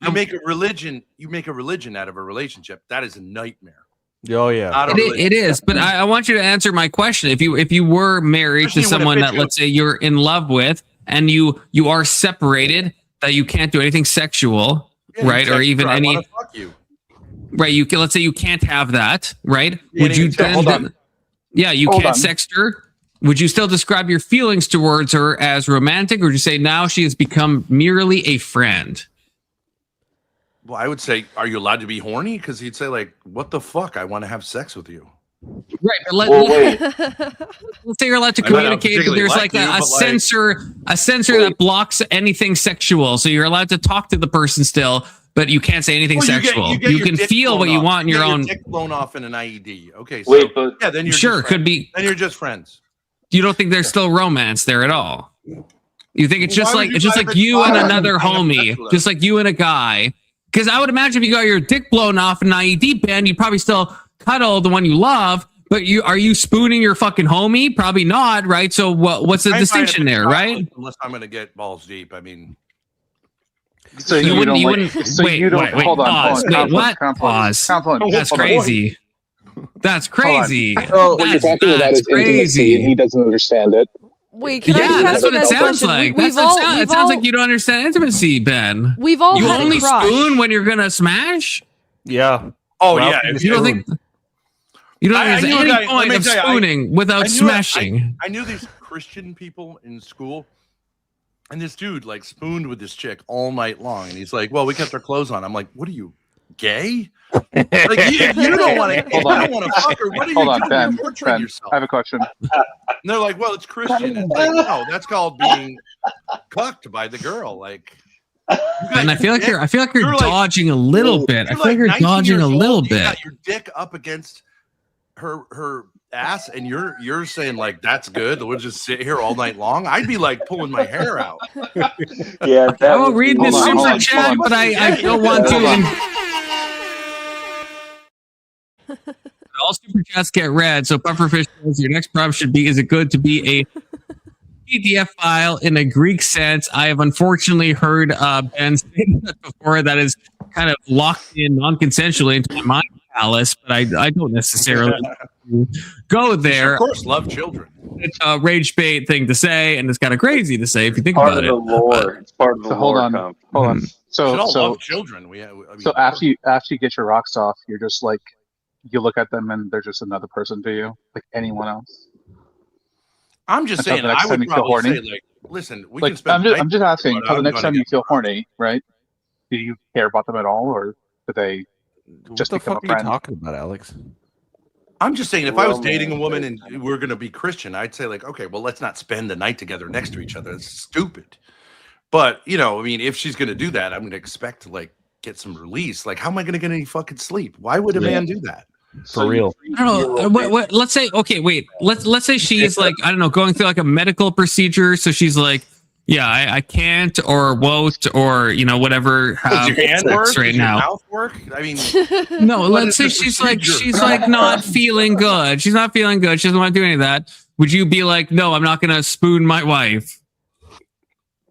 you make a religion out of a relationship. That is a nightmare. Oh yeah, it is. But I want you to answer my question. If you were married to someone that, let's say, you're in love with, and you are separated, that you can't do anything sexual, right? Or even any. Fuck you. Right. You can. Let's say you can't have that. Right. Yeah, would you then? Hold on. Yeah, you can't sext her. Would you still describe your feelings towards her as romantic, or would you say now she has become merely a friend? Well, I would say, are you allowed to be horny? Because he'd say, like, what the fuck? I want to have sex with you. Right. But let's say you're allowed to communicate. But there's like a sensor that blocks anything sexual. So you're allowed to talk to the person still, but you can't say anything sexual. You can feel what you want in your own. Dick blown off in an IED. Okay. So, then you're sure could be. Then you're just friends. You don't think there's still romance there at all? You think it's just like you and another homie, just like you and a guy. Because I would imagine if you got your dick blown off in an IED, Ben, you'd probably still cuddle the one you love. But are you spooning your fucking homie? Probably not, right? So what's the distinction there, right? Unless I'm going to get balls deep. I mean. So you wouldn't. Hold on. Wait, what? Pause. That's crazy. That's crazy. What you're talking about is intimacy, and he doesn't understand it. Wait, can I just that's ask what you it that sounds question? like. It sounds like you don't understand intimacy, Ben. We've all you had only a crush. spoon when you're gonna smash. Yeah. Oh yeah. You don't think? You know, I there's knew a any guy- let point me of tell you, spooning without smashing. I knew these Christian people in school, and this dude like spooned with this chick all night long, and he's like, "Well, we kept our clothes on." I'm like, "What are you, gay? Like you don't want to? You don't want to fuck her? What are you doing? Ben, You're torturing Ben, yourself." I have a question. And they're like, "Well, it's Christian." It's like, no, that's called being cucked by the girl. Like, And I feel like you're dodging a little bit. I feel like you're 19 dodging years a little old, you bit. got your dick up against her ass, and you're saying like that's good. We'll just sit here all night long. I'd be like pulling my hair out. Yeah, I will read the super chat, but I don't want to. All super chats get read. So Pufferfish says your next prompt should be: is it good to be a PDF file in a Greek sense? I have unfortunately heard Ben say that before. That is kind of locked in non-consensually into my mind palace, but I don't necessarily go there. Of course, love children. It's a rage bait thing to say, and it's kind of crazy to say if you think part about of the lore. It's part of the hold lore. on. Comp. Hold on. We should So all so love children. so after you get your rocks off, you're just like you look at them and they're just another person to you, like anyone else. I'm just Until saying, the next I time would you feel probably say, horny. like, listen, we Like can spend. I'm just asking. but Until the I'm next gonna time you get- feel horny, right? Do you care about them at all, or do they just What the become fuck a are you friend? talking about, Alex? I'm just saying, if I was Well, dating a man, woman and we're going to be Christian, I'd say like, okay, well, let's not spend the night together next to each other. It's stupid. But I mean, if she's going to do that, I'm going to expect to like get some release. Like, how am I going to get any fucking sleep? Why would a man do that? For real. I don't know. What, let's say, okay, wait. Let's say she's like, I don't know, going through like a medical procedure. So she's like, yeah, I can't or won't or Does whatever have your hand work? sex right Does your now. mouth work? I mean, No, what let's is say the she's procedure? like not feeling good. She's not feeling good. She doesn't want to do any of that. Would you be like, no, I'm not gonna spoon my wife?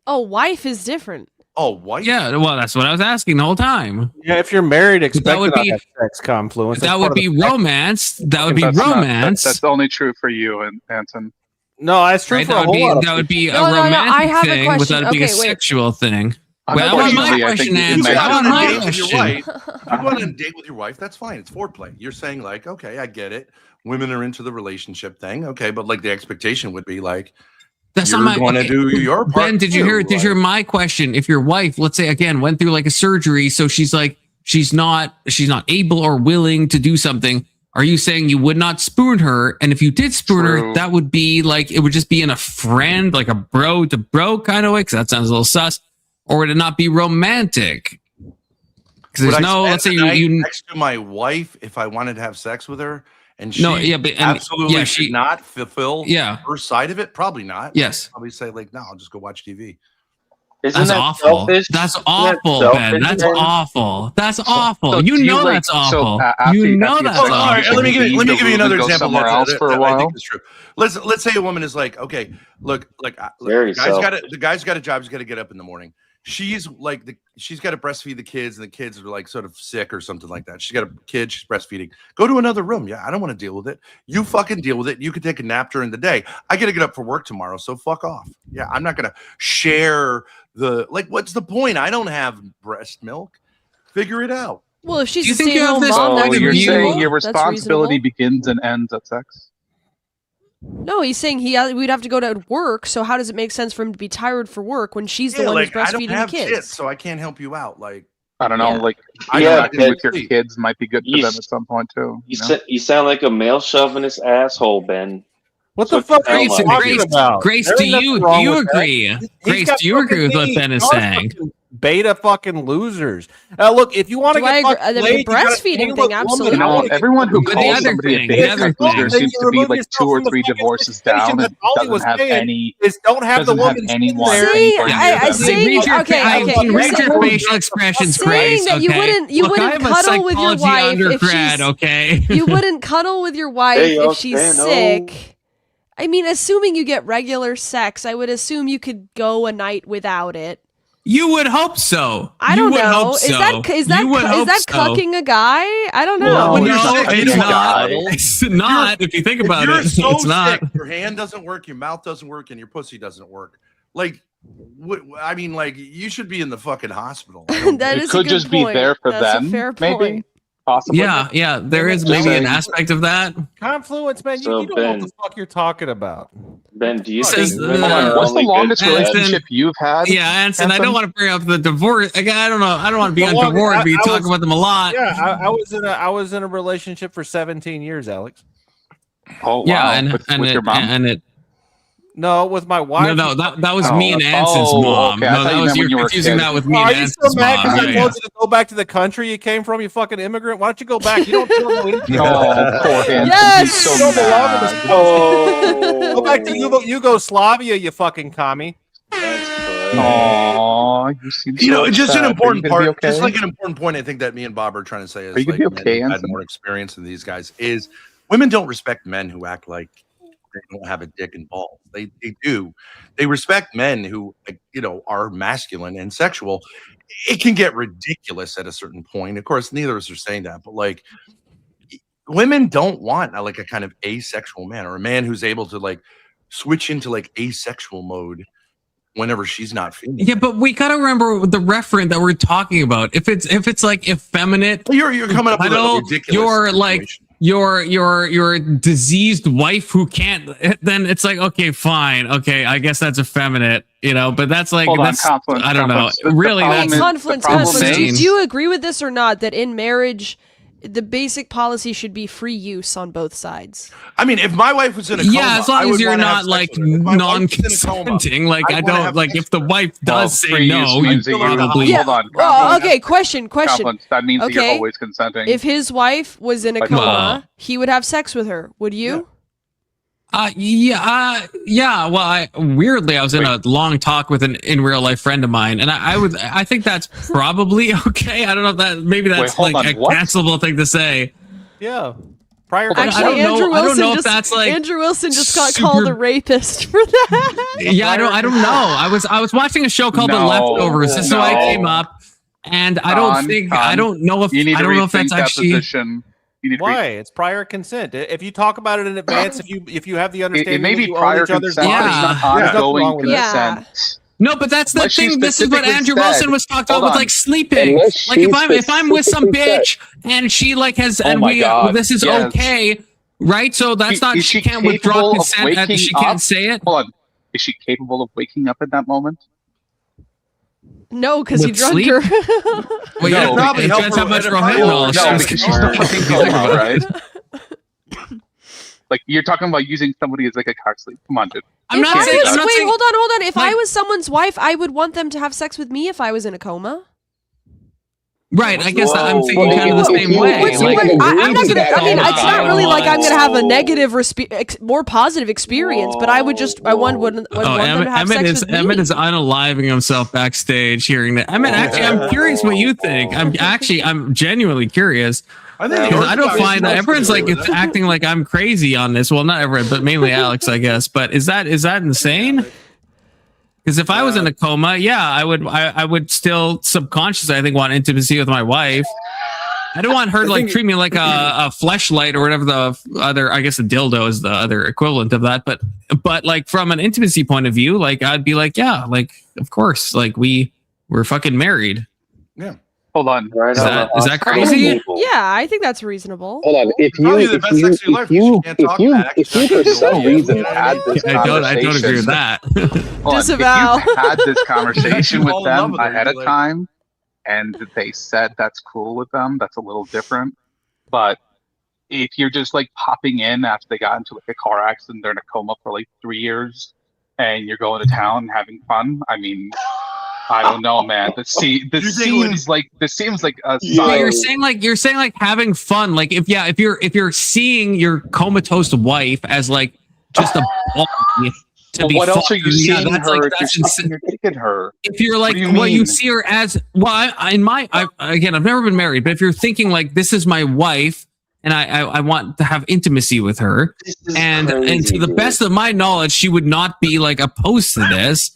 Oh, wife is different. Oh, wife? Yeah, well, that's what I was asking the whole time. Yeah, if you're married, expect that would be sex Confluence. that would be romance. That would be That's not- romance. that's only true for you, and Anton. No, that's true Right? for That a would whole be lot of that would be a No, no, no, romantic I have a thing question. without it being a Okay, wait. sexual thing. Well, I want my Unfortunately, I question think you answered. can I want If my you go on a date with your question. wife, if you go on a date with your wife, that's fine. It's foreplay. You're saying like, okay, I get it. Women are into the relationship thing. Okay, but like the expectation would be like, That's you're not my. going to Okay. do your part. Ben, did you too, hear? Did you hear my question? If your wife, let's say again, went through like a surgery, so she's like, she's not able or willing to do something. Are you saying you would not spoon her? And if you did spoon her, that would be like, it would just be in a friend, like a bro to bro kind of way, because that sounds a little sus. Or would it not be romantic? Because Would there's I no, spend let's say the night you next to my wife if I wanted to have sex with her, and she No, yeah, but- and- absolutely yeah, should she- not fulfill Yeah. her side of it. Probably not. Yes. Probably say like, no, I'll just go watch TV. Isn't That's that awful. selfish? That's Isn't that awful, selfish, Ben. That's Ben? awful. That's awful. so You do you know like- that's so, awful. after You you- know after you that's have sex, awful. All right, let me give you leave the another room and go example somewhere else for a I while? think is true. Let's say a woman is like, okay, look, Very the guy's got a job. He's got to get up in the morning. She's like she's got to breastfeed the kids, and the kids are like sort of sick or something like that. She's got a kid, she's breastfeeding. Go to another room. Yeah, I don't want to deal with it. You fucking deal with it. You could take a nap during the day. I got to get up for work tomorrow, so fuck off. Yeah, I'm not gonna share what's the point? I don't have breast milk. Figure it out. Well, if she's Do you a think you have stay-at-home this mom, So that's you're reasonable. saying your That's responsibility reasonable. begins and ends at sex? No, he's saying we'd have to go to work. So how does it make sense for him to be tired for work when she's the Yeah, one who's I don't breastfeeding have kids? kids, so I can't help you out. Like, I don't know, Yeah. like Yeah, interacting with your but- kids might be good for You them s- at some point too. You, You know? you sound like a male chauvinist asshole, Ben. What the That's what fuck are you you sound like. talking about? Grace, There do ain't nothing you wrong with that. agree? He's Grace, got do you agree with fucking what Ben is y'all are saying? fucking Beta fucking losers. Look, if you want to Do I get agree? fucking The laid, you gotta breastfeeding hang with thing, women. absolutely. You know, Only everyone who But the calls other somebody thing- a the beta other loser thing- seems to be like 2 or 3 divorces down and doesn't have any don't have the doesn't have woman anyone. Saying- anywhere I- near them. saying- Read your, okay, I- okay, you're read your saying- facial expressions, saying Grace. that you okay? wouldn't- you Look, wouldn't I'm a cuddle with your psychology wife if undergrad, she's- okay? You wouldn't cuddle with your wife Hey, yo, if she's Stan, sick. I mean, assuming you get regular sex, I would assume you could go a night without it. You would hope so. I You don't would know. hope Is so. that You would hope so. cucking a guy? I don't know. Well, when you're No, sick, you it's don't not. cuddle. It's not. If you think about You're it, so it's not. sick. Your hand doesn't work, your mouth doesn't work, and your pussy doesn't work. Like, I mean, like, you should be in the fucking hospital. I don't- That It is could a good just be point. there for That's them, a fair maybe. point. Possibly. Yeah, there is maybe an aspect of that. Confluence, man, So, you don't know what Ben- the fuck you're talking about. Ben, do you Says, think women are What's the only good longest to that? relationship you've had? Yeah, Anson, I don't want to bring up the divorce. Again, I don't know. I don't want to be The on longest- divorce, but you I talk was- about them a lot. Yeah, I was in a relationship for 17 years, Alex. Oh wow! Yeah, with your mom? and it. No, with my wife. No, that was me and Anson's Oh, mom. okay. I No, thought that you was meant you're when you were a confusing kid. that with me Are and you Anson's so mad mom. because I Yeah, told you to go back to the country you came from? You fucking immigrant. Why don't you go back? You don't know anything. Oh, poor Anson. Yes! He's so You don't belong in mad. this country. Go back to Yugoslavia, you fucking commie. Aww, you seem You know, so just an upset. important Are you gonna part, be okay? just like an important point I think that me and Bob are trying to say is Are you gonna like be men okay, who had Anson? more experience than these guys is women don't respect men who act like they don't have a dick and balls. They do. They respect men who, like, you know, are masculine and sexual. It can get ridiculous at a certain point. Of course, neither of us are saying that, but like women don't want like a kind of asexual man or a man who's able to like switch into like asexual mode whenever she's not feeling. Yeah, but we gotta remember the referent that we're talking about. If it's like effeminate, You're coming up with a ridiculous you're like situation. your diseased wife who can't. Then it's like, okay, fine, okay, I guess that's effeminate, you know. But that's like Hold on, that's Confluence, I don't know. Confluence. The Really, problem that's is- Confluence, the problem Confluence. is- Do you agree with this or not? That in marriage, the basic policy should be free use on both sides. I mean, if my wife was in a coma, yeah, as I long as would you're wanna have not sex like with her. If my wife was in a coma, non-consenting. Like I'd I wanna don't have like sex if the wife does say free no, use you means that you're- probably Yeah. Hold on. Well, Confluence. okay. Question. Confluence. That means that you're Okay. always consenting. If his wife was in a Like, coma, well- he would have sex with her. Would you? Yeah. Well, I was in a long talk with an in real life friend of mine, and I think that's probably okay. I don't know if that maybe that's hold like on, a what? cancelable thing to say. Yeah. Prior Hold on, Actually, I don't know- Andrew I don't Wilson know if just that's, like, Andrew Wilson just got super- called a rapist for that. Yeah, I don't know. I was watching a show called The No, Leftovers. This is why no. it came up, and I don't know if you need I to don't know if that's rethink that actually. position. You need to Why? It's prior consent. If you talk about it in advance, if you have the understanding, it may that be you own prior each other's consent, Yeah. bodies, it's not there's nothing wrong ongoing with that. consent. No, but that's the Unless she thing. This is what specifically Andrew said- Wilson was talking Hold about with on. like sleeping. Unless Like she if I'm with some specifically said- bitch and she like has Oh and my we God, this is yes. okay, right? So that's not Is she she can't withdraw capable of consent. waking She up? can't say it. Hold on. Is she capable of waking up at that moment? No, because he With drugged sleep? her. Well, yeah, No, probably it help depends her how much with a rohypnol. fire. No, she's- because she's still fucking coma, right? Like you're talking about using somebody as like a car sleep. Come on, dude. I'm not If I saying. was- I'm not wait, saying. hold on. If I like- was someone's wife, I would want them to have sex with me if I was in a coma. Right, I guess I'm thinking Whoa. kind of the If same you- way. if you Like, agree I'm not to gonna. that I mean, all the it's not time. really like I'm gonna have a negative, more positive experience. But I would just, I would want them to have sex with me. Emmett is unaliving himself backstage hearing that. Emmett, actually, I'm curious what you think. I'm genuinely curious. I think Because I don't Orthodox find that most everyone's agree like with it's that. acting like I'm crazy on this. Well, not everyone, but mainly Alex, I guess. But is that insane? Because if I was in a coma, yeah, I would still subconsciously, I think, want intimacy with my wife. I don't want her to like treat me like a fleshlight or whatever the other. I guess a dildo is the other equivalent of that. But like from an intimacy point of view, like I'd be like, yeah, like of course, like we're fucking married. Yeah. Hold on. Right Is on that the is that hot crazy? table. Yeah, I think that's reasonable. Hold on. If you Probably the best sex of your life, you can't talk back. if you for some reason had this I don't agree with that. Hold on. Disavow. If you had this conversation with Fall in love them with her, ahead of like- time, and they said that's cool with them, that's a little different. But if you're just like popping in after they got into like a car accident, they're in a coma for like 3 years, and you're going to town and having fun, I mean, I don't know, man. This seems like a But sign. you're saying like having fun. Like if you're seeing your comatose wife as like just a body to Well, be what else fun, are you yeah, seeing that's her like if you're that's sticking your dick in her? if you're like What do you what you mean? see her as well again I've never been married, but if you're thinking like this is my wife and I want to have intimacy with her and to the best of my knowledge she would not be like opposed to this.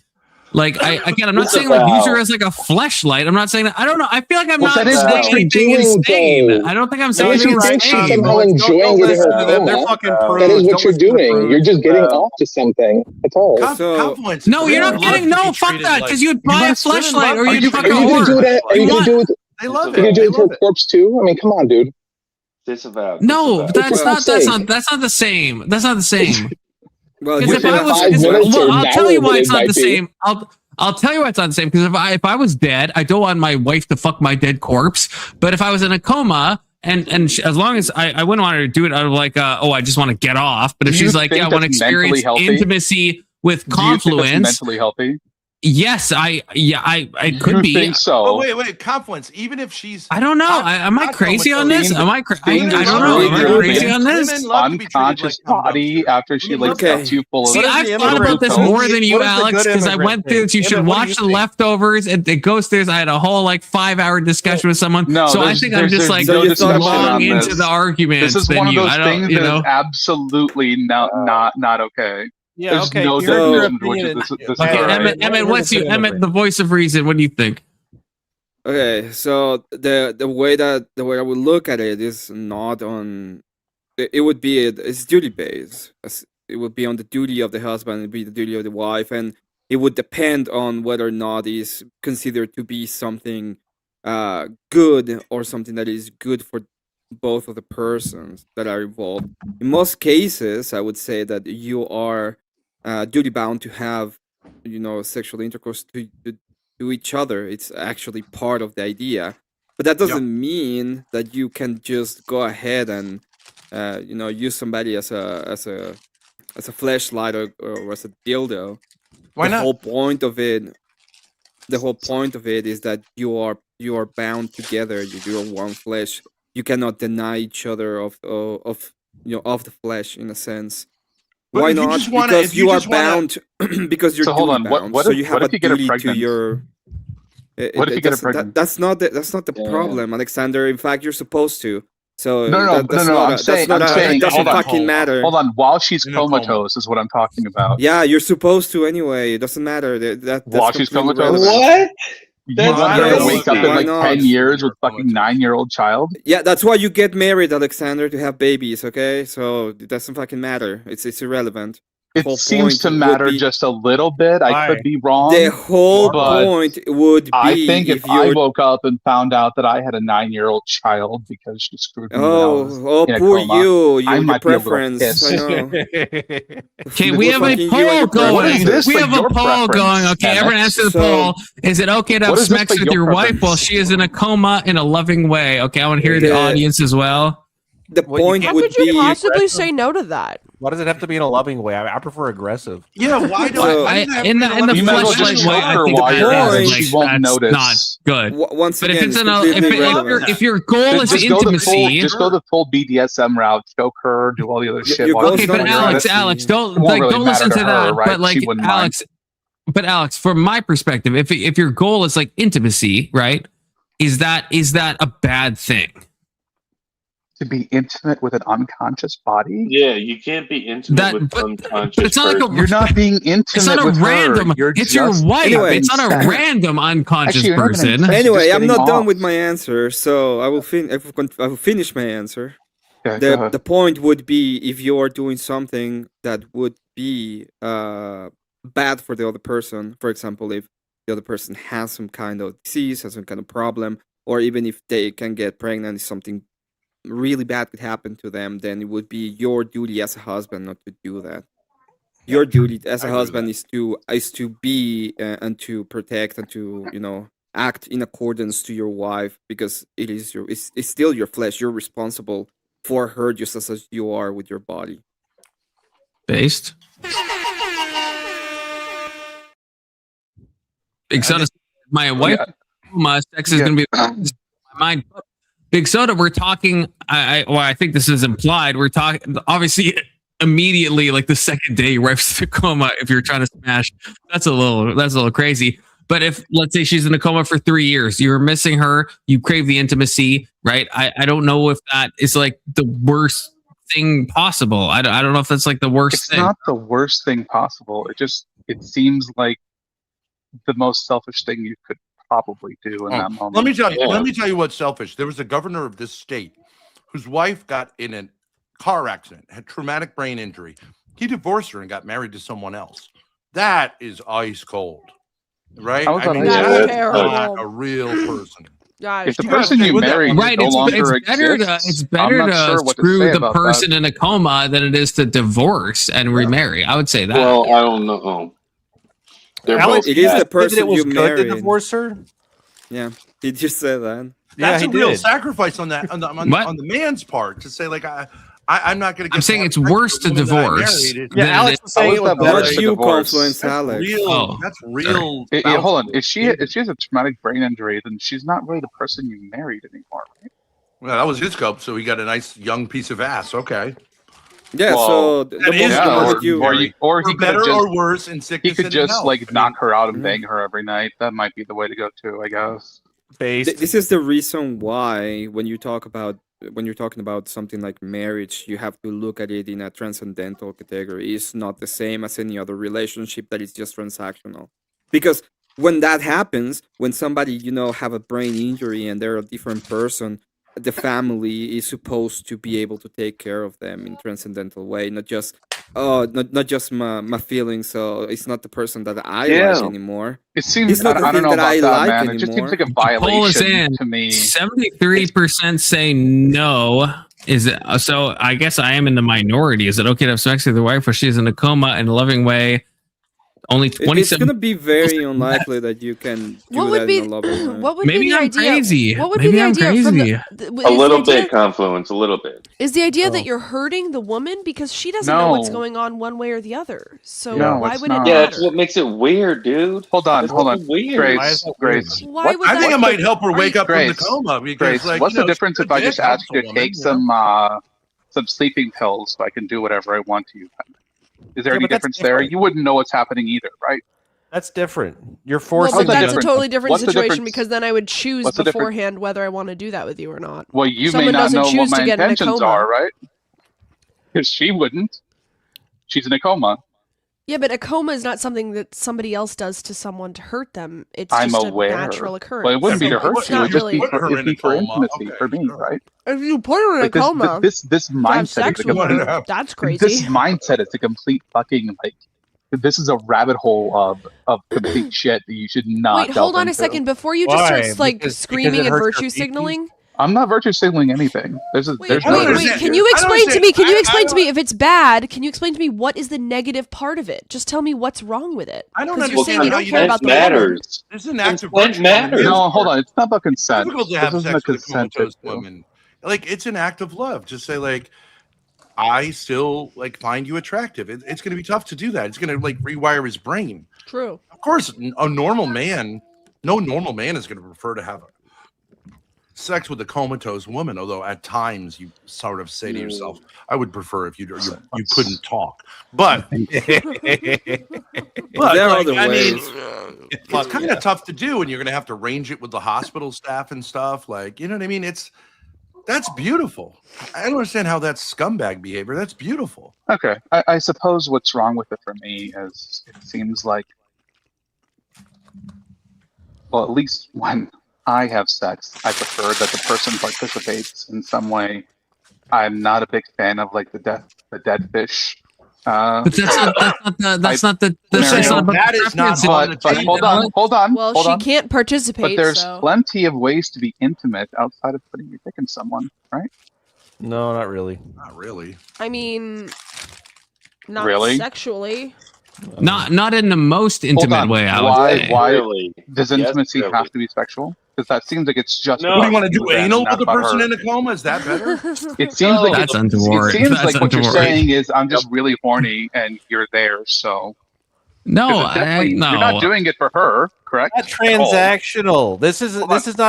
Like I'm not saying like use her as like a fleshlight. I'm not saying that. I don't know. I feel like I'm Well, not that is saying what you're anything doing, insane. Dave. I don't think I'm So saying if you anything think she's insane. somehow enjoying it in her They're coma, fucking that prudes. is what Don't you're listen to doing. prudes. You're just getting off to something. That's all. Confluence. No, you're not Women getting love to no. be Fuck treated that. like- Because you'd buy a Women fleshlight or love- you'd Are fucking Are you gonna do order. that? Are you gonna do it? They love Are you it. gonna do They it for love it. Thorpes too? I mean, come on, dude. Disavowed. No, disavowed. that's what I'm not. That's saying. not. That's not the same. That's not the same. Well, Because if Within I was, 5 minutes or well, an I'll tell hour you of why it, it's it not the might be. same. I'll tell you why it's not the same. Because if I was dead, I don't want my wife to fuck my dead corpse. But if I was in a coma, and as long as I wouldn't want her to do it out of like, oh, I just want to get off. But if Do you she's like, yeah, I think want to that's mentally experience healthy? intimacy with Do you think that's Confluence. mentally healthy? Yes, I could You be. think so? Oh wait, Confluence. Even if she's, I don't know. Am I crazy on this? Am I? Seeing I this don't know. Am I really crazy on this? women love to be treated unconscious like body after she like stuffs you full of See, I've thought about this more than you, Alex, because I went through. You should watch The Leftovers. It goes through. I had a whole like 5-hour discussion with someone. No, so I there's- think there's- I'm just there's like no discussion long on into this. the arguments. This is than one of you. those I don't, things you that know. is absolutely not okay. Yeah, There's okay. no Here's your definition to which opinion. this Okay, is right. Emmett, what's you? Emmett, the voice of reason. What do you think? Okay, so the way I would look at it is not on. It would be it's duty based. It would be on the duty of the husband. It'd be the duty of the wife, and it would depend on whether or not it's considered to be something good or something that is good for both of the persons that are involved. In most cases, I would say that you are duty bound to have, sexual intercourse to each other. It's actually part of the idea, but that doesn't mean that you can just go ahead and use somebody as a fleshlight or as a dildo. Why the not? whole point of it is that you are bound together. You're one flesh. You cannot deny each other of the flesh in a sense. But Why if you not? just wanna- Because if you you are just wanna- bound. Because you're So hold duty on, what- bound. what So if- you have what if a you get her duty to pregnant? your. What if you get her pregnant? That's not the problem, Alexander. In fact, you're supposed to. So No. I'm saying. It doesn't Hold on. fucking matter. Hold on. While she's In a coma. comatose is what I'm talking about. Yeah, you're supposed to anyway. It doesn't matter. That's While she's completely comatose. relevant. You That's want her to crazy. wake up in Why like not? 10 years with fucking 9-year-old child? Yeah, that's why you get married, Alexander, to have babies. Okay, so it doesn't fucking matter. It's irrelevant. It Whole seems point to would matter be- just a little bit. I could Why? be wrong. The whole but point would be I think if I you're. woke up and found out that I had a 9-year-old child because she screwed me when I was in a Poor coma, you. I Your might be a little preference. pissed. I know. Okay, we have a Fucking you and poll your going. What is this We for have a your poll preference, going. Okay, Emmett? everyone answer the So- poll. Is it okay to have What is this sex for with your your wife preference? while she is in a coma in a loving way? Okay, I want to hear the Yeah. audience as well. The Well, you point How would could you be. possibly say no to that? Why does it have to be in a loving way? I prefer aggressive. Yeah, why do So- why do you have In to the be let You her might as well flesh just fleshlight way, choke I her think while you're point at it. is, She won't that's notice. not good. Once But if again, it's it's in a, completely irrelevant. if your goal is Just go intimacy, just go the full BDSM route. Choke her, do all the other shit. your while goal's she's okay, not but while you're at Alex, it. don't It won't really don't listen matter to to her, that. right? But like She wouldn't mind. Alex, from my perspective, if your goal is like intimacy, right? Is that a bad thing? To be intimate with an unconscious body? Yeah, you can't be intimate with But unconscious it's not like person. a. You're not being intimate It's not a with random. her. You're It's your just wife. Anyway, It's not a having random unconscious Actually, you're not having person. sex. Anyway, just I'm getting not done off. with my answer, so I will finish my answer. Yeah, go ahead. The point would be if you are doing something that would be bad for the other person. For example, if the other person has some kind of disease, has some kind of problem, or even if they can get pregnant, if something really bad could happen to them, then it would be your duty as a husband not to do that. Your duty as a husband is to be and to protect and to act in accordance to your wife, because it's still your flesh. You're responsible for her just as you are with your body. Based. Big Soda, my wife, my sex is going to be my mind. Big Soda, we're talking. I think this is implied. We're talking obviously immediately, like the second day your wife's in a coma. If you're trying to smash, that's a little crazy. But if let's say she's in a coma for 3 years, you're missing her, you crave the intimacy, right? I don't know if that is like the worst thing possible. I don't know if that's like the worst thing. It's not the worst thing possible. It seems like the most selfish thing you could probably do in that moment. Let me tell you what's selfish. There was a governor of this state whose wife got in a car accident, had traumatic brain injury. He divorced her and got married to someone else. That is ice cold, right? How is that I mean, ice that's cold? not a real person. Yeah, If the You gotta person stay you with that married woman. no longer it's better exists, to I'm not sure what to screw say the about person that. in a coma than it is to divorce and remarry. I would say that. Well, I don't know. They're Alex, both It is bad. the that it person was you good to married. divorce her. Yeah, he just said that. That's he a real did. sacrifice on that on the man's part to say like I'm not going to. I'm saying it's worse to divorce. Yeah, Alex was saying it was Not better. you, Confluence, Alex. That's real. Hold on. If she has a traumatic brain injury, then she's not really the person you married anymore, right? Well, that was his scope, so he got a nice young piece of ass. Okay. Yeah, Well, so that is the or, person you or, marry. or he For could better have just, or worse in sickness he could and in just health. like knock her out and Mhm. bang her every night. That might be the way to go too, I guess. This is the reason why when you're talking about something like marriage, you have to look at it in a transcendental category. It's not the same as any other relationship that is just transactional. Because when that happens, when somebody, have a brain injury and they're a different person, the family is supposed to be able to take care of them in transcendental way, not just not just my feelings, so it's not the person that I like anymore. It seems it's not the I don't thing know that about I that, like man. anymore. It just seems like a Poll is violation in. to me. 73% say no. Is it so? I guess I am in the minority. Is it okay to have sex with your wife when she's in a coma in a loving way? Only It's 27. gonna be very unlikely that you can do What would that be in a loving way. what would Maybe be the I'm idea? crazy. What would Maybe be the I'm idea from crazy. A little bit, Confluence, a little bit. Is the idea Oh. that you're hurting the woman because she doesn't know what's No. going on one way or the other? So No, why it's would it not. Yeah, matter? that's what makes it weird, dude. Hold on, That's hold so on. weird. Why is Grace, that weird? Grace. Why would I that? think it might help her wake up from the Grace, coma because, Grace, like, what's you know, the difference she's if I a just dick, ask you to helps a take woman, some sleeping pills so I can do whatever I want to you? Is there Yeah, any but that's difference there? different. You wouldn't know what's happening either, right? That's different. You're Well, forcing. but that that's a different? totally different What's the situation difference? because then I would choose What's the difference? beforehand whether I want to do that with you or not. Well, you Someone may not doesn't know what choose my to get in a intentions coma. are, right? Because she wouldn't. She's in a coma. Yeah, but a coma is not something that somebody else does to someone to hurt them. It's I'm just aware. a natural occurrence. Well, it wouldn't be to So hurt it's you. It not would just really. be Put her for, in a for coma. intimacy Okay, for me, sure. right? If you put her in Like a coma, this to have mindset sex is a with complete. her, that's This crazy. mindset is a complete fucking like. This is a rabbit hole of complete shit that you should not. Wait, hold delve on a into. second. Before you just Why? start like Because screaming it and hurts your virtue feces? signaling. I'm not virtue signaling anything. There's Wait, no. don't wait, understand. can you I don't explain to me? Can you understand. explain I to me if it's bad? Can you explain to me what is the negative part of it? Just tell me what's wrong with it. I don't Because you're understand saying you how don't you care don't about the consent woman. matters. This is an act of Consent virtue on the matters. man's No, hold part. on. It's not about It's consent. difficult to This have isn't a sex with a consent comatose issue. woman. Like, it's an act of love. Just say, like, I still like find you attractive. It's going to be tough to do that. It's going to like rewire his brain. True. Of course, a normal man, no normal man is going to prefer to have sex with a comatose woman. Although at times you sort of say to yourself, "I would prefer if you couldn't talk." But There but are like, other I mean, ways. it's kind of tough to do, and you're going to have to arrange it with the hospital staff and stuff. Like, you know what I mean? That's beautiful. I don't understand how that's scumbag behavior. That's beautiful. Okay. I suppose what's wrong with it for me is it seems like, well, at least when I have sex, I prefer that the person participates in some way. I'm not a big fan of like the dead fish. But that's not the That is not on the but table. hold on. Well, hold she on. can't participate. But there's so. plenty of ways to be intimate outside of putting your dick in someone, right? No, not really. Not really. I mean, not Really? sexually. Not in the most Hold intimate on. way. I would say. Why Really? does Yes, intimacy really. have to be sexual? Because that seems like it's just. No. What do you want to do? about Anal not with the about person her. in a coma? Is that better? It seems like That's it untoward. seems That's like what you're untoward. saying is I'm just really horny and you're there. So No, 'cause it's definitely- no. you're not doing it for her, correct? Not transactional. This is not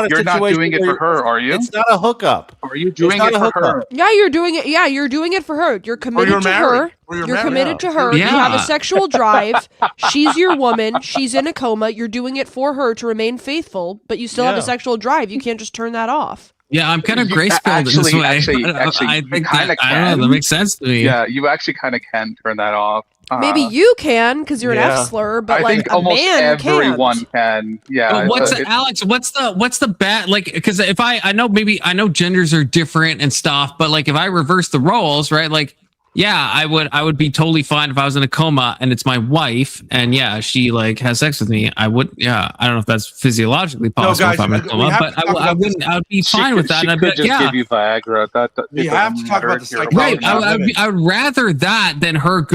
a You're situation. not doing it where for her, are you? It's not a hookup. Are you doing not it a for hookup. her? Yeah, you're doing it. Yeah, you're doing it for her. You're committed you're to married. her. Or you're You're married. committed to her. Yeah. You have a sexual drive. She's your woman. She's in a coma. You're doing it for her to remain faithful, but you still have a Yeah. sexual drive. You can't just turn that off. Yeah, I'm kind of You- grace pilled in this way. actually, I you think kinda I don't know. can. That makes sense to me. Yeah, you actually kind of can turn that off. Maybe you can because you're an Yeah. F slur, but I like think a almost man everyone can't. can. Yeah. But what's it's- Alex? What's the bad like? Because if I know genders are different and stuff, but like if I reverse the roles, right? Like Yeah, I would be totally fine if I was in a coma and it's my wife and yeah, she like has sex with me. I would, yeah, I don't know if that's physiologically possible guys, if I'm in a we coma, have but to talk I about wouldn't. I would be fine with that. She And I'd be could like, just yeah, give you Viagra. We have to talk about the psychology. right. I would rather that than her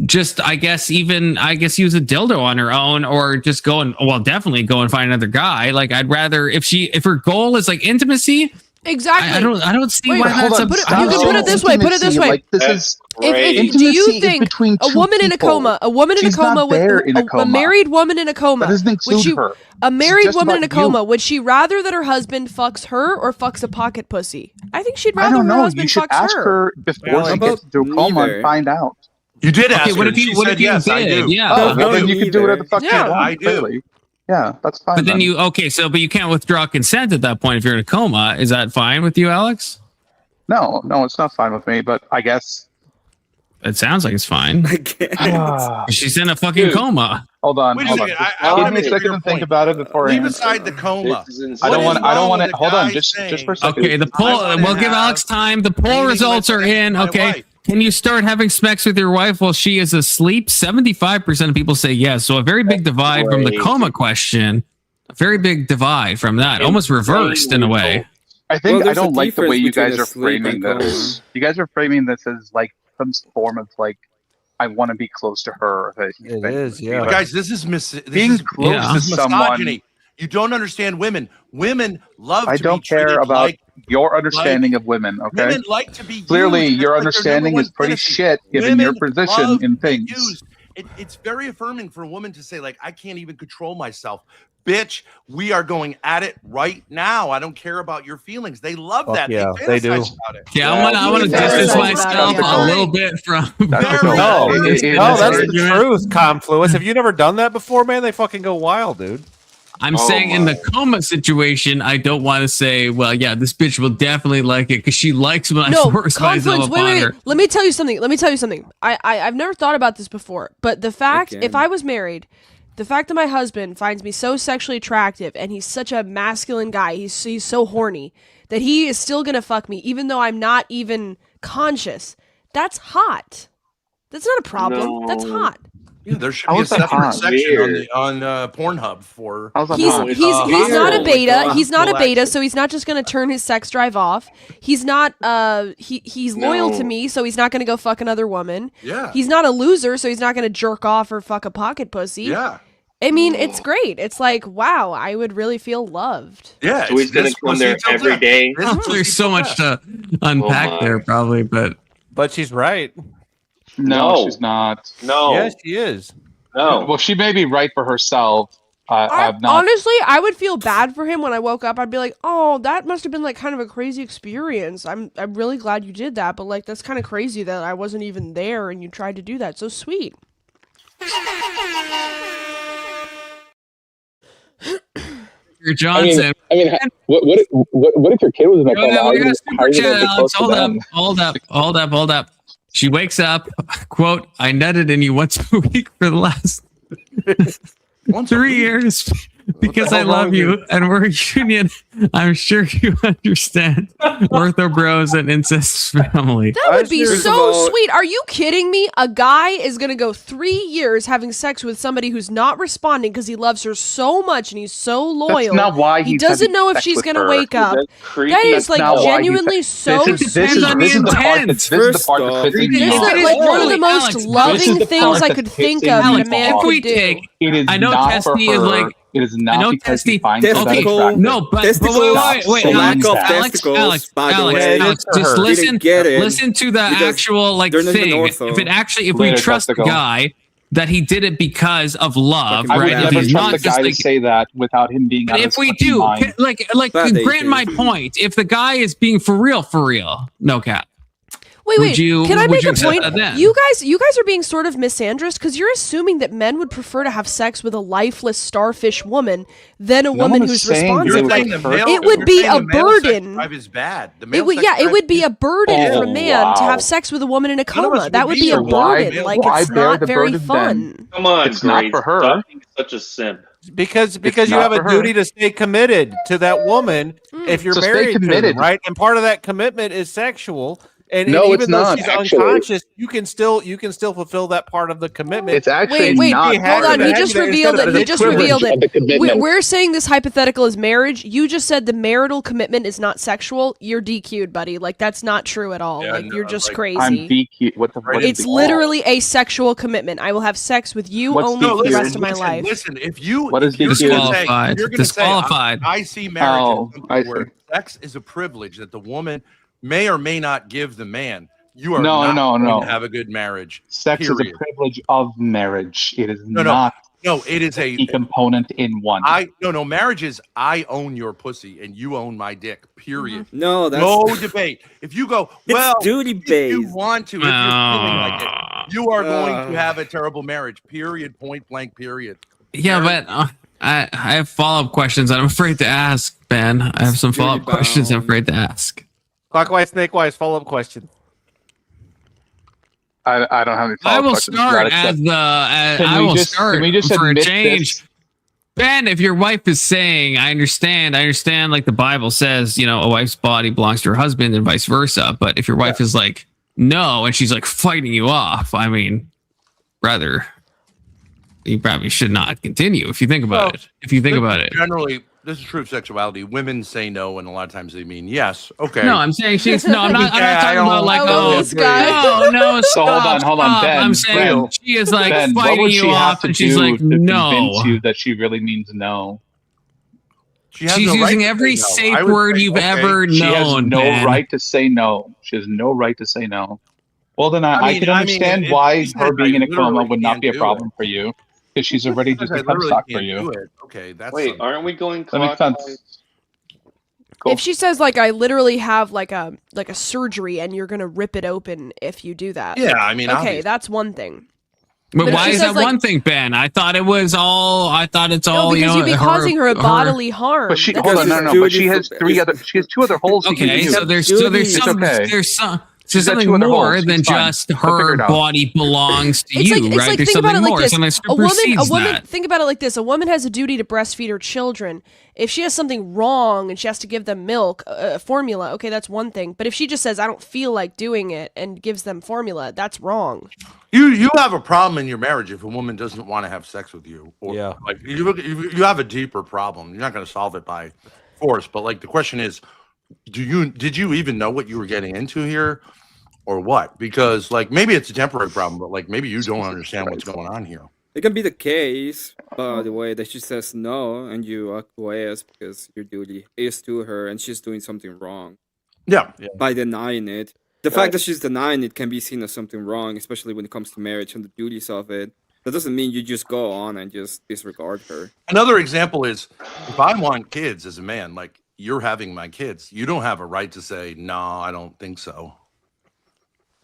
just I guess use a dildo on her own or just go and definitely go and find another guy. Like I'd rather if her goal is like intimacy. Exactly. I don't see Wait, why that's you can put it this way. Put it this way. Like, this is if do you think a woman in a coma, a married woman in a coma, that doesn't include her. A married just woman in a about you. coma, would she rather that her husband fucks her or fucks a pocket pussy? I think she'd I rather don't her know. husband You should fucks ask her before How she about gets into a coma neither? and find out. You did ask what her. if you She what said if you yes, I did? do. Yeah. Oh, well, then you can do whatever the fuck you want. I do. Clearly. Yeah, that's fine. But then but you can't withdraw consent at that point if you're in a coma. Is that fine with you, Alex? No, it's not fine with me, but I guess. It sounds like it's fine. I guess. She's in a fucking coma. Hold on. Wait a Hold second. on. I Give me a second to think about it before I Leave answer. aside the coma. I don't want to. to. Hold on, just for a second. Okay, the poll. We'll give Alex time. The poll results are in. Okay. Can you start having sex with your wife while she is asleep? 75% of people say yes. So a very big divide from the coma question. A very big divide from that. Almost reversed in a way. I think there's I don't a like the way difference you guys between are asleep framing and this. You guys are framing this as like some form of like, I want to be close to her. It is, yeah. Guys, this is being close to someone. misogyny. You don't understand women. Women love to I don't be treated care about like your understanding of women. Okay. women like to be Clearly, used. your That's their understanding number is one pretty fantasy. shit given Women your position love in to be things. used. It's very affirming for a woman to say, like, I can't even control myself. Bitch, we are going at it right now. I don't care about your feelings. They love Fuck that. yeah, they they do. fantasize about it. Yeah, I want to distance myself a little bit from. No, that's the truth, Confluence. Have you never done that before, man? They fucking go wild, dude. I'm saying in the coma situation, I don't want to say, well, yeah, this bitch will definitely like it because she likes when I force myself upon her. Let me tell you something. I've never thought about this before, but the fact, if I was married, the fact that my husband finds me so sexually attractive and he's such a masculine guy, he's so horny, that he is still gonna fuck me even though I'm not even conscious, that's hot. That's not a problem. That's hot. Yeah, there should be a separate section on Pornhub for. He's not a beta. He's not a beta, so he's not just gonna turn his sex drive off. He's not. He's loyal to me, so he's not gonna go fuck another woman. Yeah. He's not a loser, so he's not gonna jerk off or fuck a pocket pussy. Yeah. I mean, it's great. It's like, wow, I would really feel loved. Yeah. So he's gonna come there every day. There's so much to unpack there, probably, but she's right. No, she's not. No. Yes, she is. No. Well, she may be right for herself. I've not. Honestly, I would feel bad for him when I woke up. I'd be like, "Oh, that must have been like kind of a crazy experience. I'm really glad you did that, but like that's kind of crazy that I wasn't even there and you tried to do that. So sweet." Johnson. I mean, what if your kid was in a coma? We got a super chat, Alex. Hold up. She wakes up, quote, I nutted in you once a week for the last 3 years because I love you and we're a union. I'm sure you understand. Ortho bros and incest family. That would be so sweet. Are you kidding me? A guy is going to go 3 years having sex with somebody who's not responding because he loves her so much and he's so loyal. That's not why he he's doesn't having know if sex she's with going to her. wake up. That is That's not like why genuinely he's- so this is sweet. the part that's pissing me off. Like one of the most loving things I could think of that a man could do. It is I know not for Testy is her. like. It is I not know because he Testy. finds her that attractive. No, but wait, lack of Alex, testicles, by the way. Alex, just listen to the because actual like they're not even thing. ortho. If we trust the guy that he did it because of love, I would right? If never he's trust not the just guy like. to say that without him being. But out of if we his fucking do, mind. like grant my point. If the guy is being for real, no cap. Wait, can I make a point? Then? You guys are being sort of misandrous because you're assuming that men would prefer to have sex with a lifeless starfish woman than a woman who's responsive. Like, it would be a burden. Is bad. It would be a burden for a man to have sex with a woman in a coma. That would be a burden. Like, it's not very fun. Come on, It's not for her. Stop being such a simp. Because you not have a for her. duty to stay committed to that woman if you're So stay married to her, committed. right? And part of that commitment is sexual. And No, even it's though not, she's actually. unconscious, you can still fulfill that part of the commitment. It's actually Wait, not. hold on. He just revealed it. He just revealed of the it. commitment. We're saying this hypothetical is marriage. You just said the marital commitment is not sexual. You're DQ'd, buddy. Like that's not true at all. Yeah, like no, you're just like, crazy. I'm DQ. What the? What is It's DQ? literally a sexual commitment. I will have sex with you What's only DQ? for the rest of my life. Listen, if you What is you're DQ? gonna say, Disqualified. you're gonna Disqualified. say, I see marriage Oh, as something I see. where sex is a privilege that the woman may or may not give the man. You are No, not no, going no. to have a good marriage. Sex is period. a privilege of marriage. It is No, not no, it is a key component in one. no. Marriage is I own your pussy and you own my dick. Period. No, that's No debate. If you go, It's well, duty if you based. want to, if you're feeling like it, you are going to have a terrible marriage. Period. Point blank. Period. Yeah, but I have follow-up questions I'm afraid to ask, Ben. I have some follow-up questions I'm afraid to ask. Clockwise, snakewise, follow-up question. I don't have any. I will questions start for that, as except- the. I will start Can we just for a admit change. this? Ben, if your wife is saying, I understand, like the Bible says, a wife's body belongs to her husband and vice versa. But if your wife is like, no, and she's like fighting you off, I mean, brother, you probably should not continue if you think about it. If you think about it. Generally, this is true of sexuality. Women say no, and a lot of times they mean yes. Okay. No, I'm saying she's no. I'm not talking about like this guy. no. So hold on, Ben. I'm saying she is like Ben, what fighting would she you have off, to and she's do like, to no. convince you that she really means no? She has She's no right using to every say no. I safe would word say, you've okay, ever She has known. no Ben. right to say no. She has no right to say no. Well, then I mean- can I mean, understand if why she says her being I in a coma literally would not can't be a do problem for you, because she's already just I become literally stock for can't you. do it. Okay, that's Wait, something. aren't we going That makes clockwise? sense. Cool. If she says like I literally have like a surgery and you're gonna rip it open if you do that. Yeah, I mean, okay, obviously. that's one thing. But But if why she is says, that like- one thing, Ben? I thought it's all. No, because you'd be causing her bodily harm. But she That's hold on, just- no. But she has she has 2 other holes. she can Okay, use. so there's It's some okay. there's some. She's There's got something 2 other more holes. than It's fine. just We'll figure her it out. body belongs to It's you, like, right? Think There's about something it like more. this. Something A that woman, supersedes that. think about it like this. A woman has a duty to breastfeed her children. If she has something wrong and she has to give them milk, formula, okay, that's one thing. But if she just says, I don't feel like doing it and gives them formula, that's wrong. You have a problem in your marriage if a woman doesn't want to have sex with you. Or, Yeah. Like you have a deeper problem. You're not going to solve it by force. But like the question is, did you even know what you were getting into here, or what? Because like maybe it's a temporary problem, but like maybe you don't understand what's going on here. It can be the case, by the way, that she says no and you acquiesce because your duty is to her and she's doing something wrong. Yeah. By denying it. The fact that she's denying it can be seen as something wrong, especially when it comes to marriage and the duties of it. That doesn't mean you just go on and just disregard her. Another example is if I want kids as a man, like you're having my kids, you don't have a right to say, no, I don't think so.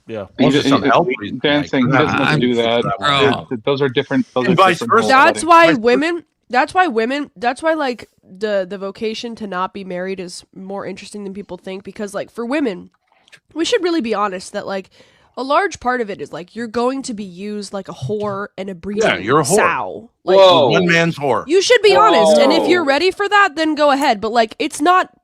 Yeah. Unless it's some health reason, Dan's saying he like, doesn't have to do that. Bro. Those are different. Those And are vice different versa. roles, That's buddy. why women. That's why like the vocation to not be married is more interesting than people think, because like for women, we should really be honest that like a large part of it is like you're going to be used like a whore and a breeding Yeah, you're a whore. sow. Like, One man's whore. you should be honest, and if you're ready for that, then go ahead. But like,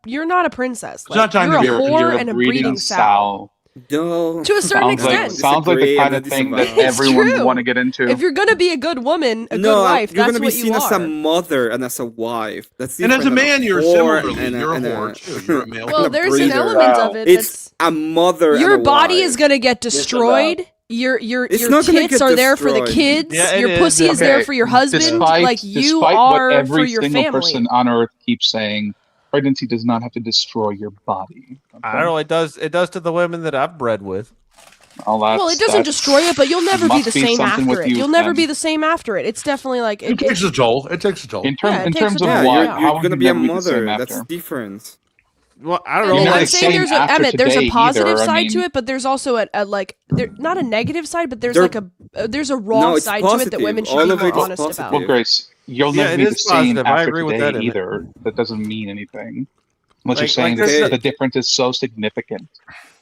you're not a princess. Like, not time you're to a be whore and a breeding sow. No. To a certain extent. Sounds like the kind of thing that It's everyone would true. want to get into. If you're gonna be a good woman, a No, good wife, you're that's gonna be what seen you as a are. mother and as a wife. That's And as a different than man, you're whore similarly, and you're a and whore too. You're a male. Well, and a there's an breeder. element of it It's a mother. your and a body wife. is gonna get destroyed. Your It's not gonna tits get are there for the destroyed. kids. Yeah, it your is. pussy is there Okay, for your husband. Despite, like you despite are what every for your single family. person on earth keeps saying, pregnancy does not have to destroy your body. I don't know. It does. It does to the women that I've bred with. Well, it doesn't destroy it, but you'll never be must the be same something after with it. you, You'll never Ken. be the same after it. It's definitely like It takes a toll. It takes a toll. In terms, Yeah, it in takes terms a of toll. what, Yeah. how You're would gonna you be a never the same mother. after? That's different. Well, I don't And know. I'm the saying same there's a after Emmett. There's today a positive either, I side to mean- it, but there's also a like not a negative side, but there's There- like there's a raw No, it's side to it that positive. women should All be of more it is honest positive. about. Well, Grace, you'll Yeah, never it be the is same positive. I after agree with today that, Emmett. either. That doesn't mean anything. What you're saying is the difference is so significant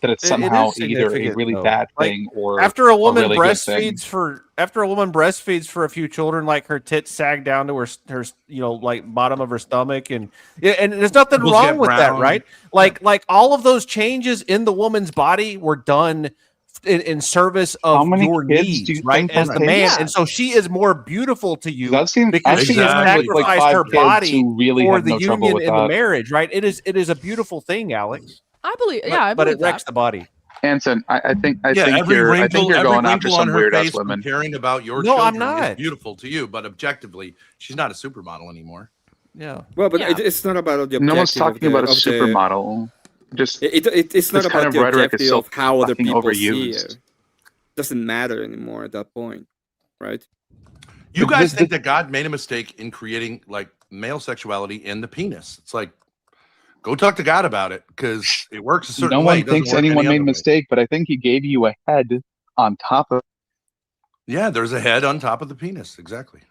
that it's somehow either a really bad thing or after a woman really breastfeeds for a few children, like her tits sag down to her like bottom of her stomach, and there's nothing wrong with that, right? Like all of those changes in the woman's body were done in service of your needs, right? As the man, and so she is more beautiful to you because she has sacrificed her body for the union in the marriage, right? It is a beautiful thing, Alex. I believe, but it wrecks the body. Anson, I think every you're wrinkle going after some on her weird ass face women. caring about your No, I'm children not. is beautiful to you, but objectively, she's not a supermodel anymore. Yeah. Well, but it's not about the no one's objective talking about a supermodel. Just it's not this kind about of the rhetoric is objective so of how other fucking people see overused. it. Doesn't matter anymore at that point, right? You guys think that God made a mistake in creating like male sexuality in the penis? It's like, go talk to God about it because it works a certain no way. one thinks anyone made a mistake, but I think he gave you a head on top of. Yeah, there's a head on top of the penis. Exactly.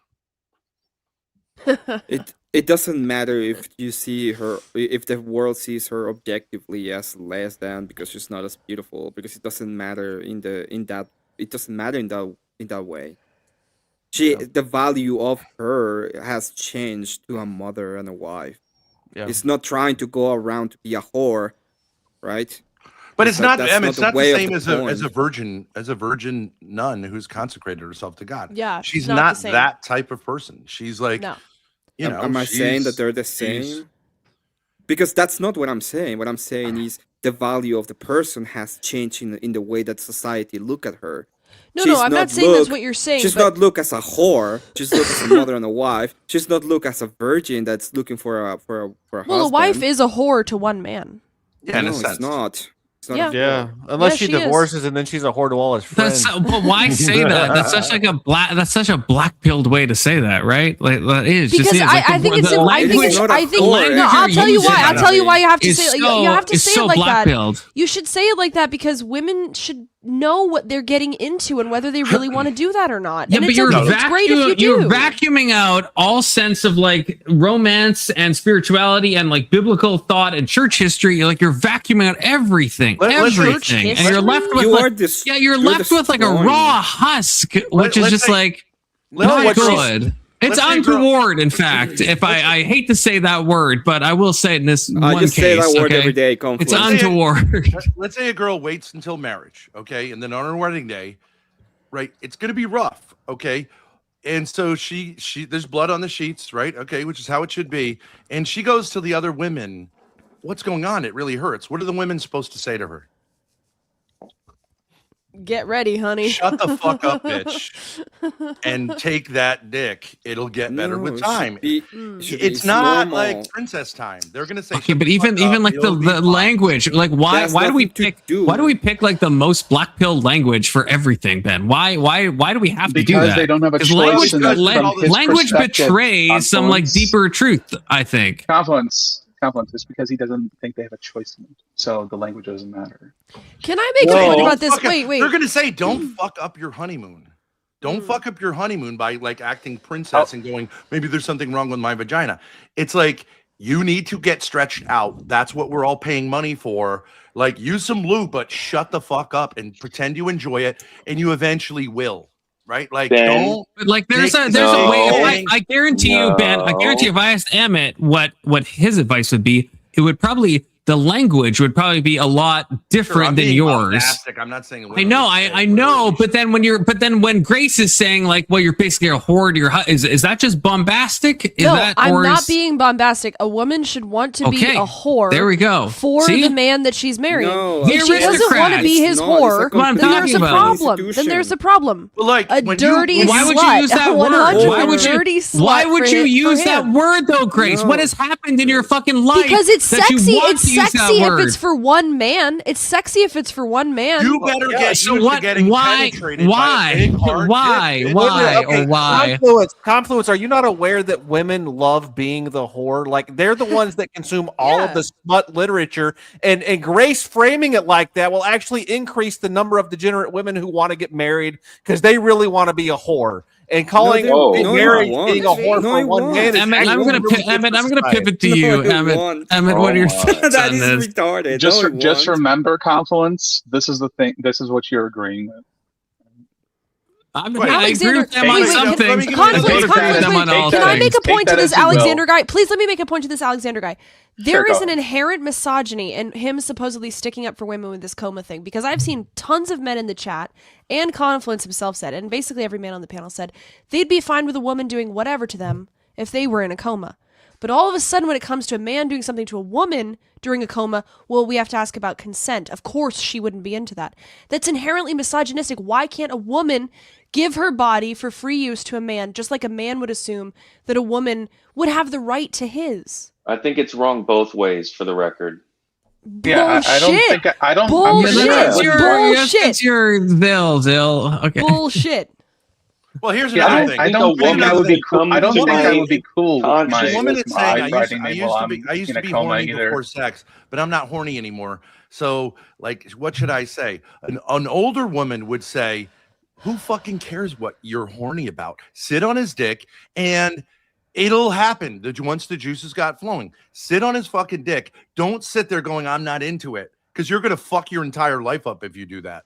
It doesn't matter if you see her, if the world sees her objectively as less than because she's not as beautiful, because it doesn't matter in that way. The value of her has changed to a mother and a wife. Yeah. It's not trying to go around to be a whore, right? But it's not. That's I mean, it's not the way of same point. as a virgin nun who's consecrated herself to God. Yeah, she's not not the same. that type of person. She's like, you know, am I saying that they're the same? Because that's not what I'm saying. What I'm saying is the value of the person has changed in the way that society look at her. No, I'm not saying that's what you're saying. She's not look as a whore. She's look as a mother and a wife. She's not look as a virgin that's looking for a Well, husband. a wife is a whore to one man. Yeah, no, it's not. It's not Yeah. a whore. Yeah, unless she she is. divorces and then she's a whore to all his friends. But why say that? That's such like that's such a black-pilled way to say that, right? Like that is Because just I think it's I'll tell you why. I'll tell you why you have to say it. You have to say it like that. You should say it like that because women should know what they're getting into and whether they really want to do that or not. Yeah, and but it's great if you do. You're vacuuming out all sense of like romance and spirituality and like biblical thought and church history. Like you're vacuuming out everything, and you're left with you're left with like a raw husk, which is just like not good. It's untoward, in fact. If I hate to say that word, but I will say it in this one just case. say that word okay? every day. It's untoward. Let's say a girl waits until marriage, okay, and then on her wedding day, right? It's going to be rough, okay, and so she there's blood on the sheets, right? Okay, which is how it should be, and she goes to the other women. What's going on? It really hurts. What are the women supposed to say to her? Get ready, honey. Shut the fuck up, bitch, and take that dick. It'll get better with time. It's not normal. like princess time. They're gonna say, Okay, but even like the language, like why do we pick like the most black pill language for everything, Ben? Why do we have to do that? Because they don't have a choice. Language betrays some like deeper truth, I think. Confluence is because he doesn't think they have a choice in it. So the language doesn't matter. Can I make a point about this? Wait. They're gonna say, don't fuck up your honeymoon. Don't fuck up your honeymoon by like acting princess and going, maybe there's something wrong with my vagina. It's like you need to get stretched out. That's what we're all paying money for. Like use some lube, but shut the fuck up and pretend you enjoy it, and you eventually will. Right? Like don't. But like there's a way. I guarantee you, Ben. I guarantee if I asked Emmett what his advice would be, it would probably the language would probably be a lot different than yours. I'm not saying. I know, but then when Grace is saying like, well, you're basically a whore to your is that just bombastic? I'm not being bombastic. A woman should want to be a whore. There we go. For the man that she's marrying. No, if she doesn't want to be his whore, then there's a problem. Then there's a problem. Well, like a dirty slut. Why would you use that word? Why would you use that word though, Grace? What has happened in your fucking life? Because it's sexy. It's sexy if it's for for one man. It's sexy if it's for one man. You better get used to getting penetrated by a big hard dick. Confluence, are you not aware that women love being the whore? Like they're the ones that consume all of the smut literature, and Grace framing it like that will actually increase the number of degenerate women who want to get married because they really want to be a whore. And calling No, being no, married you being a won't. whore No, for you one won't. man is Emmett, I'm gonna pivot to No, you, you Emmett. won't. Emmett, what are your Oh, thoughts That on is this? retarded. Just No, you just won't. remember, Confluence. This is the thing. This is what you're agreeing with. I agree Alexander, with them on wait, some things. Confluence, I disagree with them on all can I make things. a point to that this as you will. Alexander guy? Please let me make a point to this Alexander guy. There Sure, is go an ahead. inherent misogyny in him supposedly sticking up for women with this coma thing, because I've seen tons of men in the chat, and Confluence himself said, and basically every man on the panel said, they'd be fine with a woman doing whatever to them if they were in a coma. But all of a sudden, when it comes to a man doing something to a woman during a coma, well, we have to ask about consent. Of course, she wouldn't be into that. That's inherently misogynistic. Why can't a woman give her body for free use to a man, just like a man would assume that a woman would have the right to his? I think it's wrong both ways, for the record. Yeah, I don't Bullshit. think I don't. Bullshit. I'm That's your, Bullshit. that's your Zill. Okay. Bullshit. Well, here's Yeah, another thing. I don't think that would be cool. I don't think that would be cool with my, The woman with is my saying, writing I name used while to be, I'm in a be coma horny either. before sex, but I'm not horny anymore. So, like, what should I say? An older woman would say, who fucking cares what you're horny about? Sit on his dick and it'll happen. Once the juices got flowing, sit on his fucking dick. Don't sit there going, I'm not into it, because you're going to fuck your entire life up if you do that.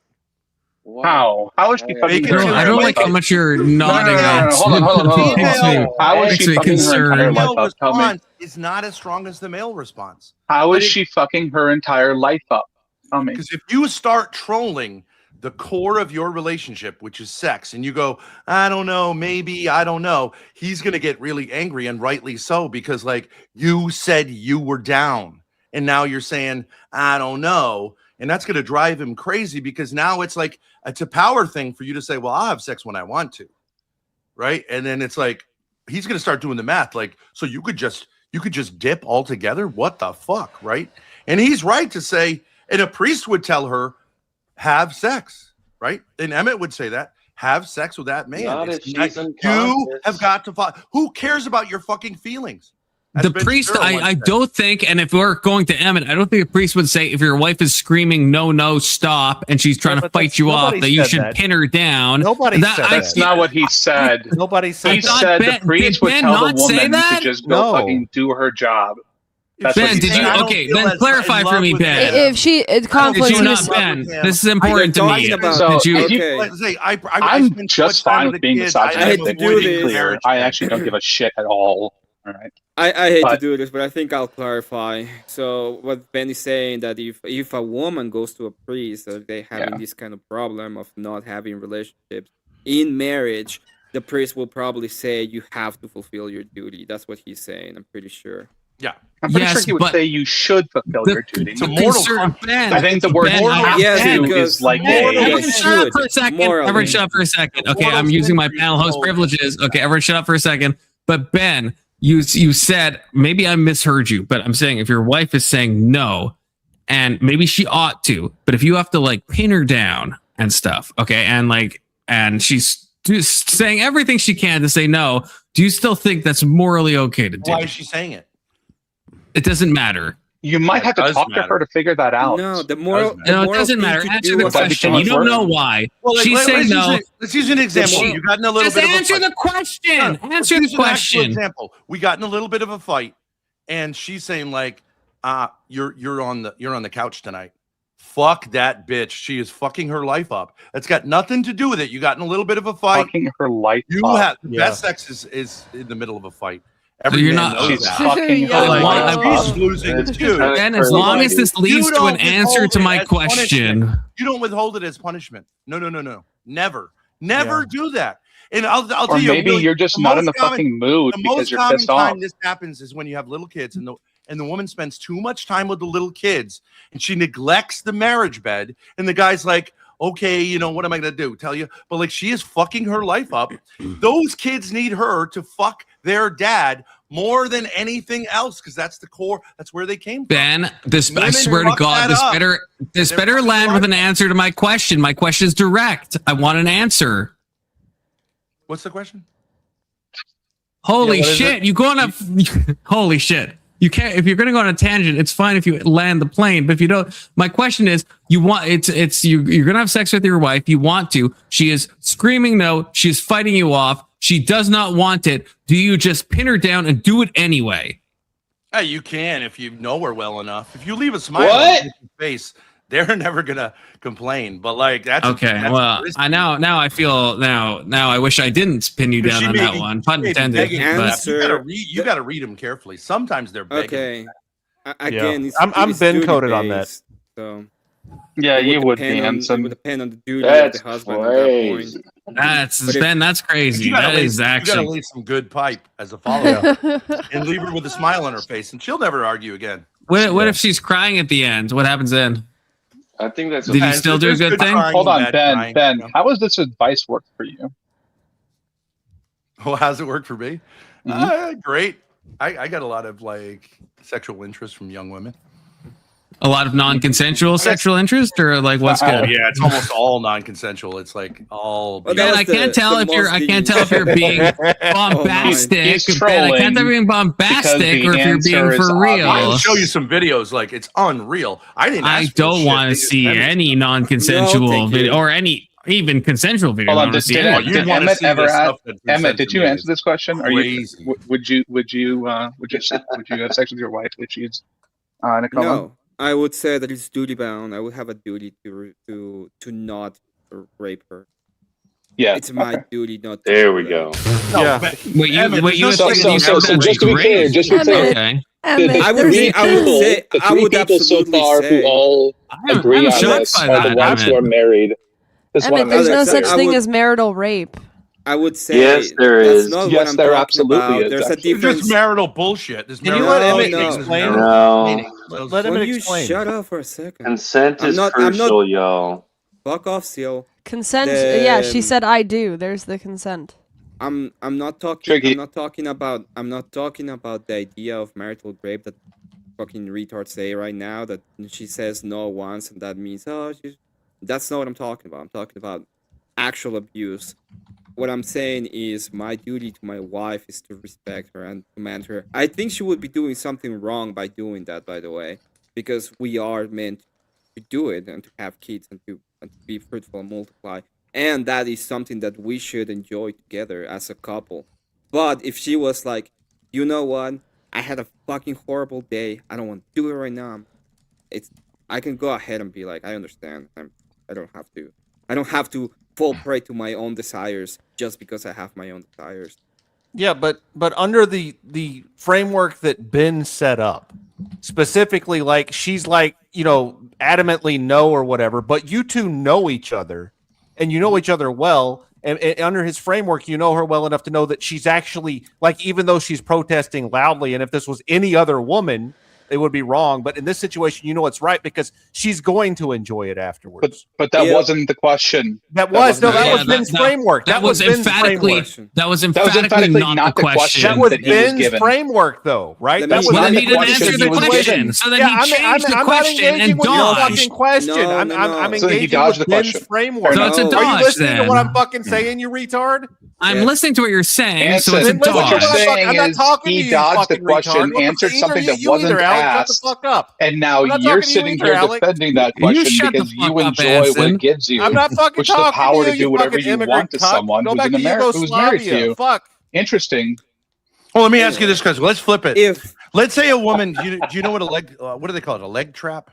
How? How is she fucking her I entire don't life like how up? much you're No, nodding. Hold on. How is Makes she me fucking her entire concerned. life Female up? Tell me. response is not as strong as the male response. How is she fucking her entire life up? Tell me. Because if you start trolling the core of your relationship, which is sex, and you go, I don't know, maybe, I don't know, he's going to get really angry, and rightly so, because, like, you said you were down, and now you're saying, I don't know. And that's going to drive him crazy, because now it's like, it's a power thing for you to say, well, I'll have sex when I want to. Right. And then it's like, he's going to start doing the math. Like, so you could just dip altogether. What the fuck? Right. And he's right to say, and a priest would tell her, have sex. Right. And Emmett would say that, have sex with that man. Not if she's You unconscious. have got to follow. Who cares about your fucking feelings? The priest, I don't think, and if we're going to Emmett, I don't think a priest would say if your wife is screaming, no, stop, and she's trying to fight you off, that you should pin her down. Nobody said that. That's not what he said. Nobody said He that. said Ben- the priest did would Ben tell not the say woman that? to just go No. fucking do her job. That's what Ben, he did said. you? I don't Okay, feel Ben, as clarify in for love me, with Ben. him. If she, Did Confluence, you you not, just- Ben? This is important to me. So, Did you? Okay. Let's say, I I'm spend so just much time fine with with the being kids, misogynistic. I hate to Like, do to be this. clear, I actually don't give a shit at all. All right. I hate to But- do this, but I think I'll clarify. So what Ben is saying, that if a woman goes to a priest, or they having this kind of problem of not having relationships in marriage, the priest will probably say you have to fulfill your duty. That's what he's saying. I'm pretty sure. Yeah. I'm pretty Yes, sure he would but say you should fulfill your duty. the mortal concern- contract. Ben, I think the word Ben, have yes, to because is like Hey, Yeah, everyone you shut up should, for a second. morally. Everyone shut up for a second. Okay, Mortal I'm using my sin panel host control. privileges. Okay, everyone shut up for a second. But Ben, you said, maybe I misheard you, but I'm saying if your wife is saying no, and maybe she ought to, but if you have to like pin her down and stuff, okay, and she's just saying everything she can to say no, do you still think that's morally okay to do? Why is she saying it? It doesn't matter. You might have to does talk to matter. her to figure that out. No, the moral. matter. the No, it moral doesn't thing matter. to Answer do the was- question. You don't know why. Well, like, She's saying no. let's use an example. She- You got in a little Just bit of a answer fight. the question. No, let's Answer use the an actual question. example. We got in a little bit of a fight, and she's saying like, you're on the couch tonight. Fuck that bitch. She is fucking her life up. That's got nothing to do with it. You got in a little bit of a fight. Fucking her life You up. have Yeah. best sex is in the middle of a fight. So Every you're man not- knows She's that. fucking Yeah. her life Like, up. She's losing It's too. Ben, as long as this leads to an don't answer to withhold my it as question. punishment. You don't withhold it as punishment. No. Never do that. And I'll Or tell you, maybe really, you're just the not in most the fucking mood the because most you're common pissed off. time this happens is when you have little kids, and the woman spends too much time with the little kids, and she neglects the marriage bed, and the guy's like, okay, what am I gonna do? Tell you? But like, she is fucking her life up. Those kids need her to fuck their dad more than anything else, because that's the core. That's where they came from. Ben, I Women swear to fuck God, that up. this They're better fucking land with right. an answer to my question. My question is direct. I want an answer. What's the question? Holy Yeah, what is shit! You going up? Holy shit! You can't. If you're going to go on a tangent, it's fine if you land the plane. But if you don't, my question is: you want you're going to have sex with your wife. You want to. She is screaming no. She is fighting you off. she does not want it, do you just pin her down and do it anyway? Hey, you can if you know her well enough. If you leave a smile on your face, they're never gonna complain. But like that's okay. Well, I feel now I wish I didn't pin you down on that one. Pun intended. But You gotta read them carefully. Sometimes they're begging. Okay. Again, I'm Ben coded on that. So yeah, you would be. It would depend on the duty of the husband at that point. That's crazy. That is actually. You gotta leave some good pipe as a follow-up, and leave her with a smile on her face, and she'll never argue again. What if she's crying at the end? What happens then? I think that's. Did you still do a good thing? Hold on, Ben. How does this advice work for you? Well, how's it work for me? Great. I got a lot of like sexual interest from young women. A lot of non-consensual sexual interest, or like what's good? Yeah, it's almost all non-consensual. It's like all. Ben, I can't tell if you're being bombastic. Ben, I can't tell if you're being bombastic or if you're being for real. I'll show you some videos. Like it's unreal. I don't want to see any non-consensual video or any even consensual video. Hold on, did Emmett ever ask? Emmett, did you answer this question? Are you? Would you have sex with your wife if she's in a coma? No. I would say that it's duty bound. I would have a duty to not rape her. Yeah, it's my duty not. There we go. Yeah. So just to be clear, I would people so far who all agree on this are the ones who are married. There's no such thing as marital rape. I would say yes, there is. Yes, there absolutely is. There's a difference. There's marital bullshit. Can you let Emmett explain? No. Let Emmett explain. Shut up for a second. Consent is crucial, y'all. Fuck off, Seal. Consent. Yeah, she said I do. There's the consent. I'm not talking about the idea of marital rape that fucking retards say right now, that she says no once and that means that's not what I'm talking about. I'm talking about actual abuse. What I'm saying is my duty to my wife is to respect her and command her. I think she would be doing something wrong by doing that, by the way, because we are meant to do it and to have kids and to be fruitful and multiply. And that is something that we should enjoy together as a couple. But if she was like, you know what? I had a fucking horrible day. I don't want to do it right now. I can go ahead and be like, I understand. I don't have to fall prey to my own desires just because I have my own desires. Yeah, but under the framework that Ben set up, specifically, like she's like, adamantly no or whatever, but you two know each other and you know each other well, and under his framework, you know her well enough to know that she's actually, like, even though she's protesting loudly, and if this was any other woman, it would be wrong, but in this situation, you know it's right because she's going to enjoy it afterwards. But that wasn't the question. That was Ben's framework. That was emphatically not the question. That was Ben's framework, though, right? That was then he didn't answer the question. So then he changed the question and dodged. I'm engaging with Ben's framework. So it's a dodge. Are you listening to what I'm fucking saying, you retard? I'm listening to what you're saying. So it's a dodge. What you're saying is he dodged the question, answered something that wasn't asked. Shut the fuck up. And now you're sitting here defending that question because you enjoy what it gives you, I'm not fucking which is the power to do whatever you want to someone who's married to you. Fuck. Interesting. Well, let me ask you this question. Let's flip it. Let's say a woman, do you know what what do they call it? A leg trap?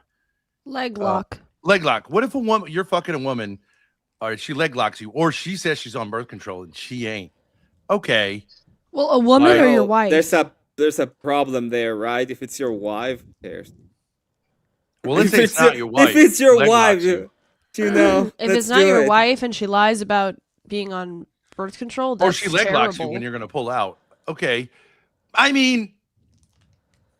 Leg lock. Leg lock. What if you're fucking a woman, or she leg locks you, or she says she's on birth control and she ain't? Okay. Well, a woman or your wife? There's a problem there, right? If it's your wife, who cares? Well, let's say it's not your wife. If it's your wife, you know. If it's not your wife and she lies about being on birth control, that's or she leg locks you when you're going to pull out. Okay. I mean,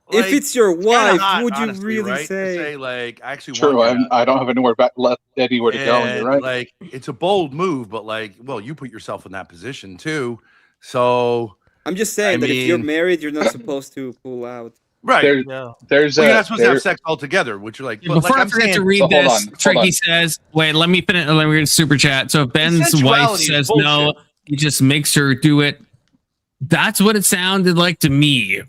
like, if it's your wife, would you honestly, really right? say like, I actually true? want I don't have anywhere left anywhere to go. You're right. Like, it's a bold move, but like, well, you put yourself in that position too. So I'm just saying that if you're married, you're not supposed to pull out. Right. You're not supposed to have sex altogether, which you're like. But before like, I forget to read this, Tricky says, wait, let me finish. Let me read a super chat. So if Ben's wife says no, he just makes her do it. That's what it sounded like to me.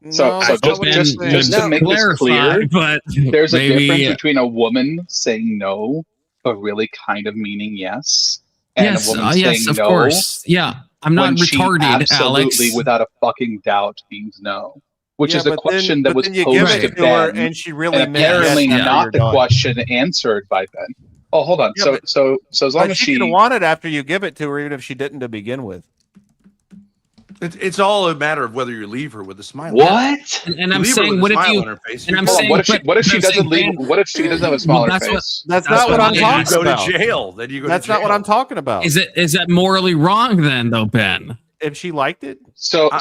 So just to make this clear, but there's a difference between a woman saying no, but really kind of meaning yes. And yes, a woman yes, saying of no, course. Yeah. I'm not when she retarded, absolutely, Alex. without a fucking doubt, means no. Which Yeah, is a but question that was then you give posed it to to her, Ben, and she really and meant apparently yes after not you're the done. question answered by Ben. Oh, hold on. Yeah, So as long But as she could have wanted after you give it to her, even if she didn't to begin with. It's all a matter of whether you leave her with a smile. What? And I'm saying, what if you? And I'm saying, what if she doesn't leave? Ben, What if she doesn't have a well, smaller that's what. face? That's not what I'm Then talking you go about. to jail. Then you go That's to jail. not what I'm talking about. Is that morally wrong then, though, Ben? If she liked it, So the I'm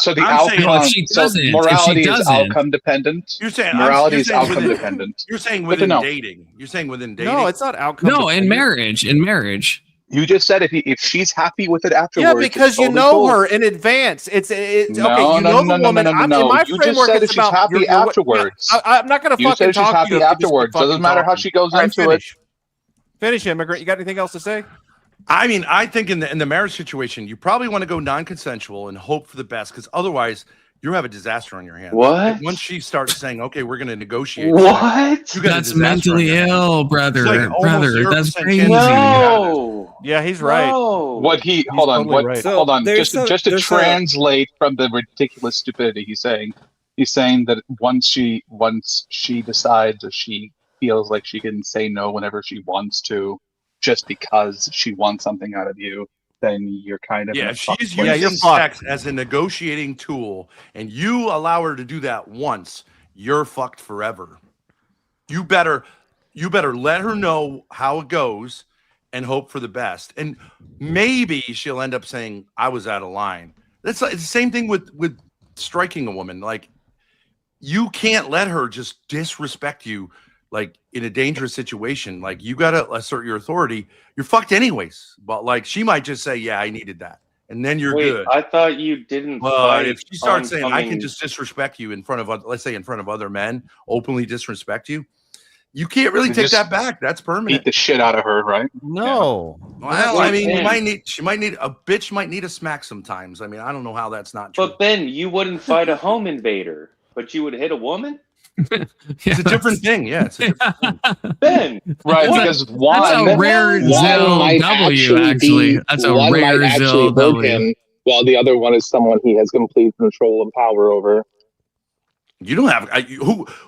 saying, outcome. if she So doesn't, morality if she is doesn't. outcome dependent. You're saying morality you're is saying outcome within, dependent. You're saying But within no. dating. You're saying within dating. no, it's not outcome. No, in dependent. marriage. You just said if she's happy with it afterwards. Yeah, because it's you totally know cool. her in advance. It's okay. No, You no, know no, the no, woman. no, no, In no. my You just framework, said it's if she's about happy afterwards. I'm not going to You fucking said she's talk to happy you. afterwards. Doesn't matter how she goes into it. Finish, immigrant. You got anything else to say? I mean, I think in the marriage situation, you probably want to go non-consensual and hope for the best, because otherwise you have a disaster on your hands. What? Like, once she starts saying, "Okay, we're going to negotiate," What? You got a That's disaster mentally on your hands. ill, brother. It's like almost Brother, 0% that's chance crazy. of getting out of this. No. Yeah, he's right. No. What he He's hold on. totally What right. hold on. there's Just to translate from the ridiculous stupidity he's saying that once she decides or she feels like she can say no whenever she wants to, just because she wants something out of you, then you're kind of in Yeah, a if fucked she's place. using sex as a negotiating tool and you allow her to do that once, you're fucked forever. You better let her know how it goes and hope for the best. And maybe she'll end up saying, "I was out of line." It's the same thing with striking a woman. Like, you can't let her just disrespect you like in a dangerous situation. Like, you got to assert your authority. You're fucked anyways. But like, she might just say, "Yeah, I needed that." And then you're Wait, good. I thought you didn't But fight if she starts saying, "I can oncoming-" just disrespect you in front of, let's say in front of other men, openly disrespect you, you can't really You take just that back. That's permanent. Beat the shit out of her, right? No. Well, I mean, Ben. she might need a bitch might need a smack sometimes. I mean, I don't know how that's not true. But Ben, you wouldn't fight a home invader, but you would hit a woman? It's a different thing. Yeah, it's a different thing. Ben. Right, what? because one That's a rare Zill might W, actually. That's a one rare might actually Zill hurt W. him, while the other one is someone he has complete control and power over. You don't have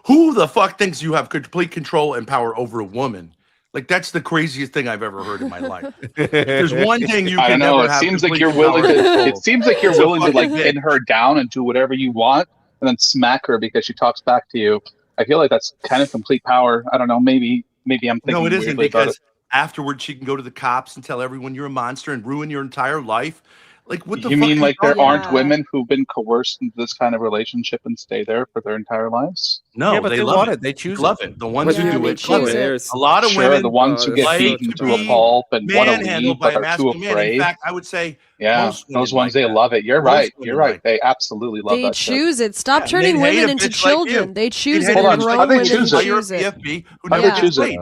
who the fuck thinks you have complete control and power over a woman? Like, that's the craziest thing I've ever heard in my life. If there's one thing you I can don't know. never It have seems like complete you're willing power and to. control. It seems like you're It's a willing to like fucking pin her down and do whatever you want, and then smack her because she talks back to you. I feel like that's kind of complete power. I don't know. Maybe I'm thinking No, it isn't, weirdly about because it. afterwards she can go to the cops and tell everyone you're a monster and ruin your entire life. Like, what the You fuck? mean are like there talking aren't about? women who've been coerced into this kind of relationship and stay there for their entire lives? No, Yeah, but they love want it. it. They choose love it. it. The ones who do they it love choose it. it. A lot of Sure, women the ones who get like beaten to to a be pulp and want to leave manhandled by but a are too masculine man. In afraid. fact, I would say Yeah, most women those ones like they that. love it. You're Most right. women You're right. like They absolutely love They that shit. choose it. Stop Yeah, turning they'd hate women a into bitch like you. children. They choose They'd it. hate a Hold And bitch on. grown How like they you. women choose Why it? you're a choose it. PFP who How never they gets choose it? laid.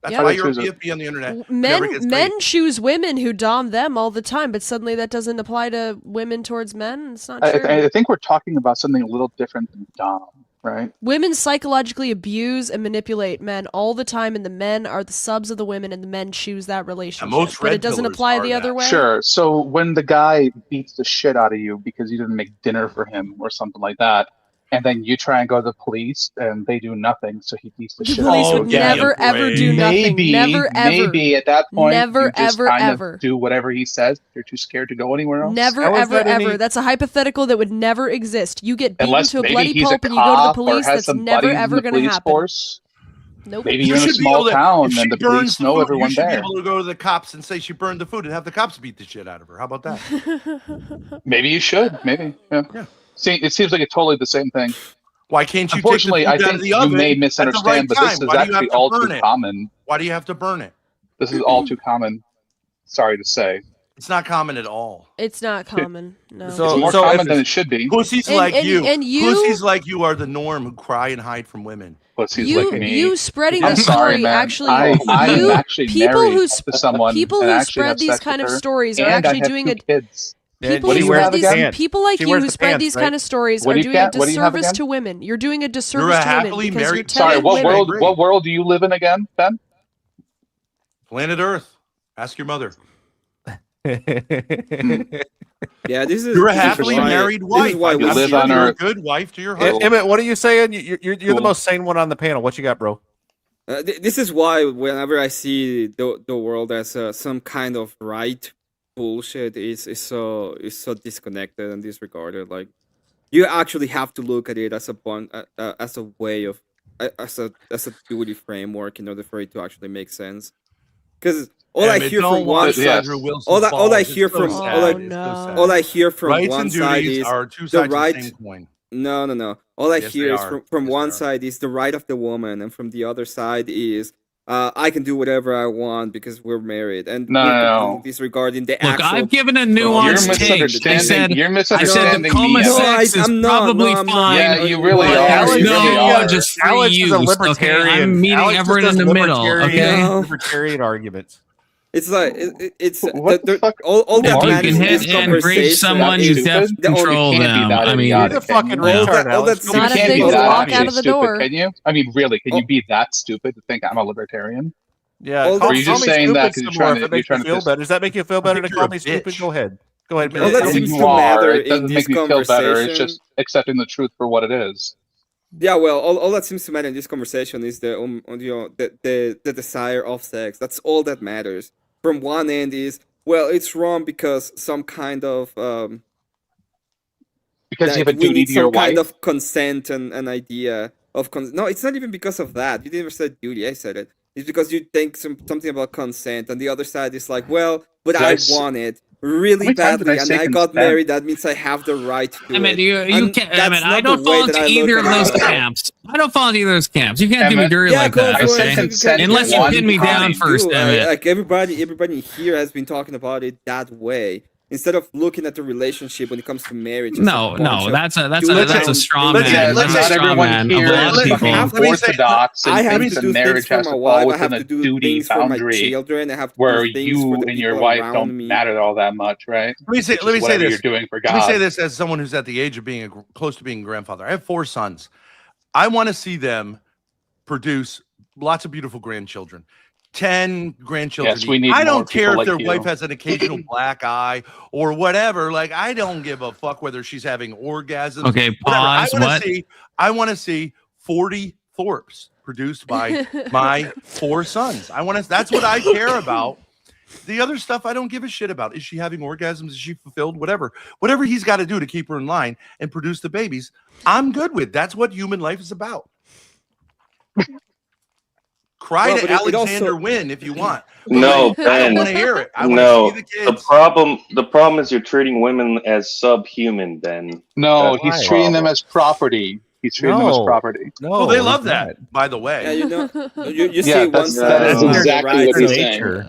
That's Yeah. why How they you're a choose it? PFP on the internet. Who never gets Men laid. choose women who dom them all the time, but suddenly that doesn't apply to women towards men. It's not I, true. I think we're talking about something a little different than Dom, right? Women psychologically abuse and manipulate men all the time, and the men are the subs of the women, and the men choose that relationship. most But red it doesn't pillars apply are the other that. way. Sure. So when the guy beats the shit out of you because you didn't make dinner for him or something like that, and then you try and go to the police and they do nothing, so he beats the The shit police out of would you again. never ever do nothing. Maybe, Never ever. maybe at that point Never you just ever kind ever. of do whatever he says. You're too scared to go anywhere else. Never How is ever that ever. any- That's a hypothetical that would never exist. You get beaten Unless to a maybe bloody he's a pulp and you go to the cop or police. has That's some never buddies in ever the going to police happen. force. Nope. Maybe You you're in a should be able small to, town if and she the burns police the know food, everyone you should there. be able to go to the cops and say she burned the food and have the cops beat the shit out of her. How about that? Maybe you should. Maybe. Yeah. See, it seems like it's totally the same thing. Why can't you take the Unfortunately, food I out think of the you oven may at the misunderstand, right but this time? is Why do you have actually to all burn too it? common. Why do you have to burn it? This is all too common. Sorry to say. It's not common at all. It's not common. No. It's more common than it should be. Pussies And- like and- you. and you- Pussies like you are the norm who cry and hide from women. Pussies You, like me. you spreading I'm this sorry, story man. actually. I'm you, actually people married who to someone people and who actually spread have these sex kind with of her, stories are and I actually have doing two a. kids. People What do who you spread have these again? people like She you wears who the spread pants, these right? kind of stories What are do you doing a got? What do you have disservice again? to women. You're doing a You're disservice a to women happily because you're married. telling Sorry, what women. world? What world do you live in again, Ben? Planet Earth. Ask your mother. Yeah, this is You're a this is happily why- married this wife. is why I'm we live sure on you're a Earth. good wife to your husband. Emmett, what are you saying? You're the Cool. most sane one on the panel. What you got, bro? This is why whenever I see the world as some kind of right bullshit is so disconnected and disregarded. Like you actually have to look at it as as a way of as a duty framework in order for it to actually make sense. Because all I Emmett, hear don't from one watch side, Sandra Wilson all I Falls. hear It's so from sad. Oh, It's so no. sad. all I hear from Rights one and side duties is are two the sides right. of the same coin. No. All I Yes, hear they is are. from Yes, one they are. side is the right of the woman, and from the other side is I can do whatever I want because we're married, and No, we're no, no. completely disregarding the Look, actual. I've given a You're nuanced take. I misunderstanding. said, You're I said the misunderstanding coma me. No, sex is I'm not. probably No, I'm not. fine. Yeah, you really but are. there's You no really are. just free Alex is a use. Okay, libertarian. I'm meeting Alex just everyone does in the middle. libertarian- Okay, No. Libertarian arguments. It's like it's What the fuck? all that if you matters can in hit this and breach conversation someone, That's you is stupid. def control You can't be them. that I mean, You're idiotic, the can fucking you? all retard, that Alex. seems You Not if can't they be just that walk obviously out of the stupid, door. can you? I mean, really, can all, you be that stupid to think I'm a libertarian? Yeah, all call, Or are you that call just me saying that stupid 'cause you're some more trying if to- it makes you're you trying to feel dis- better. Does that make you feel better to think call you're me a stupid? bitch. Go ahead. Go ahead, All all man. that I mean, seems you to are. matter It in doesn't this make me feel better. It's conversation. just accepting the truth for what it is. Yeah, well, all that seems to matter in this conversation is the the desire of sex. That's all that matters. From one end is well, it's wrong because some kind of Because you have that a we duty need to your some kind wife. of consent and an idea of no, it's not even because of that. You never said duty. I said it. It's because you think something about consent, and the other side is like, well, but Did I I s- want it How really many times did I badly, and say I got consent? married. That means I have the right to I mean, it. you And can't. I that's mean, I not don't the way fall that into I look either at of those it at all. camps. I don't fall into either of those camps. You can't do me Emmett, dirty Yeah, like that. I Confluence. said Okay, consent unless you one pin me down time. first, Emmett. Like everybody here has been talking about it that way. Instead of looking at the relationship when it comes to marriage, as a No, bunch no, of that's a dudes straw and man. Yes, That's a not straw everyone man of here a lot is of people. fucking orthodox I and have thinks to a do things marriage for has my to wife. fall I have within to a do duty things for my boundary children. I have to where do things for you the and your people wife around don't me. matter all that much, right? Let me say Which is whatever this. you're doing for Let me say God. this as someone who's at the age of being close to being a grandfather. I have 4 sons. I want to see them produce lots of beautiful grandchildren. 10 grandchildren. Yes, we each. need I more don't care people if like their you. wife has an occasional black eye or whatever. Like, I don't give a fuck whether she's having orgasms. Okay, whatever. pause. What? I want to see 40 Thorpes produced by my 4 sons. That's what I care about. The other stuff I don't give a shit about. Is she having orgasms? Is she fulfilled? Whatever he's got to do to keep her in line and produce the babies, I'm good with. That's what human life is about. Cry Well, to but it Alexander also- Wynn if you want. No, But I don't Ben. want to hear it. I want No, to see the the kids. problem is you're treating women as subhuman, Ben. No, That's he's the treating them problem. as property. He's treating them as No. property. No, Well, they he's love not. that, by the way. Yeah, you know, you Yeah, see one that's side that's one exactly right, what he's so- saying.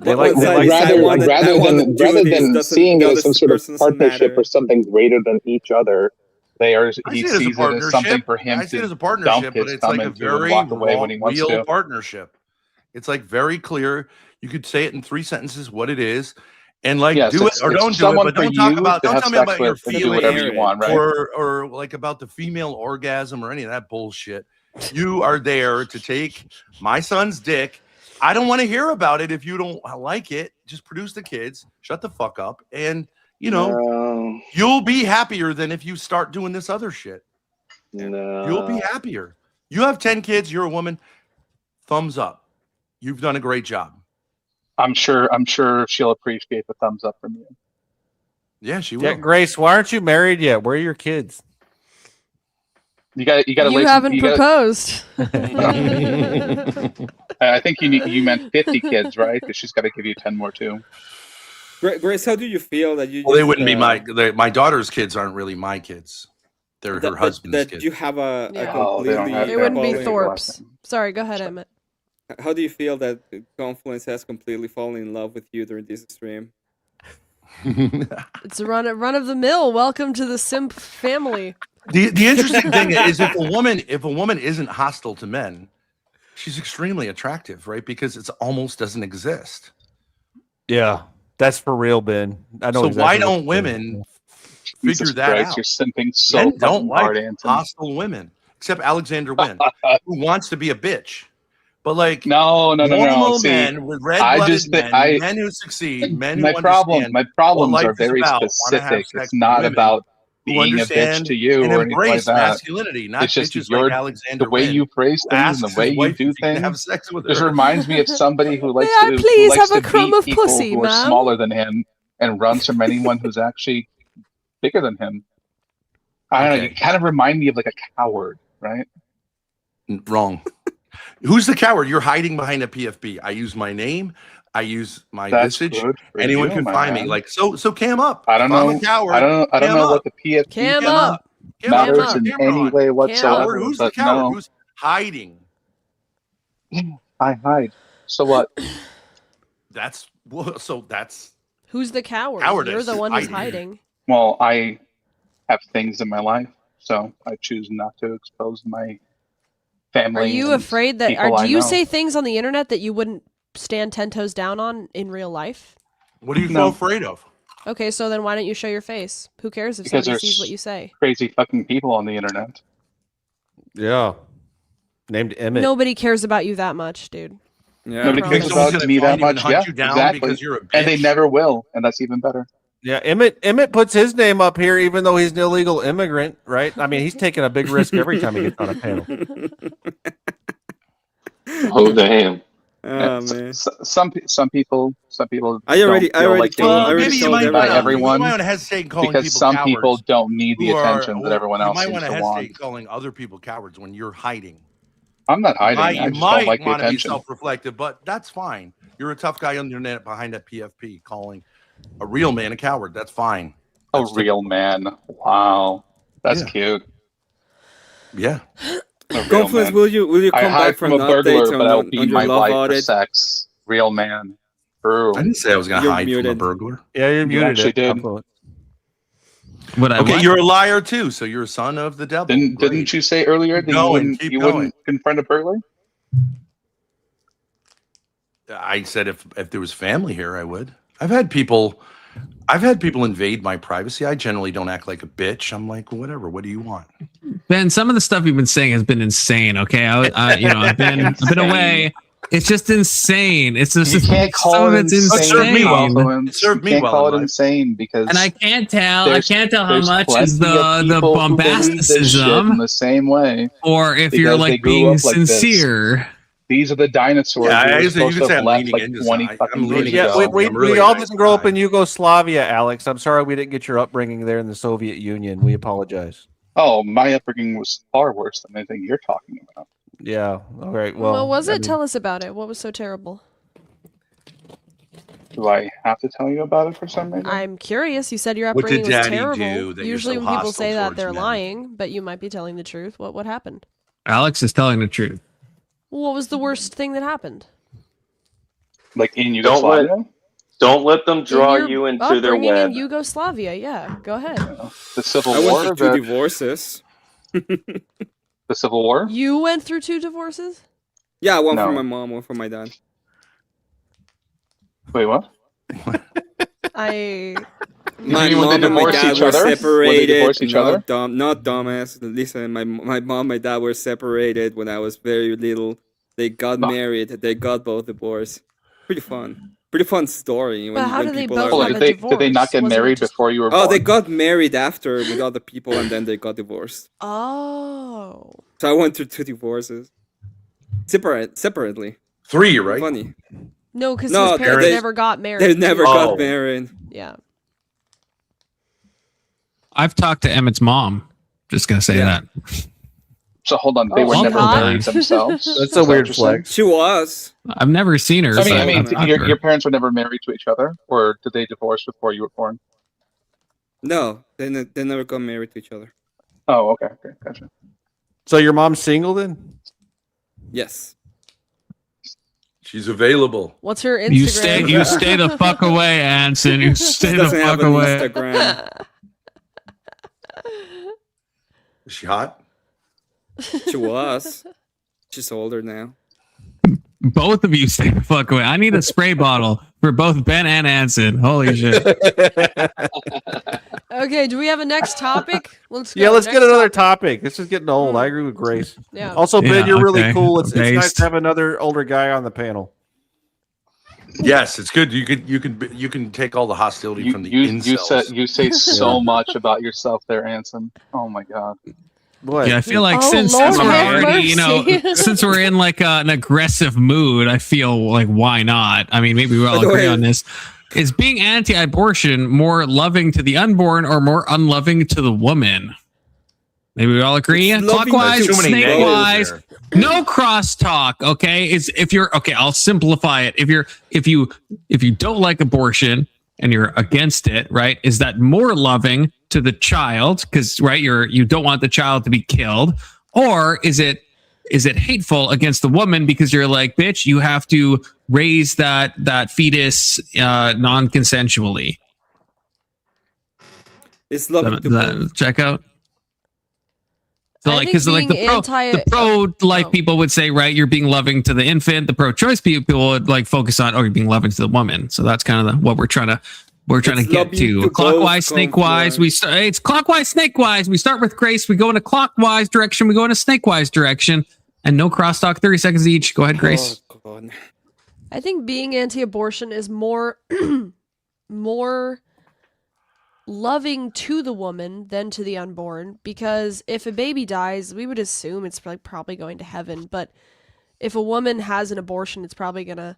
They one like- they side like- is I rather, want it- I rather want than to do rather this, than doesn't- seeing the it other as some sort of person doesn't partnership matter. or something greater than each other, I he see it as a sees it as partnership. something for him I see it to as a dump partnership, but his it's thumb like a into and very walk away when he wants real to. partnership. It's like very clear. You could say it in 3 sentences what it is, and like Yes, do it it's or don't do it. someone But for don't talk you about. to Don't have tell me sex about your with and do whatever you feelings want, right? or like about the female orgasm or any of that bullshit. You are there to take my son's dick. I don't want to hear about it if you don't like it. Just produce the kids. Shut the fuck up, and No, you'll be happier than if you start doing this other shit. no. You'll be happier. You have 10 kids. You're a woman. Thumbs up. You've done a great job. I'm sure she'll appreciate the thumbs up from you. Yeah, she will. Yeah, Grace, why aren't you married yet? Where are your kids? You got to You haven't proposed. I think you meant 50 kids, right? Because she's got to give you 10 more too. Grace, how do you feel that you? Well, they just, wouldn't be my daughter's kids. Aren't really my kids. They're her husband's that kids. you have a Yeah. Oh, they don't completely. have It wouldn't be following. Thorpes. Sorry, go ahead, Emmett. How do you feel that Confluence has completely fallen in love with you during this stream? It's a run of the mill. Welcome to the simp family. The interesting thing is if a woman isn't hostile to men, she's extremely attractive, right? Because it almost doesn't exist. Yeah, that's for real, Ben. I know. So exactly why what don't you're saying. women Jesus figure that Christ, out? you're simping so Men don't fucking hard, like Anton. hostile women, except Alexander Wynn, who wants to be a bitch. But like no. normal See, men with I red-blooded just think men, men who succeed, men who my understand problems what are life is very about, want to have specific. sex It's with not women about who being a bitch understand to you and or anything like embrace that. masculinity, not It's just bitches like Alexander the way Wynn you phrase who things and asks the way his you wife do if he can have things sex with just her. reminds me of somebody who likes May I to please have a beat crumb of people pussy, who are ma'am? smaller than him and runs from anyone who's actually bigger than him. I don't know. You kind of remind me of like a coward, right? Wrong. Who's the coward? You're hiding behind a PFP. I use my name. I use my That's visage. good for Anyone you, can my find me. man. Like so cam up. I don't If I'm know. a coward, I don't cam know up. what the PFP Cam Cam up. up. Cam up. matters Turn in the camera any on. way Coward. whatsoever. Who's the But coward? no, Who's hiding? I hide. So what? That's Who's the coward? cowardice. You're the one who's hiding. Well, I have things in my life, so I choose not to expose my family. Are you and afraid that? people Do I you know. say things on the internet that you wouldn't stand 10 toes down on in real life? What are you so afraid of? Okay, so then why don't you show your face? Who cares if Because somebody there's sees what you say? crazy fucking people on the internet. Yeah. Named Emmett. Nobody cares about you that much, dude. Yeah. Nobody cares Someone's about gonna me that find you and much. hunt Yeah, you down exactly. because you're a And they bitch. never will, and that's even better. Yeah, Emmett puts his name up here even though he's an illegal immigrant, right? I mean, he's taking a big risk every time he gets on a panel. Oh damn. Oh man. Some people I already don't feel like they Well, need maybe to you be might seen by wanna, everyone you might want to hesitate calling because people some cowards people don't need the who are- attention that everyone you else might seems want to to want. hesitate calling other people cowards when you're hiding. I'm not hiding. I You just might don't like the want to be attention. self-reflective, but that's fine. You're a tough guy on the internet behind that PFP calling a real man a coward. That's fine. A real man. Wow, that's Yeah. cute. Yeah. A real Confluence, man. will you I come hide back for from an a burglar, update but I'll on beat your my love wife for audit? sex. Real man. True. I didn't say I was going to You're hide muted. from a burglar. Yeah, you're You muted. actually did. What I Okay, what? you're a liar too, so you're a son of the devil. Didn't you say earlier that you wouldn't confront a burglar? I said if there was family here, I would. I've had people invade my privacy. I generally don't act like a bitch. I'm like, whatever. What do you want? Ben, some of the stuff you've been saying has been insane. Okay, I've been away. It's just insane. It's just You can't call some it of it's insane. insane. It served me well. Confluence. It served me You can't well call in it life. insane because And I can't tell how there's much is plenty of the people who believe this shit in bombasticism the same way, or if you're because they like grew being up like this. sincere. These are the dinosaurs Yeah, we were you supposed could to say have I'm left leaning like into 20 this. fucking I'm years leaning Yeah, ago. we I'm really all nice didn't grow up guy. in Yugoslavia, Alex. I'm sorry we didn't get your upbringing there in the Soviet Union. We apologize. Oh, my upbringing was far worse than anything you're talking about. Yeah. All right. Well, Well, what was I it? mean- Tell us about it. What was so terrible? Do I have to tell you about it for some reason? I'm curious. You said your What did upbringing was Daddy terrible. do that you're Usually, so when people hostile say that, towards they're men? lying, but you might be telling the truth. What happened? Alex is telling the truth. What was the worst thing that happened? Like in Don't let Yugoslavia? don't let them draw In your you into their upbringing web. in Yugoslavia. Yeah, go ahead. The Civil I War? went through two The divorces. Civil War? You went through 2 divorces? Yeah, one No. from my mom, one from my dad. Wait, what? I. My mean when they mom and my divorced dad each were other? When they separated. divorced each other? Not dumbass. Listen, my mom, my dad were separated when I was very little. They got married. They got both divorced. Pretty fun. Pretty fun story. But how did they people both are have like, a Did they not get Wasn't it married just- before you were oh, born? they got married after with other people, and then they got divorced. Oh. So I went through 2 divorces, separately. 3, right? Funny. No, because No, his parents they- never got married. They never Oh. got married. Yeah. I've talked to Emmett's mom. Just gonna say that. So hold on, they were Oh, never hot. married themselves? That's Is a that weird what you're saying? flex. She was. I've never seen her. I so mean, I've talked to your her. parents were never married to each other, or did they divorce before you were born? No, they never got married to each other. Oh, okay, gotcha. So your mom's single then? Yes. She's available. What's her Instagram? You stay the fuck away, Anson. You stay the Doesn't have fuck an away. Instagram. Is she hot? She was. She's older now. Both of you stay the fuck away. I need a spray bottle for both Ben and Anson. Holy shit. Okay, do we have a next topic? Let's go. Yeah, let's Next get another topic. This is getting old. I Mm. agree with Grace. Yeah. Also, Ben, Yeah, you're really okay. cool. It's nice Based. to have another older guy on the panel. Yes, it's good. You can take all the hostility from the incels. You say so much about yourself there, Anson. Oh my god. What? Yeah, I feel like Oh, since Lord we're have already, mercy. since we're in like an aggressive mood, I feel like why not? I mean, maybe we all By the agree way- on this. Is being anti-abortion more loving to the unborn or more unloving to the woman? Maybe we all agree. It's loving Clockwise, to- Too many snake-wise, negatives no crosstalk. Okay, if you're okay, I'll simplify it. If you don't like abortion and you're against it, right? Is that more loving to the child because right you don't want the child to be killed, or is it hateful against the woman because you're like, bitch, you have to raise that both non-consensually? It's loving to both. Check out. So I like, think because like the pro people would say, right, you're being loving to the infant. The pro-choice people would like focus on, oh, you're being loving to the woman. So that's kind of what we're trying to It's get loving to. to Clockwise, both snake-wise. It's clockwise, snake-wise. We start with Grace. We go in a clockwise direction. We go in a snake-wise direction, and no crosstalk. 30 seconds each. Go ahead, Grace. Oh, God. I think being anti-abortion is more more loving to the woman than to the unborn, because if a baby dies, we would assume it's probably going to heaven, but if a woman has an abortion, it's probably going to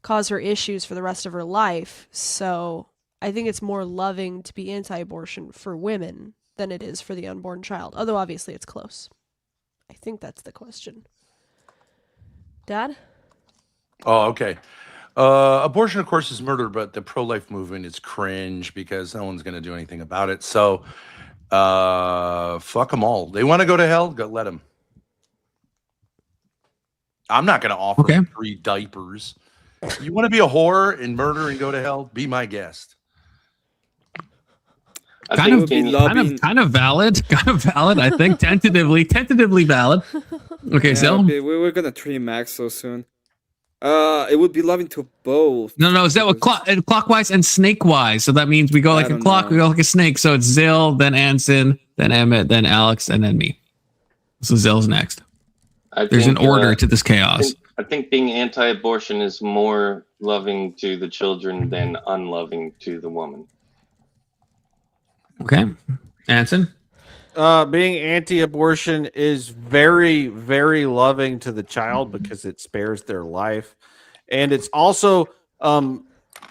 cause her issues for the rest of her life. So I think it's more loving to be anti-abortion for women than it is for the unborn child, although obviously it's close. I think that's the question. Dad? Oh, okay. Abortion, of course, is murder, but the pro-life movement is cringe because no one's going to do anything about it. So, fuck them all. They want to go to hell? Let them. I'm not going to offer free diapers. You want to be a whore and murder and go to hell? Be my guest. Kind of valid. Kind of valid. I think tentatively valid. Okay, so we're gonna treat Max so soon. It would be loving to both. No, is that what clockwise and snake-wise? So that means we go like a clock, we go like a snake. So it's Zill, then Anson, then Emmett, then Alex, and then me. So Zill's next. There's an order to this chaos. I think being anti-abortion is more loving to the children than unloving to the woman. Okay, Anson. Being anti-abortion is very, very loving to the child because it spares their life, and it's also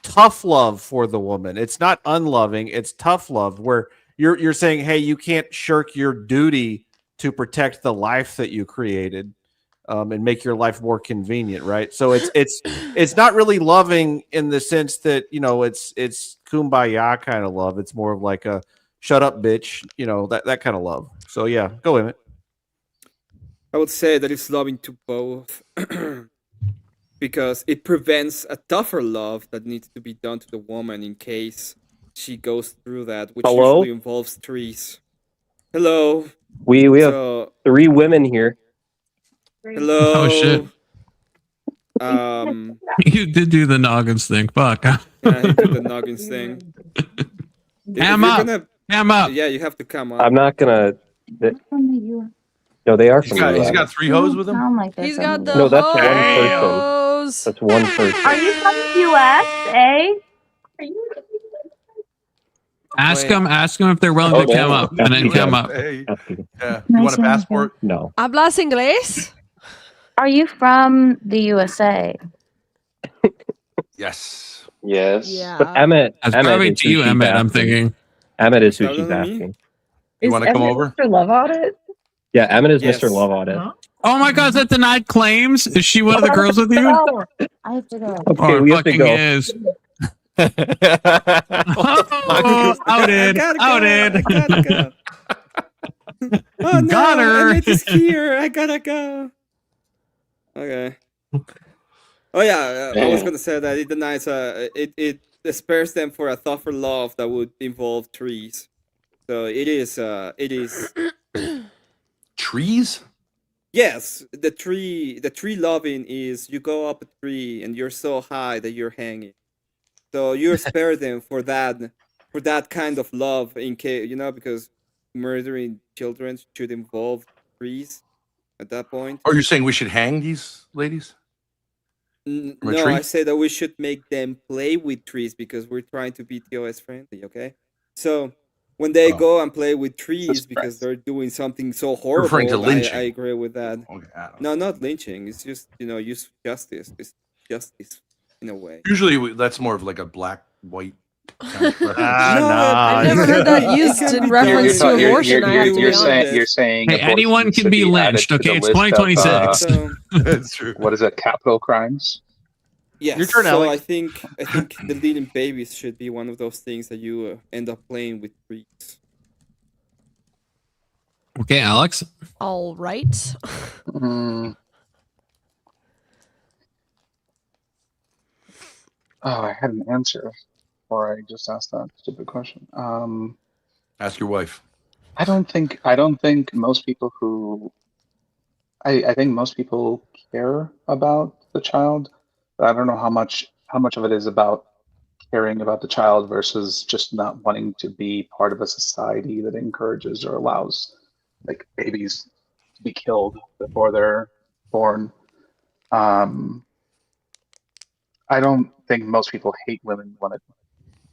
tough love for the woman. It's not unloving; it's tough love, where you're saying, "Hey, you can't shirk your duty to protect the life that you created, and make your life more convenient." Right? So it's not really loving in the sense that it's kumbaya kind of love. It's more of like a shut up, bitch. That kind of love. So yeah, go in it. I would say that it's loving to both because it prevents a tougher love that needs to be done to the woman in case she goes through that, which usually involves trees. Hello. We have 3 women here. Hello. Oh shit. You did do the noggins thing. Fuck. Yeah, he did the noggins thing. Cam up. Cam up. Yeah, you have to come up. I'm not gonna. No, they are from He's got 3 hoes with him? He's got the No, that's one hose. person. That's one person. Are you from the USA? Ask them if they're willing to come up, and then come up. Hey, you want a passport? No. ¿Hablas inglés? Are you from the USA? Yes. Yes. Yeah. But Emmett. That's Emmett probably is to who you, she's Emmett. I'm asking. thinking. Emmett is who she's asking. You want to come over? Mr. Love Audit? Yeah, Emmett is Yes. Mr. Love Audit. Oh my God, is that denied claims? Is she one of the girls with you? I have to go. Okay, Oh, we it have to fucking go. is. Oh, outed. I gotta go. Oh no, Got her. Emmett is here. I gotta go. Okay. Oh yeah, I was gonna say that it denies. It spares them for a tougher love that would involve trees. So it is. Trees? Yes, the tree loving is you go up a tree and you're so high that you're hanging. So you spare them for that for that kind of love in case because murdering children should involve trees at that point. Are you saying we should hang these ladies? From a No, tree? I say that we should make them play with trees because we're trying to be TOS friendly, okay? So when they go and play with trees because they're doing something so referring to horrible, I lynching. agree with that. Okay, I don't No, not lynching. It's just use justice. It's justice in a way. Usually that's more of like a black-white. I've never heard that used in reference to abortion. I have to be honest. You're saying Hey, anyone can be lynched. Okay, it's 2026. That's true. What is it? Capital crimes. Yes. Your turn, so Alex. I think deleting babies should be one of those things that you end up playing with trees. Okay, Alex. All right. Oh, I had an answer, or I just asked that stupid question. Ask your wife. I don't think most people who. I think most people care about the child, but I don't know how much of it is about caring about the child versus just not wanting to be part of a society that encourages or allows like babies to be killed before they're born. I don't think most people hate women want to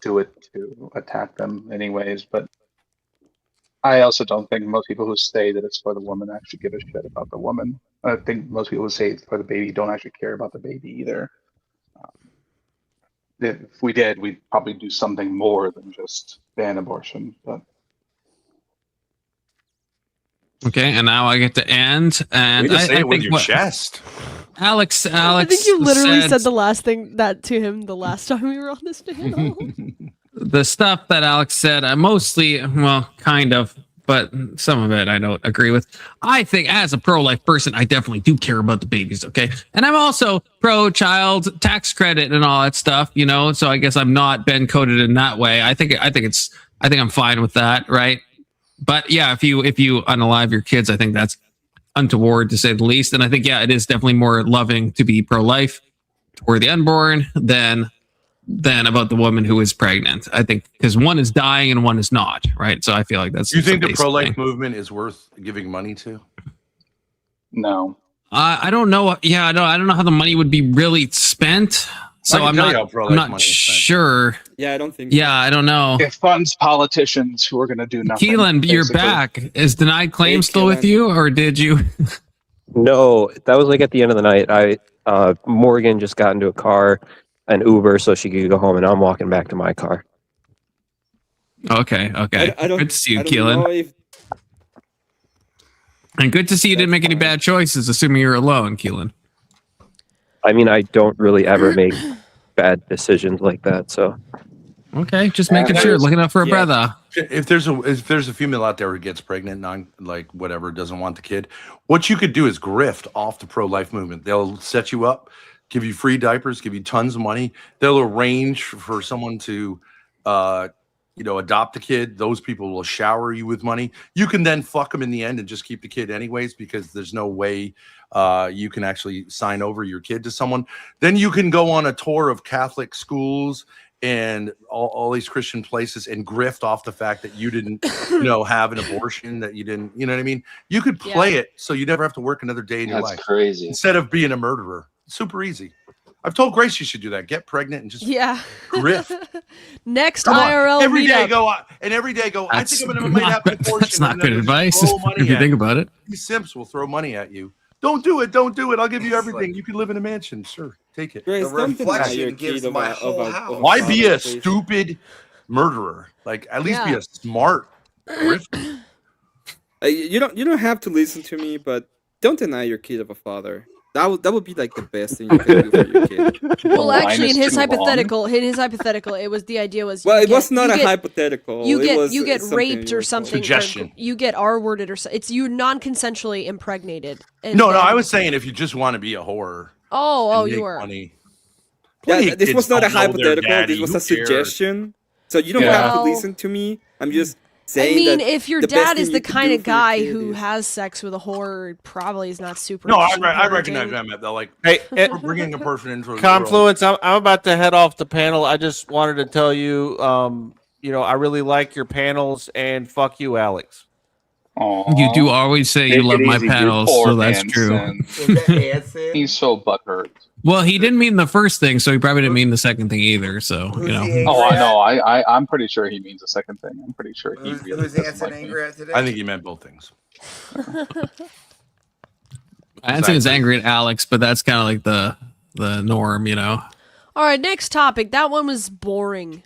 do it to attack them anyways, but I also don't think most people who say that it's for the woman actually give a shit about the woman. I think most people who say it's for the baby don't actually care about the baby either. If we did, we'd probably do something more than just ban abortion. But Okay, and now I get to end. And Way to say I it with think your what chest. Alex. I think you literally said the last thing that to him the last time we were on this channel. The stuff that Alex said, mostly, well, kind of, but some of it I don't agree with. I think as a pro-life person, I definitely do care about the babies, okay? And I'm also pro-child tax credit and all that stuff, so I guess I'm not been coded in that way. I think I'm fine with that, right? But yeah, if you unalive your kids, I think that's untoward to say the least. And I think, yeah, it is definitely more loving to be pro-life or the unborn than about the woman who is pregnant. I think because one is dying and one is not, right? So I feel like that's. You think the basic pro-life thing. movement is worth giving money to? no. I don't know. Yeah, I don't know how the money would be really spent. So I'm not sure. Yeah, I don't think. Yeah, I don't know. It funds politicians who are going to do nothing. Keelan, you're basically. back. Is denied claim still with you, or did you? No, that was like at the end of the night. Morgan just got into a car, an Uber, so she could go home, and I'm walking back to my car. Okay. I don't, Good to see you, I don't Keelan. know if And good to see you didn't make any bad choices, assuming you're alone, Keelan. I mean, I don't really ever make bad decisions like that, so. Okay, just making sure, looking out for a brother. If there's a female out there who gets pregnant, whatever, doesn't want the kid, what you could do is grift off the pro-life movement. They'll set you up, give you free diapers, give you tons of money. They'll arrange for someone to, adopt the kid. Those people will shower you with money. You can then fuck them in the end and just keep the kid anyways, because there's no way you can actually sign over your kid to someone. Then you can go on a tour of Catholic schools and all these Christian places and grift off the fact that you didn't, have an abortion, that you didn't, you know what I mean? You could play it so you never have to work another day in your life. That's crazy. Instead of being a murderer. Super easy. I've told Grace she should do that. Get pregnant and just grift. Next Come on. IRL Every day meetup. go out, and every day go, I think I might have an abortion. That's not and then good just advice, throw money if you at think about it. These simps will throw money at you. Don't do it. Don't do it. I'll give you everything. You can live in a mansion. Sure. Take it. Grace, The don't deny reflection your gives kid my of whole a house. Why be a father, please. stupid murderer? Like, at least be Yeah. a smart grifter. You don't have to listen to me, but don't deny your kid of a father. That would be like the best thing you can do for your kid. Well, line actually, is in his too long. hypothetical, it was the idea was. Well, you it was get- not you a get- hypothetical. You It get was you get something raped you or were something. told. Suggestion. You get R-worded or it's you non-consensually impregnated. And No, then- I was saying if you just want to be a whore. Oh, and you make were. money. Yeah, Plenty of this kids was not a don't know their hypothetical. daddy. This was Who a cares? suggestion. So you don't Yeah. have to Well- listen to me. I'm just saying. I mean, that if your the best dad thing is you the can kind do of for your guy kid who is- has sex with a whore, probably is not super. No, I parenting. recognize that. They're like, Hey, we're bringing a person into the world. Confluence, I'm about to head off the panel. I just wanted to tell you, I really like your panels, and fuck you, Alex. Aww. You do always say you Take love it my easy, panels, poor so that's true. Anson. Was that Anson? He's so butthurt. Well, he didn't mean the first thing, so he probably didn't mean the second thing either. So Who's you know. he angry Oh, I at? know. I'm pretty sure he means the second thing. I'm pretty sure he really Who's doesn't Anson like me. angry at today? I think he meant both things. Anson is angry at Alex, but that's kind of like the norm, you know. All right, next topic. That one was boring.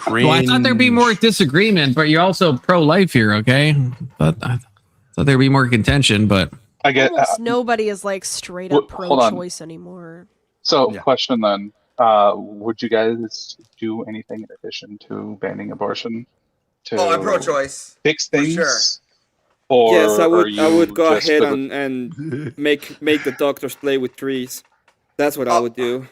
Well, I thought there'd be more disagreement, but you're also pro-life here, okay? But I thought there'd be more contention, but I get Almost nobody is like straight up hold on. pro-choice anymore. So, question then: would you guys do anything in addition to banning abortion to I'm pro-choice. fix For things? sure. Or yes, I would. I are would you go just ahead for the- and make the doctors play with trees. That's what I would do.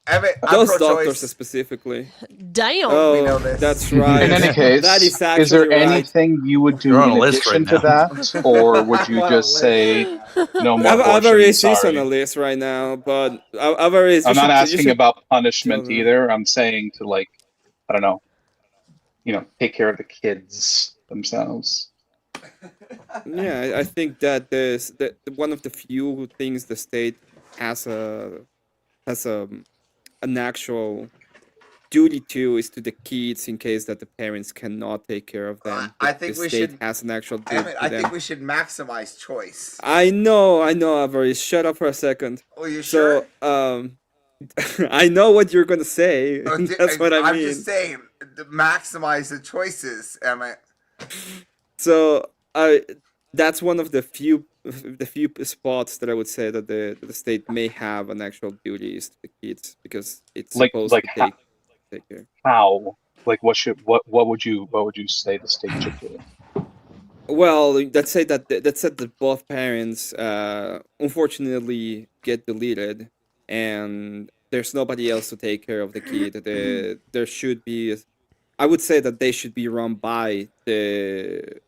I'm Those pro-choice. doctors specifically. Damn. Oh, We know this. that's right. In any case, that is actually is there right. anything you would do You're on in a list addition right to that, or would you just say no more I've abortion? already is on Sorry. the list right now, but I've already. I'm not asking about punishment either. I'm saying to, like, I don't know, take care of the kids themselves. Yeah, I think that there's one of the few things the state has an actual duty to is to the kids in case that the parents cannot take care of them. I think the we state should. has an actual duty to I them. think we should maximize choice. I know, Avery. Shut up for a second. Oh, you So, I know what you're gonna say. Oh, That's what I I'm mean. just saying, to maximize the choices, Emmett. So, that's one of the few spots that I would say that the state may have an actual duty is to the kids because it's supposed to take care. How? Like, what would you say the state should do? Well, let's say that both parents unfortunately get deleted, and there's nobody else to take care of the kid. There should be, I would say that they should be run by the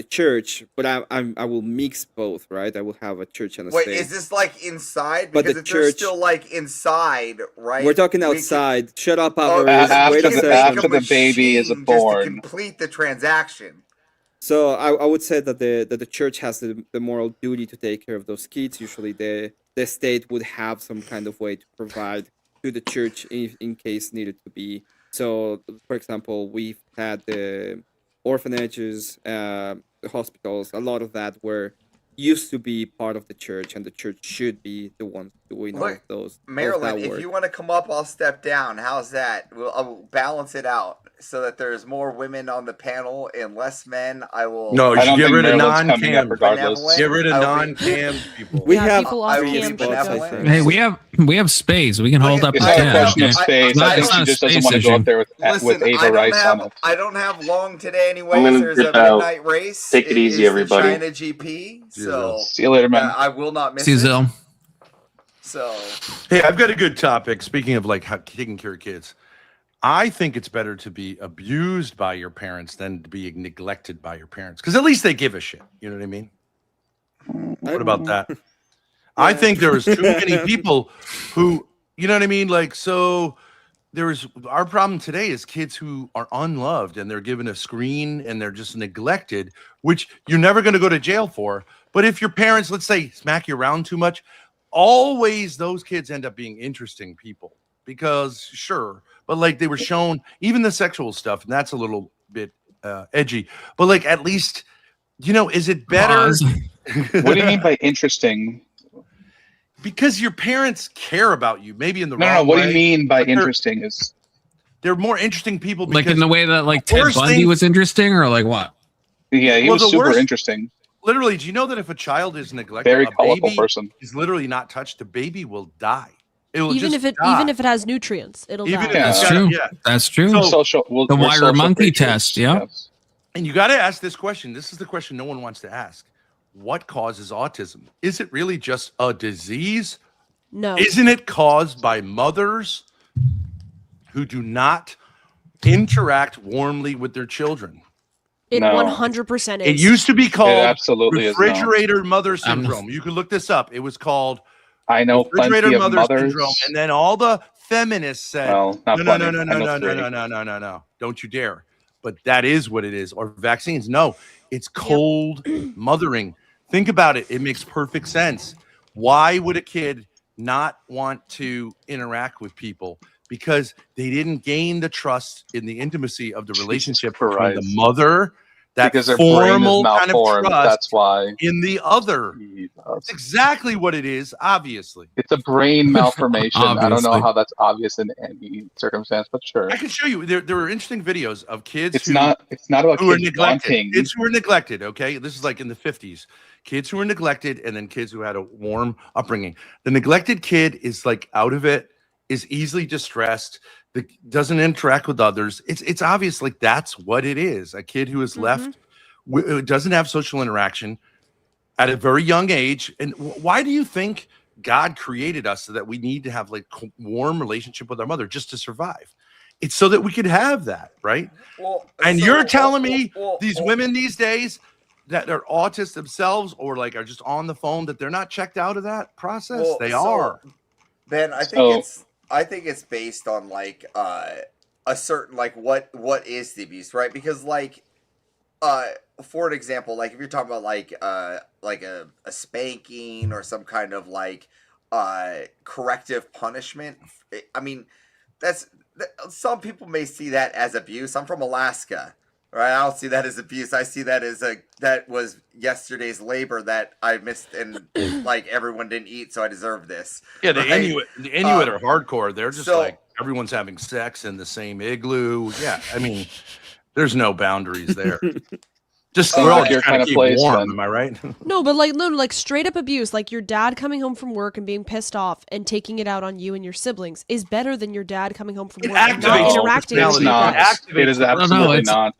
church, but I will mix both, right? I will have a church and a Wait, state. is this like inside? But Because the if they're church- still like inside, right? We're talking we can- outside. Shut up, Oh, Avery. Wait a we can second. make a After the baby is machine born. just to complete the transaction. So I would say that the church has the moral duty to take care of those kids. Usually the state would have some kind of way to provide to the church in case needed to be. So, for example, we've had the orphanages, the hospitals, a lot of that were used to be part of the church, and the church should be the ones doing all of Look, those. all of Marilyn, that if work. you want to come up, I'll step down. How's that? I'll balance it out so that there's more women on the panel and less men. I will. No, you I should don't get think rid of Maryland's coming up non-cam. regardless. Get rid of I will be- non-cam people. We Yeah, have people off I will be cam spots, I benevolent. think. hey, we have space. We can hold up It's the not a tent. question of okay? space. Not- I think it's she not a just doesn't space want to go issue. up there with Listen, Ava Rice on it. I don't have long today anyways. I'm gonna There's a dip out. midnight race. Take it easy, is everybody. The China GP. So See you later, man. I will not miss See you, it. Zil. So Hey, I've got a good topic. Speaking of like taking care of kids, I think it's better to be abused by your parents than to be neglected by your parents because at least they give a shit. You know what I mean? What about that? I think there's too many people who, you know what I mean? Like, so there's our problem today is kids who are unloved and they're given a screen and they're just neglected, which you're never going to go to jail for. But if your parents, let's say, smack you around too much, always those kids end up being interesting people because sure, but like they were shown even the sexual stuff, and that's a little bit edgy, but like at least, is it better? Pause. What do you mean by interesting? Because your parents care about you, maybe in the No, wrong no. What way, do you mean by but they're- interesting? Is They're more interesting people because Like in the way that like Ted worst Bundy thing- was interesting, or like what? yeah, he Well, was the super worst- interesting. literally, do you know that if a child is neglected, Very a colorful baby person. is literally not touched, the baby will die. It will Even just if die. it has nutrients, it'll Even die. if That's it's true. yeah. That's true. So- Social, The we're wire social monkey creatures, test, yeah. yes. And you got to ask this question. This is the question no one wants to ask. What causes autism? Is it really just a disease? No. Isn't it caused by mothers who do not interact warmly with their children? It No. 100% is. It used to be called absolutely is not. refrigerator mother I'm- syndrome. You can look this up. It was called I know plenty refrigerator of mother mothers. syndrome, and then all the feminists said, Well, not no, plenty. no, no, no, I know no, no, three. no, no, no, no, no. Don't you dare. But that is what it is. Or vaccines. No, it's cold mothering. Think about it. It makes perfect sense. Why would a kid not want to interact with people? Because they didn't gain the trust in the intimacy of the relationship between the mother, that because their brain is formal kind of malformed. trust That's why. in the other. That's exactly what it is, obviously. It's a brain malformation. I don't know Obviously. how that's obvious in any circumstance, but sure. I can show you. There are interesting videos of kids It's not about who are kids neglected. wanting. Kids who are neglected, okay? This is like in the 50s. Kids who are neglected and then kids who had a warm upbringing. The neglected kid is like out of it, is easily distressed, doesn't interact with others. It's obvious like that's what it is. A kid who is left, doesn't have social interaction at a very young age. And why do you think God created us so that we need to have like warm relationship with our mother just to survive? It's so that we could have that, right? And you're telling me these women these days that are autists themselves or like are just on the phone that they're not checked out of that process? They are. Ben, I think it's based on like a certain like what is the abuse, right? Because like for an example, like if you're talking about like a spanking or some kind of like corrective punishment, I mean some people may see that as abuse. I'm from Alaska, right? I don't see that as abuse. I see that as that was yesterday's labor that I missed and like everyone didn't eat, so I deserve this. Yeah, the right? Inuit are hardcore. They're just like everyone's having sex in the same igloo. Yeah, I mean, there's no boundaries there. Just we're all just trying to keep warm. Am I right? No, but like straight up abuse, like your dad coming home from work and being pissed off and taking it out on you and your siblings is better than your dad coming home from work and not interacting with you. It is absolutely not.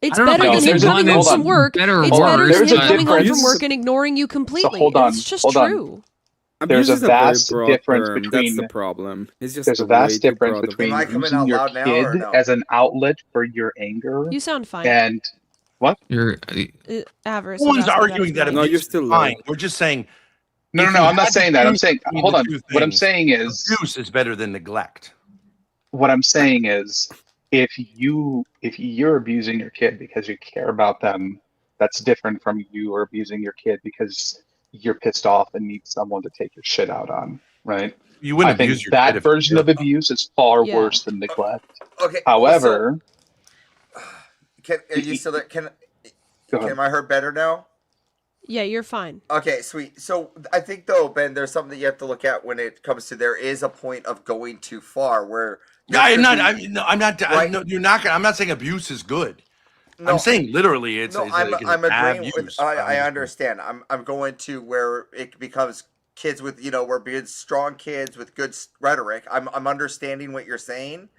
It's better than him coming home from work. It's better than him coming home from work and ignoring you completely. Hold on, It's just true. There's a vast difference That's between the problem. It's just there's a vast difference between Am I coming using out your loud now kid or no? as an outlet for your anger. You sound fine. And what? You're Avarice. No one's arguing that No, you're abuse still is low. fine. We're just saying. No, I'm not saying that. I'm saying, hold on. What I'm saying is, abuse is better than neglect. What I'm saying is, if you're abusing your kid because you care about them, that's different from you are abusing your kid because you're pissed off and need someone to take your shit out on, right? You wouldn't I think abuse your that kid if version of abuse is far worse than neglect. Okay. However, are you still there? Am I heard better now? Yeah, you're fine. Okay, sweet. So I think though, Ben, there's something that you have to look at when it comes to there is a point of going too far where. No, I'm not. Right? You're not. I'm not saying abuse is good. No, I'm saying literally, it's. No, it's I'm bad agreeing use. with. I understand. I'm going to where it becomes kids with we're being strong kids with good rhetoric. I'm understanding what you're saying.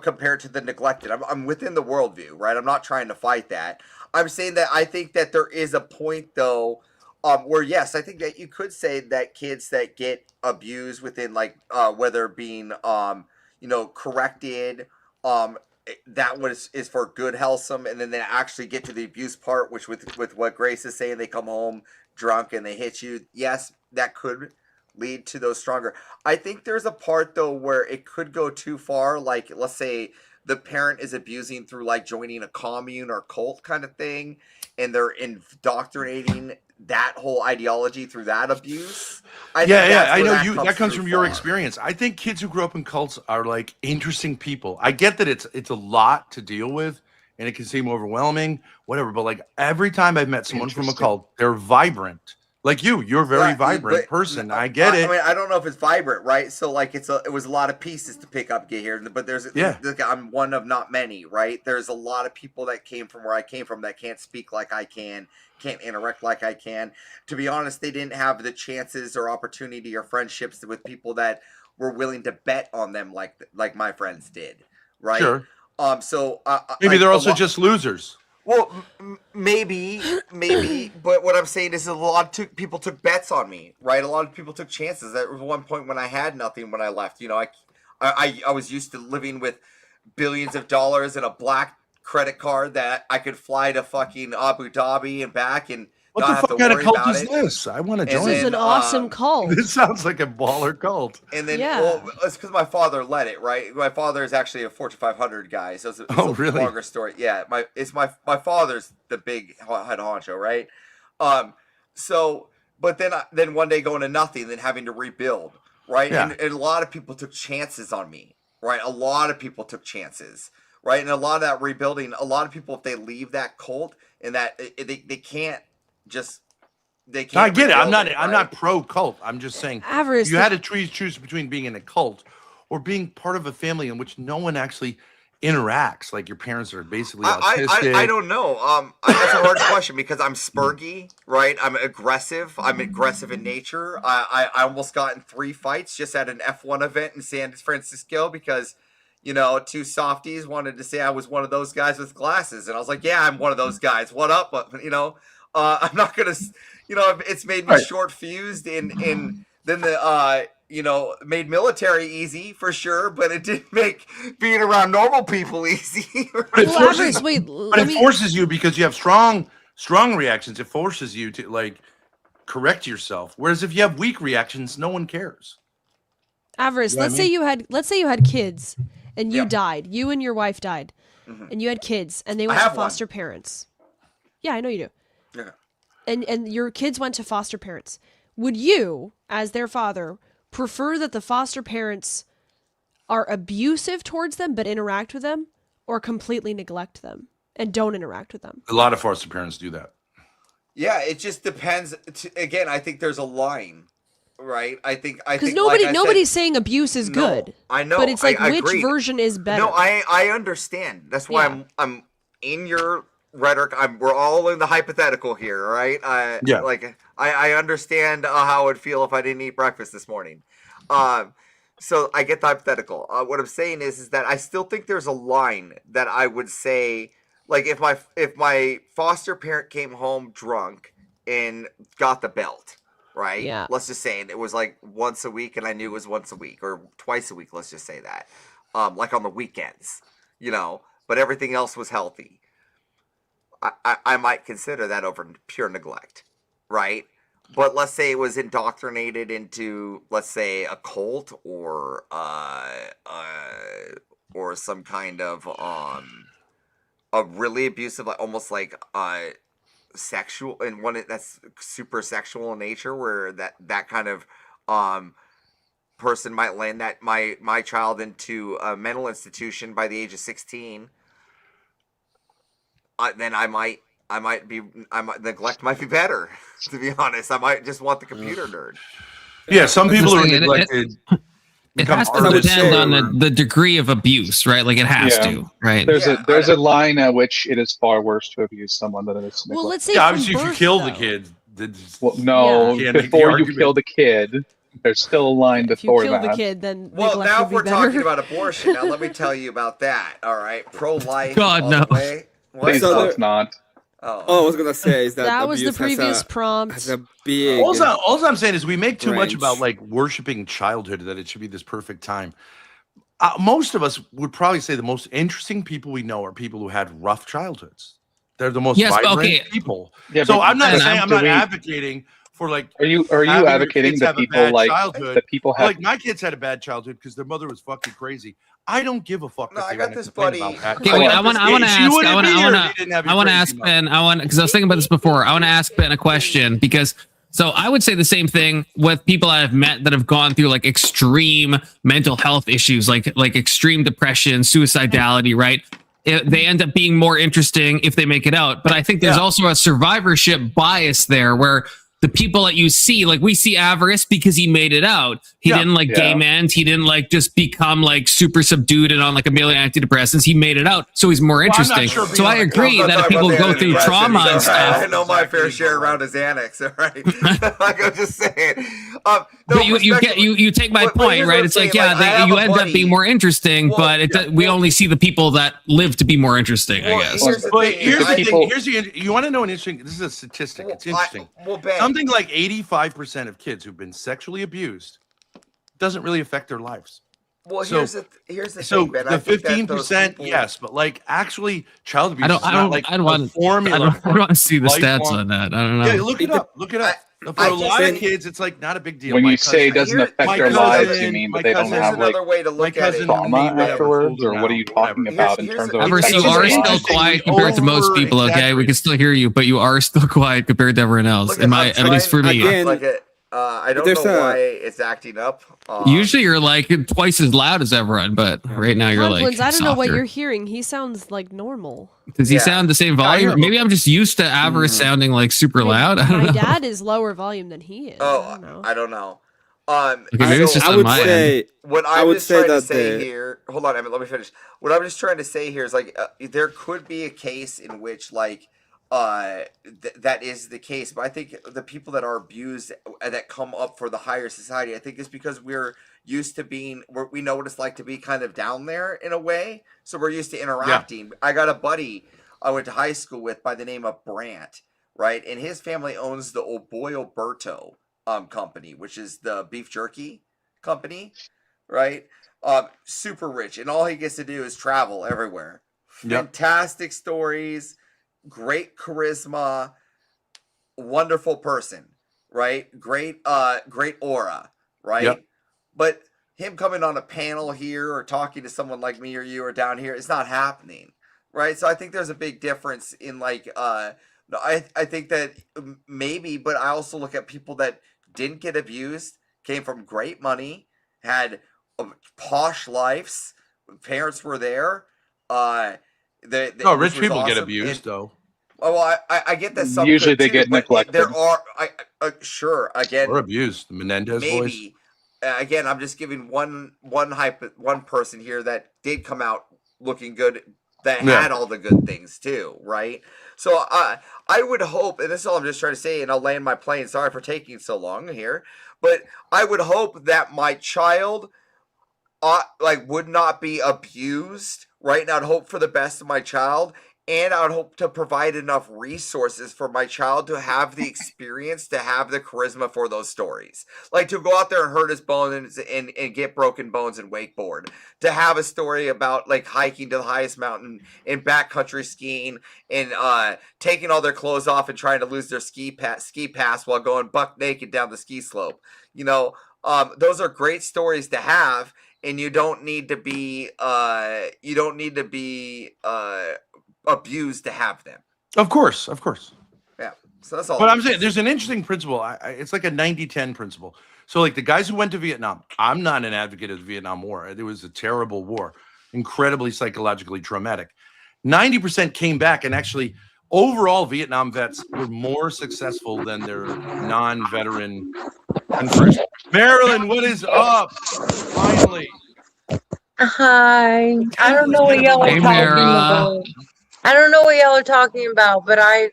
Compared to the neglected, I'm within the worldview, right? I'm not trying to fight that. I'm saying that I think that there is a point though, where yes, I think that you could say that kids that get abused within like whether being corrected, that is for good healthsome, and then they actually get to the abuse part, which with what Grace is saying, they come home drunk and they hit you. Yes, that could lead to those stronger. I think there's a part though where it could go too far. Like let's say the parent is abusing through like joining a commune or cult kind of thing, and they're indoctrinating that whole ideology through that abuse. I know you. That comes from your experience. I think kids who grow up in cults are like interesting people. I get that it's a lot to deal with, and it can seem overwhelming, whatever. But like every time I've met someone from a cult, they're vibrant. Like you're a very vibrant person. I get it. I mean, I don't know if it's vibrant, right? So like it was a lot of pieces to pick up, get here, but I'm one of not many, right? There's a lot of people that came from where I came from that can't speak like I can, can't interact like I can. To be honest, they didn't have the chances or opportunity or friendships with people that were willing to bet on them like my friends did, right? Sure. So maybe they're also just losers. Well, maybe, but what I'm saying is a lot of people took bets on me, right? A lot of people took chances. There was one point when I had nothing when I left. I was used to living with billions of dollars and a black credit card that I could fly to fucking Abu Dhabi and back, and What the fuck kind of cult is this? I want to join. This is an awesome cult. This sounds like a baller cult. And then, Yeah. well, it's because my father led it, right? My father is actually a Fortune 500 guy, so it's a really? longer story. Yeah, my father's the big head honcho, right? So, but then one day going to nothing, then having to rebuild, right? Yeah. And a lot of people took chances on me, right? A lot of people took chances, right? And a lot of that rebuilding, a lot of people, if they leave that cult and that they can't just. They can't. I get it. I'm rebuild not. I'm not pro cult. I'm just saying. Avarice, You had to choose between being in a cult or being part of a family in which no one actually interacts. Like your parents are basically autistic. I don't know. That's a hard question because I'm spurgy, right? I'm aggressive. I'm aggressive in nature. I almost got in 3 fights just at an F1 event in San Francisco because, two softies wanted to say I was one of those guys with glasses, and I was like, yeah, I'm one of those guys. What up? But I'm not gonna. It's made me short fused and then the made military easy for sure, but it didn't make being around normal people easy. Right? But it forces you because you have strong reactions. It forces you to correct yourself. Whereas if you have weak reactions, no one cares. Avarice, You know let's say you had kids and you died. You and your wife died. And you had kids and they went to foster parents. Yeah, I know you do. Yeah. And your kids went to foster parents. Would you, as their father, prefer that the foster parents are abusive towards them but interact with them, or completely neglect them and don't interact with them? A lot of foster parents do that. Yeah, it just depends. Again, I think there's a line, right? I think because nobody's saying abuse is good. I know, but it's like I which agreed. version is better? No, I understand. That's why I'm in your rhetoric. We're all in the hypothetical here, right? Yeah. I understand how it would feel if I didn't eat breakfast this morning. So I get the hypothetical. What I'm saying is that I still think there's a line that I would say, like if my foster parent came home drunk and got the belt, right? Yeah. Let's just say it was like once a week, and I knew it was once a week or twice a week. Let's just say that, like on the weekends, but everything else was healthy. I might consider that over pure neglect, right? But let's say it was indoctrinated into, let's say, a cult or some kind of a really abusive, almost like sexual, and one that's super sexual in nature, where that kind of person might land that my child into a mental institution by the age of 16. Then I might neglect might be better. To be honest, I might just want the computer nerd. Yeah, some people are neglected. It has to depend on the degree of abuse, right? Like it has to, right? There's a line at which it is far worse to abuse someone than it is to neglect. Well, let's say obviously if you kill the kid. Before you kill the kid, there's still a line before that. If you kill the kid, then well, now if we're better. talking about abortion, now let me tell you about that. All right, pro-life. God all no. the way. Please, So it's not. Oh, I was gonna say is that was the previous prompt. Has a big. All I'm saying is we make too much range. about worshiping childhood, that it should be this perfect time. Most of us would probably say the most interesting people we know are people who had rough childhoods. They're the most vibrant people. Yeah, so but I'm not then saying I'm not advocating for Are you advocating that people that people have? Like my kids had a bad childhood because their mother was fucking crazy. I don't give a fuck. No, I got this buddy. Okay, wait, I want to ask Ben. Because I was thinking about this before. I want to ask Ben a question because. So I would say the same thing with people I've met that have gone through like extreme mental health issues, like extreme depression, suicidality, right? They end up being more interesting if they make it out. But I think there's also a survivorship bias there where the people that you see, like we see Avarice because he made it out. He didn't gay men. He didn't just become super subdued and on a million antidepressants. He made it out. So he's more interesting. So I agree that if people go through trauma and stuff. I know my fair share around his annex, all right? Like I'm just saying. But you take my point, right? It's you end up being more interesting, but we only see the people that live to be more interesting, I guess. Here's the thing. You want to know an interesting, this is a statistic. It's interesting. Something like 85% of kids who've been sexually abused doesn't really affect their lives. Well, So- here's the So thing, Ben. the I think that those 15%, people- yes, but like actually, child abuse I is not like don't want a formula. I don't want to see the stats lifelong- on that. I don't know. Yeah, look it up. Look it up. For a lot of kids, it's like not a big deal. When My you say it cousin- doesn't affect my their lives, you cousin- mean my that they don't cousin- have like another way to look at it. trauma afterwards, or what are you talking about in terms of Everest, you affecting are their still lives? quiet compared to most people. Okay, we can still hear you, but you are still quiet compared to everyone else. Look, At least for me. I don't know why it's acting up. Usually you're like twice as loud as everyone, but right now you're Confluence, like I don't know what softer. you're hearing. He sounds like normal. Does he sound the same volume? hear- Maybe I'm just used to Avarice sounding like super loud. I don't My know. dad is lower volume than he is. Oh, I don't know. Okay, maybe it's just on my end. What I I'm would just say trying to that say the- here. Hold on, Emmett. Let me finish. What I'm just trying to say here is like there could be a case in which like that is the case, but I think the people that are abused that come up for the higher society, I think it's because we're used to being we know what it's like to be kind of down there in a way, so we're used to interacting. I got a buddy I went to high school with by the name of Brant, right, and his family owns the Oboyoberto company, which is the beef jerky company, right? Super rich, and all he gets to do is travel everywhere. Yep. Fantastic stories, great charisma, wonderful person, right? Great aura, right? Yep. But him coming on a panel here or talking to someone like me or you or down here, it's not happening, right? So I think there's a big difference in like I think that maybe, but I also look at people that didn't get abused, came from great money, had posh lives, parents were there. No, which rich was people get awesome. abused though. Oh, well, I get that some Usually could they too, get but neglected. There are, sure, again, Or abused. The Menendez boys. maybe. Again, I'm just giving one person here that did come out looking good, that Yeah. had all the good things too, right? So I would hope, and this is all I'm just trying to say, and I'll land my plane. Sorry for taking so long here, but I would hope that my child, would not be abused, right? And I'd hope for the best of my child. And I would hope to provide enough resources for my child to have the experience, to have the charisma for those stories. Like to go out there and hurt his bones and get broken bones and wakeboard. To have a story about like hiking to the highest mountain and backcountry skiing and taking all their clothes off and trying to lose their ski pass while going buck naked down the ski slope. You know, those are great stories to have, and you don't need to be abused to have them. Of course. Yeah. So that's all. But I'm saying there's an interesting principle. It's like a 90-10 principle. So like the guys who went to Vietnam, I'm not an advocate of the Vietnam War. It was a terrible war, incredibly psychologically traumatic. 90% came back, and actually overall Vietnam vets were more successful than their non-veteran countries. Marilyn, what is up? Finally. Hi. I don't know what y'all are Hey, talking Mara. about. I don't know what y'all are talking about, but I'm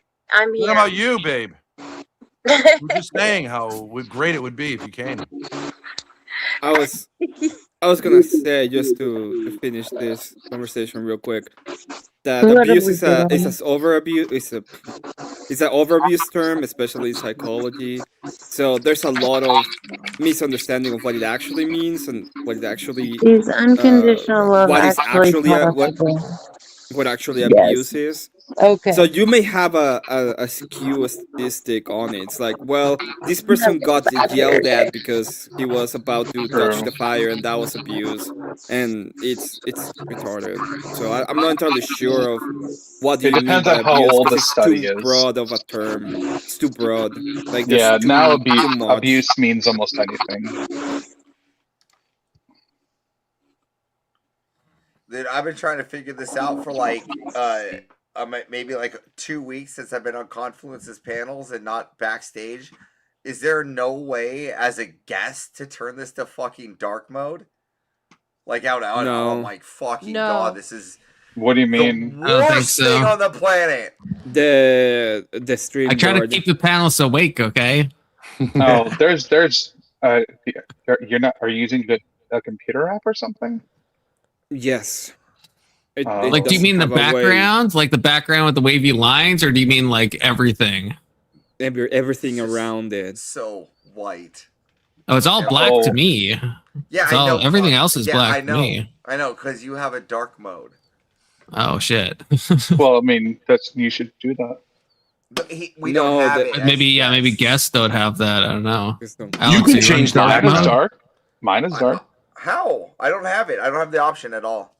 here. What about you, babe? We're just saying how great it would be if you came. I was gonna say, just to finish this conversation real quick, that What are abuse we is an doing? overabuse. It's an overabuse term, especially in psychology. So there's a lot of misunderstanding of what it actually means and what it actually Is unconditional love what is actually possible? what actually Yes. abuse is. Okay. So you may have a skew statistic on it. It's like, well, this person got yelled at because he was about to touch the fire, and that was abuse, and it's retarded. So I'm not entirely sure of what do It you mean depends by on how abuse, old 'cause the it's study too is. broad of a term. It's too broad. Like there's Yeah, too, now too much. abuse means almost anything. Dude, I've been trying to figure this out for like maybe like 2 weeks since I've been on Confluence's panels and not backstage. Is there no way as a guest to turn this to fucking dark mode? Like out. Oh No. my fucking No. god, this is What do you mean? the worst thing on the planet. The stream. I try to guard. keep the panels awake, okay? Oh, there's you're not. Are you using a computer app or something? Yes. It Like, do you doesn't mean the have a way- background? Like the background with the wavy lines, or do you mean like everything? everything around it? So white. Oh, it's all black to me. Yeah, It's I all, know. everything else is yeah, black I to know. me. I know, because you have a dark mode. Oh shit. Well, I mean, you should do that. But we don't have it. Maybe maybe guests don't have that. I don't know. You Alex, can you change run that. Mine is mode? dark. Mine is dark. How? I don't have it. I don't have the option at all.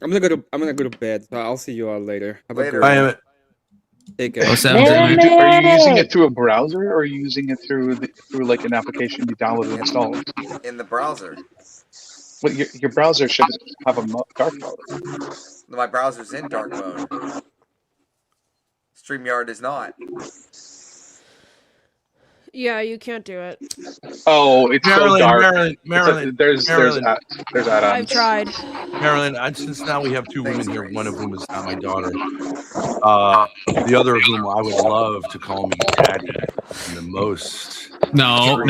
I'm gonna go to bed. So I'll see you all later. Have Later. a good one. Take care. Are you using it through a browser, or are you using it through like an application you downloaded and installed? In the browser. Well, your browser should have a dark mode. My browser's in dark mode. StreamYard is not. Yeah, you can't do it. Oh, it's so dark. Marilyn, There's add-ons. I've tried. Marilyn, since now we have two women here, one of whom is not my daughter, the other of whom I would love to call me daddy in the most. No.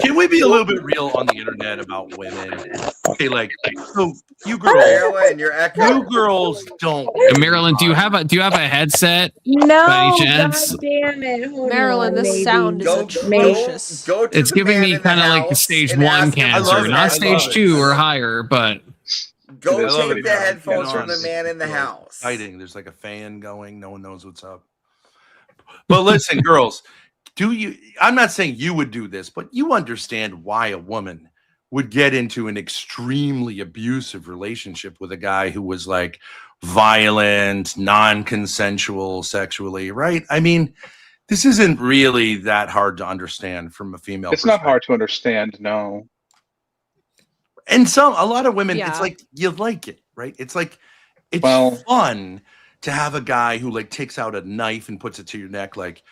Can we be a little bit real on the internet about women? Okay, like, so you girls, Marilyn, you're echoing. You girls don't. Marilyn, do you have a headset? No, by any chance? God damn it. Hold Marilyn, on, this sound is atrocious. Go to It's the giving man me in the kind of like house stage and 1 ask him- cancer, not stage 2 or higher, but Go I love take it, the man. headphones from the It's man in the so house. Exciting. There's like a fan going. No one knows what's up. But listen, girls, I'm not saying you would do this, but you understand why a woman would get into an extremely abusive relationship with a guy who was like violent, non-consensual sexually, right? I mean, this isn't really that hard to understand from a female It's not hard to understand, no. And a lot of women, Yeah. it's like you like it, right? It's like it's fun to have a guy who like takes out a knife and puts it to your neck like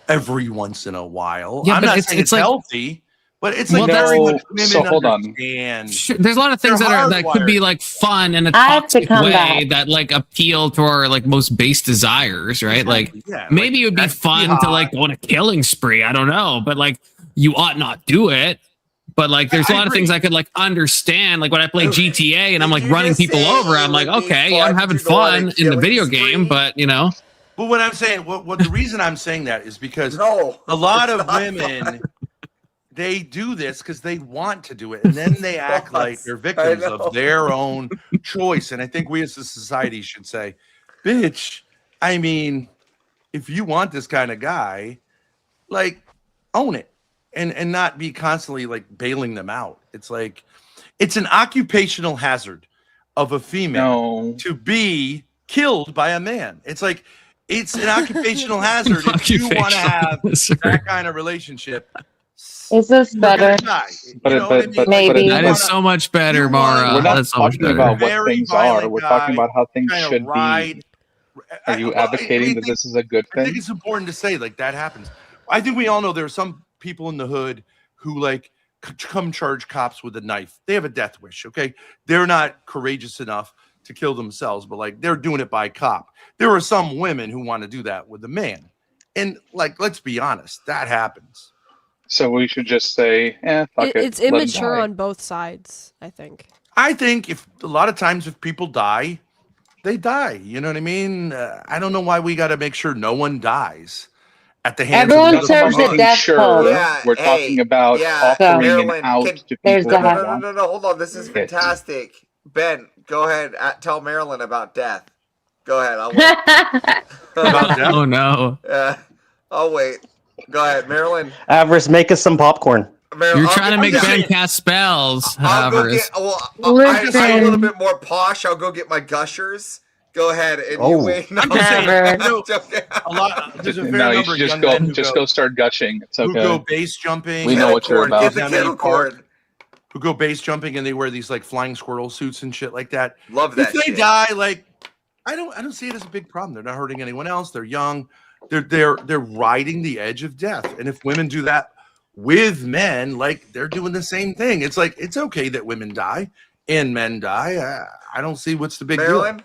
every once in a while. Yeah, I'm but not it's saying it's like- healthy, but it's like very much women so hold on. understand. Sure, there's a lot of things that could be like fun in a I have to toxic come way back. that like appeal to our like most base desires, right? Like Yeah, maybe it would be fun to like go on a killing spree. I don't know, but like you ought not do it. But like, there's a lot of things I could like understand. Like when I play GTA and I'm like running people over, I'm like, okay, yeah, I'm having fun in the video game, but you know. But what I'm saying, what the reason I'm saying that is because a lot of women, they do this because they want to do it, and then they act like they're victims of their own choice. And I think we as a society should say, bitch, I mean, if you want this kind of guy, like, own it. And not be constantly like bailing them out. It's like it's an occupational hazard of a female to be killed by a man. It's like it's an occupational hazard if you want to have that kind of relationship. Is this better? Maybe that is so much better, Mara. We're not That's so much talking better. about what things are. We're talking about how things should be. Are you advocating that this is a good I thing? think it's important to say like that happens. I think we all know there are some people in the hood who like come charge cops with a knife. They have a death wish. Okay, they're not courageous enough to kill themselves, but like they're doing it by cop. There are some women who want to do that with a man, and like let's be honest, that happens. So we should just say, fuck it. It's let him immature die. on both sides, I think. I think if a lot of times if people die, they die. You know what I mean? I don't know why we got to make sure no one dies at the hands Everyone of serves a death cult. We're talking about offering Marilyn, an out can- to There's people. the- who want No, hold on. This is Okay. fantastic. Ben, go ahead. Tell Marilyn about death. Go ahead. I'll wait. Oh no. I'll wait. Go ahead, Marilyn. Avarice, make us some popcorn. You're trying to make Ben cast spells. I'll go Avarice. get. Well, I'm a little bit more posh. I'll go get my gushers. Go ahead and you wait. No, I'm just saying, I'm no, joking. a lot. There's a fair No, you number should of just young go. men who Just go start gushing. It's who okay. go base jumping. We know what you're about. Get the kettle cord. Who go base jumping and they wear these like flying squirrel suits and shit like that. Love that If they shit. die, like I don't see it as a big problem. They're not hurting anyone else. They're young. They're riding the edge of death. And if women do that with men, like they're doing the same thing. It's like it's okay that women die and men die. I don't see what's the big deal.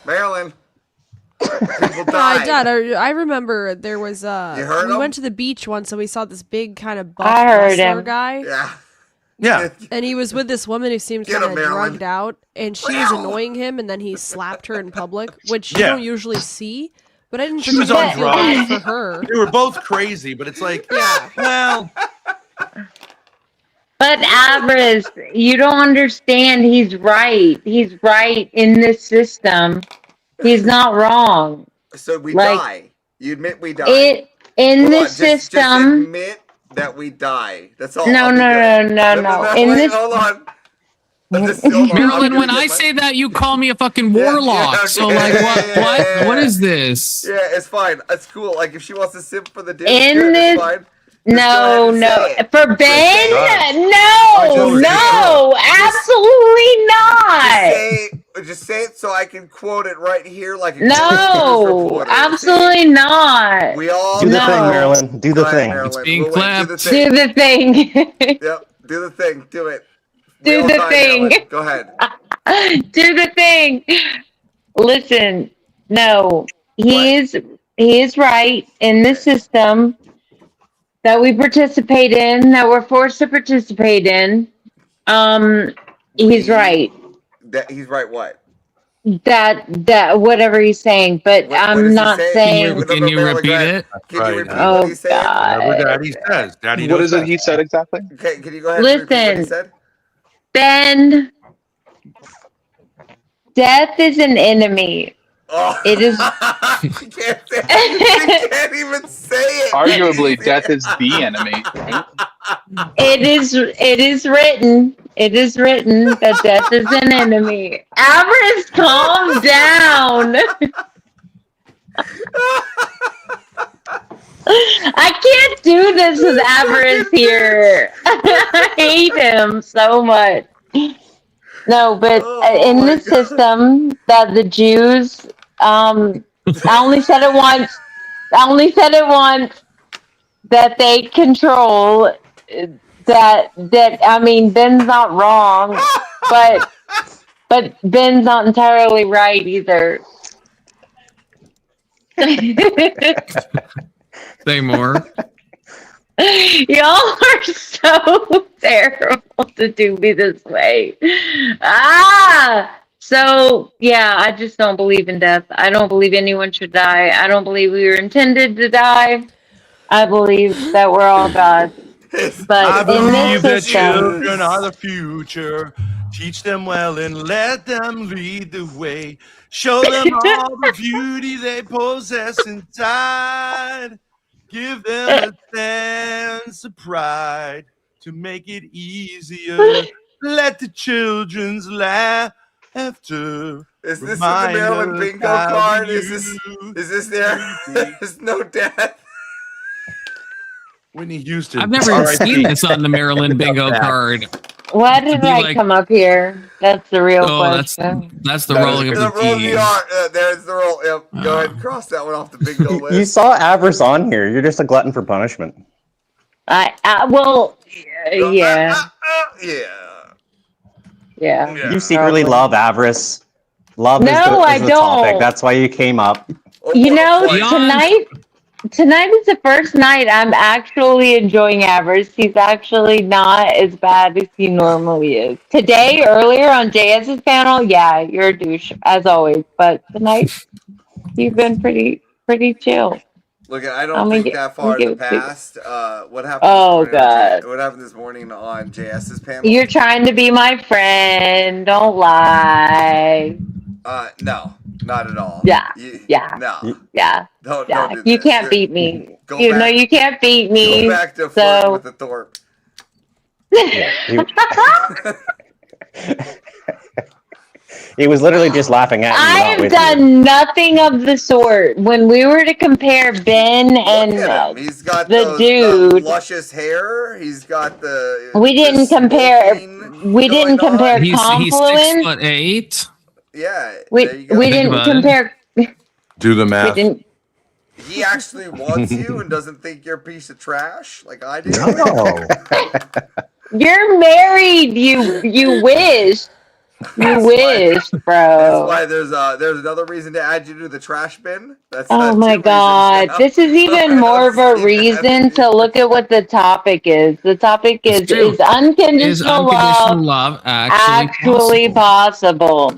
Marilyn. People My die. dad, I remember there was You heard we him? went to the beach once and we saw this big kind of buff I heard wrestler him. guy. Yeah. Yeah. And he was with this woman who seemed Get kind him, of Marilyn. drugged out, and she was annoying him, and then he slapped her in public, which you Yeah. don't usually see. But I didn't She was pretend on to feel bad drugs. for her. They were both crazy, but it's like, well, But Avarice, you don't understand. He's right. He's right in this system. He's not wrong. So we Like, die. You admit we die. In Hold this on, just system. admit that we die. That's all. No, I'll be no, good. no. In Wait, this. hold on. Hold on. Marilyn, when I say that, you call me a fucking warlock. okay. So, like, what is this? Yeah, it's fine. It's cool. Like, if she wants to simp for the dude, In good, this. it's fine. No. For Ben? No, absolutely not. Just say it so I can quote it right here, like a No, reporter. absolutely not. We all Do the thing, Marilyn. Do the thing. Marilyn. It's being We'll clapped. Do the thing. Yep. Do the thing. Do it. Do the thing. Marilyn. Go ahead. Do the thing. Listen, no, he is right in the system that we participate in, that we're forced to participate in. He's right. He's right. What? That whatever he's saying, but I'm not saying. Can you repeat it? Can you repeat Oh what he said? whatever Daddy says. Daddy What knows is it best. he said exactly? Okay, can you go ahead and repeat what he Listen, said? Ben, death is an enemy. Oh. It is. You can't say it. You can't even say it. Arguably, death is the enemy. It is written. It is written that death is an enemy. Avarice, calm down. I can't do this with Avarice here. I hate him so much. No, but in the system that the Jews, I only said it once. That they control. That I mean, Ben's not wrong, but Ben's not entirely right either. Say more. Y'all are so terrible to do me this way. So yeah, I just don't believe in death. I don't believe anyone should die. I don't believe we were intended to die. I believe that we're all gods. But I in believe that this system, children are the future. Teach them well and let them lead the way. Show them all the beauty they possess inside. Give them a sense of pride to make it easier. Let the children's laughter. Is this the Maryland bingo card? Is this there? There's no death. Whitney Houston. I've never seen this on the Maryland bingo card. why did I come up here? That's the real question. That's the rolling of the keys. There's the roll. Yep. Go ahead and cross that one off the bingo list. You saw Avarice on here. You're just a glutton for punishment. Well, yeah. You secretly love Avarice. Love is the I topic. don't. That's why you came up. You know, tonight is the first night I'm actually enjoying Avarice. He's actually not as bad as he normally is. Today, earlier on JS's panel, yeah, you're a douche, as always. But tonight, you've been pretty chill. Look, I don't think that far in the past. What happened? What happened this morning on JS's panel? You're trying to be my friend. Don't lie. No, not at all. Yeah. No. Yeah. Don't do you this. can't beat me. Go You know back- you can't beat me. Go back to flirting with the Thorpe. He was literally just laughing at you. I have done nothing of the sort. When we were to compare Ben and He's got the the dude, luscious hair. He's got the. we didn't compare. We didn't compare He's Confluence. 6'8". Yeah. We didn't compare. Do the math. We didn't. He actually wants you and doesn't think you're a piece of trash like I do. You're married. You wish. You wish, bro. That's why there's another reason to add you to the trash bin. Oh my God. This is even more of a reason to look at what the topic is. The topic is unconditional love actually possible?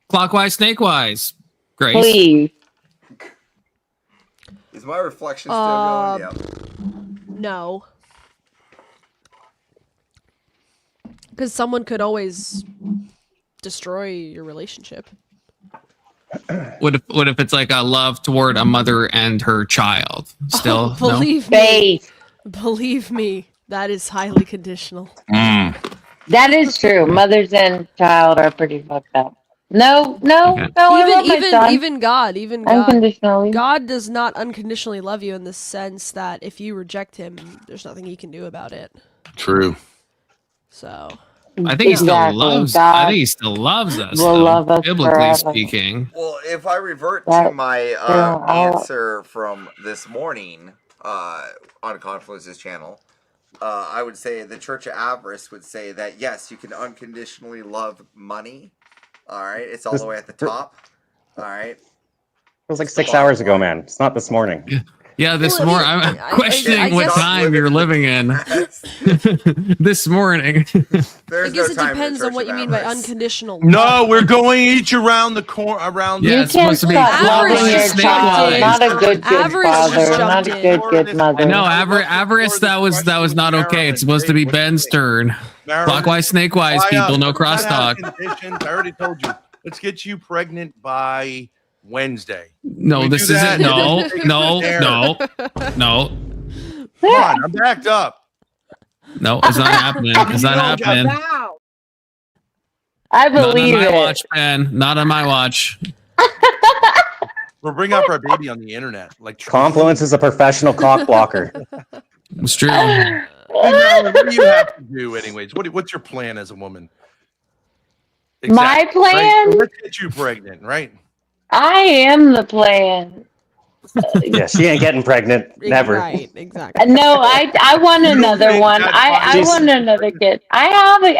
Clockwise, snakewise. Grace. Please. Is my reflection still going? Yeah. No. Because someone could always destroy your relationship. What if it's like a love toward a mother and her child? Still, no? Believe me, that is highly conditional. That is true. Mothers and child are pretty fucked up. No, I love my son. Even God, Unconditionally. God does not unconditionally love you in the sense that if you reject him, there's nothing he can do about it. True. So I think he still loves. I think he still loves us. Will though, love us biblically forever. speaking. Well, if I revert to my answer from this morning on Confluence's channel, I would say the Church of Avarice would say that yes, you can unconditionally love money. All right, it's all the way at the top. All right. It was like 6 hours ago, man. It's not this morning. Yeah, this morning. I'm questioning what time you're living in. This morning. I guess it depends on what you mean by unconditional love. No, we're going each around the corner. Around. Yeah, it's supposed to be loving your child. Not a good father. Not a good mother. I know, avarice. That was not okay. It's supposed to be Ben's turn. Clockwise, snakewise, people. No crosstalk. I already told you. Let's get you pregnant by Wednesday. No, this isn't. No. Come on, I'm backed up. No, it's not happening. It's not happening. I believe not on my it. watch, Ben. Not on my watch. We'll bring up our baby on the internet. Like Confluence is a professional cock blocker. It's true. Hey, Marilyn, what do you have to do, anyways? What's your plan as a woman? My plan? Right? So let's get you pregnant, right? I am the plan. Yeah, she ain't getting pregnant. Never. Right, exactly. No, I want another one. I want another kid. I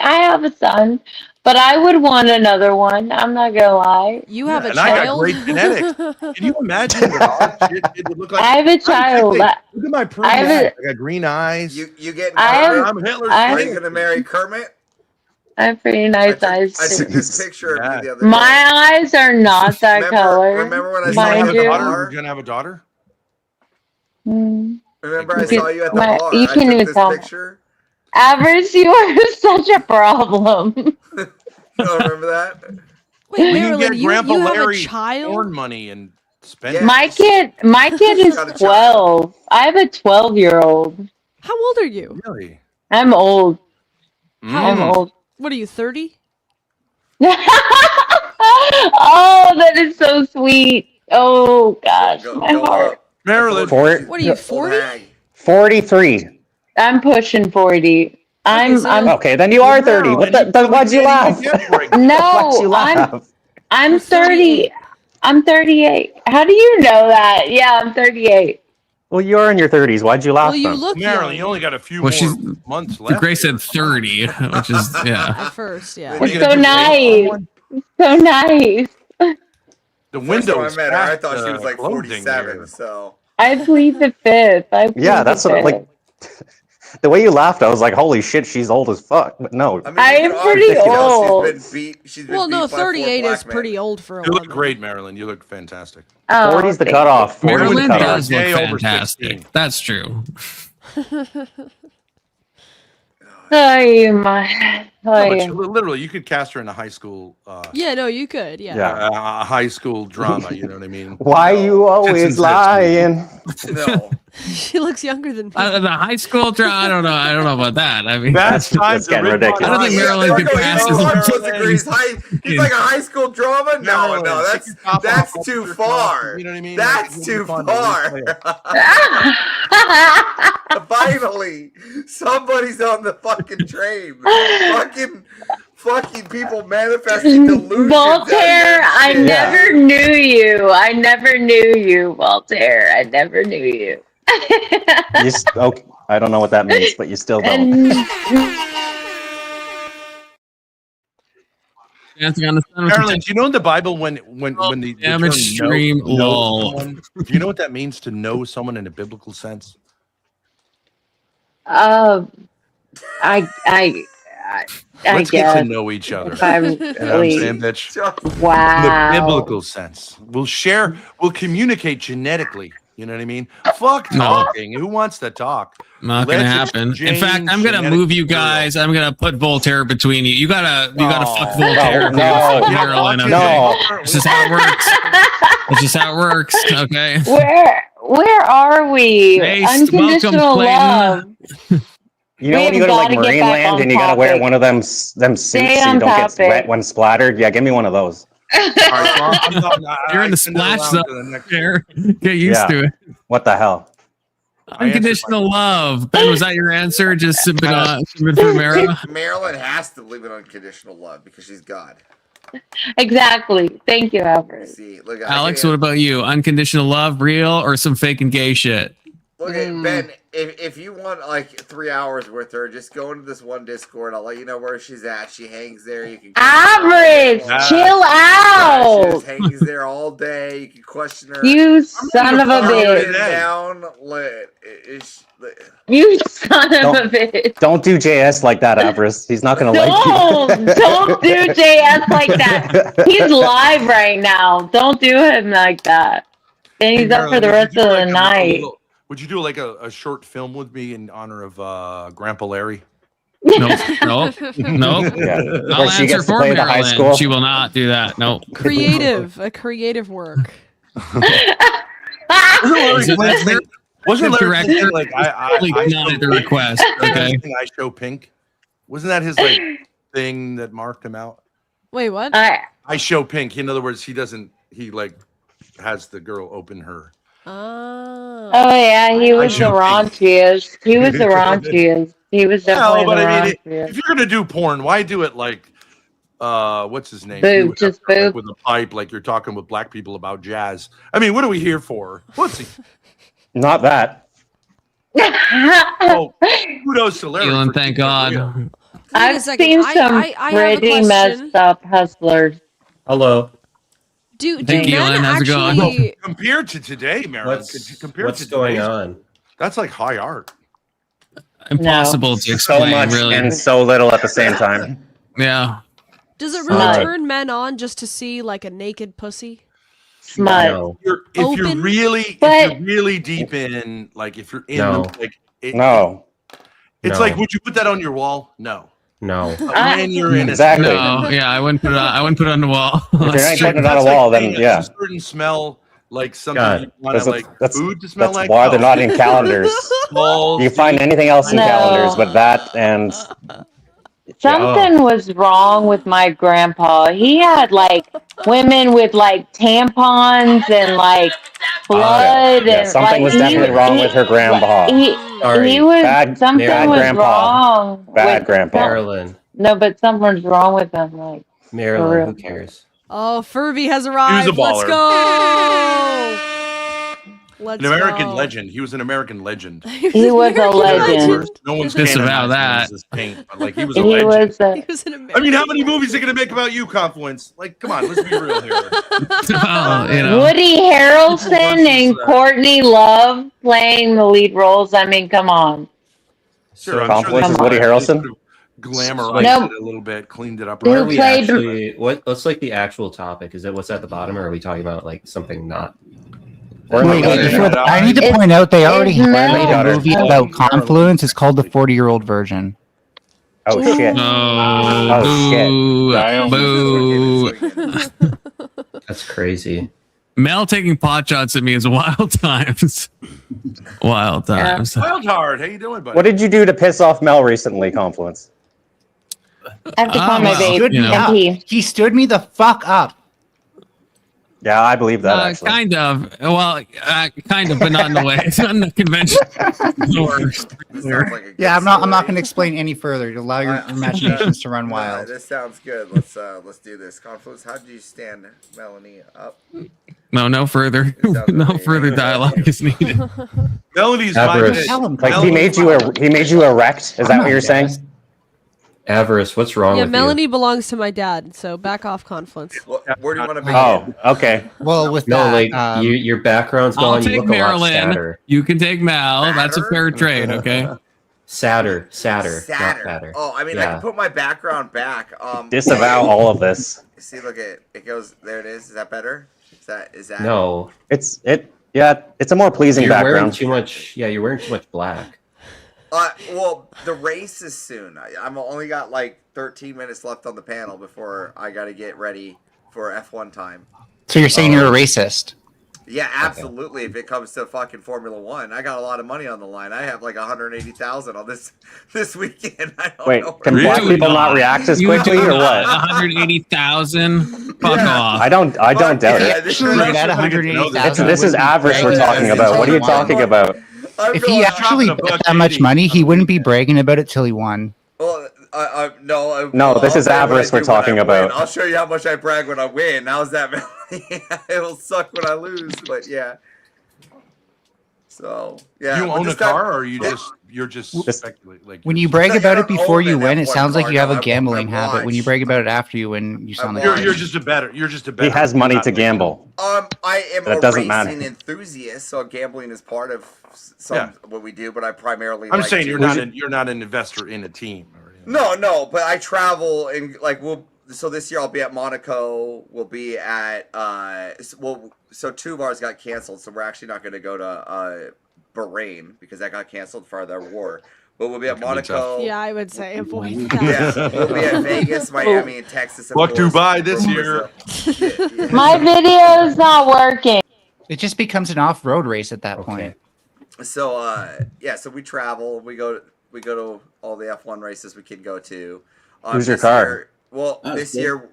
have a son, but I would want another one. I'm not gonna lie. You have a And child. I got great genetics. Can you imagine what our shit would look like? I have a child. Look at my pretty eyes. I got green eyes. You getting I'm Hitler's Are you gonna marry Kermit? I have pretty nice eyes. I took this picture of you the other day. My eyes are not that color. Remember when I You saw gonna you have at a the daughter? bar? You're gonna have a daughter? Remember I saw you at the bar? You I can't took even this tell. picture. Avarice, you are such a problem. You don't remember that? Wait, We can Marilyn, get you Grandpa have a Larry child? porn money and spend it. My kid is 12. I have a 12-year-old. How old are you? Really? I'm old. I'm Mm. old. What are you, 30? Oh, that is so sweet. Oh gosh, my heart. Marilyn. What are you, 40? 43. I'm pushing 40. I'm Okay, then you are 30. Why'd you laugh? No, Why'd you laugh? I'm 30. I'm 38. How do you know that? Yeah, I'm 38. Well, you're in your 30s. Why'd you laugh? Well, you then? look Marilyn, young. you only got a few Well, more months left. Grace said 30, which is At first, yeah. What are you It's so gonna do, nice. someone? It's so nice. The First window time I is met her, I past thought she the was like closing 47. here. So I plead the fifth. Yeah, that's what like. The way you laughed, I was like, "Holy shit, she's old as fuck." But no, I am pretty old. She's been Well, no, beat by 4 38 black is men. pretty old for a You look woman. great, Marilyn. You look fantastic. 40's the cutoff. 40's the Marilyn cutoff. does look Day over fantastic. 16. That's true. Oh my. No, but literally, you could cast her in a high school. Yeah, no, you could. Yeah. A high school drama. You know what I mean? Why you always lying? No. She looks younger than me. The high school I don't know. I don't know about that. I mean, That's That's getting ridiculous. I don't think Marilyn could pass He's like a high school drama? No, that's too far. You know what I mean? That's too far. Finally, somebody's on the fucking train. Fucking people manifesting delusions. Voltaire, I never knew you. I never knew you, Voltaire. I never knew you. Okay, I don't know what that means, but you still don't. Marilyn, do you know in the Bible when the damage term stream know lol. someone, do you know what that means to know someone in a biblical sense? I Let's get guess. to know each other. If I'm You know what I'm really- saying, bitch? Wow. In the biblical sense. We'll communicate genetically. You know what I mean? Fuck talking. Who wants to talk? Not gonna Let's happen. In exchange fact, I'm gonna move you guys. I'm gonna put Voltaire between you. You gotta fuck Voltaire. No, Fuck Marilyn. Okay. no. This is how it works. This is how it works. Okay. Where are we? Based. Unconditional Welcome, love. You know when you go to like Marineland and you gotta wear one of them suits so you don't get wet when splattered? Yeah, give me one of those. You're in the splash zone. Get used to it. What the hell? Unconditional love. Ben, was that your answer? Just sipping for Mara? Marilyn has to live in unconditional love because she's God. Exactly. Thank you, Albert. See, look, Alex, what about you? Unconditional love, real, or some fake and gay shit? Look at Ben. If you want like 3 hours with her, just go into this one Discord. I'll let you know where she's at. She hangs there. You can Average, chill out. She just hangs there all day. You can question her. You son of a bitch. Down, you son of a bitch. Don't do JS like that, Avarice. He's not gonna like you. Don't do JS like that. He's live right now. Don't do him like that. And he's up for the rest of the night. Would you do like a short film with me in honor of Grandpa Larry? No. Yeah. I'll answer for Marilyn. She will not do that. No. A creative work. Wasn't Larry director like I not at the request? Okay. I show pink. Wasn't that his like thing that marked him out? Wait, what? I show pink. In other words, he like has the girl open her. Oh yeah, he was the raunchiest. He was the raunchiest. He was definitely the raunchiest. If you're gonna do porn, why do it like what's his name? Boob, just boob. Like with a pipe, like you're talking with black people about jazz. I mean, what are we here for? What's he? Not that. Oh, kudos to Larry. Elon, thank God. I've seen some pretty messed up hustlers. Hello. Do Thank you, men Ellen. How's it going? actually? Compared to today, Marilyn, What's going on? That's like high art. Impossible to explain, So much really. and so little at the same time. Yeah. Does it really turn men on just to see like a naked pussy? Smut. No. If you're really deep in, like if you're in, No. It's like, would you put that on your wall? No. No. When you're in Exactly. No, yeah, I wouldn't put it on. I wouldn't put it on the wall. If you're not putting it on a wall, then yeah. There's a certain smell, like something you want to like food to smell That's like. why they're not in calendars. You can find anything else in calendars, but that and Something was wrong with my grandpa. He had like women with like tampons and like blood and something was definitely wrong with her grandpa. He was something was grandpa. wrong. Bad with grandpa. Marilyn. No, but something's wrong with him. Like Marilyn, who cares? Oh, Furby has arrived. He was a Let's baller. go. Let's An American go. legend. He was an American legend. he was a legend. No one's Disavow that. Paint, but like he was a legend. He was an American. I mean, how many movies are gonna make about you, Confluence? Like, come on, let's be real here. Woody Harrelson and Courtney Love playing the lead roles. I mean, come on. Sure, I'm Confluence sure is Woody Harrelson. Glamorized it a little bit, cleaned it up. Where are we actually? What's like the actual topic? Is it what's at the bottom, or are we talking about like something not? Wait, I need to point out they already made a movie about Confluence. It's called The 40-Year-Old Virgin. Oh shit! Oh shit! Boo! That's crazy. Mel taking pot shots at me is wild times. Wild times. Wild Heart, how you doing, buddy? What did you do to piss off Mel recently, Confluence? I have to call my babe. Stood me up. He stood me the fuck up. Yeah, I believe that. Actually. Kind of. Well, kind of, but not in the way. It's not in the convention. Yeah, I'm not going to explain any further. To allow your imaginations to run wild. This sounds good. Let's do this. Confluence. How did you stand Melanie up? No further. No further dialogue is needed. Melody's like he made you erect. Is that what you're saying? Avarice, what's wrong Yeah, with Melanie belongs to my dad, so back off Confluence. Where do you want to be? Oh, okay. Well, with no, that, like your background's I'll gone. You take look a lot Marilyn. sadder. You can take Mal. That's a fair trade, okay? Sadder, not fatter. Oh, I mean, I Yeah. can put my background back. Disavow all of this. See, look, it goes. There it is. Is that better? Is that? No. It Yeah, it's a more pleasing You're wearing background. too much. Yeah, you're wearing too much black. Well, the race is soon. I'm only got like 13 minutes left on the panel before I got to get ready for F1 time. So you're saying you're a racist? Yeah, absolutely. If it comes to fucking Formula One, I got a lot of money on the line. I have like 180,000 on this weekend. I don't Wait, know can black people not react as quickly or what? 180,000. Fuck off. I don't doubt it. This is avarice we're talking about. What are you talking about? If he actually bet that much money, he wouldn't be bragging about it till he won. Well, No, this is avarice we're talking about. I'll show you how much I brag when I win. How's that? It'll suck when I lose, but yeah. So yeah. You own a car, or you're just speculating? Like when you brag about it before you win, it sounds like you have a gambling habit. When you brag about it after you win, you sound like you're just a better. He has money to gamble. I am That a doesn't racing matter. enthusiast, so gambling is part of what we do. But I primarily. I'm like saying to- you're not an investor in a team. No, but I travel and like so this year I'll be at Monaco. We'll be at so two of ours got canceled, so we're actually not going to go to Bahrain because that got canceled for their war. But we'll be at Monaco. Yeah, I would say avoid Yeah, that. we'll be at Vegas, Miami, and Texas. Fuck Dubai this year. My video is not working. It just becomes an off-road race at that point. So so we travel. We go to all the F1 races we can go to. Who's your this car? year- this year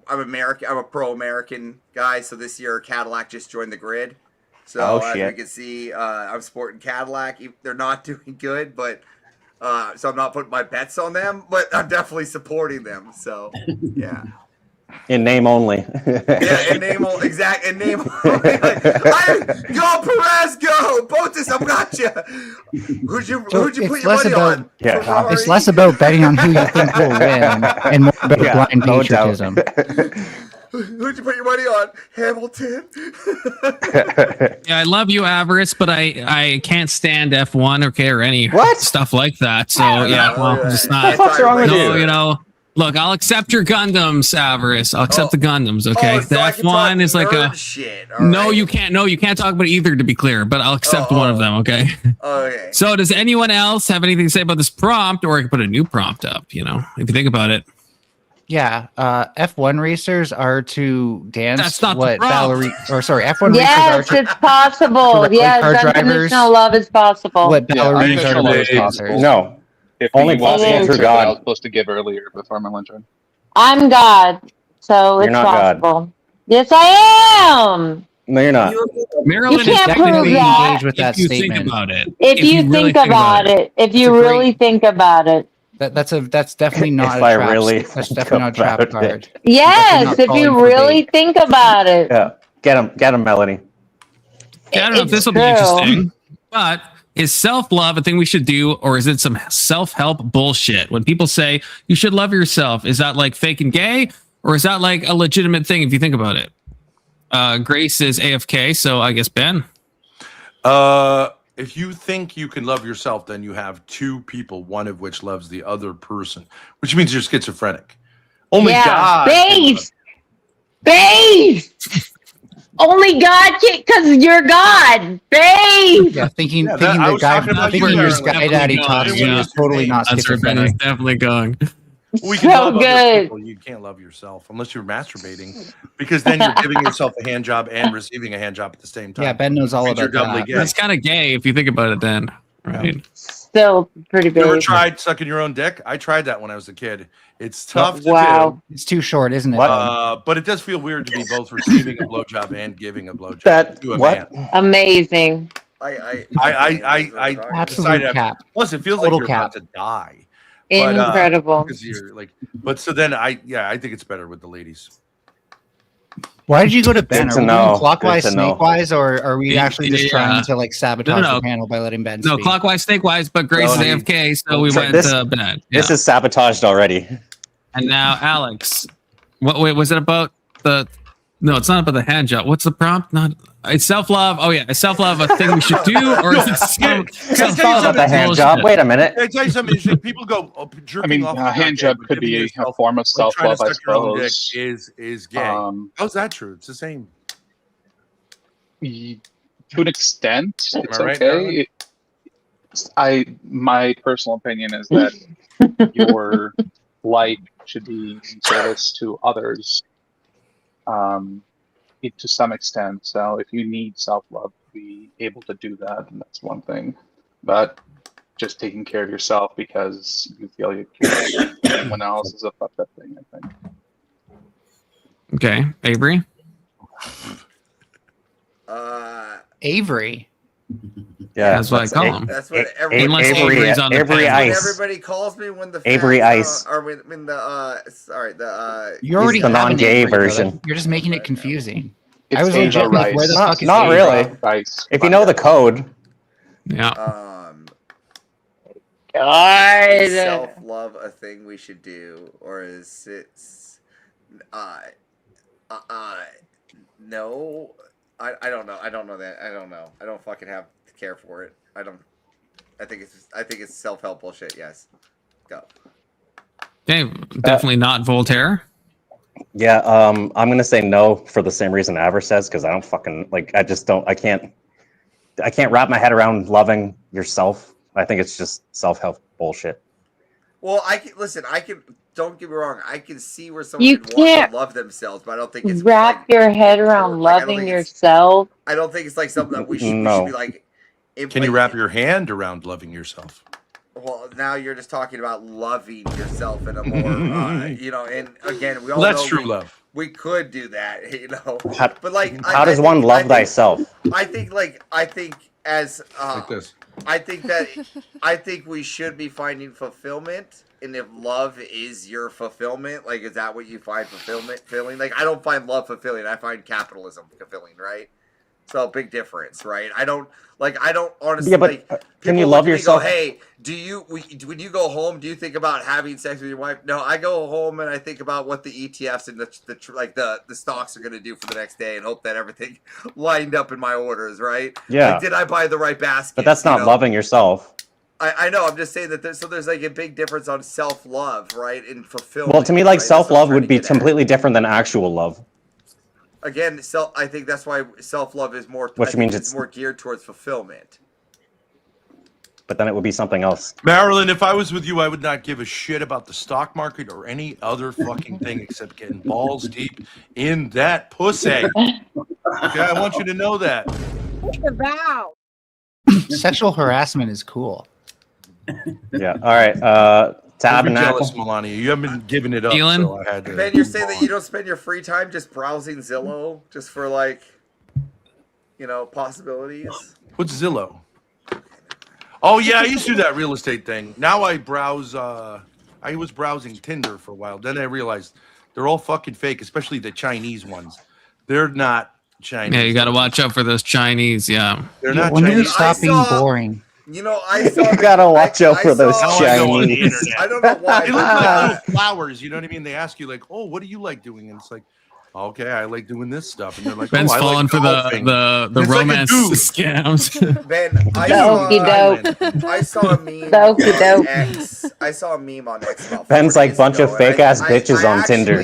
I'm American. I'm a pro-American guy. So this year Cadillac just joined the grid. So as you can see, I'm sporting Cadillac. They're not doing good, but so I'm not putting my bets on them, but I'm definitely supporting them. So yeah. In name only. Yeah, in name only. Exact. In name only. Like, go Perez, go Botas. I've got you. Who'd you put your money on? Yeah, It's less about betting on who you think will win and more about blind patriotism. Who'd you put your money on? Hamilton. Yeah, I love you, avarice, but I can't stand F1 or any stuff like that. So it's not. What's wrong with you? You know. Look, I'll accept your Gundams, avarice. I'll accept the Gundams, okay? so the I can F1 talk is like nerd a shit. no. You can't. No, you can't talk about either. To be clear, but I'll accept one of them, okay? Okay. So, does anyone else have anything to say about this prompt, or I can put a new prompt up? You know, if you think about it. Yeah, F1 racers are to dance. That's not the what prompt. F1 Yes, racers are it's possible. to Yes, car drivers. unconditional love is possible. What ballerinas are to race dancers. No. If Only you want the possible answer through that I was God. supposed to give earlier before my lunch run. I'm God, so You're it's not God. possible. Yes, I am. No, you're not. Maryland You can't is prove technically that. engaged with that if you statement. think about it. If you really think about it, if you It's a really think about it. That's definitely not If a I trap. really That's think definitely not a trap about card. it. Yes, not if calling you for really bait. think about it. Yeah, get him, Melanie. Yeah, I don't know if It's this will be true. interesting, but is self-love a thing we should do, or is it some self-help bullshit? When people say you should love yourself, is that like fake and gay, or is that like a legitimate thing if you think about it? Grace is AFK, so I guess Ben. If you think you can love yourself, then you have two people, one of which loves the other person, which means you're schizophrenic. Only God. Base. Only God can, because you're God. Base. Yeah, thinking I the was guy talking about you, this Marilyn. guy daddy talks to you is totally not That's where Ben is schizophrenic. definitely going. We can So love other good. people. You can't love yourself unless you're masturbating, because then you're giving yourself a hand job and receiving a hand job at the same time. Yeah, Ben knows all Means you're about doubly that. gay. That's kind of gay if you think about it. Then, right? Still pretty You ever big. tried sucking your own dick? I tried that when I was a kid. It's tough to Wow. It's too short, isn't it? but it does feel weird to be both receiving a blowjob and giving a blowjob That to a what? man. Amazing. I Absolute decided. cap. Plus, it feels Total like you're about to die. Incredible. Because you're like, but so then I think it's better with the ladies. Why did you go to Ben? Good Are to we know. doing clockwise, Good to know. snakewise, or are we actually just trying to like sabotage No. the panel by letting Ben No, speak? clockwise, snakewise, but Grace is No, AFK, so we went This- to Ben. This Yeah. is sabotaged already. And now Alex. Wait, was it about the? No, it's not about the hand job. What's the prompt? Not. It's self-love. Oh yeah, is self-love a thing we should do, or is it some Thought about the hand job. Wait a minute. Can I tell you something? It's like people go jerking off. A hand job could be a form of self-love, I suppose. Is gay. How's that true? It's the same. to an extent, Am it's I right, okay. My personal opinion is that your life should be in service to others, to some extent. So if you need self-love to be able to do that, then that's one thing. But just taking care of yourself because you feel you can't treat anyone else is a fucked up thing, I think. Okay, Avery. Avery. Yeah, That's what I call him. That's what Unless Avery's on the Avery panel. Ice. everybody calls me when the Avery fans, Ice. or when the sorry the You already the have an non-gay Avery, though. version. You're just making it confusing. It's I was Ava legit like, Rice. where the fuck is Not Avery? really. Rice. If you know the code. Yeah. Is God. self-love a thing we should do, or is it no, I don't know. I don't know that. I don't know. I don't fucking have to care for it. I think it's self-help bullshit. Yes. Go. Okay, definitely not Voltaire. Yeah, I'm gonna say no for the same reason Aver says, because I don't fucking like. I can't wrap my head around loving yourself. I think it's just self-help bullshit. Well, don't get me wrong. I can see where someone You could want can't to love themselves, but I don't think it's wrap your head around loving yourself. I don't think it's like something that we should be like. Can you wrap your hand around loving yourself? Well, now you're just talking about loving yourself in a more, and again, we all Well, that's know true love. We could do that, but like, How does one love thyself? I think as Like this. I think we should be finding fulfillment, and if love is your fulfillment, like, is that what you find fulfilling? Like, I don't find love fulfilling. I find capitalism fulfilling, right? So big difference, right? I don't honestly. Yeah, but can you love yourself? Go, hey, when you go home, do you think about having sex with your wife? No, I go home and I think about what the ETFs and the stocks are going to do for the next day, and hope that everything lined up in my orders, right? Yeah. Like, did I buy the right basket? But that's not loving yourself. I know. I'm just saying that there's like a big difference on self-love, right, and fulfillment. Well, to me, like right? self-love would be completely different than actual love. Again, I think that's why self-love is more. Which means it's more geared towards fulfillment. But then it would be something else. Marilyn, if I was with you, I would not give a shit about the stock market or any other fucking thing except getting balls deep in that pussy. Okay, I want you to know that. The vow. Sexual harassment is cool. Yeah. All right. Tabernacle. Jealous, Melania. You haven't been giving it up, Keelan? so I had to. Ben, you're saying that you don't spend your free time just browsing Zillow, just for like, possibilities. What's Zillow? Oh yeah, I used to do that real estate thing. Now I browse. I was browsing Tinder for a while. Then I realized they're all fucking fake, especially the Chinese ones. They're not Chinese. Yeah, you got to watch out for those Chinese. Yeah, They're not When you Chinese. stop being boring. I saw. You gotta watch out for those Now I go on the Chinese. internet. I don't know why. They look like little flowers. You know what I mean? They ask you like, "Oh, what do you like doing?" And it's like, "Okay, I like doing this stuff." And they're like, Ben's "Oh, I falling like for golfing." the It's like a romance dude. scams. Ben, Okey-doke. I saw a meme Okey-doke. on X. I saw a meme on X about Ben's 4 like days bunch ago, of fake and ass bitches on Tinder.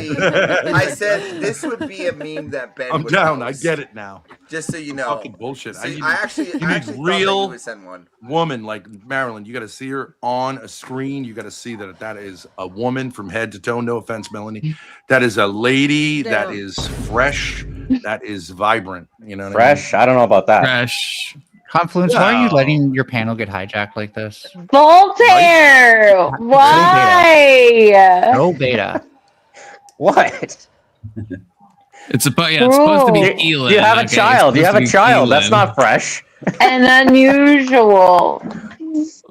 I said this would be a meme that Ben I'm would down. I post, get it now. just so you know. Fucking bullshit. See, you I actually need thought that you real would send one. woman like Marilyn. You got to see her on a screen. You got to see that is a woman from head to toe. No offense, Melanie. That is a lady. That Damn. is fresh. That is vibrant. You know what Fresh? I don't know about that. Fresh. Confluence, why are you No. letting your panel get hijacked like this? Voltaire! Why? No beta. What? It's supposed to be Elon. You have a okay? child. It's You have a supposed to be child. That's Elon. not fresh. And unusual.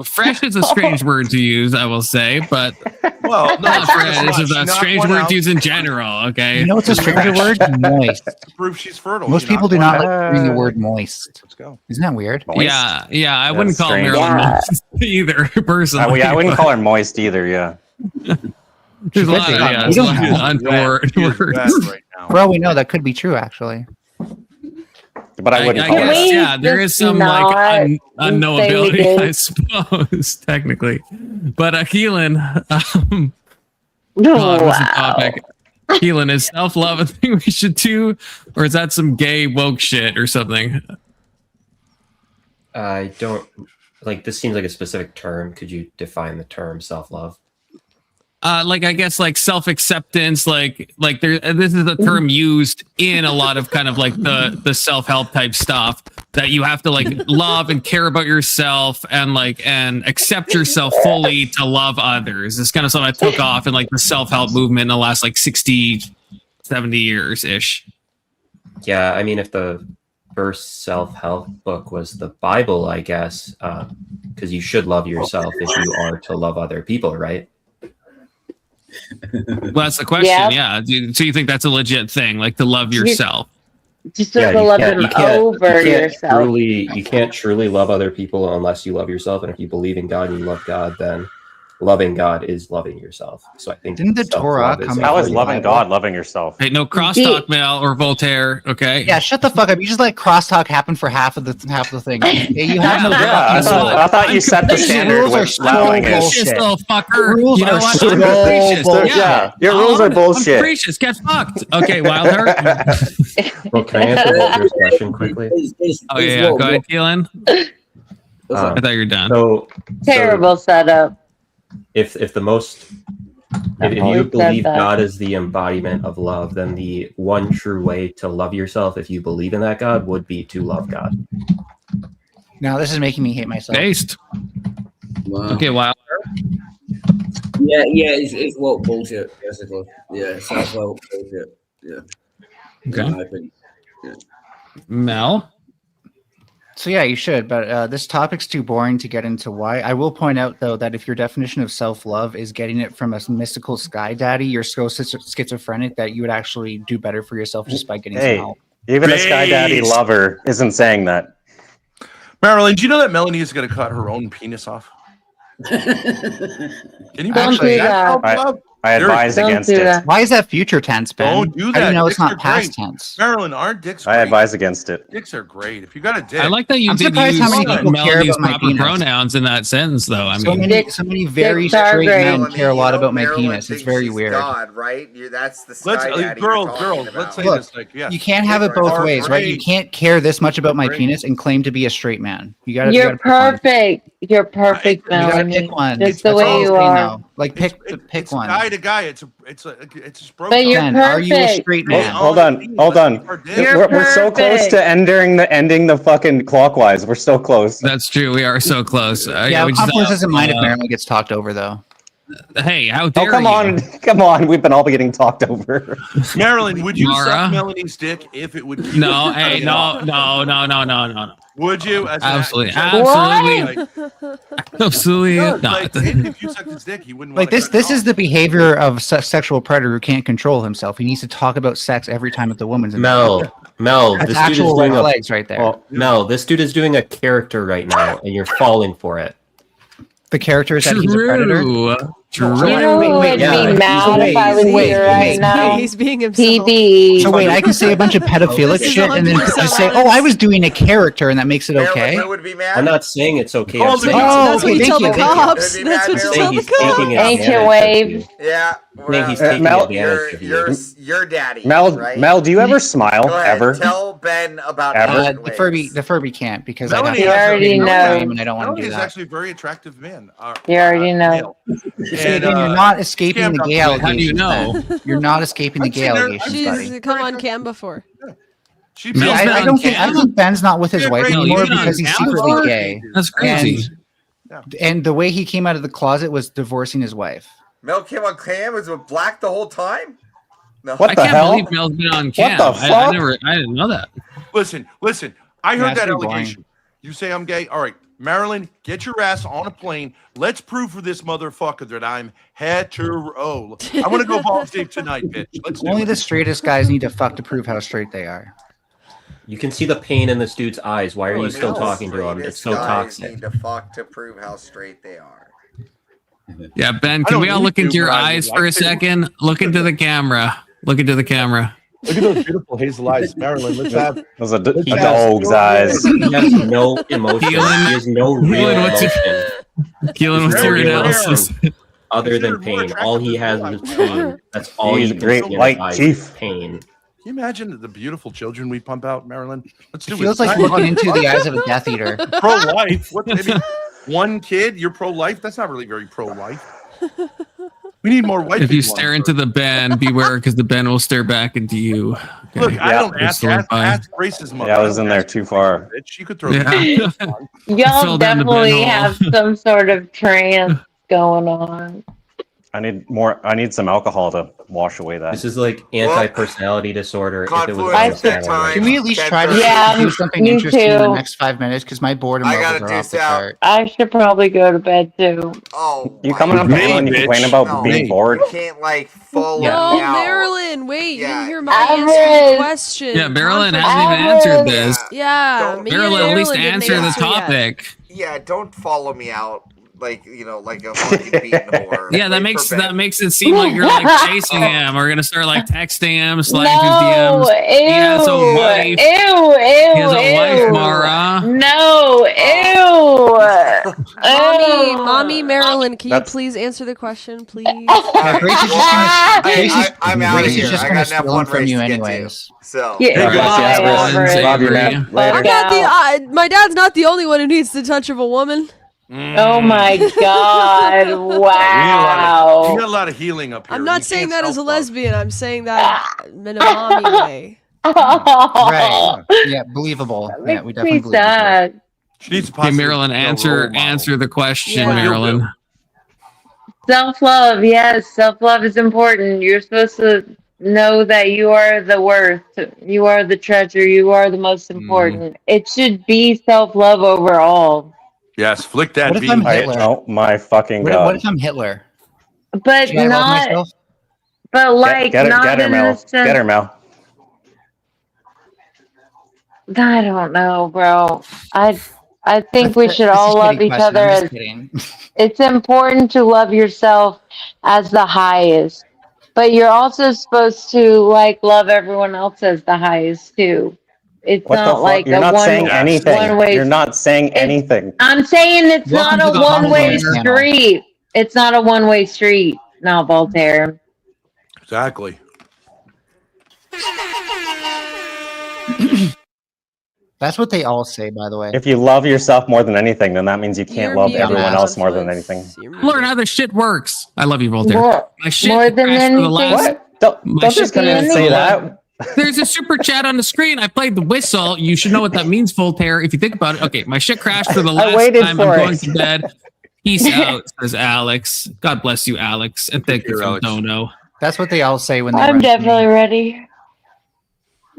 Fresh is a strange word to use, I will say, but Well, no, not fresh. not. This is a She knocked strange one word out. to use in general. Okay. You know what's a stranger word? Moist. Prove she's fertile. Most You people knocked do one not out. like hearing the word moist. Let's go. Isn't that weird? Moist? Yeah. I wouldn't call strange. Marilyn Yeah. moist either, personally. I wouldn't call her moist either. Yeah. There's a lot of be. there's We a don't lot know. of untoward He is words. bad right now. For all we know, that could be true, actually. But I wouldn't call Can her. we Yeah, there is just some not like say we unknowability, did? I suppose, technically. But Keelan, Oh, what's the topic? Keelan, is self-love a thing we should do, or is that some gay woke shit or something? I don't like this. Seems like a specific term. Could you define the term self-love? Like I guess like self-acceptance, like there. This is a term used in a lot of kind of like the self-help type stuff that you have to like love and care about yourself and accept yourself fully to love others. It's kind of something I took off in like the self-help movement in the last like 60, 70 years ish. Yeah, I mean, if the first self-help book was the Bible, I guess, because you should love yourself if you are to love other people, right? Well, that's the question. Yeah. So you think that's a legit thing, like to love yourself? Just to love them over yourself. You can't truly love other people unless you love yourself. And if you believe in God and you love God, then loving God is loving yourself. So I think didn't the Torah come? How is loving God loving yourself? Hey, no crosstalk, Mel or Voltaire. Okay. Yeah, shut the fuck up. You just let crosstalk happen for half of the thing. You have no. I thought you set the standard with allowing it. Fucker. Rules you know are what? so I'm capricious. bullshit. Your rules are bullshit. I'm capricious. Get fucked. Okay, Wilder. Well, can I answer Walter's question quickly? Oh yeah, go ahead, Keelan. I thought you were done. Terrible setup. If you believe God is the embodiment of love, then the one true way to love yourself, if you believe in that God, would be to love God. Now this is making me hate myself. Based. Wow. Okay, Wilder. Yeah, it's what bullshit, basically. Yeah, self-help bullshit. Yeah. Okay. Mel. So yeah, you should, but this topic's too boring to get into why. I will point out though that if your definition of self-love is getting it from a mystical sky daddy, you're so schizophrenic that you would actually do better for yourself just by getting some help. Even a sky daddy lover isn't saying that. Marilyn, do you know that Melanie is going to cut her own penis off? Can you Actually, I advise against it. Why is that future tense, Ben? Don't do that. I didn't know it's Dicks not are past great. tense. Marilyn, aren't dicks I great? advise against it. Dicks are great. If you got a dick. I like that you I'm did surprised use how many people care Melody's about my proper penis. pronouns in that sentence, though. I mean, So many very straight men care a lot about my penis. It's very weird. God, right? That's the sky daddy girls, you're talking about. let's say Look, this. Like, yes, you can't have it both ways, right? You can't care this much about my penis and claim to be a straight man. You're perfect. You're perfect, You gotta Melanie. pick one. Just the That's way all you I'm saying, are. though. Like pick one. Guy to guy, it's bro. But you're Ben, are you a perfect. straight man? Hold on. We're so close to ending the fucking clockwise. We're so close. that's true. We are so close. Yeah, we just, Confluence doesn't mind if Marilyn gets talked over, though. Hey, how Oh, dare come you? come on. We've been all getting talked over. Marilyn, would you Mara? suck Melanie's dick if it would? keep No, it hey, off? no. Would you? As an Absolutely, actor? absolutely No, not. like, if you sucked his dick, you wouldn't Like want this is the behavior of sexual predator who can't control himself. He needs to talk about sex every time that the woman's in Mel, That's this dude is actual red doing flags right there. Oh, Mel, this dude is doing a character right now, and you're falling for it. The character is that he's a predator. True. Do you know who would be mad if I was here right now? He's being himself. PD. So wait, I can say a bunch of pedophilic shit and then just say, "Oh, I was doing a character," and that makes it okay. Marilyn would be mad. I'm not saying it's okay. Oh, I'm saying That's what you thank tell you, the thank you. cops. That's what you tell the he's cops. taking Ancient wave. Yeah. saying he's taking Mel- advantage of you. Your daddy. Mel, right? Mel, do you ever smile? Go ahead. Ever? Tell Ben about Ever? ancient ways. The Furby can't because I Melanie have to already know, know. and I don't want Melanie to do is that. actually a very attractive man. You already know. Again, you're not escaping the gay allegations. How do you know? Ben. You're not escaping the gay allegations, buddy. She's come on cam before. She Mel's I been on don't think cam? Ben's not with his Yeah, wife great. anymore You've been on because he's cam secretly before? gay. That's crazy. And the way he came out of the closet was divorcing his wife. Mel came on cam was with black the whole time. No. What I the can't hell? believe Mel's been on cam. the I fuck? didn't know that. Listen. I Yeah, heard it's that pretty boring. allegation. You say I'm gay. All right, Marilyn, get your ass on a plane. Let's prove for this motherfucker that I'm hetero. I want to go balls deep tonight, bitch. Let's do Only it. the straightest guys need to fuck to prove how straight they are. You can see the pain in this dude's eyes. Why are you still Hell, talking to him? It's so straightest guys toxic. Need to fuck to prove how straight they are. Yeah, Ben, I can don't we all need look to, into your but I would eyes like for a to. second? Look into the camera. Look into the camera. Look at those beautiful hazel eyes, Marilyn. Let's have Those are He a has dog's eyes. He has no emotion. Keelan- He has no real Keelan, what's your- emotion. Keelan, what's your analysis? Other than pain, all he has is pain. That's all He's you a can great see in white his eyes chief. is pain. you imagine the beautiful children we pump out, Marilyn? Let's do It feels like looking into the eyes of a Death Eater. Pro-life. What? I mean, one kid, you're pro-life. That's not really very pro-life. We need more white If you people on stare into the Ben, beware, because the Ben will stare back into you. Okay. Look, I don't ask racism. Yeah, I was in there too far. Bitch, you could throw. Yeah. Y'all Fell down the definitely bin hole. have some sort of trance going on. I need more. I need some alcohol to wash away that. This is like anti-personality disorder. If it was Confluence understandable. at time. Can we at least try to do something me interesting in the too. next 5 minutes? Because my boredom I levels gotta are off deuce the out. chart. I should probably go to bed too. Oh, You coming on panel and you complain about being bored? You can't like follow No, me out. Marilyn, wait, you didn't hear my Average. answer to the question. Yeah, Marilyn Conference- hasn't even answered this. Yeah, me and Marilyn, at least didn't answer the yet. topic. Yeah, don't follow me out like like a fucking beaten whore. Yeah, that Wait for bed. makes it seem like you're like chasing him. We're gonna start like texting him, sliding through No, DMs. He has a wife. ew, He has a wife, ew. Mara. No, ew. Mommy Marilyn, can you That's- please answer the question, please? Yeah, Grace is just gonna. I'm out of Grace is here. just I gonna got enough steal them from fundraise you to get to. anyways. So Yeah, bye, Love you, man. Later. I'm not my dad's not the only one who needs the touch of a woman. Oh my God! We Wow. got a lot of healing up here. I'm not We saying can't that as a self-love. lesbian. I'm saying that in a mommy way. Right. Yeah, believable. Yeah, we definitely believe you. Sad. She needs Okay, Marilyn, answer the question, Yeah. Marilyn. Self-love, yes, self-love is important. You're supposed to know that you are the worth, you are the treasure, you are the most important. It should be self-love overall. Yes, flick that What if bean. I'm Hitler? Oh my fucking What god! if I'm Hitler? But Should I love not, myself? but like Get her, not get her, in Mel. the sense. Get her, Mel. I don't know, bro. I think we should This is all love kidding each question, other I'm just as kidding. it's important to love yourself as the highest, but you're also supposed to like love everyone else as the highest too. It's What the not fuck? like You're a not one saying anything. way. You're not saying anything. I'm saying it's Welcome not to a the one-way Confluence panel. street. It's not a one-way street. No, Voltaire. Exactly. That's what they all say, by the way. If you love yourself more than anything, then that means you can't You're love muted, everyone else more than Confluence. anything. Learn how the shit works. I love you, Voltaire. My shit More than crashed for anything. the last. What? Don't My just shit come in and crashed say for the that. There's a super chat on the screen. I played the whistle. You should know what that means, Voltaire. If you think about it. Okay, my shit crashed for the last waited time. for I'm going it. to bed. Peace out, says Alex. God bless you, Alex, and thank you for the dono. That's what they all say when they I'm run to me. definitely ready.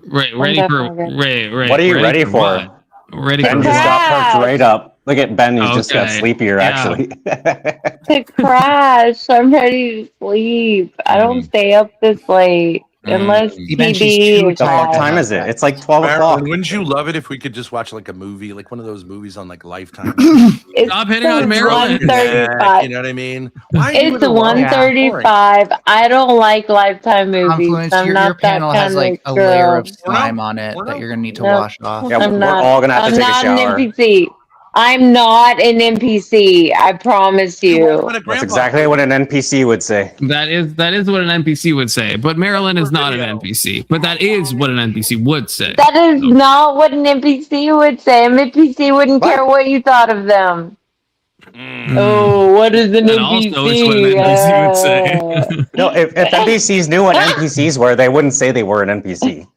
Ready for right. What are you ready for? what? Ready Ben for just what? got perked right up. Look at Ben. He's just got Okay. sleepier, Yeah. actually. To crash. I'm ready to sleep. I don't stay up this late unless Even she's TB too is The fuck tired. bad. time is it? It's like 12 o'clock. Marilyn, wouldn't you love it if we could just watch like a movie, like one of those movies on like Lifetime? It's Stop hitting on Marilyn. 1:35. You know what I mean? Why are you It's in a long- 1:35. I don't like Lifetime movies. Confluence, I'm your not panel that has kind like of a layer girl. of slime on it that you're gonna need to No. wash off. Yeah, I'm we're not. all gonna have I'm to take a not shower. an NPC. I'm not an NPC. I promise you. That's exactly what an NPC would say. That is what an NPC would say. But Marilyn is not an NPC. But that is what an NPC would say. That is not what an NPC would say. An NPC wouldn't care what you thought of them. Oh, what is an And NPC? also, it's what an NPC would say. No, if NPCs knew what NPCs were, they wouldn't say they were an NPC.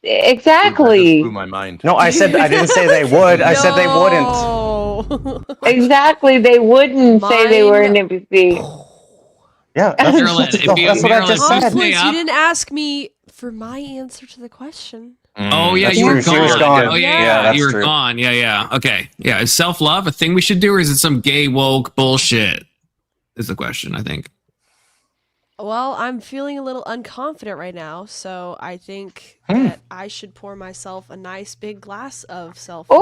Exactly. Blew my mind. No, I didn't say they would. I said they wouldn't. No. Exactly. They wouldn't say they were an NPC. Yeah, Marilyn, that's if what you- I Marilyn, just if you said. stay Confluence, up- you didn't ask me for my answer to the question. Oh yeah, That's you were true. She was gone. gone. Oh Yeah, yeah, that's you were true. gone. Yeah. Okay. Yeah, is self-love a thing we should do, or is it some gay woke bullshit? Is the question, I think. Well, I'm feeling a little unconfident right now, so I think that I should pour myself a nice big glass of self. Ooh.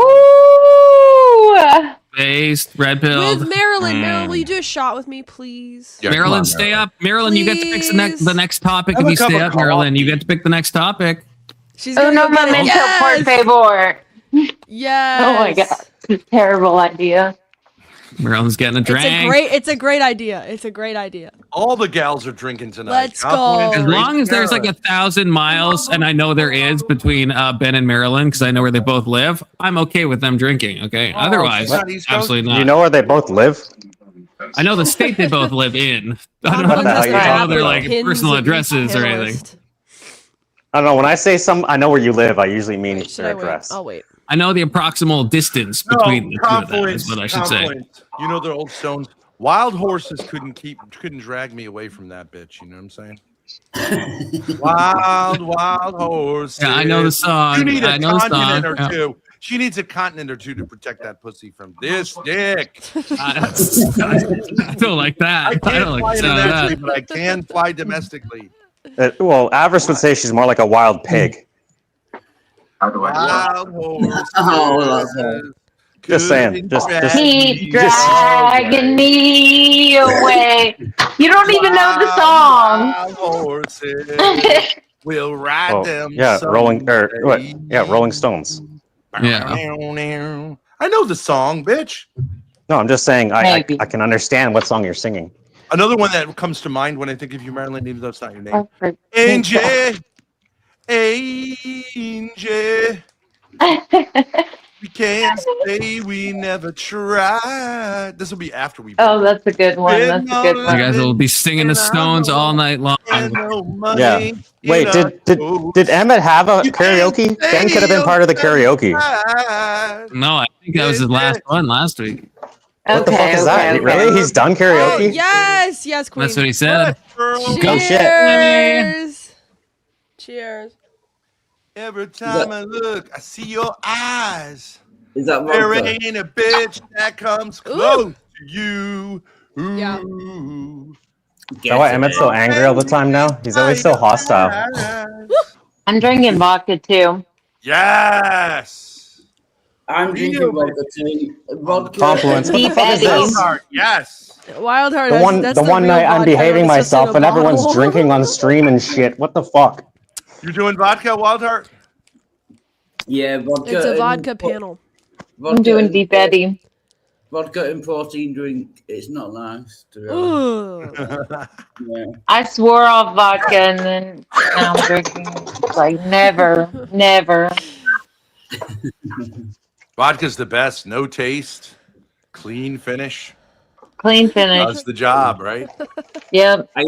Based, red pill. With Marilyn. Marilyn, will you do a shot with me, please? Yeah, Marilyn, come on, stay up. Marilyn, you get to pick Please. the next topic Have if a you cup stay of up, Marilyn. You coffee. get to pick the next topic. She's Oh gonna no, go get it. momento Yes! por favor. Yes. Oh my god, it's a terrible idea. Marilyn's getting a drink. It's a great idea. It's a great idea. All the gals are drinking tonight. Let's go. As long as there's like 1,000 miles, and I know there is between Ben and Maryland, because I know where they both live, I'm okay with them drinking. Okay. Otherwise, absolutely not. You know where they both live? I know the state they both live in. I don't What the hell you know talking their about? like personal addresses or anything. I don't know. When I say I know where you live, I usually mean their address. Oh wait. I know the approximal distance between the two of them is what I should say. You know, they're old stones. Wild horses couldn't drag me away from that bitch. You know what I'm saying? wild horses. Yeah, I know the song. You need a I know the continent song. or Yeah. two. She needs a continent or two to protect that pussy from this dick. I don't like that. I I can't don't fly like that. internationally, but I can fly domestically. Well, Avarice would say she's more like a wild pig. Wild horses. Just saying. Just Keep dragging me away. You don't even know the song. Wild horses. We'll ride Oh, them. yeah, Rolling Stones. Yeah. I know the song, bitch. No, I'm just saying I can understand what song you're singing. Another one that comes to mind when I think of you, Marilyn, even though it's not your name. Angel. We can't say we never tried. This will be after we. Oh, that's a good one. That's a good You one. guys will be singing the Stones all night long. Yeah. Wait, did Emmett have a karaoke? Ben could have been part of the karaoke. No, I think that was his last one last week. What the fuck is that? Really? He's done karaoke? Yes, Queen. That's what he said. Go shit. Cheers. Cheers. Every time I look, I see your eyes. Is that There vodka? ain't a bitch that comes close to you. Yeah. Is that why Emmett's so angry all the time now? He's always so hostile. I'm drinking vodka too. Yes. I'm drinking vodka too. Vodka. Confluence. What the fuck is this? Yes. Wild Heart. The one night I'm behaving myself and everyone's drinking on stream and shit. What the fuck? You're doing vodka, Wildheart? Yeah, vodka. It's a vodka panel. I'm doing Deep Eddy. Vodka and protein drink. It's not nice. To be honest. Yeah. I swore off vodka and then now I'm drinking like never. Vodka's the best. No taste, clean finish. Clean finish. Does the job, right? Yep. I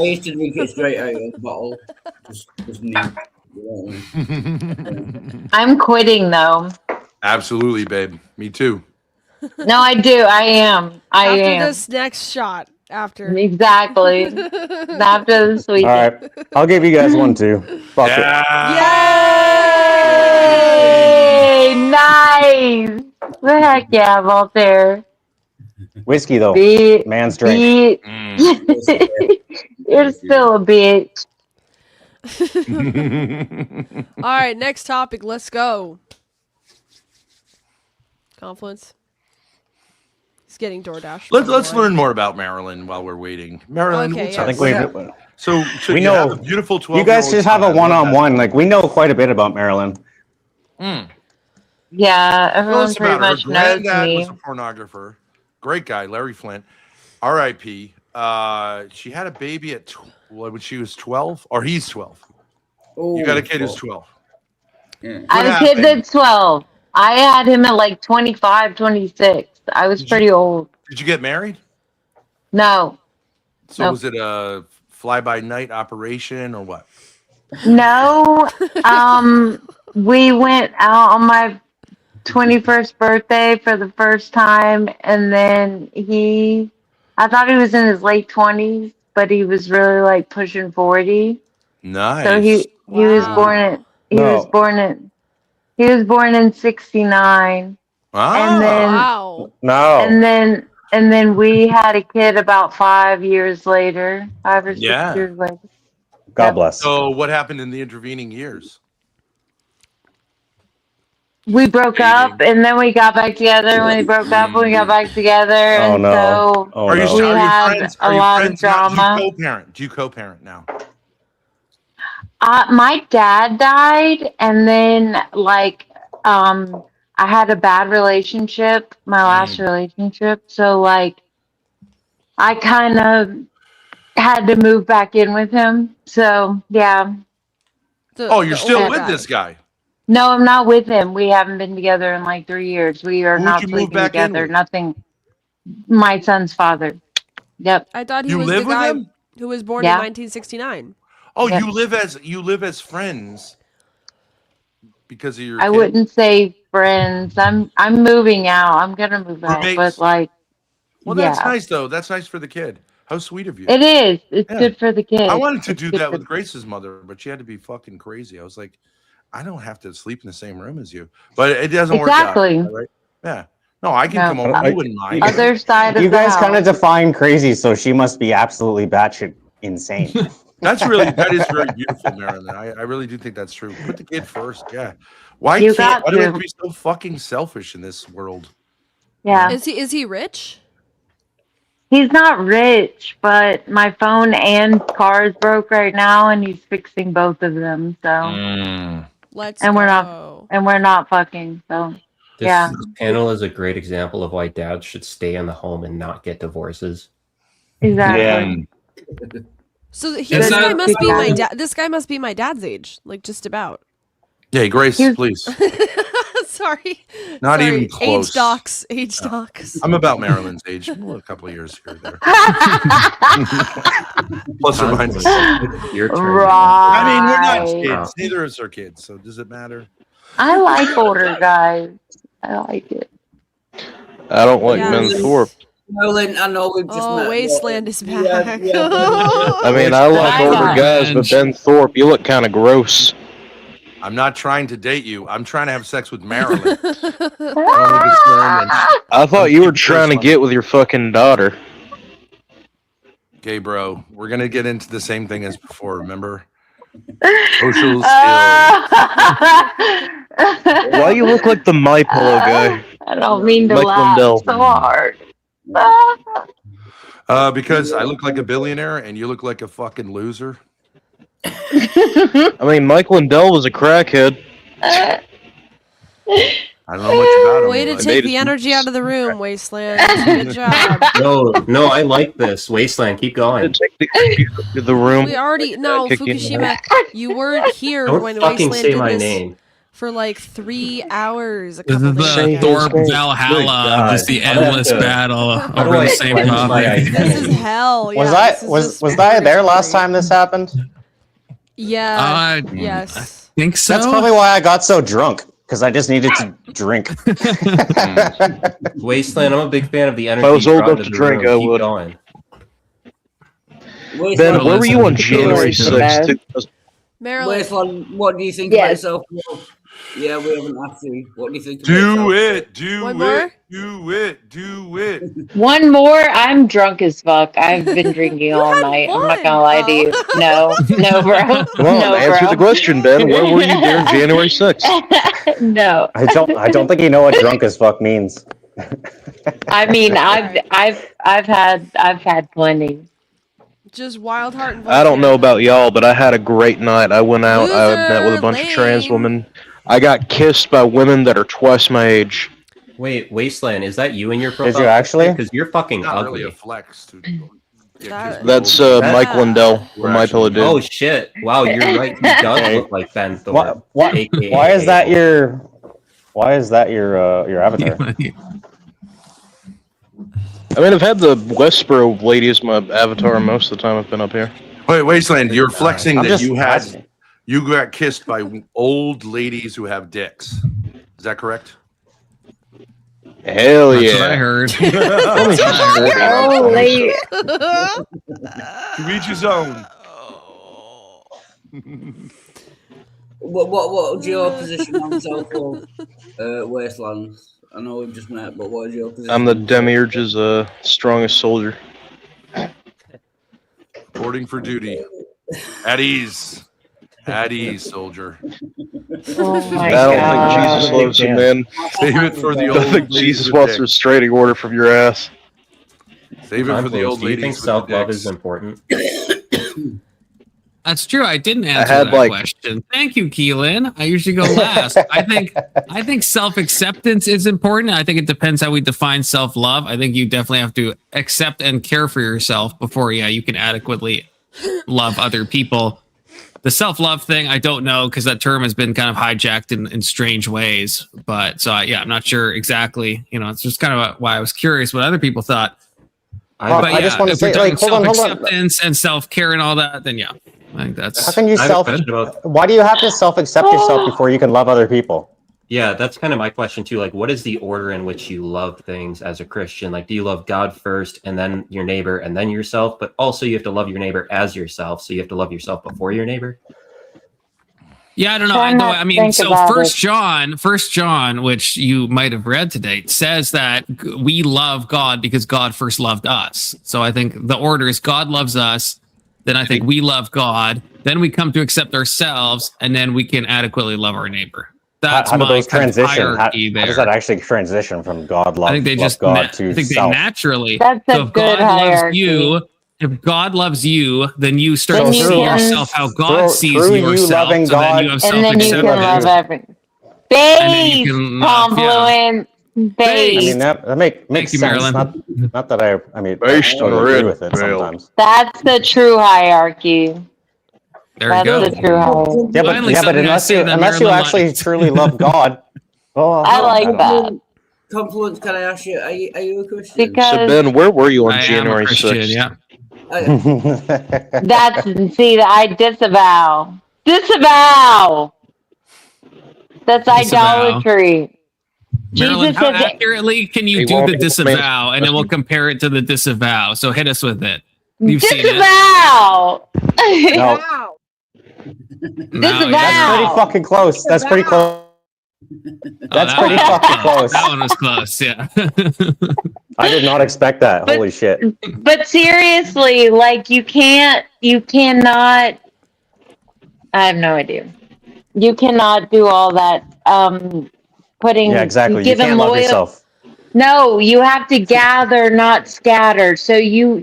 used to drink it straight out of the bottle. Just neat. I'm quitting though. Absolutely, babe. Me too. No, I do. I am. After this next shot. After. Exactly. After the sweet. All right. I'll give you guys one too. Fuck it. Yay! Nice. The heck yeah, Voltaire. Whiskey though. Man's drink. You're still a bitch. All right, next topic. Let's go. Confluence. He's getting DoorDash. Let's learn more about Marilyn while we're waiting. Marilyn, Okay, what's yes. up? I think What happened? So we you know have a beautiful 12. You guys should have a one-on-one. Like we know quite a bit about Marilyn. Yeah, Tell everyone us pretty about her. much knows Granddad me. was a pornographer. Great guy, Larry Flint. R.I.P. She had a baby at when she was 12, or he's 12. You got a kid who's 12. Yeah. I have a kid that's 12. I had him at like 25, 26. I was pretty old. Did you get married? No. So Nope. was it a fly-by-night operation or what? No. We went out on my 21st birthday for the first time, and then I thought he was in his late 20s, but he was really like pushing 40. Nice. So he was born in 69. And then and then we had a kid about 5 years later, 5 or 6 years later. God bless. So what happened in the intervening years? We broke up and then we got back together. And we broke up and we got back together. Oh, And no. so Oh, Are you no. we are you had friends? a Are you lot of friends now? drama. Do you co-parent now? My dad died, and then I I had a bad relationship, my last relationship. So like I kind of had to move back in with him. So yeah. Oh, you're still with this guy? No, I'm not with him. We haven't been together in like 3 years. We are Who'd not you move sleeping back in together. with? Nothing. My son's father. Yep. I thought he You was live the with guy him? who was born Yeah. in 1969. Oh, Yep. you live as friends because of your I kid? wouldn't say friends. I'm moving out. I'm gonna move out, but Roommates? like, Well, that's yeah, nice though. That's nice for the kid. How sweet of you. it is. It's Yeah. good for the kid. I wanted to It's do good that for with the- Grace's mother, but she had to be fucking crazy. I was like, I don't have to sleep in the same room as you, but it doesn't work out. Exactly. Right? Yeah. No, I can No. come over. I wouldn't mind. Other side of You the guys kind of house. define crazy, so she must be absolutely batshit insane. That is very beautiful, Marilyn. I really do think that's true. Put the kid first. Yeah. Why You do we got have to to. be so fucking selfish in this world? Yeah. Is he rich? He's not rich, but my phone and car is broke right now, and he's fixing both of them. So, Let's and we're go. not fucking. So, This yeah. panel is a great example of why dads should stay in the home and not get divorces. Exactly. So this It's guy not- must be my dad. This guy must be my dad's age, like just about. Yeah, Grace, please. Sorry. Not Sorry. even close. Age docs. Age docs. I'm about Marilyn's age. Well, a couple of years here or there. Plus or minus. Your turn. I mean, we're not Right. kids. Neither of us are kids. So does it matter? I like older guys. I like it. I don't like Yeah. men Thorpe. Nolan, I know we've just Oh, met. Wasteland is back. I mean, I like older guys, but Ben Thorpe, you look kind of gross. I'm not trying to date you. I'm trying to have sex with Marilyn. I thought you were trying to get with your fucking daughter. Okay, bro. We're gonna get into the same thing as before. Remember? Social skills. Why you look like the My Pillow guy? I don't mean to Mike laugh Lindell. so hard. Because I look like a billionaire and you look like a fucking loser. I mean, Mike Lindell was a crackhead. I don't know much about him. Way to but- take the energy out of the room, Wasteland. Good job. No, I like this. Wasteland, keep going. The room. We already no Kicking Fukushima. You weren't here Don't when fucking Wasteland say did my this name. for like 3 hours. A This couple is days the ago. Thorpe Valhalla, just the I'm gonna have endless to- battle how do over I the same cleanse my topic. identity? This is hell. Was Yeah, I this is was just I there last time this happened? Yeah. Yes. Think so. That's probably why I got so drunk, because I just needed to drink. Wasteland, I'm a big fan of the energy. If I was you old brought enough into to the drink, room. I Keep would. going. Ben, where were you on January Wasteland. 6th? Marilyn. Wasteland, what do you think Yes. about yourself? Yeah, we haven't asked you. What do you think? Do it. Do One it. more? Do it. Do it. One more. I'm drunk as fuck. I've been drinking all night. I'm not gonna lie to you. No, no, bro. Come on, No, answer bro. the question, Ben. Where were you during January 6th? No. I don't think you know what drunk as fuck means. I mean, I've had plenty. Just wild heart and I don't know about y'all, but I had a great night. I went out. I met with a bunch of Loser, trans lame. women. I got kissed by women that are twice my age. Wait, Wasteland, is that you in your profile? Did you actually? Because you're fucking Not ugly. really a flex. To That- That's Mike Lindell from My Pillow Dude. Oh shit! Wow, you're right. He does look like Ben Thorpe. AKA Why is that your avatar? I mean, I've had the Westboro lady as my avatar most of the time I've been up here. Wait, Wasteland, you're flexing I'm that just you had asking. you got kissed by old ladies who have dicks. Is that correct? Hell That's yeah. what I heard. Holy. To each his own. What's your position on self-love, Wastelands? I know we've just met, but what is your position? I'm the Demiurge's strongest soldier. Reporting for duty. At ease. At ease, soldier. Oh my I don't god. think Jesus loves you, man. Save it for the I old don't think ladies Jesus with wants a dicks. restraining order from your ass. Save it for the Confluence, old do you ladies think with the self-love dicks. is important? That's true. I didn't answer had, that like- question. Thank you, Keelan. I usually go last. I think self-acceptance is important. I think it depends how we define self-love. I think you definitely have to accept and care for yourself before, you can adequately love other people. The self-love thing, I don't know, because that term has been kind of hijacked in strange ways. But so I'm not sure exactly. It's just kind of why I was curious what other people thought. I just want to say, like, hold on. Self-acceptance and self-care and all that, then I think that's. How can you why do you have to self-accept yourself before you can love other people? Yeah, that's kind of my question too. Like, what is the order in which you love things as a Christian? Like, do you love God first and then your neighbor and then yourself? But also you have to love your neighbor as yourself. So you have to love yourself before your neighbor. Yeah, I don't know. I mean, so First John, which you might have read today, says that we love God because God first loved us. So I think the order is God loves us, then I think we love God, then we come to accept ourselves, and then we can adequately love our neighbor. That's how do my those kind of transition? How hierarchy there. does that actually transition from God love? I think they love just God to I think self? they naturally. That's a So if good God loves hierarchy. you, if God loves you, then you start Then to you see can- yourself how God sees through you yourself. loving So then God, you have And then you can love everything. And then you Base, can, confluence, base. I mean that makes Thank you, sense. Marilyn. Not that I mean I Based on totally agree red with it veil. sometimes. That's the true hierarchy. There That's you go. the true hierarchy. Yeah, Finally, but something I unless said you that Marilyn actually liked. truly love God, I like that. Confluence, can I ask you, are you a Christian? Because So Ben, where were you on I am a January Christian, 6th? yeah. that's I disavow. Disavow. That's Disavow. idolatry. Marilyn, Jesus how says accurately can you Hey, do well, the disavow? And then we'll compare it to the disavow. So hit us with it. You've seen it. disavow. No, Disavow. that's pretty fucking close. That's pretty close. That's pretty fucking close. That one was close, yeah. I did not expect that. Holy shit. But seriously, like you cannot. I have no idea. You cannot do all that. Putting Yeah, exactly. You giving can't love yourself. No, you have to gather, not scatter. So you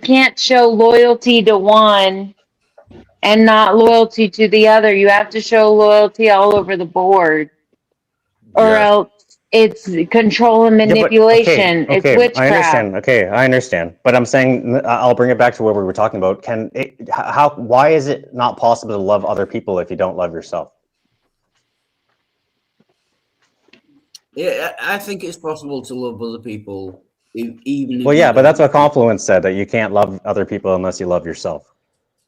can't show loyalty to one and not loyalty to the other. You have to show loyalty all over the board, or Yes. else it's control and Yeah, but- manipulation. okay, It's witchcraft. I understand. Okay, I understand. But I'm saying I'll bring it back to what we were talking about. Why is it not possible to love other people if you don't love yourself? Yeah, I think it's possible to love other people, even. Well, yeah, but that's what Confluence said, that you can't love other people unless you love yourself.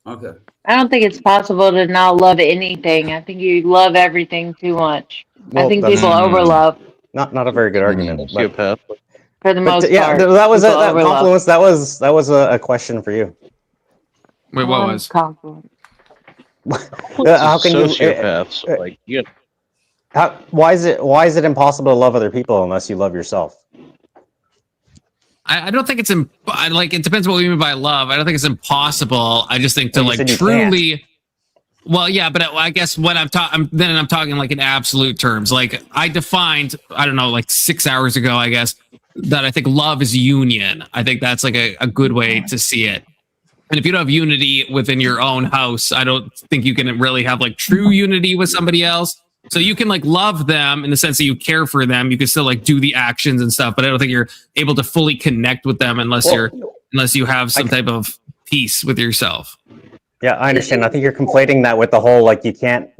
Okay. I don't think it's possible to not love anything. I think you love everything too much. I Well, think that's- people overlove Not a very good argument. But, for the most yeah, part. that was People that overlove. Confluence. That was a question for you. Wait, what was? Confluence. How can sociopaths? Like, yeah. Why is it impossible to love other people unless you love yourself? I don't think it's like it depends what we mean by love. I don't think it's impossible. I just think to Well, you like said you truly. Well, yeah, but I guess when I'm talking like in absolute terms. Like I defined, I don't know, like 6 hours ago, I guess, that I think love is union. I think that's like a good way to see it. And if you don't have unity within your own house, I don't think you can really have like true unity with somebody else. So you can like love them in the sense that you care for them. You can still like do the actions and stuff, but I don't think you're able to fully connect with them unless you have some type of peace with yourself. Yeah, I understand. I think you're conflating that with the whole like you can't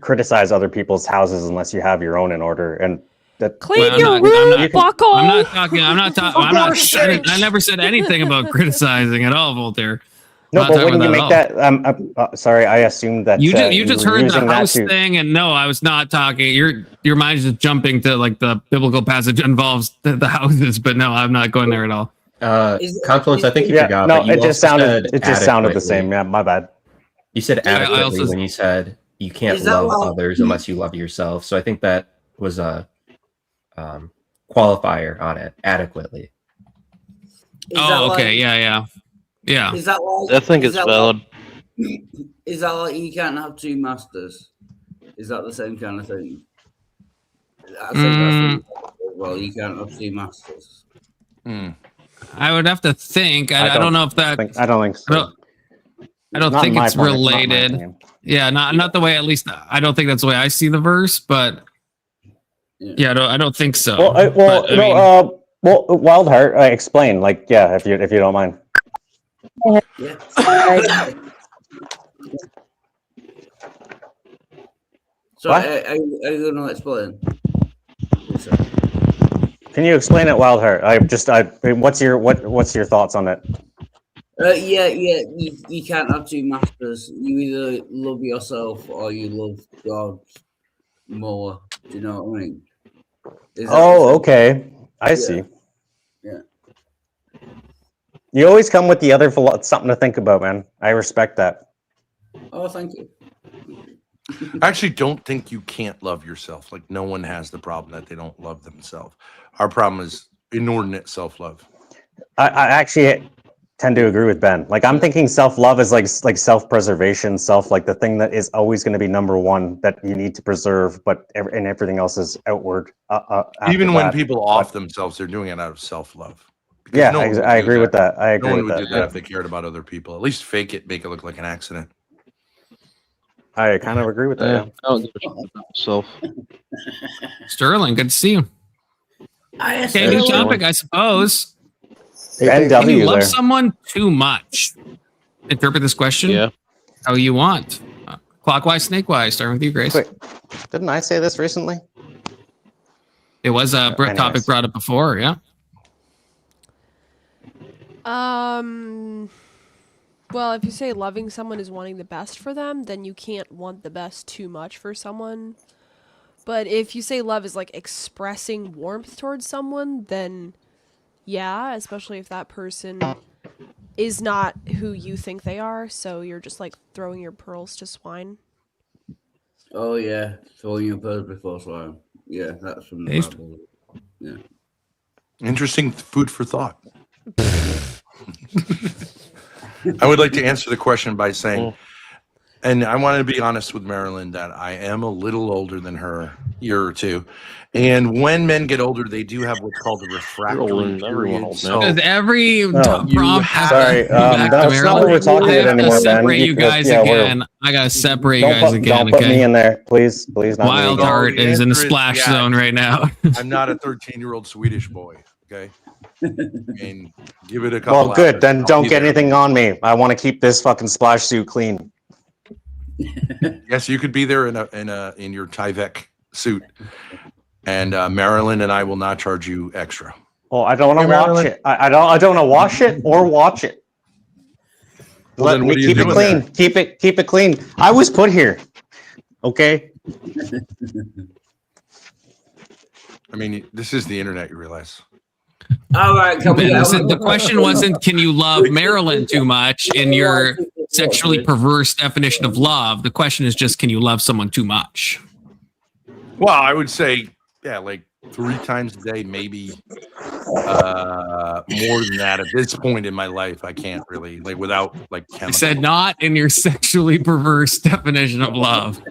criticize other people's houses unless you have your own in order. And that Clean your room, buckle. I'm not talking. I never said anything about criticizing at all, Voltaire. No, but wouldn't you make that? Sorry, I assumed that You just were heard the using that house to- thing, and no, I was not talking. Your mind's just jumping to like the biblical passage involves the houses, but no, I'm not going there at all. Confluence, I think you forgot. No, but you it just also sounded said sounded the adequately. same. Yeah, my bad. You said Yeah, I adequately also- when you said you can't Is that love like- others unless you love yourself. So I think that was a qualifier on it. Adequately. Oh, okay, yeah. Is that like? I think it's valid. Is that like you can't have two masters? Is that the same kind of thing? I think that's well, you can't have two masters. I would have to think. I don't know if that. I don't think so. I don't Not think in my it's point- not my related. opinion. Yeah, not the way. At least I don't think that's the way I see the verse. But yeah, I don't think so. Well, But, I mean, well, Wild Heart, explain. Like, yeah, if you don't mind. Yeah. So What? are you going to explain? Can you explain it, Wild Heart? What's your thoughts on it? Yeah. You can't have two masters. You either love yourself or you love God more. Do you know what I mean? Okay. I see. Yeah. You always come with the other something to think about, man. I respect that. Oh, thank you. I actually don't think you can't love yourself. Like, no one has the problem that they don't love themselves. Our problem is inordinate self-love. I actually tend to agree with Ben. Like, I'm thinking self-love is like self-preservation, like the thing that is always going to be number one that you need to preserve, but and everything else is outward. Even when people off themselves, they're doing it out of self-love. Yeah, I agree with that. I agree no one with would that. do that if they cared about other people. At least fake it, make it look like an accident. I kind of agree with that. I don't give a shit about myself. Sterling, good to see you. Okay, new topic, I suppose. Ben Can you W love there. someone too much? Interpret this question how you want. Clockwise, snakewise. Starting with you, Grace. Wait, didn't I say this recently? It was a Anyways. topic brought up before, yeah. Well, if you say loving someone is wanting the best for them, then you can't want the best too much for someone. But if you say love is like expressing warmth towards someone, then yeah, especially if that person is not who you think they are, so you're just like throwing your pearls to swine. Oh yeah, throwing your pearls before swine. Yeah, that's from the Bible. Yeah. Interesting food for thought. I would like to answer the question by saying, and I want to be honest with Marilyn, that I am a little older than her, a year or two. And when men get older, they do have what's called a refractory period. So every prompt has sorry, that's not what we're talking about anymore, Ben. separate you guys again. I gotta separate you guys again. Don't put me in there, please. Not Wild me. Heart is in the splash zone right now. I'm not a 13-year-old Swedish boy, okay? And give it a couple Well, good. hours. Then I'll don't be get there. anything on me. I want to keep this fucking splash suit clean. Yes, you could be there in your Tyvek suit, and Marilyn and I will not charge you extra. Well, I don't want to watch it. I don't want to wash it or watch it. Well, Let then what me are you keep it doing clean. there? Keep it clean. I was put here. Okay. I mean, this is the internet. You realize? All right, come Ben, on. the question wasn't can you love Marilyn too much in your sexually perverse definition of love. The question is just can you love someone too much? Well, I would say, yeah, like 3 times a day, maybe more than that. At this point in my life, I can't really, like, without like I chemicals. said not in your sexually perverse definition of love.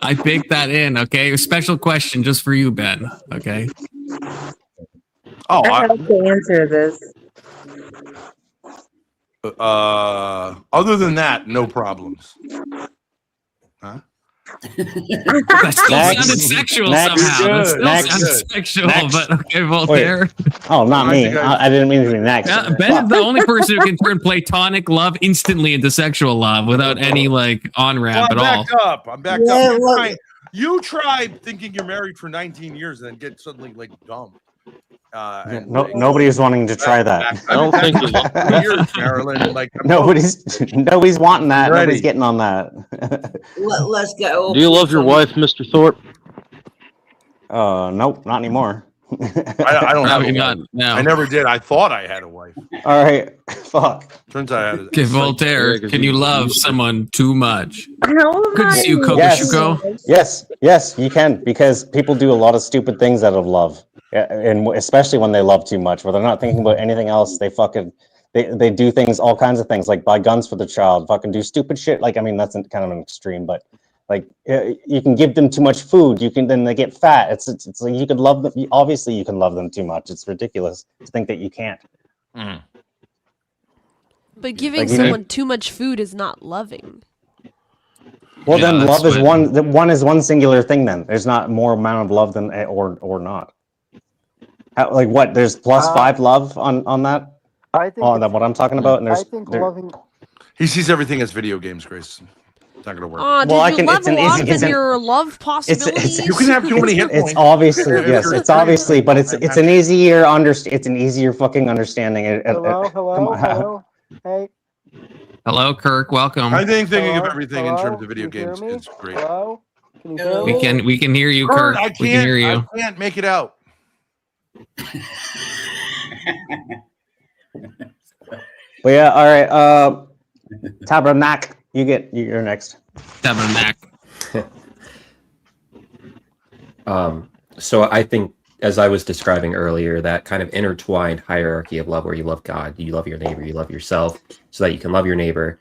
I baked that in, okay? A special question just for you, Ben. Okay. Oh, I have to answer this. Other than that, no problems. Huh? That still sounded sexual somehow. That still sounded sexual, but okay, Voltaire. Oh, not me. I didn't mean to be next. Yeah, Ben is the only person who can turn platonic love instantly into sexual love without any like on ramp at all. I'm backed up. You try thinking you're married for 19 years and then get suddenly like dumb. Nobody is wanting to try that. I don't think years, Marilyn. Like nobody's wanting that. Ready. Nobody's getting on that. Let's get over. Do you love your wife, Mr. Thorpe? Nope, not anymore. I don't have a wife. No. I never did. I thought I had a wife. All right, fuck. Turns out I had. Okay, Voltaire, can you love someone too much? How am Good to see you, Kokoshuko. Yes, you can, because people do a lot of stupid things out of love. And especially when they love too much, where they're not thinking about anything else, they do things, all kinds of things, like buy guns for the child, fucking do stupid shit. Like, I mean, that's kind of an extreme, but like you can give them too much food, then they get fat. It's like you could love them. Obviously, you can love them too much. It's ridiculous to think that you can't. But giving Like, someone too much food is not loving. Well, Yeah, then that's love is what- one is one singular thing. Then there's not more amount of love than or not. Like what? There's plus 5 love on that. I think Oh, that what I'm talking about. And I there's think there, loving. He sees everything as video games, Grace. It's not gonna work. Aw, Well, I did you can- it's level an easy- up it's in an- your love possibilities? You can have too many hit it's points. obviously If yes, you're it's obviously, but it's experienced, an easier it's an easier fucking understanding. Hello, Come hello, on. hello. Hey, Hello, Kirk. Welcome. I think thinking of hello, everything in hello? terms of video Can you hear games me? is great. Hello, can you hear me? We can hear you, Kurt, Kirk. I We can hear you. I can't make it out. Well, yeah, all right. Tabernacle, you're next. Tabernacle. So I think, as I was describing earlier, that kind of intertwined hierarchy of love, where you love God, you love your neighbor, you love yourself, so that you can love your neighbor.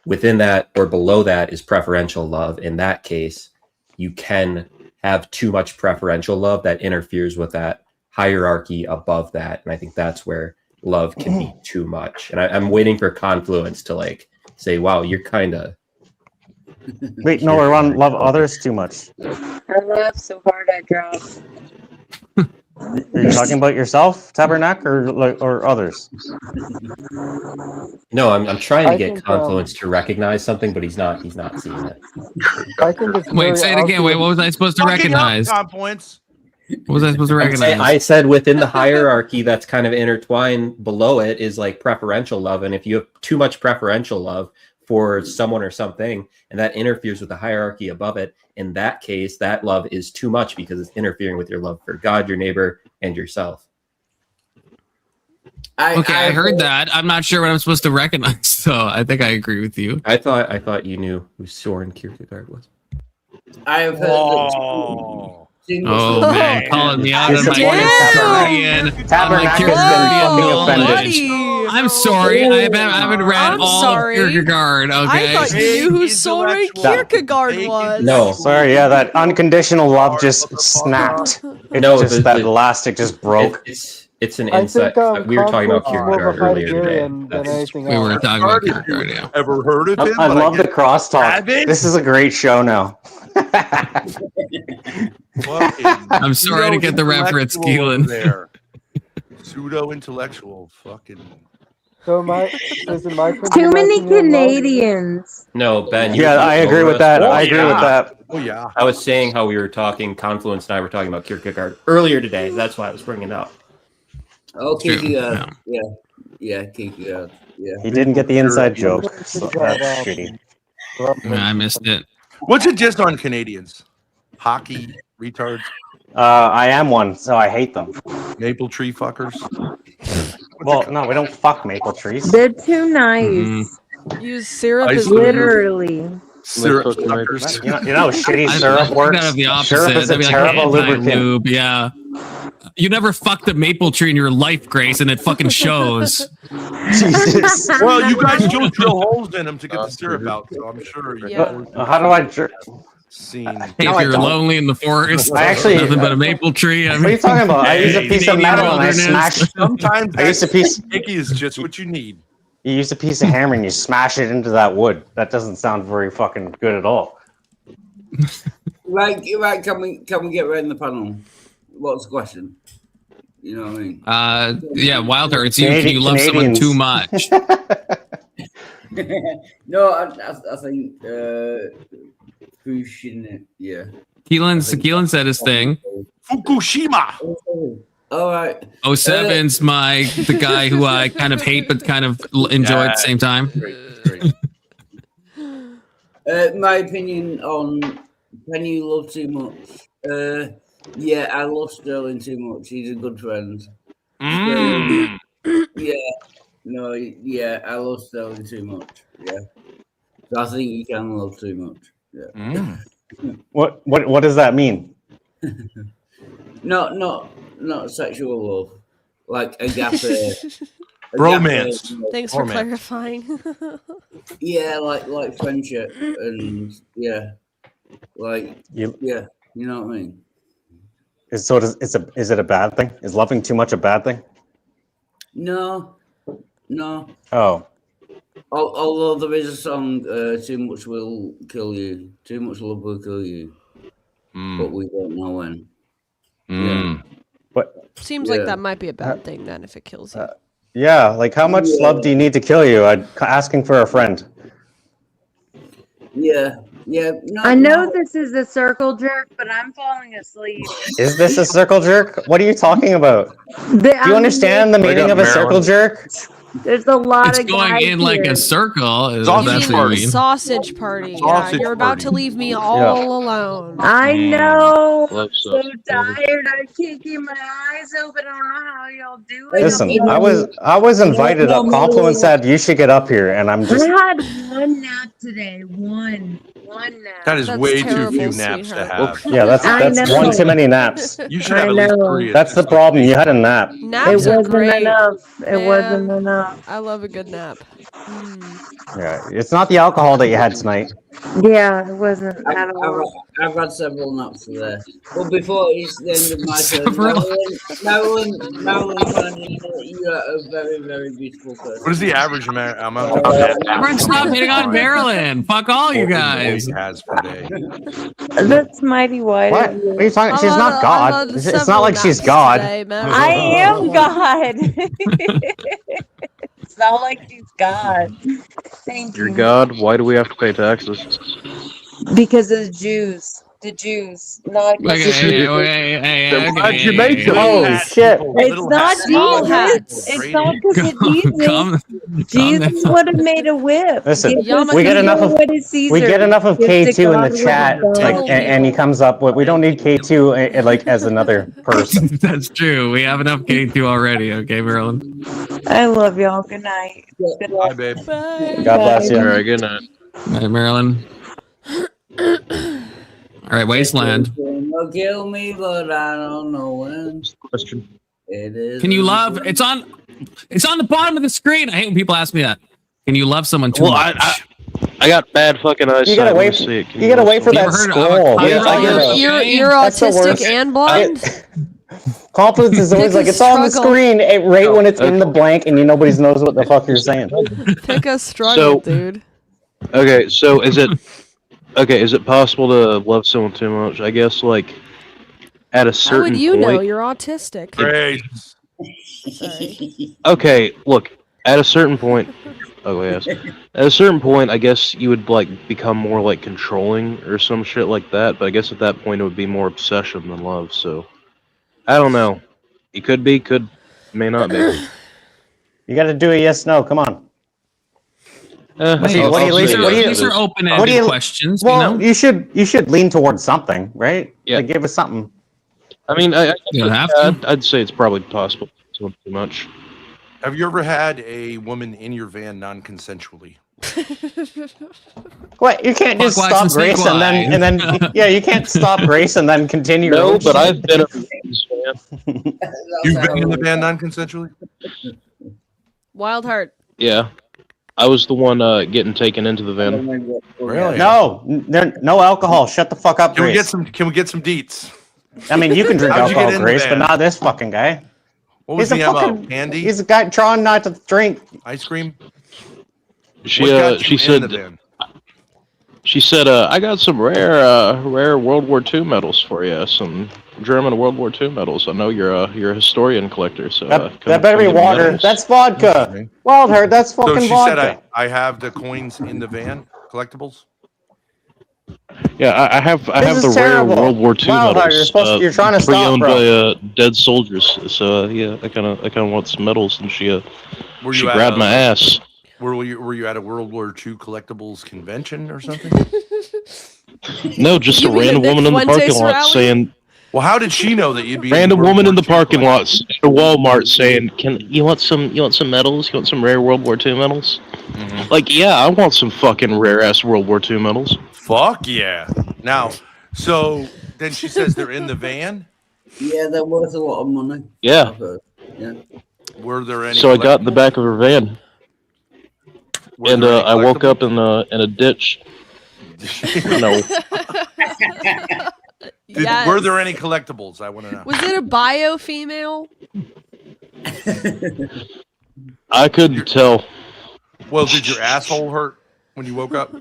Within that, or below that, is preferential love. In that case, you can have too much preferential love that interferes with that hierarchy above that, and I think that's where love can be too much. And I'm waiting for Confluence to like say, "Wow, you're kind of." Wait, no, we're on love others too much. I laughed so hard I dropped. Are you talking about yourself, Tabernacle, or others? No, I'm trying to I get think, Confluence to recognize something, but he's not seeing it. I think it's Wait, very say it again. Wait, what was I supposed to Fucking recognize? up, points. What was I supposed to recognize? I said within the hierarchy that's kind of intertwined below it is like preferential love. And if you have too much preferential love for someone or something, and that interferes with the hierarchy above it, in that case, that love is too much because it's interfering with your love for God, your neighbor, and yourself. I heard that. I'm not sure what I'm supposed to recognize, so I think I agree with you. I thought you knew who Soren Kierkegaard was. I have heard Oh. Oh man, calling me out on my Disappointed Kierkegaardian. Tabernacle has been fucking offended. I'm sorry, I haven't read I'm all sorry. of Kierkegaard. Okay, I thought you knew who Soren Kierkegaard was. No, sorry, yeah, that unconditional love just snapped. It No, just that elastic just broke. It's an I insight. think, We were talking about Confluence is more of a Kierkegaard earlier today. Hungarian than anything we were else. talking about Kierkegaard. Yeah. Ever heard of him? I But love the get crosstalk. savage. This is a great show now. I'm sorry to get the reference, Keelan. There. Pseudo-intellectual fucking. So listen, my Too many Canadians. No, Ben. Yeah, I agree with that. Oh, I agree with that. Oh yeah. I was saying how we were talking, Confluence and I were talking about Kierkegaard earlier today. That's why I was bringing it up. Oh, Kierkegaard. Yeah, Kierkegaard. Yeah. He didn't get the inside joke. So that's shitty. I missed it. What's it just on Canadians? Hockey retards, I am one, so I hate them. maple tree fuckers. Well, no, we don't fuck maple trees. They're too nice. Use syrup Ice as Literally. Syrup suckers. You know how shitty syrup works? Kind of the opposite. Syrup is a They'd be like, terrible "Hey, lubricant. noob." Yeah. You never fucked a maple tree in your life, Grace, and it fucking shows. Jesus. Well, you guys don't drill holes in them to get the syrup out, so I'm sure you How do I seen. Hey, if you're lonely in the forest, I actually- nothing but a maple tree. What are you talking about? I use a piece of metal and I smash. Sometimes I use a piece. Icky is just what you need. You use a piece of hammer and you smash it into that wood. That doesn't sound very fucking good at all. Right, can we get right in the panel? What's the question? You know what I mean? Yeah, Wilder, it's you. Can you love someone too much? No, I think Fukushima, yeah. Keelan said his thing. Fukushima. All right. 07's the guy who I kind of hate but kind of enjoy at the same time. Great. My opinion on can you love too much? Yeah, I love Sterling too much. He's a good friend. Yeah. No, yeah, I love Sterling too much. Yeah. So I think you can love too much. Yeah. What does that mean? Not sexual love. Like agape. Romance. Thanks for clarifying. Yeah, like friendship and like you know what I mean. Is it a bad thing? Is loving too much a bad thing? No. Oh. Although there is a song, "Too Much Will Kill You," "Too Much Love Will Kill You," but we don't know when. Yeah. But Seems like that might be a bad thing then if it kills you. yeah, like how much love do you need to kill you? Asking for a friend. Yeah. No, I know this is a circle jerk, but I'm falling asleep. Is this a circle jerk? What are you talking about? Do you understand the meaning of a circle jerk? There's a lot It's of going guys in like here. a circle. Is You that's mean what you mean? sausage party? Sausage You're about to leave me all alone. I know. Love I'm so sausage. tired. I can't keep my eyes open. I don't know how y'all do it. Listen, I was invited up. Confluence said you should get up here, and I'm I just. had one nap today. One nap. That is way too few naps to have. Yeah, that's I know. one too many naps. You should have at least 3. That's the problem. You had a nap. Naps It are wasn't great. enough. It Man, wasn't enough. I love a good nap. Yeah, it's not the alcohol that you had tonight. Yeah, it wasn't at all. I've had several naps today. But before it's the end of my turn, Marilyn, you are a very, very beautiful person. What is the average amount of naps? Everyone stop hitting on Marilyn. Fuck all you guys. He has per day. That's mighty wide. What? What are you talking? She's not God. It's not like she's God. I am God. It's not like she's God. Thank You're you. God. Why do we have to pay taxes? Because of the Jews. The Jews. Not Glad you made them. Oh shit! It's not Jesus. It's not because of Jesus. Jesus would have made a whip. Listen, Give we get enough of what is Caesar. we get enough of Give to K2 in God the what chat, is God. like, and he comes up with. We don't need K2 like as another person. That's true. We have enough K2 already. Okay, Marilyn. I love y'all. Good night. Good Bye, babe. God bless you. All right, good night. Night, Marilyn. All right, Wasteland. They'll kill me, but I don't know when. Question. It is. Can you love? It's on the bottom of the screen. I hate when people ask me that. Can you love someone too Well, much? I got bad fucking eyesight. You gotta Let me wait. see it. Can You gotta wait for You that ever heard of scroll. avocado? You're That's the autistic worst. and blind? Confluence is always Pick a like it's on the struggle. screen right when it's in the blank and nobody knows what the fuck you're saying. Pick a struggle, So- dude. Okay, so is it possible to love someone too much? I guess like at a How certain would you point. know? You're autistic. Great. Sorry. Okay, look, at a certain point. Oh yes. At a certain point, I guess you would like become more like controlling or some shit like that. But I guess at that point it would be more obsession than love. So I don't know. It could be, may not be. You got to do a yes no. Come on. These are open-ended questions. Well, you should lean towards something, right? Yeah. Like, give us something. I mean, You have to. I'd say it's probably possible. Too much. Have you ever had a woman in your van non-consensually? What? You can't just Fuck, stop wax, and Grace and then yeah, you can't stop Grace and then continue. your No, own but shit. I've been a fan. You've been in the van non-consensually? Wild heart. Yeah. I was the one getting taken into the van. Really? No, no alcohol. Shut the fuck up, Can we Grace. get some deets? I mean, you can drink How'd you alcohol, get in the Grace, but van? not this fucking guy. What was He's the a MO? fucking Candy? He's a guy trying not to drink. Ice cream? She What got she you in said the van? she said I got some rare World War II medals for you, some German World War II medals. I know you're a historian collector, so That better be come give me water. medals. That's vodka. Okay. Wild heart. That's So fucking she vodka. said I have the coins in the van, collectibles? Yeah, I have This the is rare terrible. World War II Wild heart, medals. you're trying to stop, pre-owned bro. by dead soldiers. So yeah, I kind of want some medals, and she Were she you at grabbed a- my ass. Were you at a World War II collectibles convention or something? No, just You a mean random the woman in the Fuentes parking lot rally? saying. Well, how did she know that you'd be Random World woman War in the II parking lot collectibles? at a Walmart saying, "Can you want some medals? You want some rare World War II medals?" Mhm. Like, yeah, I want some fucking rare ass World War II medals. Fuck yeah. Now, so then she says they're in the van. Yeah, they're worth a lot of money. Yeah. Yeah. Were there any? So I got in the back of her van, Were and there any I woke collectibles? up in a ditch. No, Yes. Were there any collectibles? I want to know. Was it a bio female? I couldn't tell. Well, did your asshole hurt when you woke up?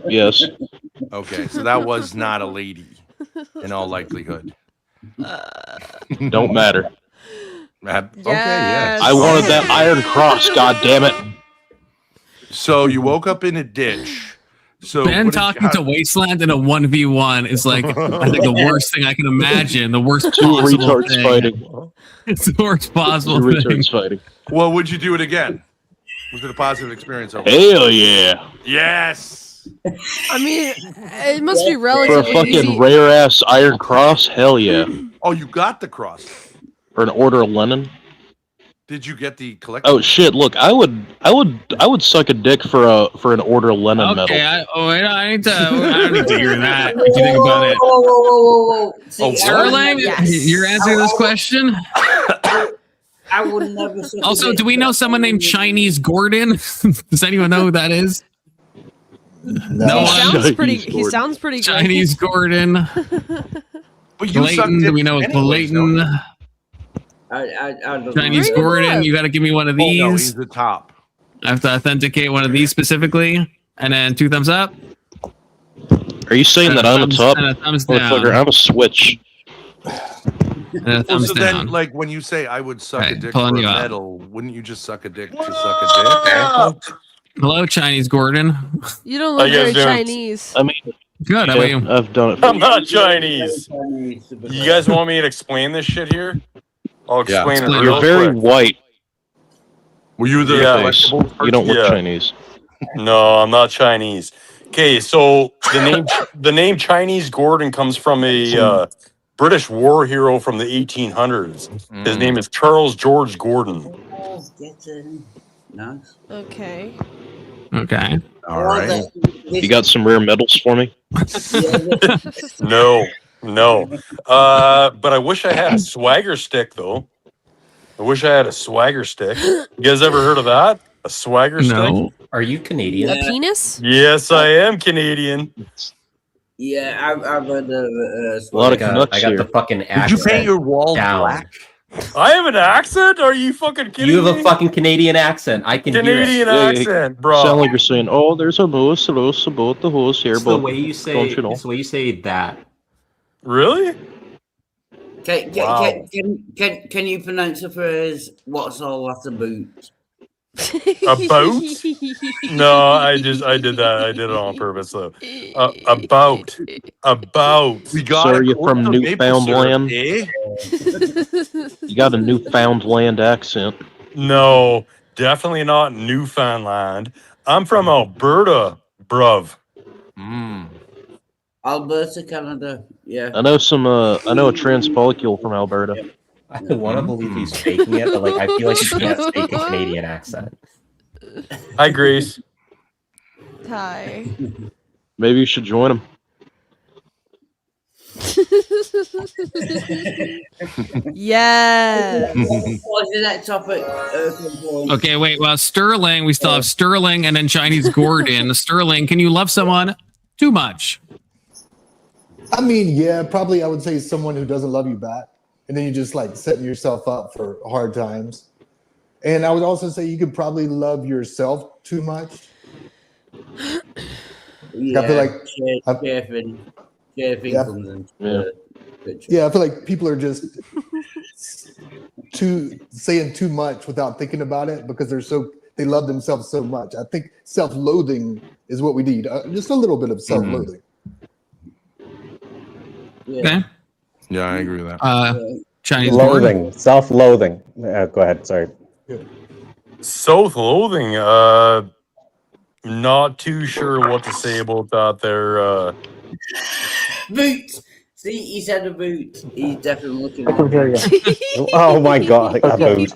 Yes. Okay, so that was not a lady, in all likelihood. Don't matter. Okay, yes. I wanted that iron cross. God damn it. So you woke up in a ditch. So Ben what did talking to Wasteland in a 1v1 is like, I think the worst thing I can imagine. The worst Two possible retards thing. fighting. It's the worst possible Two thing. retards fighting. Well, would you do it again? Was it a positive experience? Hell yeah. Yes. I mean, it must be For a relatively fucking easy. rare ass iron cross, hell yeah. Oh, you got the cross. For an order of Lennon. Did you get the collectible? Oh shit! Look, I would suck a dick for an Order of Lennon medal. Okay, I need to. I don't need to hear that. If you think about it. Whoa. Oh, Sterling, you're answering this question. I would never. Also, do we know someone named Chinese Gordon? Does anyone know who that is? No He one. sounds pretty. He sounds pretty. Chinese Gordon. But you sucked Clayton, do we dick know anyways, Clayton? don't you? I don't Chinese know. Gordon, you got to give me one of Oh, these. no, he's the top. I have to authenticate one of these specifically, and then 2 thumbs up. Are you saying that I'm a top? And a thumbs Motherfucker, down. I'm a switch. And a Well, thumbs so down. then, like, when you say I would suck a Right, dick pulling for a you up. medal, wouldn't you just suck a dick to suck a dick? Hello, Chinese Gordon. You don't look How you very guys doing? Chinese. I mean, Good. How about you? I've done it. I'm not Chinese. You guys want me to explain this shit here? I'll explain it real You're very quick. white. Were you the Face. You don't look Yeah. Chinese. No, I'm not Chinese. Okay, so the name Chinese Gordon comes from a British war hero from the 1800s. His name is Charles George Gordon. Nice. Okay. Okay. All right. You got some rare medals for me? No. But I wish I had a swagger stick though. I wish I had a swagger stick. You guys ever heard of that? A swagger No. stick? Are you Canadian? A penis? Yes, I am Canadian. Yeah, I've heard of A lot of Canucks I got here. the fucking Did accent. you paint your wall down. black? I have an accent? Are you fucking kidding You have me? a fucking Canadian accent. I can Canadian hear it. accent, bro. Sound like you're saying, "Oh, there's a moose about the horse here," It's but the way you say. don't you know? It's the way you say that. Really? Can Wow. you pronounce the phrase "What's all that about"? About? No, I did that. I did it on purpose though. About. We got So a are you quote from Maple Newfoundland? syrup, eh? You got a Newfoundland accent. No, definitely not Newfoundland. I'm from Alberta, bruv. Alberta, Canada. Yeah. I know I know a transpollicule from Alberta. I want to believe he's faking it, but like I feel like he can't fake a Canadian accent. Hi, Grace. Hi. Maybe you should join him. Yes. What's the next topic? Okay, wait. Well, Sterling, we still have Sterling and then Chinese Gordon. Sterling, can you love someone too much? I mean, yeah, probably I would say someone who doesn't love you back. And then you just like setting yourself up for hard times. And I would also say you could probably love yourself too much. Yeah, I feel like chafing comes into the picture. yeah, I feel like people are just saying too much without thinking about it because they love themselves so much. I think self-loathing is what we need. Just a little bit of self-loathing. Okay. Yeah, I agree with that. Chinese Loathing, self-loathing. Go ahead. Sorry. Self-loathing. Not too sure what to say about that there. Boot. See, he said a boot. He's definitely looking I can hear you. Oh my god, a boot.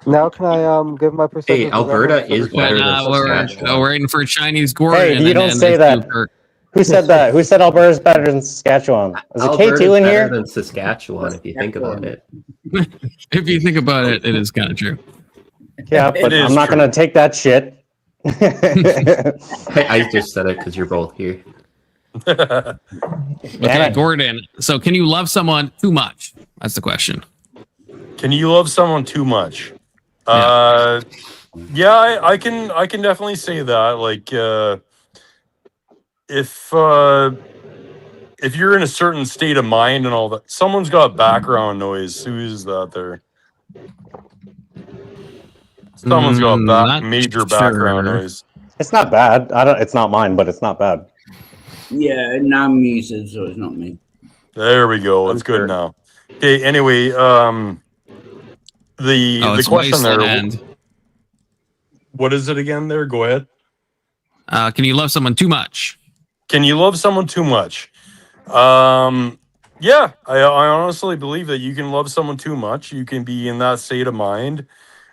Now can I give my perspective? Hey, Alberta is better than we're Saskatchewan. waiting for Chinese Gordon. Hey, you and don't then say there's that. Cooper. Who said that? Who said Alberta's better than Saskatchewan? Is it Alberta's K2 in better here? than Saskatchewan, if you think about it. If you think about it, it is kind of true. Yeah, but I'm not going to take that shit. I just said it because you're both here. Okay, Gordon. So, can you love someone too much? That's the question. Can you love someone too much? Yeah, I can definitely say that. Like, if you're in a certain state of mind and all that, someone's got background noise. Who is that there? Someone's got major background noise. It's not bad. It's not mine, but it's not bad. Yeah, and I'm muted, so it's not me. There we go. It's good now. Okay. Anyway, the question there. What is it again? There. Go ahead. Can you love someone too much? Can you love someone too much? Yeah, I honestly believe that you can love someone too much. You can be in that state of mind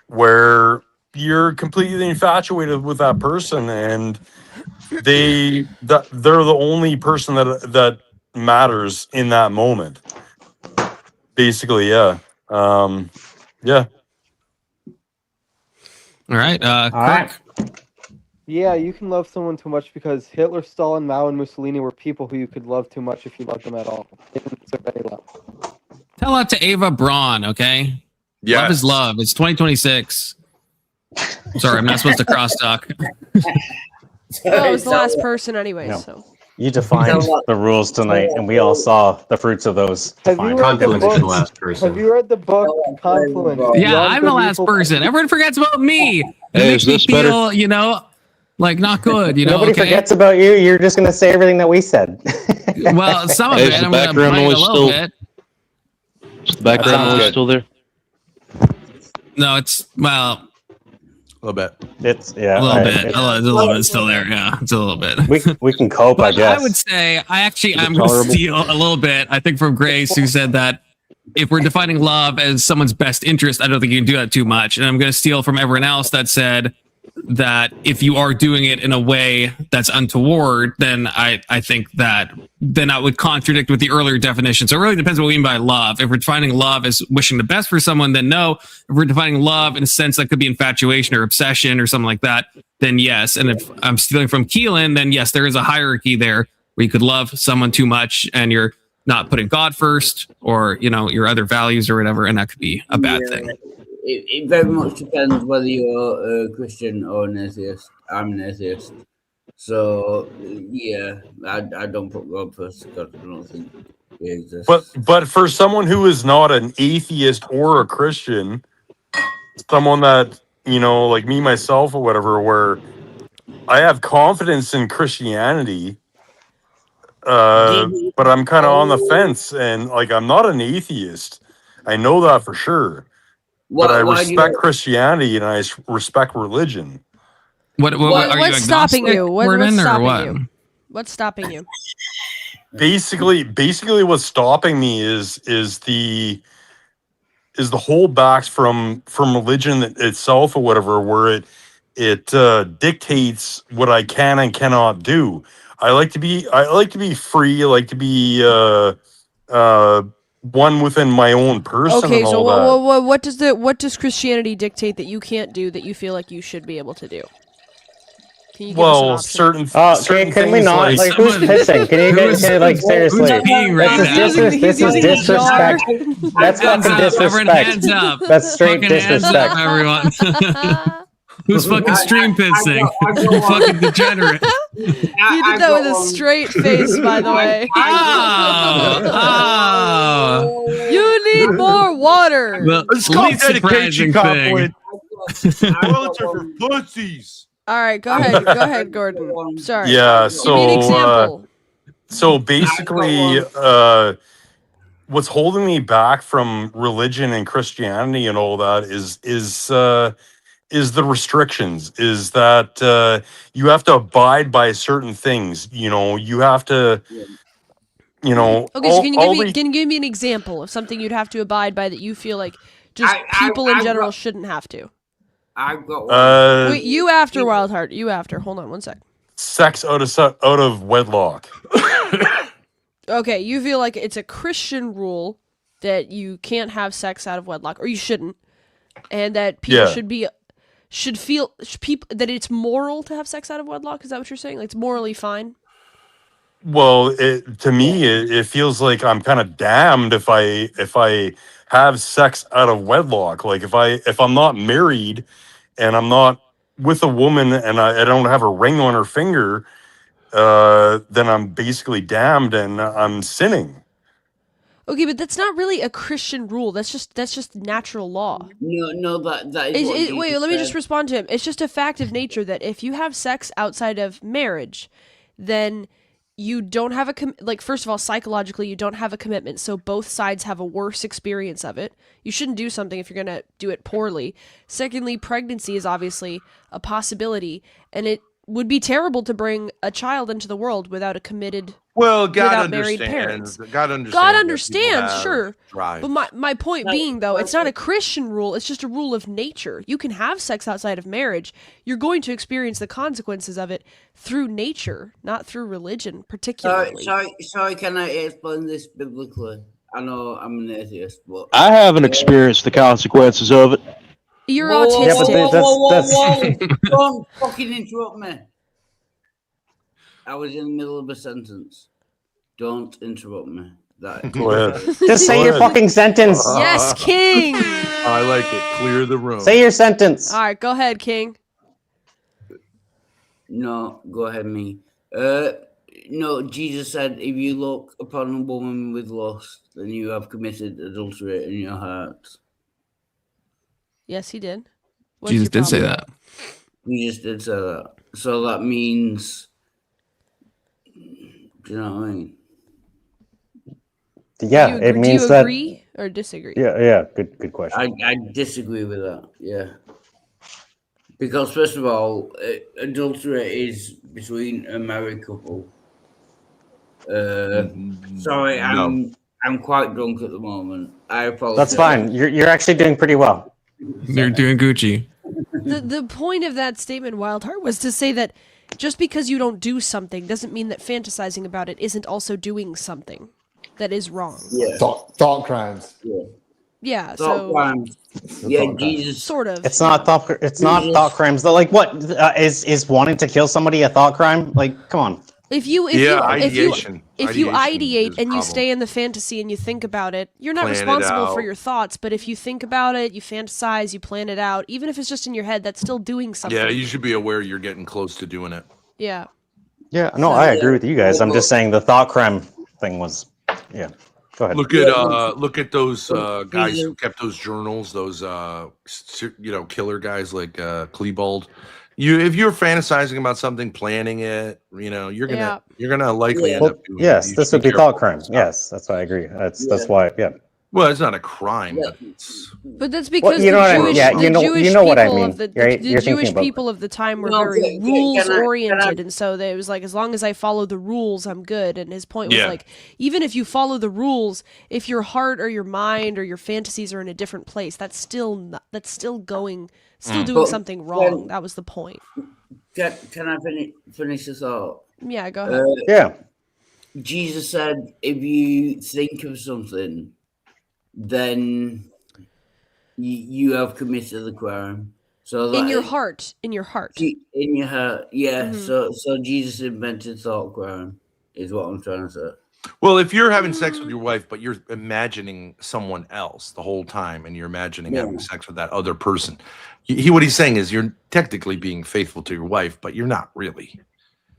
where you're completely infatuated with that person, and they're the only person that matters in that moment. Basically, yeah. Yeah. All right. Kirk. Yeah, you can love someone too much because Hitler, Stalin, Mao, and Mussolini were people who you could love too much if you loved them at all. They didn't deserve any love. Tell that to Ava Braun, okay? Yes. Love is love. It's 2026. Sorry, I'm not supposed to cross-talk. Well, it was the last person anyway, No. so. You defined the rules tonight, and we all saw the fruits of those. Have you read the book? Have you read the book Confluence? Yeah, Beyond I'm Good the last Evil? person. Everyone forgets about me. It Hey, makes is me this better? feel, like not good. Nobody okay? forgets about you. You're just going to say everything that we said. Well, some of Hey, it, is the I'm going to background play a noise little still- bit. Is the background noise still there? No, it's, well, A little bit. It's, yeah. a little I- bit. it's- It's a little bit still there. Yeah, it's a little bit. We can cope, I But guess. I would say, I'm going to tolerable? steal a little bit, I think, from Grace, who said that if we're defining love as someone's best interest, I don't think you can do that too much. And I'm going to steal from everyone else that said that if you are doing it in a way that's untoward, then I think that would contradict with the earlier definition. So it really depends what we mean by love. If we're defining love as wishing the best for someone, then no. If we're defining love in a sense that could be infatuation or obsession or something like that, then yes. And if I'm stealing from Keelan, then yes, there is a hierarchy there where you could love someone too much and you're not putting God first or, your other values or whatever, and that could be a bad thing. It very much depends whether you're a Christian or an atheist. I'm an atheist. So, yeah, I don't put God first because I don't think he exists. But for someone who is not an atheist or a Christian, someone that, like me, myself, or whatever, where I have confidence in Christianity, but I'm kind of on the fence, and like I'm not an atheist. I know that for sure. But I respect Christianity and I respect religion. What's stopping you? What's stopping what? you? What's stopping you? Basically, what's stopping me is the holdbacks from religion itself or whatever, where it dictates what I can and cannot do. I like to be free. I like to be one within my own person. Okay, and so all that. what does Christianity dictate that you can't do that you feel like you should be able to do? Can you give us an option? Okay, can we not? Like, who's pissing? Can you guys, seriously? This is disrespect. That's fucking disrespect. Hands up. That's straight Fucking hands disrespect. up, everyone. Who's fucking stream pissing? You fucking degenerate. You did that with a straight face, by the way. You need more water. The least surprising thing. Toilets are for pussies. All right, go ahead, Gordon. Sorry. Yeah, Give me an example. So basically, what's holding me back from religion and Christianity and all that is the restrictions. Is that you have to abide by certain things. You have to. Okay, so can you give me an example of something you'd have to abide by that you feel like just people in general shouldn't have to? I've got one. Wait, you after Wildheart. You after. Hold on one sec. Sex out of wedlock. Okay, you feel like it's a Christian rule that you can't have sex out of wedlock, or you shouldn't, and that people should feel that it's moral to have sex out of wedlock. Is that what you're saying? Like it's morally fine? Well, to me, it feels like I'm kind of damned if I have sex out of wedlock. Like if I'm not married and I'm not with a woman and I don't have a ring on her finger, then I'm basically damned and I'm sinning. Okay, but that's not really a Christian rule. That's just natural law. No, that is what Jesus Wait, let me just said. respond to him. It's just a fact of nature that if you have sex outside of marriage, then you don't have like, first of all, psychologically, you don't have a commitment, so both sides have a worse experience of it. You shouldn't do something if you're going to do it poorly. Secondly, pregnancy is obviously a possibility, and it would be terrible to bring a child into the world without a committed, Well, God without married understands. parents. God understands. God that understands, people have sure. drives. But my point being, though, it's not a Christian rule. It's just a rule of nature. You can have sex outside of marriage. You're going to experience the consequences of it through nature, not through religion, particularly. Sorry, can I explain this biblically? I know I'm an atheist, but I haven't experienced the consequences of it. You're whoa, autistic. Whoa. Don't fucking interrupt me. I was in the middle of a sentence. Don't interrupt me. Go ahead. Just say your fucking sentence. Yes, King. I like it. Clear the room. Say your sentence. All right, go ahead, King. No, go ahead, me. No, Jesus said, if you look upon a woman with lust, then you have committed adultery in your heart. Yes, he did. What's Jesus your did say problem? that. Jesus did say that. So that means, do you know what I mean? Yeah, it means do you that. agree or disagree? Yeah. Good question. I disagree with that. Yeah, because first of all, adultery is between a married couple. Sorry, I'm quite drunk at the moment. I apologize. That's fine. You're actually doing pretty well. You're doing Gucci. The point of that statement, Wildheart, was to say that just because you don't do something doesn't mean that fantasizing about it isn't also doing something that is wrong. Yeah. Thought crimes. Yeah. Thought crimes. Yeah, Jesus. Sort of. It's not thought. It's not thought crimes. Though, like, what is wanting to kill somebody a thought crime? Like, come on. If you ideation. If you ideate and you problem. stay in the fantasy and you think about it, you're not Plan it responsible for out. your thoughts. But if you think about it, you fantasize, you plan it out, even if it's just in your head, that's still doing something. Yeah, you should be aware you're getting close to doing it. Yeah. Yeah, no, I agree with you guys. I'm just saying the thought crime thing was. Yeah, go ahead. Look at those guys who kept those journals. Those killer guys like Klebold. If you're fantasizing about something, planning it, you're gonna likely end up doing it. Yes, You this should would be careful. thought crime. Yes, that's why I agree. That's why. Yeah. Well, it's not a crime. But that's because you know what I mean. Jewish, Yeah, the you know Jewish what I people mean, of the, right? the You're thinking Jewish about- people of the time were No, very can I- rules oriented, and so it was like, as long as I follow the rules, I'm good. And his point was Yeah. like, even if you follow the rules, if your heart or your mind or your fantasies are in a different place, that's still doing But something wrong. then- That was the point. Can I finish this out? Yeah, go ahead. Yeah. Jesus said, if you think of something, then you have committed the crime. So In that your is- heart. in your heart, yeah. Mhm. So Jesus invented thought crime, is what I'm trying to say. Well, if you're having sex with your wife, but you're imagining someone else the whole time, and you're imagining having sex with that other person, what he's saying is you're technically being faithful to your wife, but you're not really.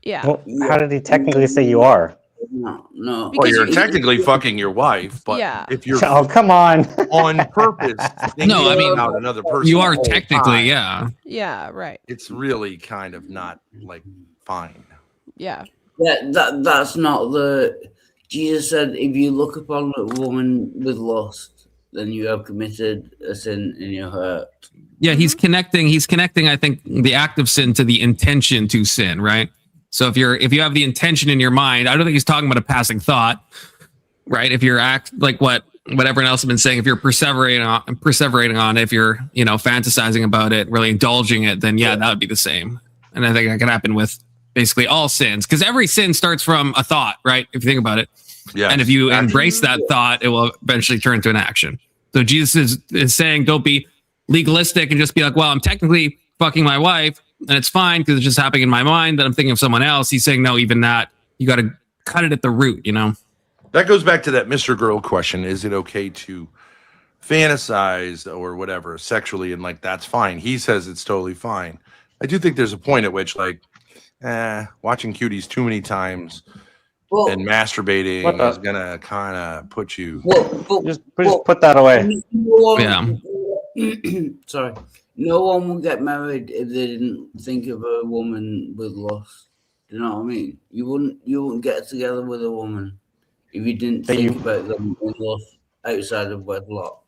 Yeah. Well, how did he technically say you are? No. Well, Because you're you- technically fucking your wife, but Yeah. if you're Oh, come on. on purpose, No, I mean, about another person, you the are whole technically, time, yeah. Yeah, right. it's really kind of not like fine. Yeah. That's not the. Jesus said, if you look upon a woman with lust, then you have committed a sin in your heart. Yeah, he's connecting, I think, the act of sin to the intention to sin, right? So if you have the intention in your mind, I don't think he's talking about a passing thought, right? If you're like what everyone else has been saying, if you're perseverating on it, if you're, fantasizing about it, really indulging it, then yeah, that would be the same. And I think that can happen with basically all sins, because every sin starts from a thought, right? If you think about it. Yeah. And if you embrace that thought, it will eventually turn to an action. So Jesus is saying, don't be legalistic and just be like, well, I'm technically fucking my wife and it's fine because it's just happening in my mind that I'm thinking of someone else. He's saying, no, even that, you got to cut it at the root, That goes back to that Mr. Girl question. Is it okay to fantasize or whatever sexually, and like that's fine. He says it's totally fine. I do think there's a point at which like watching cuties too many times and masturbating is gonna kind of put you just put that away. Sorry. No one would get married if they didn't think of a woman with lust. Do you know what I mean? You wouldn't get together with a woman if you didn't think about them with lust outside of wedlock.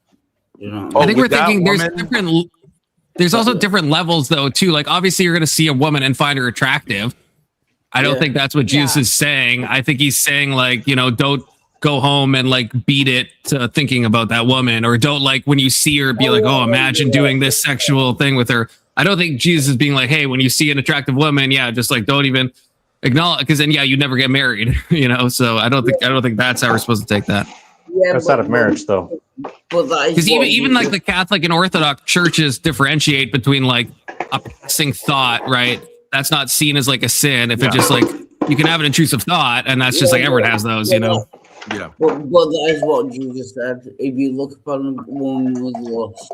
You know what I I think we're thinking there's also different levels though too. Like obviously you're going to see a woman and find her attractive. I don't think that's what Jesus is saying. I think he's saying like, don't go home and like beat it to thinking about that woman, or don't like when you see her be like, oh, imagine doing this sexual thing with her. I don't think Jesus is being like, hey, when you see an attractive woman, just like don't even acknowledge, because then you never get married, So I don't think that's how we're supposed to take that. Outside of marriage though. Because even like the Catholic and Orthodox churches differentiate between like a passing thought, right? That's not seen as like a sin. If it's just like you can have an intrusive thought, and that's just like everyone has those, Yeah. But that is what Jesus said. If you look upon a woman with lust,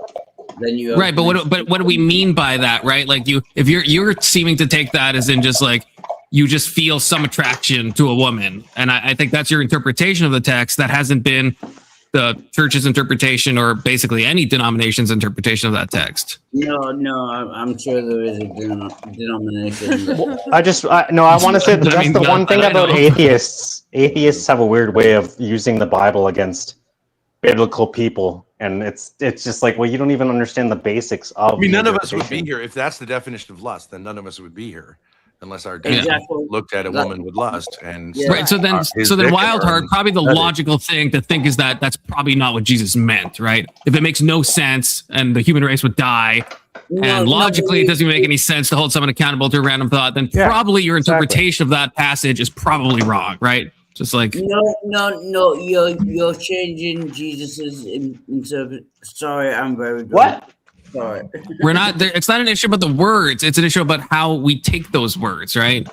then you have right. But what do we mean by that, right? Like if you're seeming to take that as in just like you just feel some attraction to a woman, and I think that's your interpretation of the text. That hasn't been the church's interpretation, or basically any denomination's interpretation of that text. No, I'm sure there is a denomination. I want to say that that's the one thing about atheists. Atheists have a weird way of using the Bible against biblical people, and it's just like, well, you don't even understand the basics of. I mean, none of us would be here if that's the definition of lust. Then none of us would be here unless our dad looked at a woman with lust and right. So then Wildheart, probably the logical thing to think is that that's probably not what Jesus meant, right? If it makes no sense and the human race would die, and logically it doesn't make any sense to hold someone accountable to a random thought, then probably your interpretation of that passage is probably wrong, right? Just like no, you're changing Jesus's interpret. Sorry, I'm very good. What? Sorry. We're not there. It's not an issue about the words. It's an issue about how we take those words, right?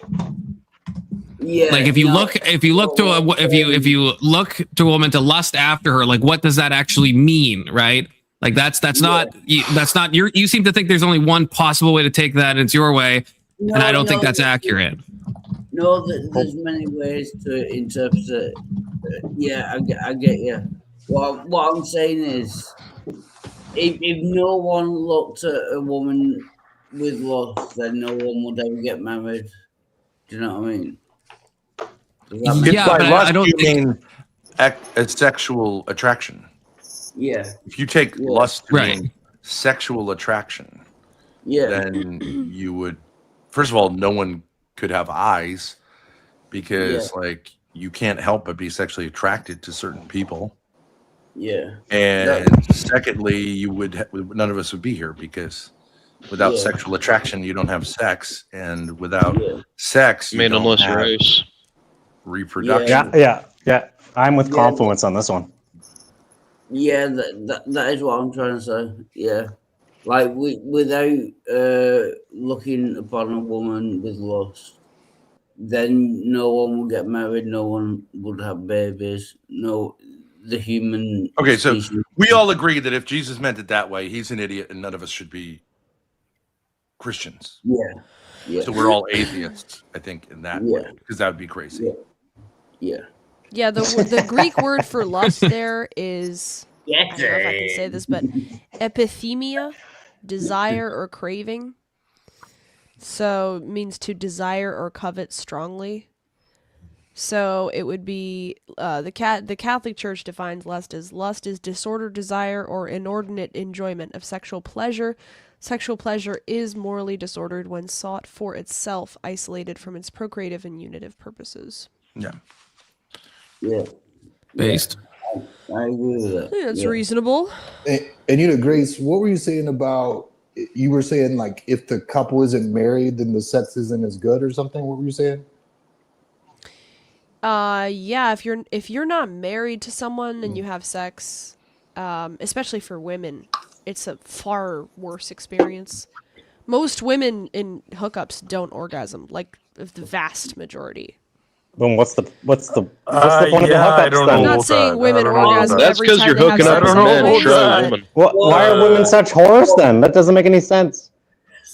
Yeah. Like if you look to a woman to lust after her, like what does that actually mean, right? Like that's not you seem to think there's only one possible way to take that, and it's your way, and I don't think that's accurate. No, there's many ways to interpret it. Yeah, I get you. What I'm saying is, if no one looked at a woman with lust, then no one would ever get married. Do you know what I mean? By lust, you mean a sexual attraction. Yeah. If you take lust to mean sexual attraction, then you would. First of all, no one could have eyes because, like, you can't help but be sexually attracted to certain people. Yeah. And secondly, none of us would be here because without sexual attraction, you don't have sex, and without sex, you don't have race. Reproduction. Yeah. I'm with Confluence on this one. Yeah, that is what I'm trying to say. Yeah, like without looking upon a woman with lust, then no one would get married. No one would have babies. No. The human. Okay, so we all agree that if Jesus meant it that way, he's an idiot, and none of us should be Christians. Yeah. So we're all atheists, I think, in that way, because that would be crazy. Yeah. The Greek word for lust there is, I don't know if I can say this, but epithemia, desire or craving. So it means to desire or covet strongly. So it would be the Catholic Church defines lust is disordered desire or inordinate enjoyment of sexual pleasure. Sexual pleasure is morally disordered when sought for itself, isolated from its procreative and unitive purposes. Yeah. Based. I agree with that. Yeah, that's reasonable. And Grace, what were you saying about? You were saying like if the couple isn't married, then the sex isn't as good or something. What were you saying? Yeah, if you're not married to someone and you have sex, especially for women, it's a far worse experience. Most women in hookups don't orgasm, like the vast majority. Then what's the point of the yeah, I hookups don't then? I'm know not about saying that. women I don't know about orgasm that. That's every 'cause time you're they have hooking up sex with on a the giant plane. woman. Why are women such whores then? That doesn't make any sense.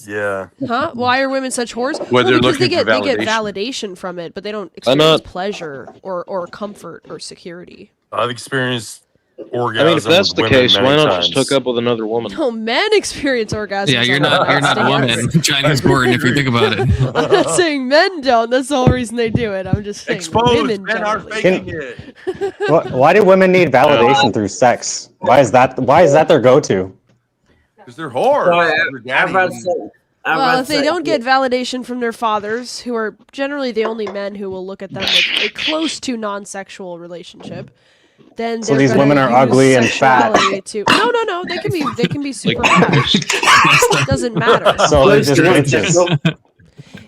Yeah. Huh? Why are women such whores? Well, they're Because they looking for get validation. validation from it, but they don't Why experience not? pleasure or comfort or security. I've experienced orgasm I mean, if that's with the women case, many why not times. just hook up with another woman? No, men experience orgasms. Yeah, you're on not one-night a woman, stands. Chinese Gordon, if you think about it. I'm not saying men don't. That's the whole reason they do it. I'm just saying women men are generally. faking it. Why do women need validation through sex? Why is that their go-to? Because they're whores. Sorry, Their daddy wouldn't- Well, if they don't get validation from their fathers, who are generally the only men who will look at them with a close to non-sexual relationship, then So they're these gonna women are use ugly and fat. sexuality to no, they can be super fat. It doesn't matter. So they're just bitches. And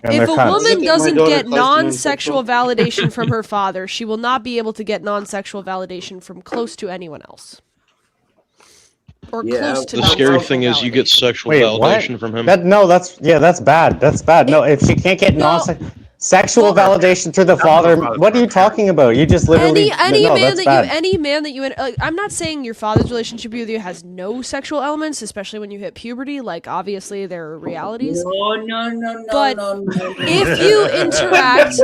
If they're a cunts. woman doesn't get non-sexual validation from her father, she will not be able to get non-sexual validation from close to anyone else. Or close to The scary non-sexual thing is you get sexual Wait, validation what? from him. That's bad. That's bad. No, if she can't get sexual validation through the father, what are you talking about? You just literally any no, man that's that bad. I'm not saying your father's relationship with you has no sexual elements, especially when you hit puberty. Like obviously there are realities. No. But if you interact,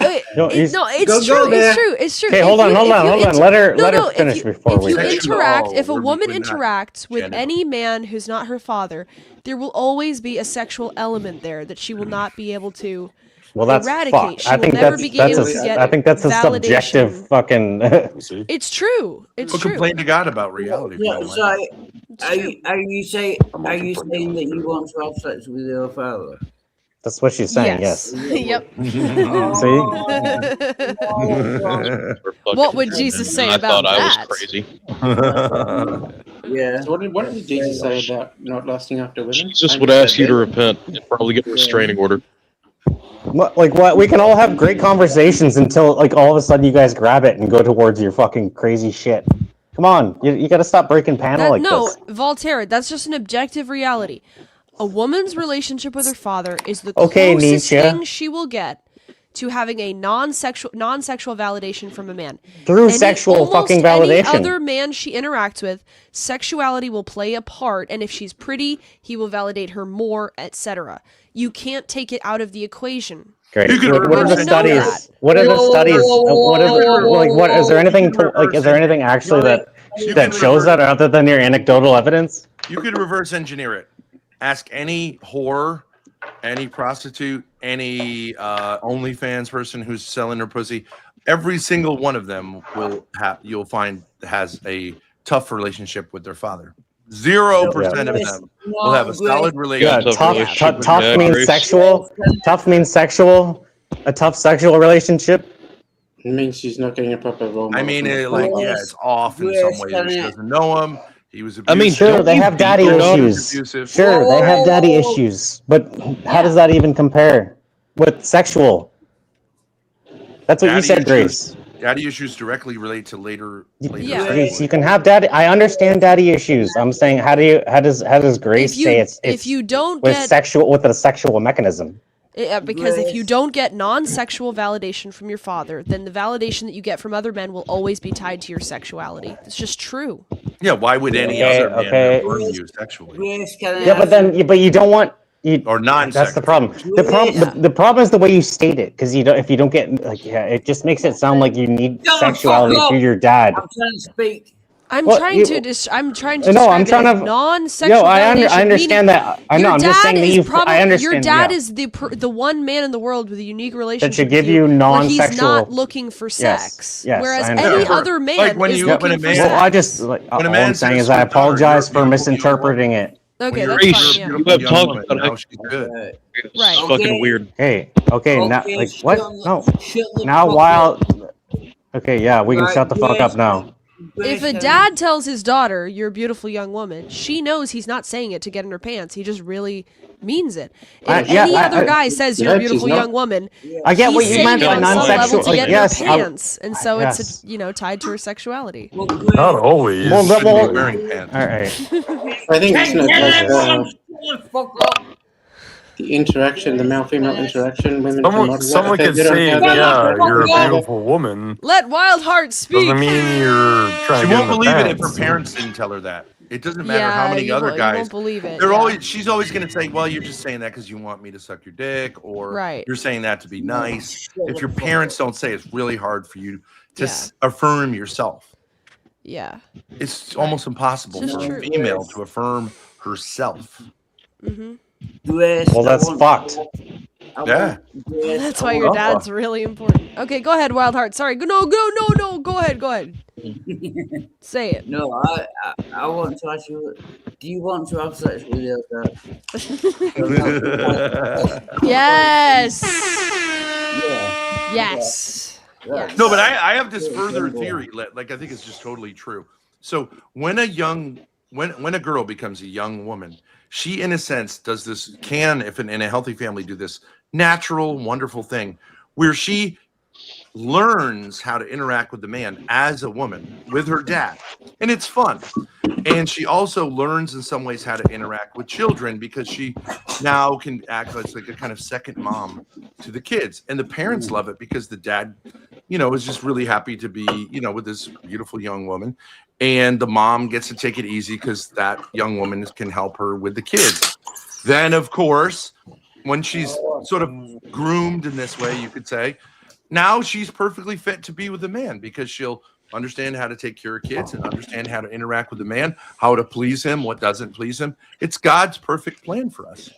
it's true. Okay, hold on. Let her finish before we. If a woman interacts with any man who's not her father, there will always be a sexual element there that she will not be able to eradicate. Fuck. She will never be able to get I think that's a validation. subjective fucking. It's true. It's We'll true. complain to God about reality. Yeah, so are you saying that you want to have sex with your father? That's what she's saying. Yes. Yep. See. What would Jesus say about I that? was crazy. Yeah. So what did Jesus say about not lusting after women? Jesus would ask you to repent and probably get a restraining order. What? We can all have great conversations until like all of a sudden you guys grab it and go towards your fucking crazy shit. Come on, you got to stop breaking panel like this. Voltaire, that's just an objective reality. A woman's relationship with her father is the Okay, closest Nietzsche. thing she will get to having a non-sexual validation from a man. Through sexual fucking validation. Any other man she interacts with, sexuality will play a part, and if she's pretty, he will validate her more, etc. You can't take it out of the equation. Great. What are the studies? What are the studies? What is there anything is there anything actually that shows that other than your anecdotal evidence? You could reverse engineer it. Ask any whore, any prostitute, any OnlyFans person who's selling her pussy. Every single one of them you'll find has a tough relationship with their father. 0% of them will have a solid relationship. Tough means sexual. Tough means sexual. A tough sexual relationship. It means she's not getting a proper role model. I mean, it's off in some ways. She doesn't know him. He was abusive. I mean, sure, they have daddy issues. Sure, they have daddy issues. But how does that even compare with sexual? That's what you said, Grace. Daddy issues directly relate to later. Grace, you can have daddy. I understand daddy issues. I'm saying, how does Grace say it's if you don't with get a sexual mechanism? Because if you don't get non-sexual validation from your father, then the validation that you get from other men will always be tied to your sexuality. It's just true. Yeah, why would any other man affirm you sexually? Yeah, but you don't want or non. That's the problem. The problem is the way you state it, because if you don't get it just makes it sound like you need sexuality through your dad. I'm trying to speak. I'm trying to describe non-sexual validation. I understand that. I know. I'm just saying that I understand. Your dad is the one man in the world with a unique relationship that should give you where non-sexual. he's not looking for sex. Yes, whereas any other man is looking for sex. Well, I just all I'm saying is I apologize for misinterpreting it. Okay, that's fine. Yeah. You have talked about how she's good. It's fucking weird. Okay. Now, what? No. Now, while. Okay, yeah, we can shut the fuck up now. If a dad tells his daughter, "You're a beautiful young woman," she knows he's not saying it to get in her pants. He just really means it. If any other guy says you're a beautiful young woman, I get what you meant by non-sexual. To get yes, in her pants, and so it's tied to her sexuality. Not always. Well, wearing pants. All right. I think it's not The interaction, the male-female interaction, women can model that. Someone If they could don't say, have that yeah, interaction, you're a they have it. beautiful woman. Let Wild Heart speak. Doesn't mean you're trying She to get won't in the believe it if her pants. parents didn't tell her that. It doesn't matter how Yeah, many you other won't, you guys. won't believe it. They're yeah. always. She's always going to say, "Well, you're just saying that because you want me to suck your dick, or Right. you're saying that to be nice." If your parents don't say, it's really hard for you to Yeah. affirm yourself. Yeah. It's almost impossible It's for just a true. female to affirm herself. Mm-hmm. Well, that's fucked. Yeah. That's why your dad's really important. Okay, go ahead, Wild Heart. Sorry. No. Go ahead. Say it. No, I want to ask you, do you want to have sex with your dad? Yes. Yeah. Yes. Yes. No, but I have this further theory. Like I think it's just totally true. So when a girl becomes a young woman, she in a sense does this, if in a healthy family, do this natural, wonderful thing where she learns how to interact with the man as a woman with her dad, and it's fun. And she also learns in some ways how to interact with children because she now can act like a kind of second mom to the kids, and the parents love it because the dad, is just really happy to be, with this beautiful young woman, and the mom gets to take it easy because that young woman can help her with the kids. Then, of course, when she's sort of groomed in this way, you could say, now she's perfectly fit to be with a man because she'll understand how to take care of kids and understand how to interact with the man, how to please him, what doesn't please him. It's God's perfect plan for us.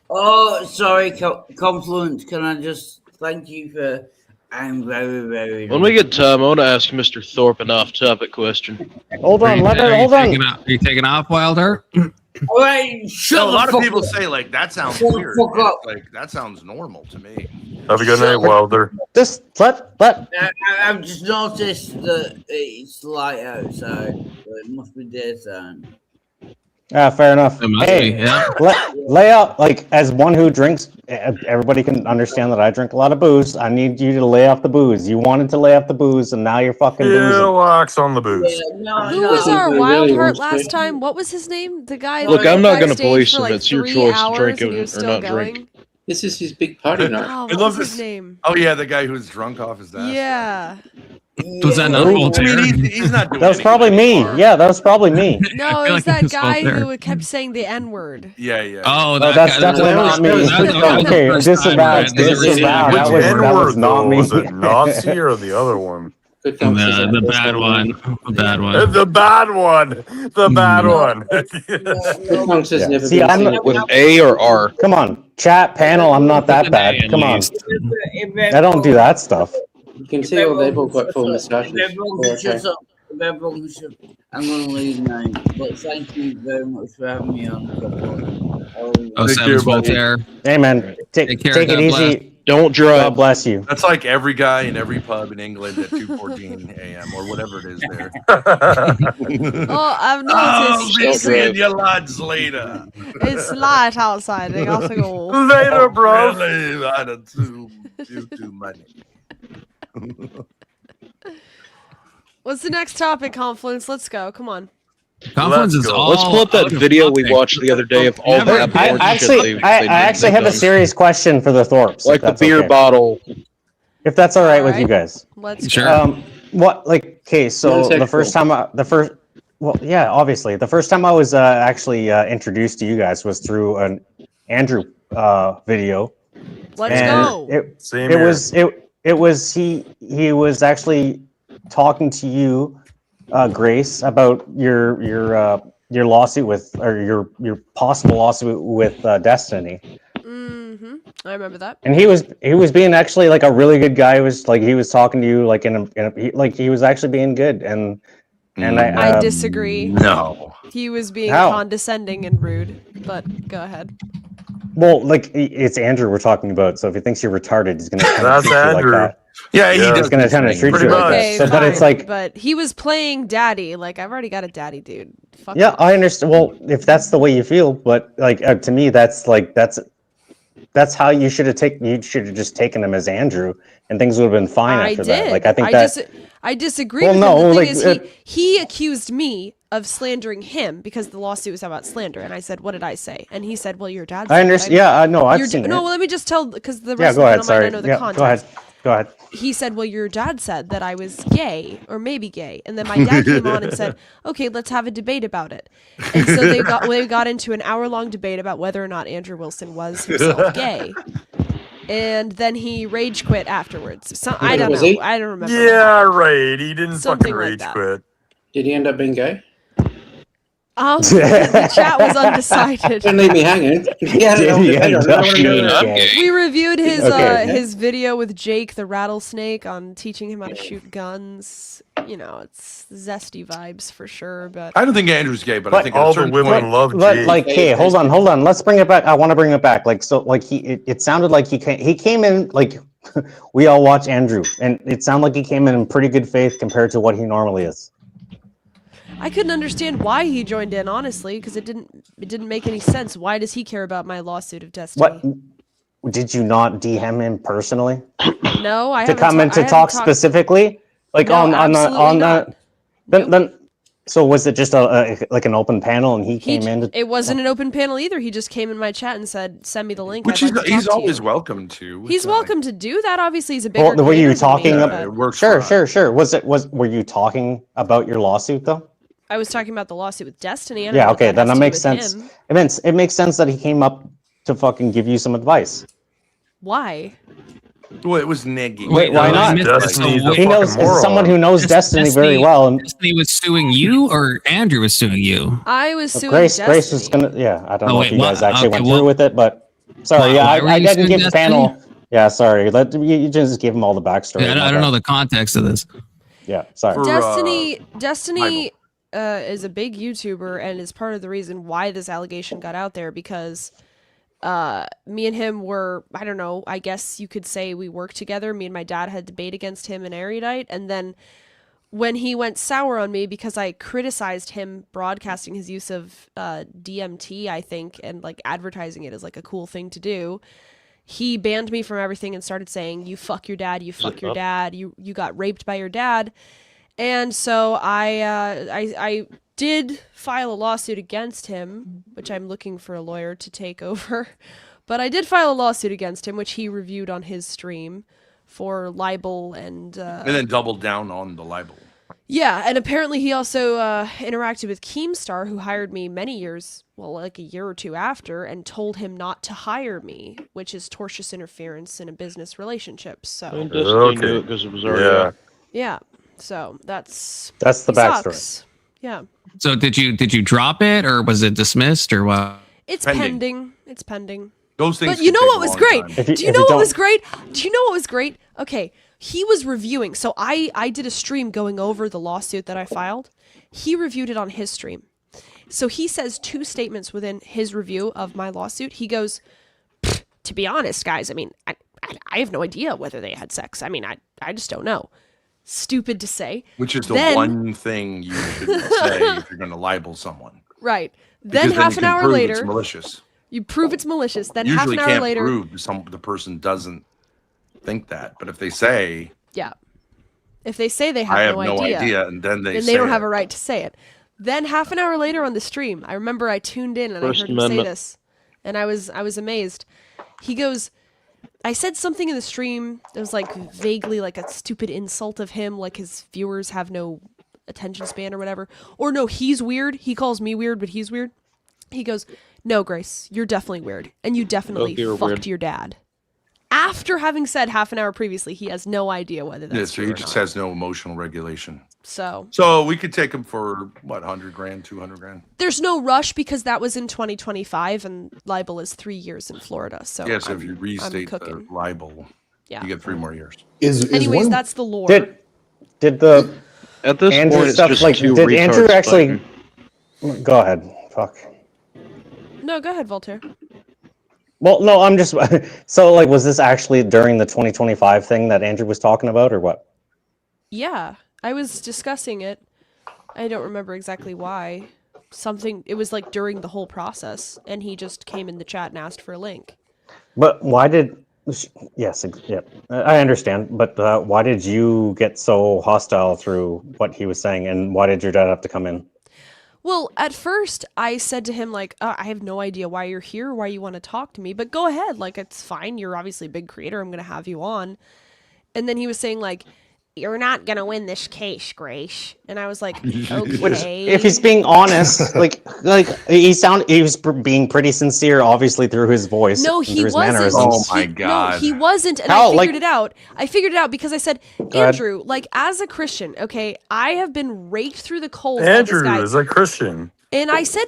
Oh, sorry, Confluence. Can I just thank you for... I'm very, very... When we get time, I want to ask Mr. Thorpe an off-topic question. Hold on, hold on. Are you taking off, Wild Heart? All right, shut a the lot of fuck people up. say that sounds Shut the weird. fuck up. Like that sounds normal to me. Have a good night, Wilder. Just let. I've just noticed that it's light outside, so it must be daytime. Fair enough. It must Hey, be, yeah. lay out, as one who drinks, everybody can understand that I drink a lot of booze. I need you to lay off the booze. You wanted to lay off the booze, and now you're fucking boozing. Relax on the booze. Who was our Wild Heart last time? What was his name? The guy. Look, that I'm not going going to to police him. It's your choice to drink and it he was or still not going. drink. This is his big party night. Oh, I what love was his this. name? Oh yeah, the guy who's drunk off his ass. Yeah. Was that not Voltaire? I mean, he's not doing That was probably me. Yeah, that was probably me. No, it was that guy who kept saying the N word. Yeah. Oh, that's definitely not me. Okay, disavowed. That was not me. Was it Nazi or the other one? The bad one. The bad one. The bad one. The bad one. See, I'm not, With A or R? Come on, chat panel. I'm not that bad. Come on. I don't do that stuff. You can see all they've all got full moustaches. I'm going to leave now, but thank you very much for having me on. Oh, Sam's Voltaire. Hey, man, take care, it God easy. bless. Don't drive. God bless you. That's like every guy in every pub in England at 2:14 a.m. or whatever it is there. Oh, I've noticed. I'll be seeing you lads later. It's light outside. I gotta go. Later, bro. Really, I don't do too much. What's the next topic, Confluence? Let's go. Come on. Confluence is all. Let's pull up that video we watched the other day of all that porn shit I actually have a serious question for the Thorpes. Like the beer bottle. If that's all right with you guys. Let's Sure. Okay, so the first time, obviously, the first time I was actually introduced to you guys was through an Andrew video. Let's go. He was actually talking to you, Grace, about your lawsuit with, or your possible lawsuit with Destiny. Mm-hmm. I remember that. And he was being actually like a really good guy. He was talking to you like he was actually being good. And I disagree. No. He was being How? condescending and rude. But go ahead. Well, it's Andrew we're talking about. So if he thinks you're retarded, he's gonna That's treat you like Andrew. that. Yeah, He's gonna kind of treat you like Okay, that. So, fine, but it's like, but he was playing daddy. Like, I've already got a daddy, dude. Fuck yeah, off. I understand. Well, if that's the way you feel, but to me, that's that's how you should have taken. You should have just taken him as Andrew, and things would have been fine I after did. that. Like I think that. I disagree Well, with no, him. The like, thing is, he accused me of slandering him because the lawsuit was about slander, and I said, "What did I say?" And he said, "Well, your dad." I understand. Yeah, I know. I've seen it. No, well, let me just tell because the Yeah, rest go of the ahead. panel might Sorry. not know the Yeah, context. Go ahead. He said, "Well, your dad said that I was gay or maybe gay," and then my dad came on and said, "Okay, let's have a debate about it." And so they got into an hour-long debate about whether or not Andrew Wilson was himself gay. And then he rage quit afterwards. So I don't Was know. he? I don't remember. Yeah, right. He didn't Something fucking like rage that. quit. Did he end up being gay? The chat was undecided. Didn't leave me hanging. Yeah, Did he end up being gay? We reviewed his Okay. his video with Jake the rattlesnake on teaching him how to shoot guns. You know, it's zesty vibes for sure. But I don't think Andrew's gay, but I think at a all the certain women point, love But Jake. like, hey, hold on. Let's bring it back. I want to bring it back. Like, so, like it sounded like he came in like we all watch Andrew, and it sounded like he came in pretty good faith compared to what he normally is. I couldn't understand why he joined in, honestly, because it didn't make any sense. Why does he care about my lawsuit of destiny? What did you not DM him personally No, I to haven't come in to talk specifically, like No, on absolutely not. then? So was it just like an open panel, and he came in? It wasn't an open panel either. He just came in my chat and said, "Send me the link." which I'd like to he's talk to always you." welcome to. He's welcome to do that. Obviously, he's a bigger. Well, were you creator than me, talking? but- it works Sure. for Were you talking about your lawsuit though? I was talking about the lawsuit with Destiny. Yeah. Okay. Then that makes sense. sense. It makes sense that he came up to fucking give you some advice. Why? Well, it was negging. Wait, why not? He knows as someone who knows Destiny very well. And Destiny was suing you, or Andrew was suing you. I was suing Grace Destiny. was gonna. Yeah, I don't Oh, know wait, if you guys what? actually Okay, went well- through with it, but sorry. Why- Yeah, why were I you didn't suing give the Destiny? panel. Yeah, sorry. You just give them all the backstory. Yeah, I don't know the context of this. Yeah, sorry. Destiny is a big YouTuber and is part of the reason why this allegation got out there because me and him were, I don't know, I guess you could say we worked together. Me and my dad had a debate against him in Erudite, and then when he went sour on me because I criticized him broadcasting his use of DMT, I think, and like advertising it as like a cool thing to do, he banned me from everything and started saying, "You fuck your dad, you fuck your dad, you got raped by your dad." And so I did file a lawsuit against him, which I'm looking for a lawyer to take over. But I did file a lawsuit against him, which he reviewed on his stream for libel and then doubled down on the libel. yeah, and apparently he also interacted with Keemstar, who hired me many years, well, like a year or two after, and told him not to hire me, which is tortious interference in a business relationship. So Destiny knew it because it was already. yeah, so that's the he backstory. sucks. Yeah, So did you drop it, or was it dismissed, or what? it's pending. It's pending. Those things. But you can know take what a was long great? time. Do you know what was great? Do you know what was great? Okay, he was reviewing. So I did a stream going over the lawsuit that I filed. He reviewed it on his stream. So he says two statements within his review of my lawsuit. He goes, "To be honest, guys, I mean, I have no idea whether they had sex. I mean, I just don't know." Stupid to say. Which is the Then- one thing you shouldn't say if you're going to libel someone. Right. Then Because half you an can hour prove later, it's malicious. you prove it's malicious. Then Usually half an hour can't later, prove the person doesn't think that. But if they say, yeah. If they say they have, I have no idea, and then they then say they don't it. have a right to say it. Then half an hour later on the stream, I remember I tuned in and First I heard him Amendment. say this, and I was amazed. He goes, I said something in the stream that was like vaguely like a stupid insult of him, like his viewers have no attention span or whatever. Or no, he's weird. He calls me weird, but he's weird. He goes, "No, Grace, you're definitely weird, and you definitely Okay, you're fucked weird. your dad." After having said half an hour previously, he has no idea whether that's Yeah, so true he or just not. has no emotional regulation. So we could take him for what, 100 grand, 200 grand? there's no rush because that was in 2025 and libel is 3 years in Florida. So Yes, if I'm- you I'm restate the cooking. libel, Yeah. you get 3 more years. Anyways, that's the lore. Did the At this Andrew point, it's stuff just like two did retards Andrew actually? fighting. Go ahead. Fuck. No, go ahead, Voltaire. Well, no, I'm just so like, was this actually during the 2025 thing that Andrew was talking about, or what? Yeah, I was discussing it. I don't remember exactly why. Something, it was like during the whole process, and he just came in the chat and asked for a link. But why did? Yes, yeah, I understand. But why did you get so hostile through what he was saying, and why did your dad have to come in? Well, at first I said to him like, I have no idea why you're here, why you want to talk to me, but go ahead, like it's fine. You're obviously a big creator. I'm gonna have you on. And then he was saying like, you're not gonna win this case, Grace. And I was like, okay. Which, if he's being honest, like he was being pretty sincere, obviously through his voice. No, and he through his wasn't. mannerisms. Oh my God. No, he wasn't, and How? I figured Like- it out. I figured it out because I said, ahead. Andrew, like as a Christian, okay, I have been raked through the coals by Andrew this guy. is a Christian. And I said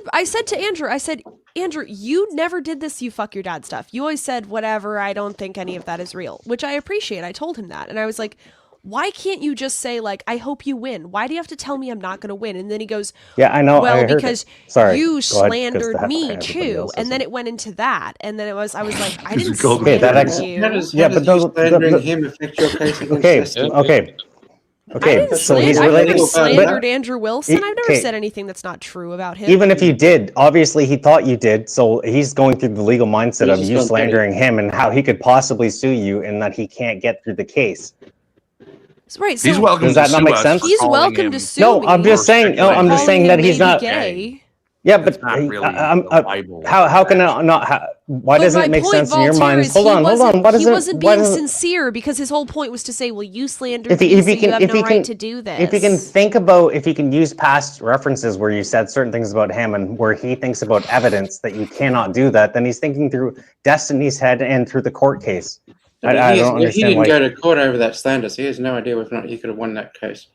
to Andrew, I said, Andrew, you never did this, you fuck your dad stuff. You always said, whatever, I don't think any of that is real, which I appreciate. I told him that. And I was like, why can't you just say, like, I hope you win? Why do you have to tell me I'm not going to win? And then he goes, Yeah, I know. I well, heard because it. Sorry, you go ahead, 'cause slandered that- me everybody too. else And then it went into that. And then I was like, I didn't called slander that actually- you. How does Yeah, you but those- slandering him affect your case against Okay, Destiny? okay, I okay. didn't So he's I've relating. never slandered but Andrew Wilson. I've never okay. said anything that's not true about him. Even if you did, obviously he thought you did. So he's going through the legal mindset of He's you just gone slandering him and how he could possibly sue you, and that he can't get through the case. Right, so He's welcome Does that to not sue make us sense? for he's calling welcome him to sue No, me. I'm just saying. No, I'm just saying that he's not. gay. Yeah, but not really how can it not? Why But doesn't my it make point, sense in your Voltaire, minds? is Hold on. Why he doesn't? wasn't why being doesn't? sincere because his whole point was to say, well, you slandered If me, he so you can, have if no he right can, to do this. if he can think about, if he can use past references where you said certain things about him and where he thinks about evidence that you cannot do that, then he's thinking through Destiny's head and through the court case. No, but I he don't understand didn't why. go to court over that slander, so he has no idea whether or not he could have won that case.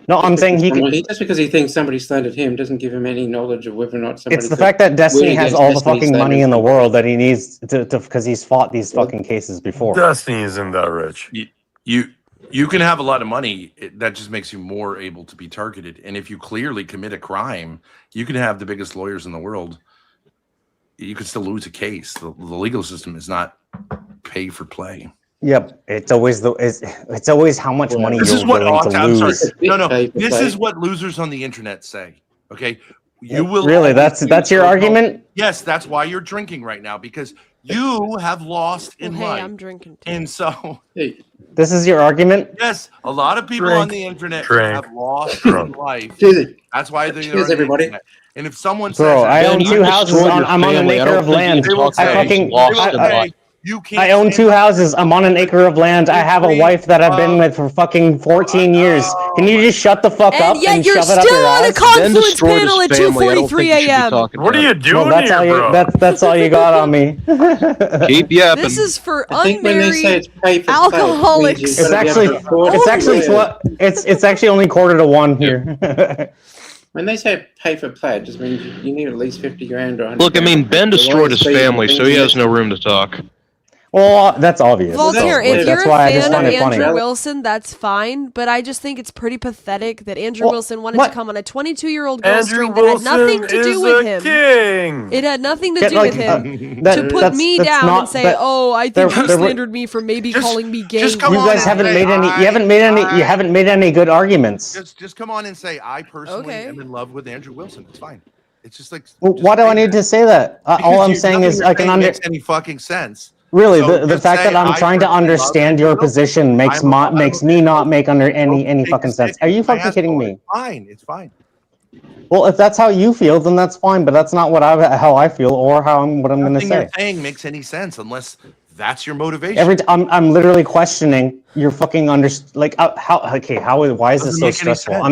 No, I'm saying he could. Just because he thinks somebody slandered him doesn't give him any knowledge of whether or not somebody. It's the could fact that Destiny win has against all the Destiny fucking money slandering in the somebody. world that he needs to because he's fought these fucking cases before. Destiny isn't that rich. You can have a lot of money. That just makes you more able to be targeted. And if you clearly commit a crime, you can have the biggest lawyers in the world. You could still lose a case. The legal system is not pay for play. Yep, it's always how much money This you're is what willing to I'm sorry. lose. No. This is what losers on the internet say. Okay, you will Really? always That's your lose. argument? Yes, that's why you're drinking right now, because you have lost in Hey, life. I'm drinking too. And so, This is your argument? yes, a lot of people on the internet have lost in life. That's why they're Cheers, on the everybody. internet. And if someone Bro, says, I own two houses. I'm on an acre of land. I own two houses. I'm on an acre of land. I have a wife that I've been with for fucking 14 years. Can you just shut the fuck up And yet and you're shove it up still your on a ass? Confluence panel at 2:43 a.m. What are you doing Well, that's all here, you. bro? That's all you got on me. Keep yapping. This is for I think when they say unmarried it's pay for play, alcoholics. It's actually only quarter to one here. When they say pay for play, it just means you need at least 50 grand or 100 Look, I mean, Ben destroyed his family, so he has no room to talk. Well, that's obvious. Voltaire, if That's you're why a I just fan of find it funny. Andrew Wilson, that's fine. But I just think it's pretty pathetic that Andrew Well, Wilson wanted what? to come on a 22-year-old girl Andrew stream that had nothing Wilson to do is with a him. king. It had nothing to Yeah, do like, with him that- to put that's- me that's down not- and say, that- "Oh, I there- think you there were- slandered me for maybe calling me gay." just come You on guys and haven't say, made any. You haven't made any good arguments. just come on and say, I personally Okay. am in love with Andrew Wilson. It's fine. It's just like, Well, why do I need to say that? All I'm saying is I can makes any fucking sense. Really, So the just fact say, that I'm I trying to personally love understand Andrew your Wilson. position makes makes me not make under any fucking sense. Are you fucking kidding me? Fine, it's fine. Well, if that's how you feel, then that's fine. But that's not how I feel or what I'm going to Nothing say. you're saying makes any sense unless that's your motivation. I'm literally questioning your fucking why is this so Doesn't make any stressful? sense.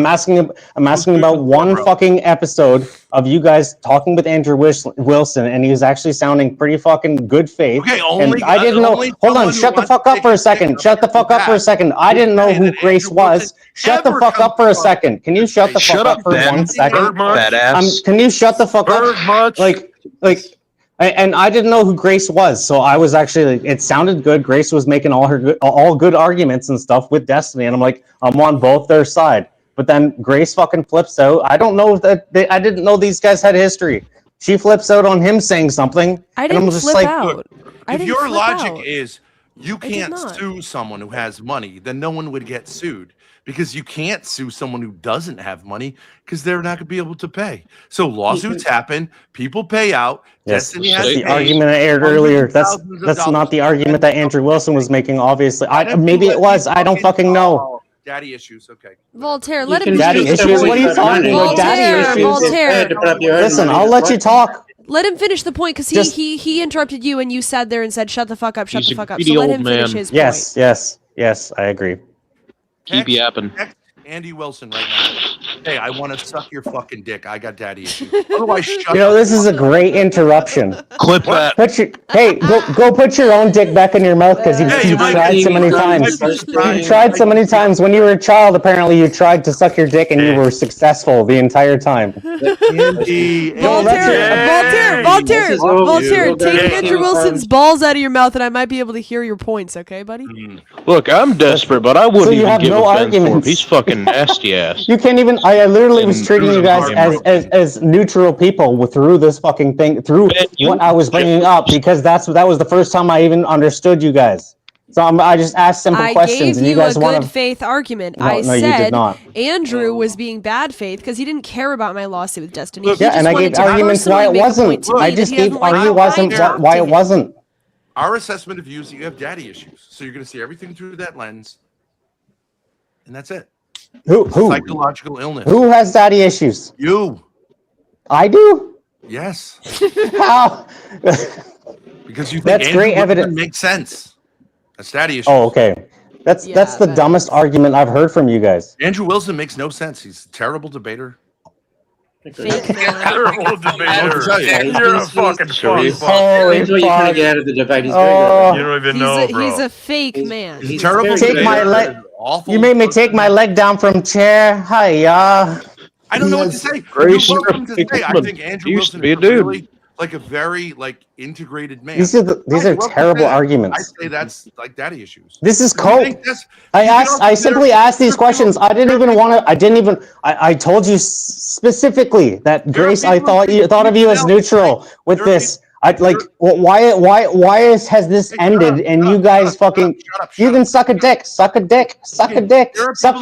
I'm asking about one fucking episode of you guys talking with Andrew Wilson, and he was actually sounding pretty fucking good faith. Okay, and I didn't know. Hold on, shut the fuck up for a second. Shut the fuck up for a second. I didn't know who Grace was. Shut the fuck up for a second. Can you shut the fuck up for 1 second? Can you shut the fuck up? Like. And I didn't know who Grace was, so I was actually. It sounded good. Grace was making all good arguments and stuff with Destiny, and I'm like, I'm on both their side. But then Grace fucking flips out. I don't know I didn't know these guys had history. She flips out on him saying something. I and didn't I'm just flip like, out. If your logic out. is you I did can't not. sue someone who has money, then no one would get sued because you can't sue someone who doesn't have money because they're not going to be able to pay. So lawsuits happen, people pay out. Yes, Destiny that's has the paid argument I aired hundreds earlier. of That's thousands of dollars. not the argument that Andrew Wilson was making. Obviously, maybe it was. I don't fucking know. Daddy issues. Okay. Voltaire, let him Daddy finish. issues? What are you talking about? Daddy issues? Voltaire. Listen, I'll let you talk. Let him finish the point because he interrupted you and you sat there and said, "Shut the fuck up, shut the fuck up." So let him finish his point. Yes, I agree. Keep yapping. Andy Wilson right now. Hey, I want to suck your fucking dick. I got daddy issues. Otherwise, shut This is a great interruption. Clip that. Go put your own dick back in your mouth because you tried so many times. You tried so many times. When you were a child, apparently you tried to suck your dick and you were successful the entire time. Voltaire, take Andrew Wilson's balls out of your mouth and I might be able to hear your points, okay, buddy? Look, I'm desperate, but I wouldn't you even have give no a Ben arguments. Thorpe. He's fucking nasty ass. You can't even. I literally was treating you guys as neutral people through this fucking thing, through what I was bringing up, because that was the first time I even understood you guys. So I just asked simple questions, and you guys I gave you a want good faith argument. No, I you did said not. Andrew was being bad faith because he didn't care about my lawsuit with Destiny. He Yeah, just and I wanted gave to arguments why it personally make a point wasn't. to me I that just he gave doesn't like arguments why it wasn't. Our assessment of you is that you have daddy issues. So you're going to see everything through that lens. And that's it. Who? Psychological illness. Who has daddy issues? You. I do? Yes. How? Because you think That's Andrew great evidence. makes sense. That's daddy issues. Oh, okay. That's the dumbest argument I've heard from you guys. Andrew Wilson makes no sense. He's a terrible debater. Terrible debater. You're a fucking Holy That's what you kind of get out of the debate. He's very good. You don't even know, bro. He's a fake man. He's terrible. Take my leg. You made me take my leg down from chair. Hiya. I don't know what to say. Grace, You're welcome you're to a say. I fake think woman. Andrew You Wilson used to be a is dude. really like a very integrated man. These are I love terrible that. arguments. I say that's like daddy issues. This is You cope. think that's- I simply asked these questions. I told you specifically that Grace, I thought of you as neutral with this. Why has this ended and you guys fucking you can suck a dick, suck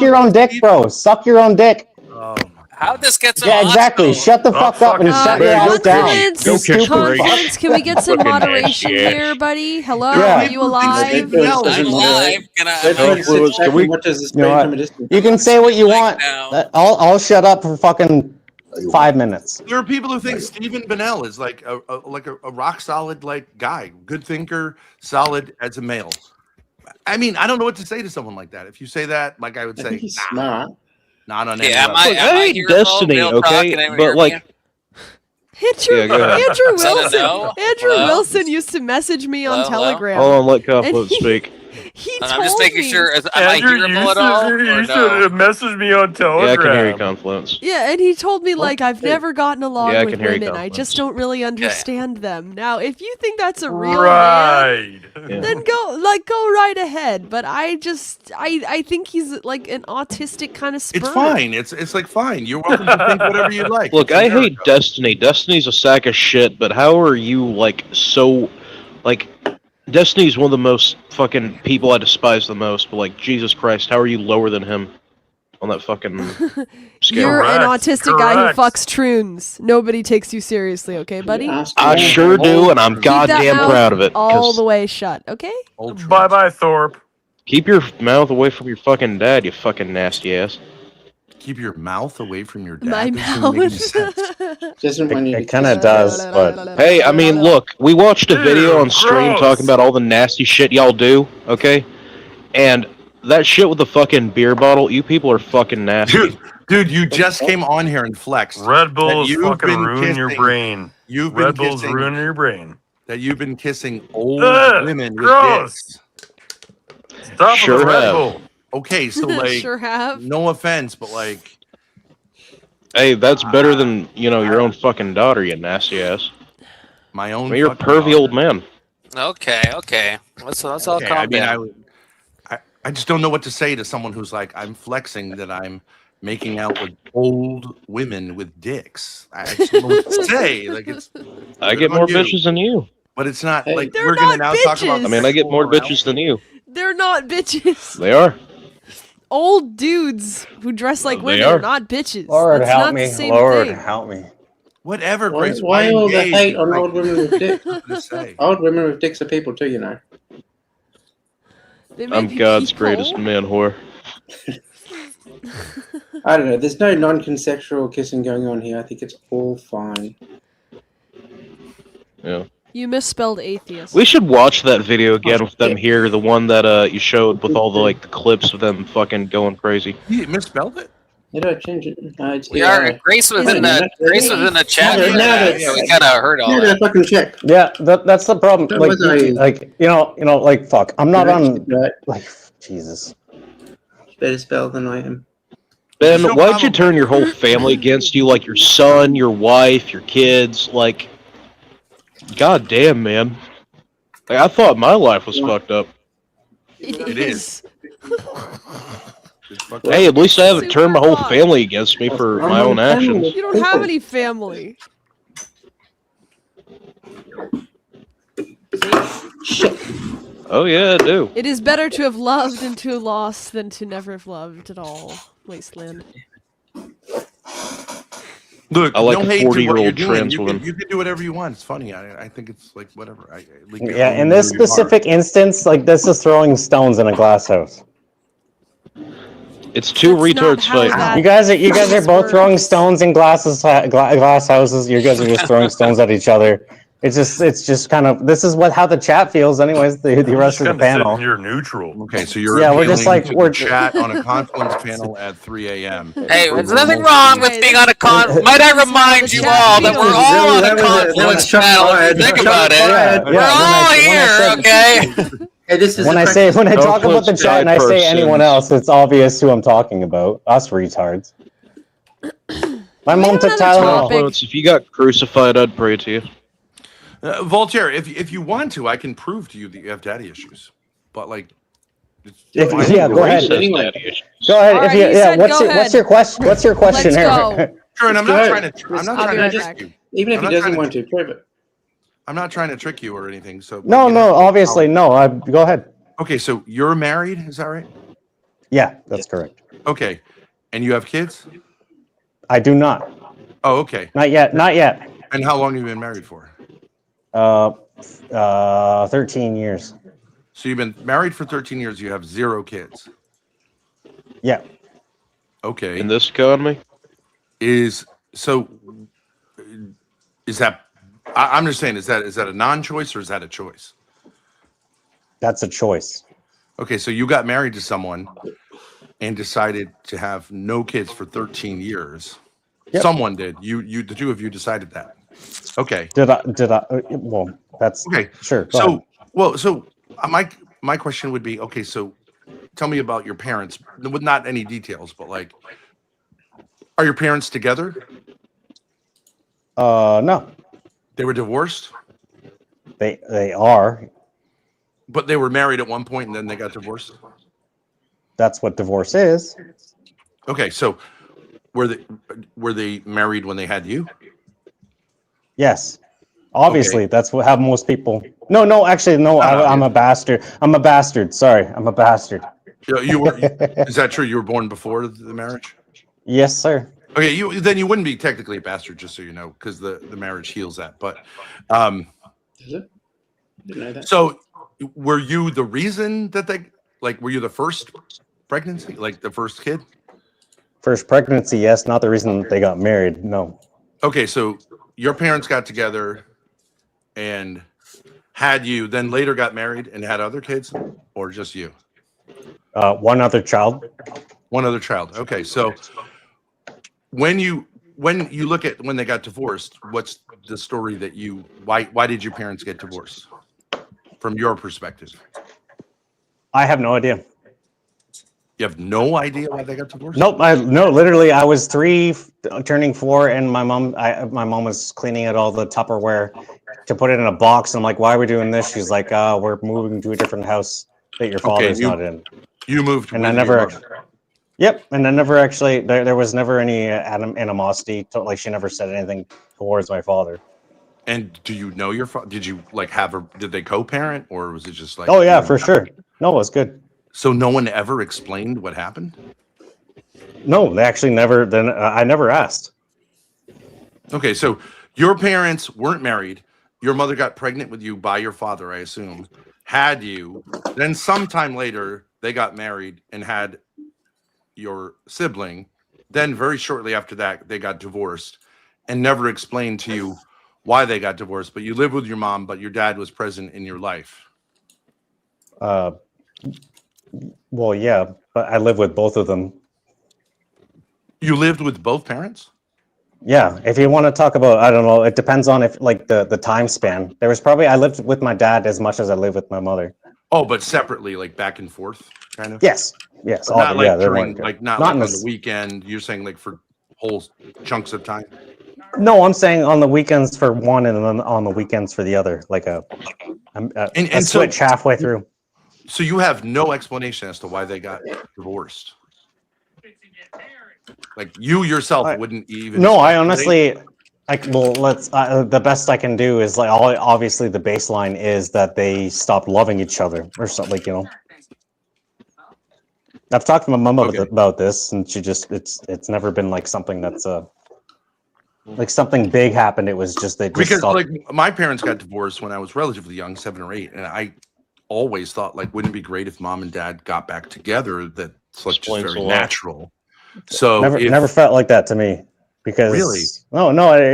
your own dick, bro, suck your own dick. How'd this get so Yeah, exactly. hostile? Shut the fuck up and shut your ass down. Confluence, can we get some moderation here, buddy? Hello, are you alive? I'm live. You can say what you want. I'll shut up for fucking 5 minutes. There are people who think Stephen Bennell is like a rock solid guy, good thinker, solid as a male. I mean, I don't know what to say to someone like that. If you say that, I would say, he's smart. Not on Yeah, any level. I hate Destiny, okay? But Andrew Wilson. Andrew Wilson used to message me on Telegram. Hold on, let Confluence speak. I'm just making sure. Am I hearable at all? You should message me on Telegram. Yeah, I can hear you, Confluence. Yeah, and he told me I've never gotten along Yeah, I with can hear you, women. I just don't really understand them. Now, if you think that's a real Right. man, then go right ahead. But I think he's like an autistic kind of sperm. It's fine. It's like fine. You're welcome to think whatever you like. Look, I hate Destiny. Destiny's a sack of shit, but how are you Destiny's one of the most fucking people I despise the most, but Jesus Christ, how are you lower than him on that fucking scale? You're an autistic guy who fucks troons. Nobody takes you seriously, okay, buddy? I sure do, and I'm Keep that goddamn mouth proud of it. all the way shut, okay? Bye-bye, Thorpe. Keep your mouth away from your fucking dad, you fucking nasty ass. Keep your mouth away from your dad. My Doesn't make any mouth. sense. It kind of does, but Hey, I mean, look, we watched a video on stream talking about all the nasty shit y'all do, okay? And that shit with the fucking beer bottle, you people are fucking nasty. Dude, you just came on here and flexed. Red Bull that is you've fucking been ruining your kissing- brain. You've Red been Bull's kissing, ruining your brain. That you've been kissing old Ugh, women with gross. dicks. Stop with the Red Bull. Okay, so Sure have. no offense, but Hey, that's better than, your own fucking daughter, you nasty ass. my own. You're a fucking pervy daughter. old man. Okay. Let's all Okay, calm down. I just don't know what to say to someone who's like, I'm flexing that I'm making out with old women with dicks. I just don't know what to say. I get more bitches than you. But it's not like They're we're gonna not now talk about. bitches. I mean, I get more bitches than you. They're not bitches. They are. old dudes who dress like They women are. are not bitches. Lord That's help not me. the same Lord thing. help me. Whatever, Why, Grace. why all the engage? hate on Like, old women with dicks? nothing to say. Old women with dicks are people too, you know. They may I'm be God's people. greatest man whore. I don't know. There's no non-consensual kissing going on here. I think it's all fine. Yeah. You misspelled atheist. We should watch that video again with them here, the one that you showed with all the like the clips of them fucking going crazy. You misspelled it? Did I change it? It's We are. Grace was in the chat for that, so we kind of heard all that. fucking check. Yeah, that's the problem. That Like, was a- like you know, like fuck. I'm not Yeah, on. right. Like, Jesus. Better spelled than I am. Ben, why'd you turn your whole family against you? Like your son, your wife, your kids? Like, god damn, man. Like, I thought my life was fucked up. It is. Hey, at least I haven't turned my whole family against me for my own actions. You don't have any family. Oh yeah, I do. It is better to have loved and to have lost than to never have loved at all. Wasteland. Look, I like no a hate to what 40-year-old you're doing. trans You woman. can do whatever you want. It's funny. I think it's like whatever. Yeah, in this specific instance, like this is throwing stones in a glass house. It's two retards fighting. You guys are both throwing stones in glass houses. You guys are just throwing stones at each other. It's just kind of this is how the chat feels, anyways. The rest of the panel. You're neutral. Okay, so you're Yeah, we're just appealing like to we're the chat on a Confluence panel at 3 a.m. Hey, there's nothing wrong with being on a Might I remind you all that we're all on a Confluence panel if you think about it. We're all here, okay? Hey, this is when I talk about the chat and I say anyone else, it's obvious who I'm talking about. Us retards. My mom took Tylenol. Confluence, if you got crucified, I'd pray to you. Voltaire, if you want to, I can prove to you that you have daddy issues. But like, Go ahead. Go ahead. Alright, he said go ahead. What's your question? What's your question, Let's Aaron? go. Sure, and I'm not trying to. I'm not I'll be trying right to back. trick you. Even if I'm he not doesn't trying want to- to, prove it. I'm not trying to trick you or anything. So No, obviously no. Go ahead. Okay, so you're married, is that right? Yeah, that's correct. Okay, and you have kids? I do not. Oh, okay. Not yet. Not yet. And how long have you been married for? 13 years. So you've been married for 13 years. You have 0 kids. Yeah. Okay. In this economy? Is that? I'm just saying. Is that a non-choice or is that a choice? That's a choice. Okay, so you got married to someone and decided to have no kids for 13 years. Yep. Someone did. You, the two of you decided that. Okay. Did I? Well, that's okay. Sure. Go ahead. So my question would be, okay, so tell me about your parents with not any details, but like, are your parents together? No. They were divorced? They are. But they were married at one point and then they got divorced? That's what divorce is. Okay, so were they married when they had you? Yes. Obviously, that's how most people. No. Actually, no. I'm a bastard. I'm a bastard. Sorry, I'm a bastard. You were. Is that true? You were born before the marriage? Yes, sir. Okay, you wouldn't be technically a bastard, just so you know, because the marriage heals that. But Is it? Didn't know that. so were you the reason that were you the first pregnancy, like the first kid? First pregnancy, yes. Not the reason they got married. No. Okay, so your parents got together and had you, then later got married and had other kids, or just you? One other child. One other child. Okay, so when you look at when they got divorced, what's the story that why did your parents get divorced from your perspective? I have no idea. You have no idea why they got divorced? Nope. Literally, I was 3, turning 4, and my mom was cleaning out all the Tupperware to put it in a box. I'm like, why are we doing this? She's like, we're moving to a different house that your father's not in. You moved, and I never. Yep, and I never actually. There was never any animosity. Like she never said anything towards my father. And do you know your father? Did you like have her? Did they co-parent, or was it just like? Oh yeah, for sure. No, it was good. So no one ever explained what happened? No, they actually never. Then I never asked. Okay, so your parents weren't married. Your mother got pregnant with you by your father, I assume. Had you. Then sometime later, they got married and had your sibling. Then very shortly after that, they got divorced and never explained to you why they got divorced. But you lived with your mom, but your dad was present in your life. Well, yeah, but I live with both of them. You lived with both parents? Yeah, if you want to talk about, I don't know, it depends on if like the time span. There was probably I lived with my dad as much as I lived with my mother. Oh, but separately, like back and forth, kind of. Yes. But not like yeah, during, like not like in on this- the weekend. You're saying like for whole chunks of time. No, I'm saying on the weekends for one, and then on the weekends for the other, like a switch halfway through. So you have no explanation as to why they got divorced. Like you yourself wouldn't even. No, I honestly, the best I can do is like obviously the baseline is that they stopped loving each other or something, like, you know. I've talked to my mom about this, and she just it's never been like something that's like something big happened. It was just they just Because stopped. like my parents got divorced when I was relatively young, 7 or 8, and I always thought like, wouldn't it be great if mom and dad got back together? That's like just very natural. So never felt like that to me because Really?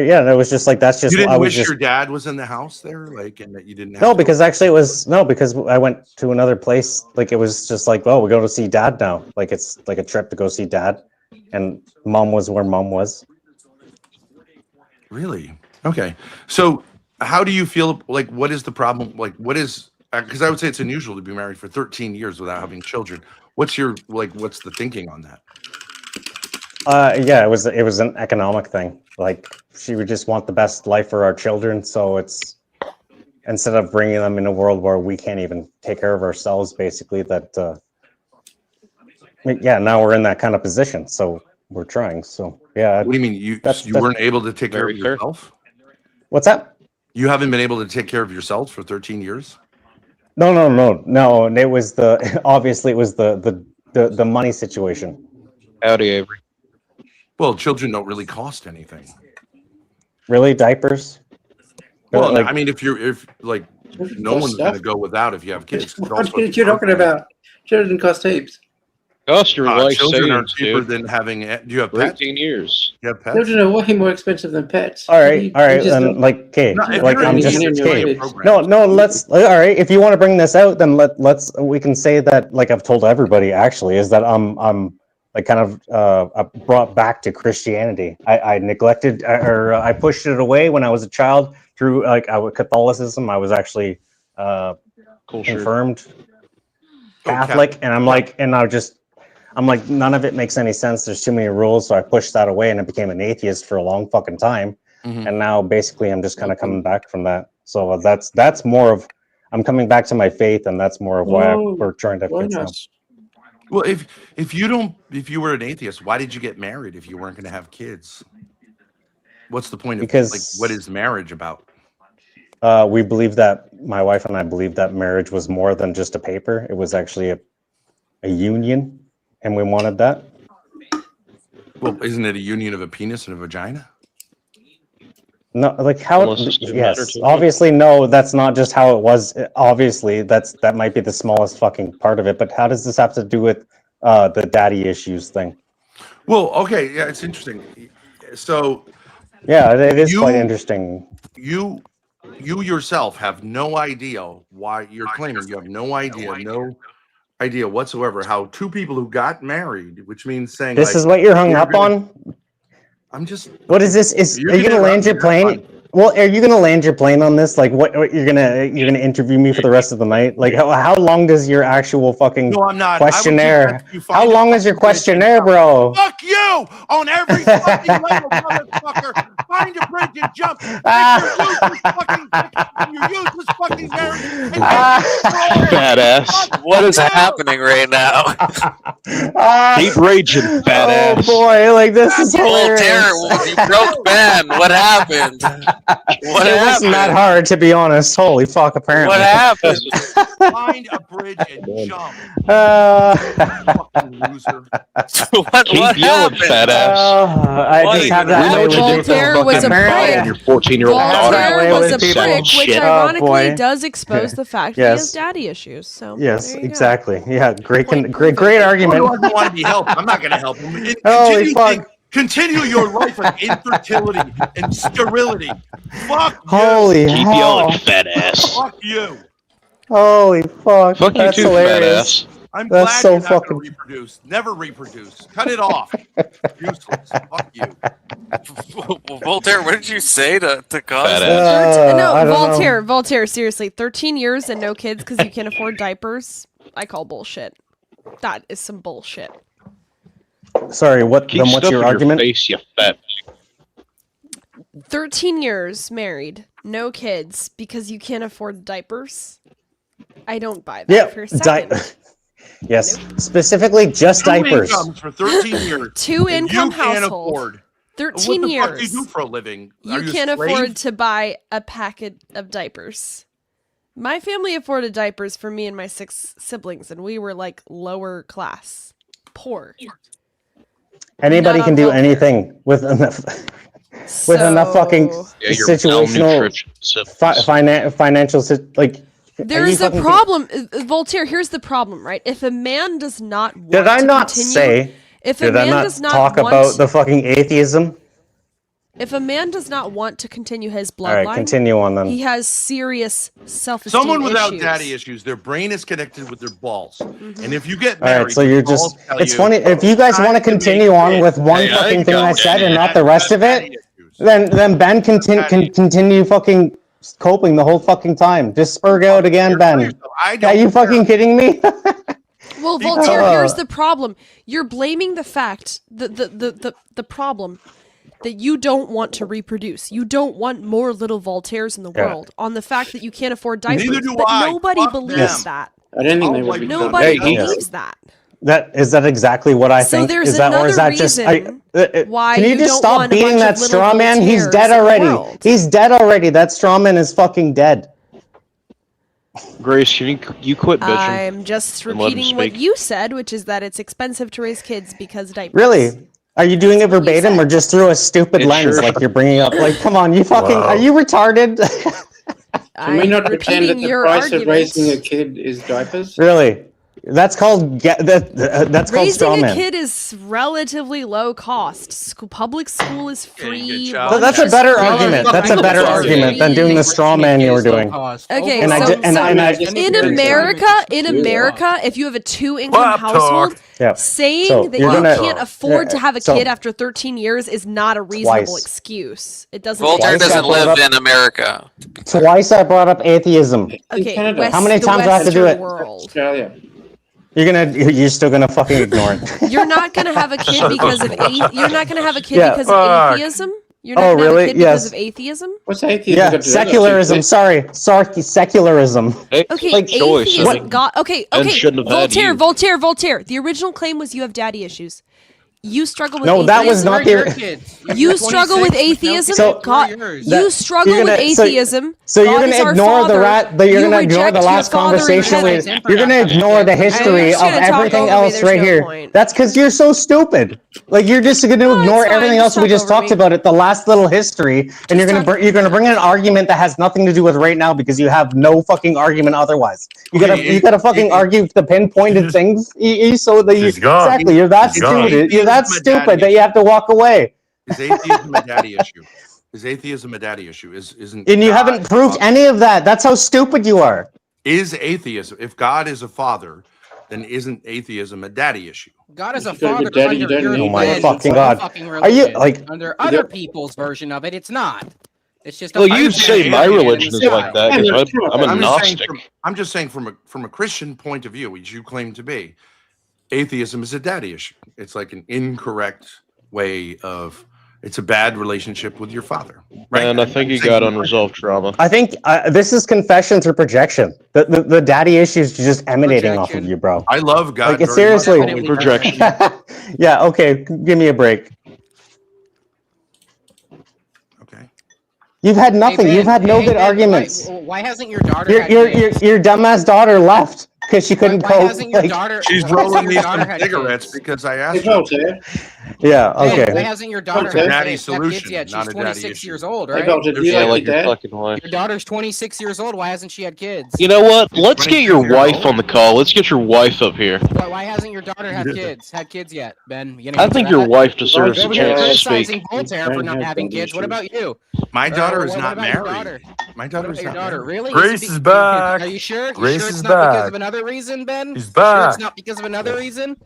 yeah, it was just like that's just you didn't I was wish just your dad was in the house there, like, and that you didn't have no to- because actually it was no because I went to another place, like it was just like, oh, we go to see dad now, like it's like a trip to go see dad, and mom was where mom was. Really? Okay. So how do you feel, like what is the problem, like what is, because I would say it's unusual to be married for 13 years without having children. What's your, like, what's the thinking on that? Yeah, it was an economic thing. Like she would just want the best life for our children, so it's instead of bringing them in a world where we can't even take care of ourselves, basically that yeah, now we're in that kind of position, so we're trying. So yeah. What do you mean you weren't able to take care of yourself? What's that? You haven't been able to take care of yourself for 13 years? No. It was obviously it was the money situation. Howdy, Avery. Well, children don't really cost anything. Really, diapers? Well, Like- I mean, if like no one's going to go without if you have kids. What are you talking about? Children cost heaps. Cost your life children are savings, cheaper dude. than having. Do you have pets? 13 years. You have pets? Children are way more expensive than pets. All right, and like, okay, No, if like you're I'm in just the okay. union program. No, let's. All right, if you want to bring this out, then we can say that. Like I've told everybody, actually, is that I'm like kind of brought back to Christianity. I neglected or I pushed it away when I was a child through like Catholicism. I was actually confirmed Catholic, and I'm like, and I'm like, none of it makes any sense. There's too many rules, so I pushed that away, and I became an atheist for a long fucking time. Mhm. And now, basically, I'm just kind of coming back from that. So that's more of I'm coming back to my faith, and that's more of why we're trying to fix now. Well, if you were an atheist, why did you get married if you weren't going to have kids? What's the point of Because- like what is marriage about? We believe that my wife and I believe that marriage was more than just a paper. It was actually a union, and we wanted that. Well, isn't it a union of a penis and a vagina? No, like how? Unless it's doesn't matter Yes, to me. obviously, no. That's not just how it was. Obviously, that might be the smallest fucking part of it. But how does this have to do with the daddy issues thing? Well, okay, yeah, it's interesting. So, Yeah, it is quite interesting. You yourself have no idea why you're claiming. You have no idea whatsoever how two people who got married, which means saying This like, is what you're hung we're up gonna- on. I'm just. What is this? You're Are you gonna gonna land your plane? Well, are you gonna land your plane on this? Like, what you're gonna interview me for the rest of the night? Like, how long does your actual fucking No, I'm not. I would just questionnaire? ask you How find long out is your what it is questionnaire, bro? Fuck you on every fucking level, motherfucker. find a bridge and jump. Your useless fucking marriage. Badass. What is happening right now? Keep raging, badass. Oh boy, like this is hilarious. Voltaire, you broke Ben. What happened? What It wasn't that happened? hard, to be honest. Holy fuck, apparently. What happened? Find a bridge and jump. What yelling, happened? badass. I just have that. Voltaire was a prick. Your 14-year-old daughter. Voltaire was a prick, which Shit. ironically boy. does expose the fact Yes. he has daddy issues. So Yes, there you go. exactly. Yeah, great argument. I don't want to be helped. I'm not going to help him. Holy fuck. Continue your life of infertility and sterility. Fuck you. Holy Keep hell. yelling, fat ass. Fuck you. Holy fuck. Fuck you That's too, hilarious. fat ass. I'm That's glad so you're not going fucking. to reproduce. Never reproduce. Cut it off. Useless. Fuck you. Voltaire, what did you say to cause Badass. that? No, I don't Voltaire, know. Voltaire, seriously, 13 years and no kids because you can't afford diapers. I call bullshit. That is some bullshit. Sorry, what? Keep Then what's your stuffing argument? face, you fat. 13 years married, no kids because you can't afford diapers. I don't buy that Yeah, for a second. yes, specifically just Two diapers. incomes for 13 years. Two and income you can't household. afford. 13 what the years. fuck do you do for a living? Are You a can't slave? afford to buy a packet of diapers. My family afforded diapers for me and my 6 siblings, and we were like lower class, poor. Anybody Not can on do welfare. anything with enough fucking Yeah, you're situational malnutrition financial like. There's a problem, Voltaire. Here's the problem, right? If a man does not want Did I to not continue, say? if a Did I man not does not talk want, about the fucking atheism? if a man does not want to continue his All right, bloodline, continue on then. he has serious self-esteem Someone without issues. daddy issues, their brain is connected with their balls. And if you get All married, right, so you're your balls just. tell It's you, funny if you guys want to continue on with one fucking thing I said and not the rest of it. Then Ben can continue fucking coping the whole fucking time. Just spurg out again, Ben. Are you fucking kidding me? Well, Voltaire, here's the problem. You're blaming the fact, the problem that you don't want to reproduce. You don't want more little Voltaires in the Yeah. world on the fact that you can't afford diapers. Neither do but I. nobody Fuck believes them. that. I don't think they would be. Nobody Hey, believes that. Is that exactly what I So think? there's Is that or is another that just? reason why Can you you just don't stop want a beating bunch that of little straw man? He's Voltaires dead in the already. world. He's dead already. That straw man is fucking dead. Grace, can you quit bitching? I'm just and let him repeating what speak? you said, which is that it's expensive to raise kids because diapers. Really? Are you doing it verbatim or just through a stupid It lens sure- like you're bringing up? Like, come on, you fucking, Wow. are you retarded? Can we not pretend that repeating the your price argument. of raising a kid is diapers? Really? That's called that's called straw Raising a man. kid is relatively low cost. Public school is free. So that's a better argument. That's a better argument than doing the straw man you were doing. Okay, And I so, did- and so I- in America, if you have a 2-income household, Yeah. saying So that you're you gonna- can't afford to have a so- kid after 13 years is not a reasonable Twice. excuse. It doesn't. Voltaire make doesn't sense. live in America. Twice I brought up atheism. Okay, How many times do I have to do Western it? world. Australia. You're still gonna fucking ignore it. You're not gonna have a kid because of you're not gonna have a kid Yeah. because Fuck. of atheism. You're not Oh, gonna have really? a kid Yes. because of atheism. What's atheism? Yeah, got to do with that? secularism. Sorry, secularism. Okay, atheism. God. Okay. Ben Okay. shouldn't have had Voltaire. you. Voltaire. The original claim was you have daddy issues. You struggle with No, atheism. that was not the. You struggle with atheism. So- God, you struggle you're with gonna- so- atheism. So you're God gonna is our ignore the father. rat. You're You gonna ignore reject the your last father in conversation. heaven. You're gonna ignore the history just of gonna talk everything over me, else there's right no here. point. That's because you're so stupid. Like you're just gonna ignore fine, everything just else we talk just over talked me. about. It, the last little history, and you're gonna bring in an argument that has nothing to do with right now because you have no fucking argument otherwise. You gotta fucking argue the pinpointed things. So that you, exactly, you're that She's gone. stupid. You're that Atheism a daddy stupid that you have to walk away. Is atheism a daddy issue? Is atheism a daddy issue? Isn't And you God haven't proved any of that. That's how stupid you are. Is atheism, if God is a father, then isn't atheism a daddy issue? God is a If you go to father daddy, you under don't your need Oh my lens, fucking it's God. a fucking Are you, religion. like- Under other people's version of it, it's not. It's just a Well, fucking you'd say my man in religion the is like sky. that because I'm a Gnostic. I'm just saying from a Christian point of view, which you claim to be, atheism is a daddy issue. It's like an incorrect way of. It's a bad relationship with your father. Right? And I think he got unresolved trauma. I think this is confession through projection. The daddy issues just emanating off of you, bro. I love God. Like, it's very seriously much. Projection. Yeah. Okay. Give me a break. Okay. You've had nothing. Ben, You've had no good Ben, arguments. Why hasn't your daughter Your had your kids? your dumbass daughter left because she couldn't Why cope. hasn't your like- daughter? She's why hasn't rolling your me some daughter had cigarettes kids? because I asked Hey, her. Walter. Yeah. Ben, Okay. why hasn't your daughter It's a had daddy kids solution, yet? not She's a daddy 26 issue. years old, Hey, right? Walter, do you Yeah, like like your your dad? fucking wife. Your daughter's 26 years old. Why hasn't she had kids? You know what? Let's get your 26 years wife old? on the call. Let's get your wife up here. Why hasn't your daughter had kids? Had kids yet, Ben? You gonna I answer think that? your wife deserves You're a over here chance to criticizing speak. Voltaire for not having kids. What about you? My daughter is what not about your married. daughter? My What daughter about is your not daughter? married. Really? Grace is back. Are you sure? Grace You sure is it's not because back. of another reason, Ben? He's You sure it's back. not because of another reason?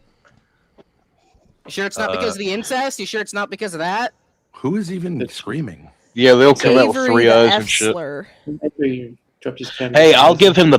You sure it's not because of the incest? You sure it's not because of that? Who is even screaming? Yeah, they'll come out with Avery 3 the eyes F and shit. slur. Maybe you dropped his pen. Hey, I'll give him the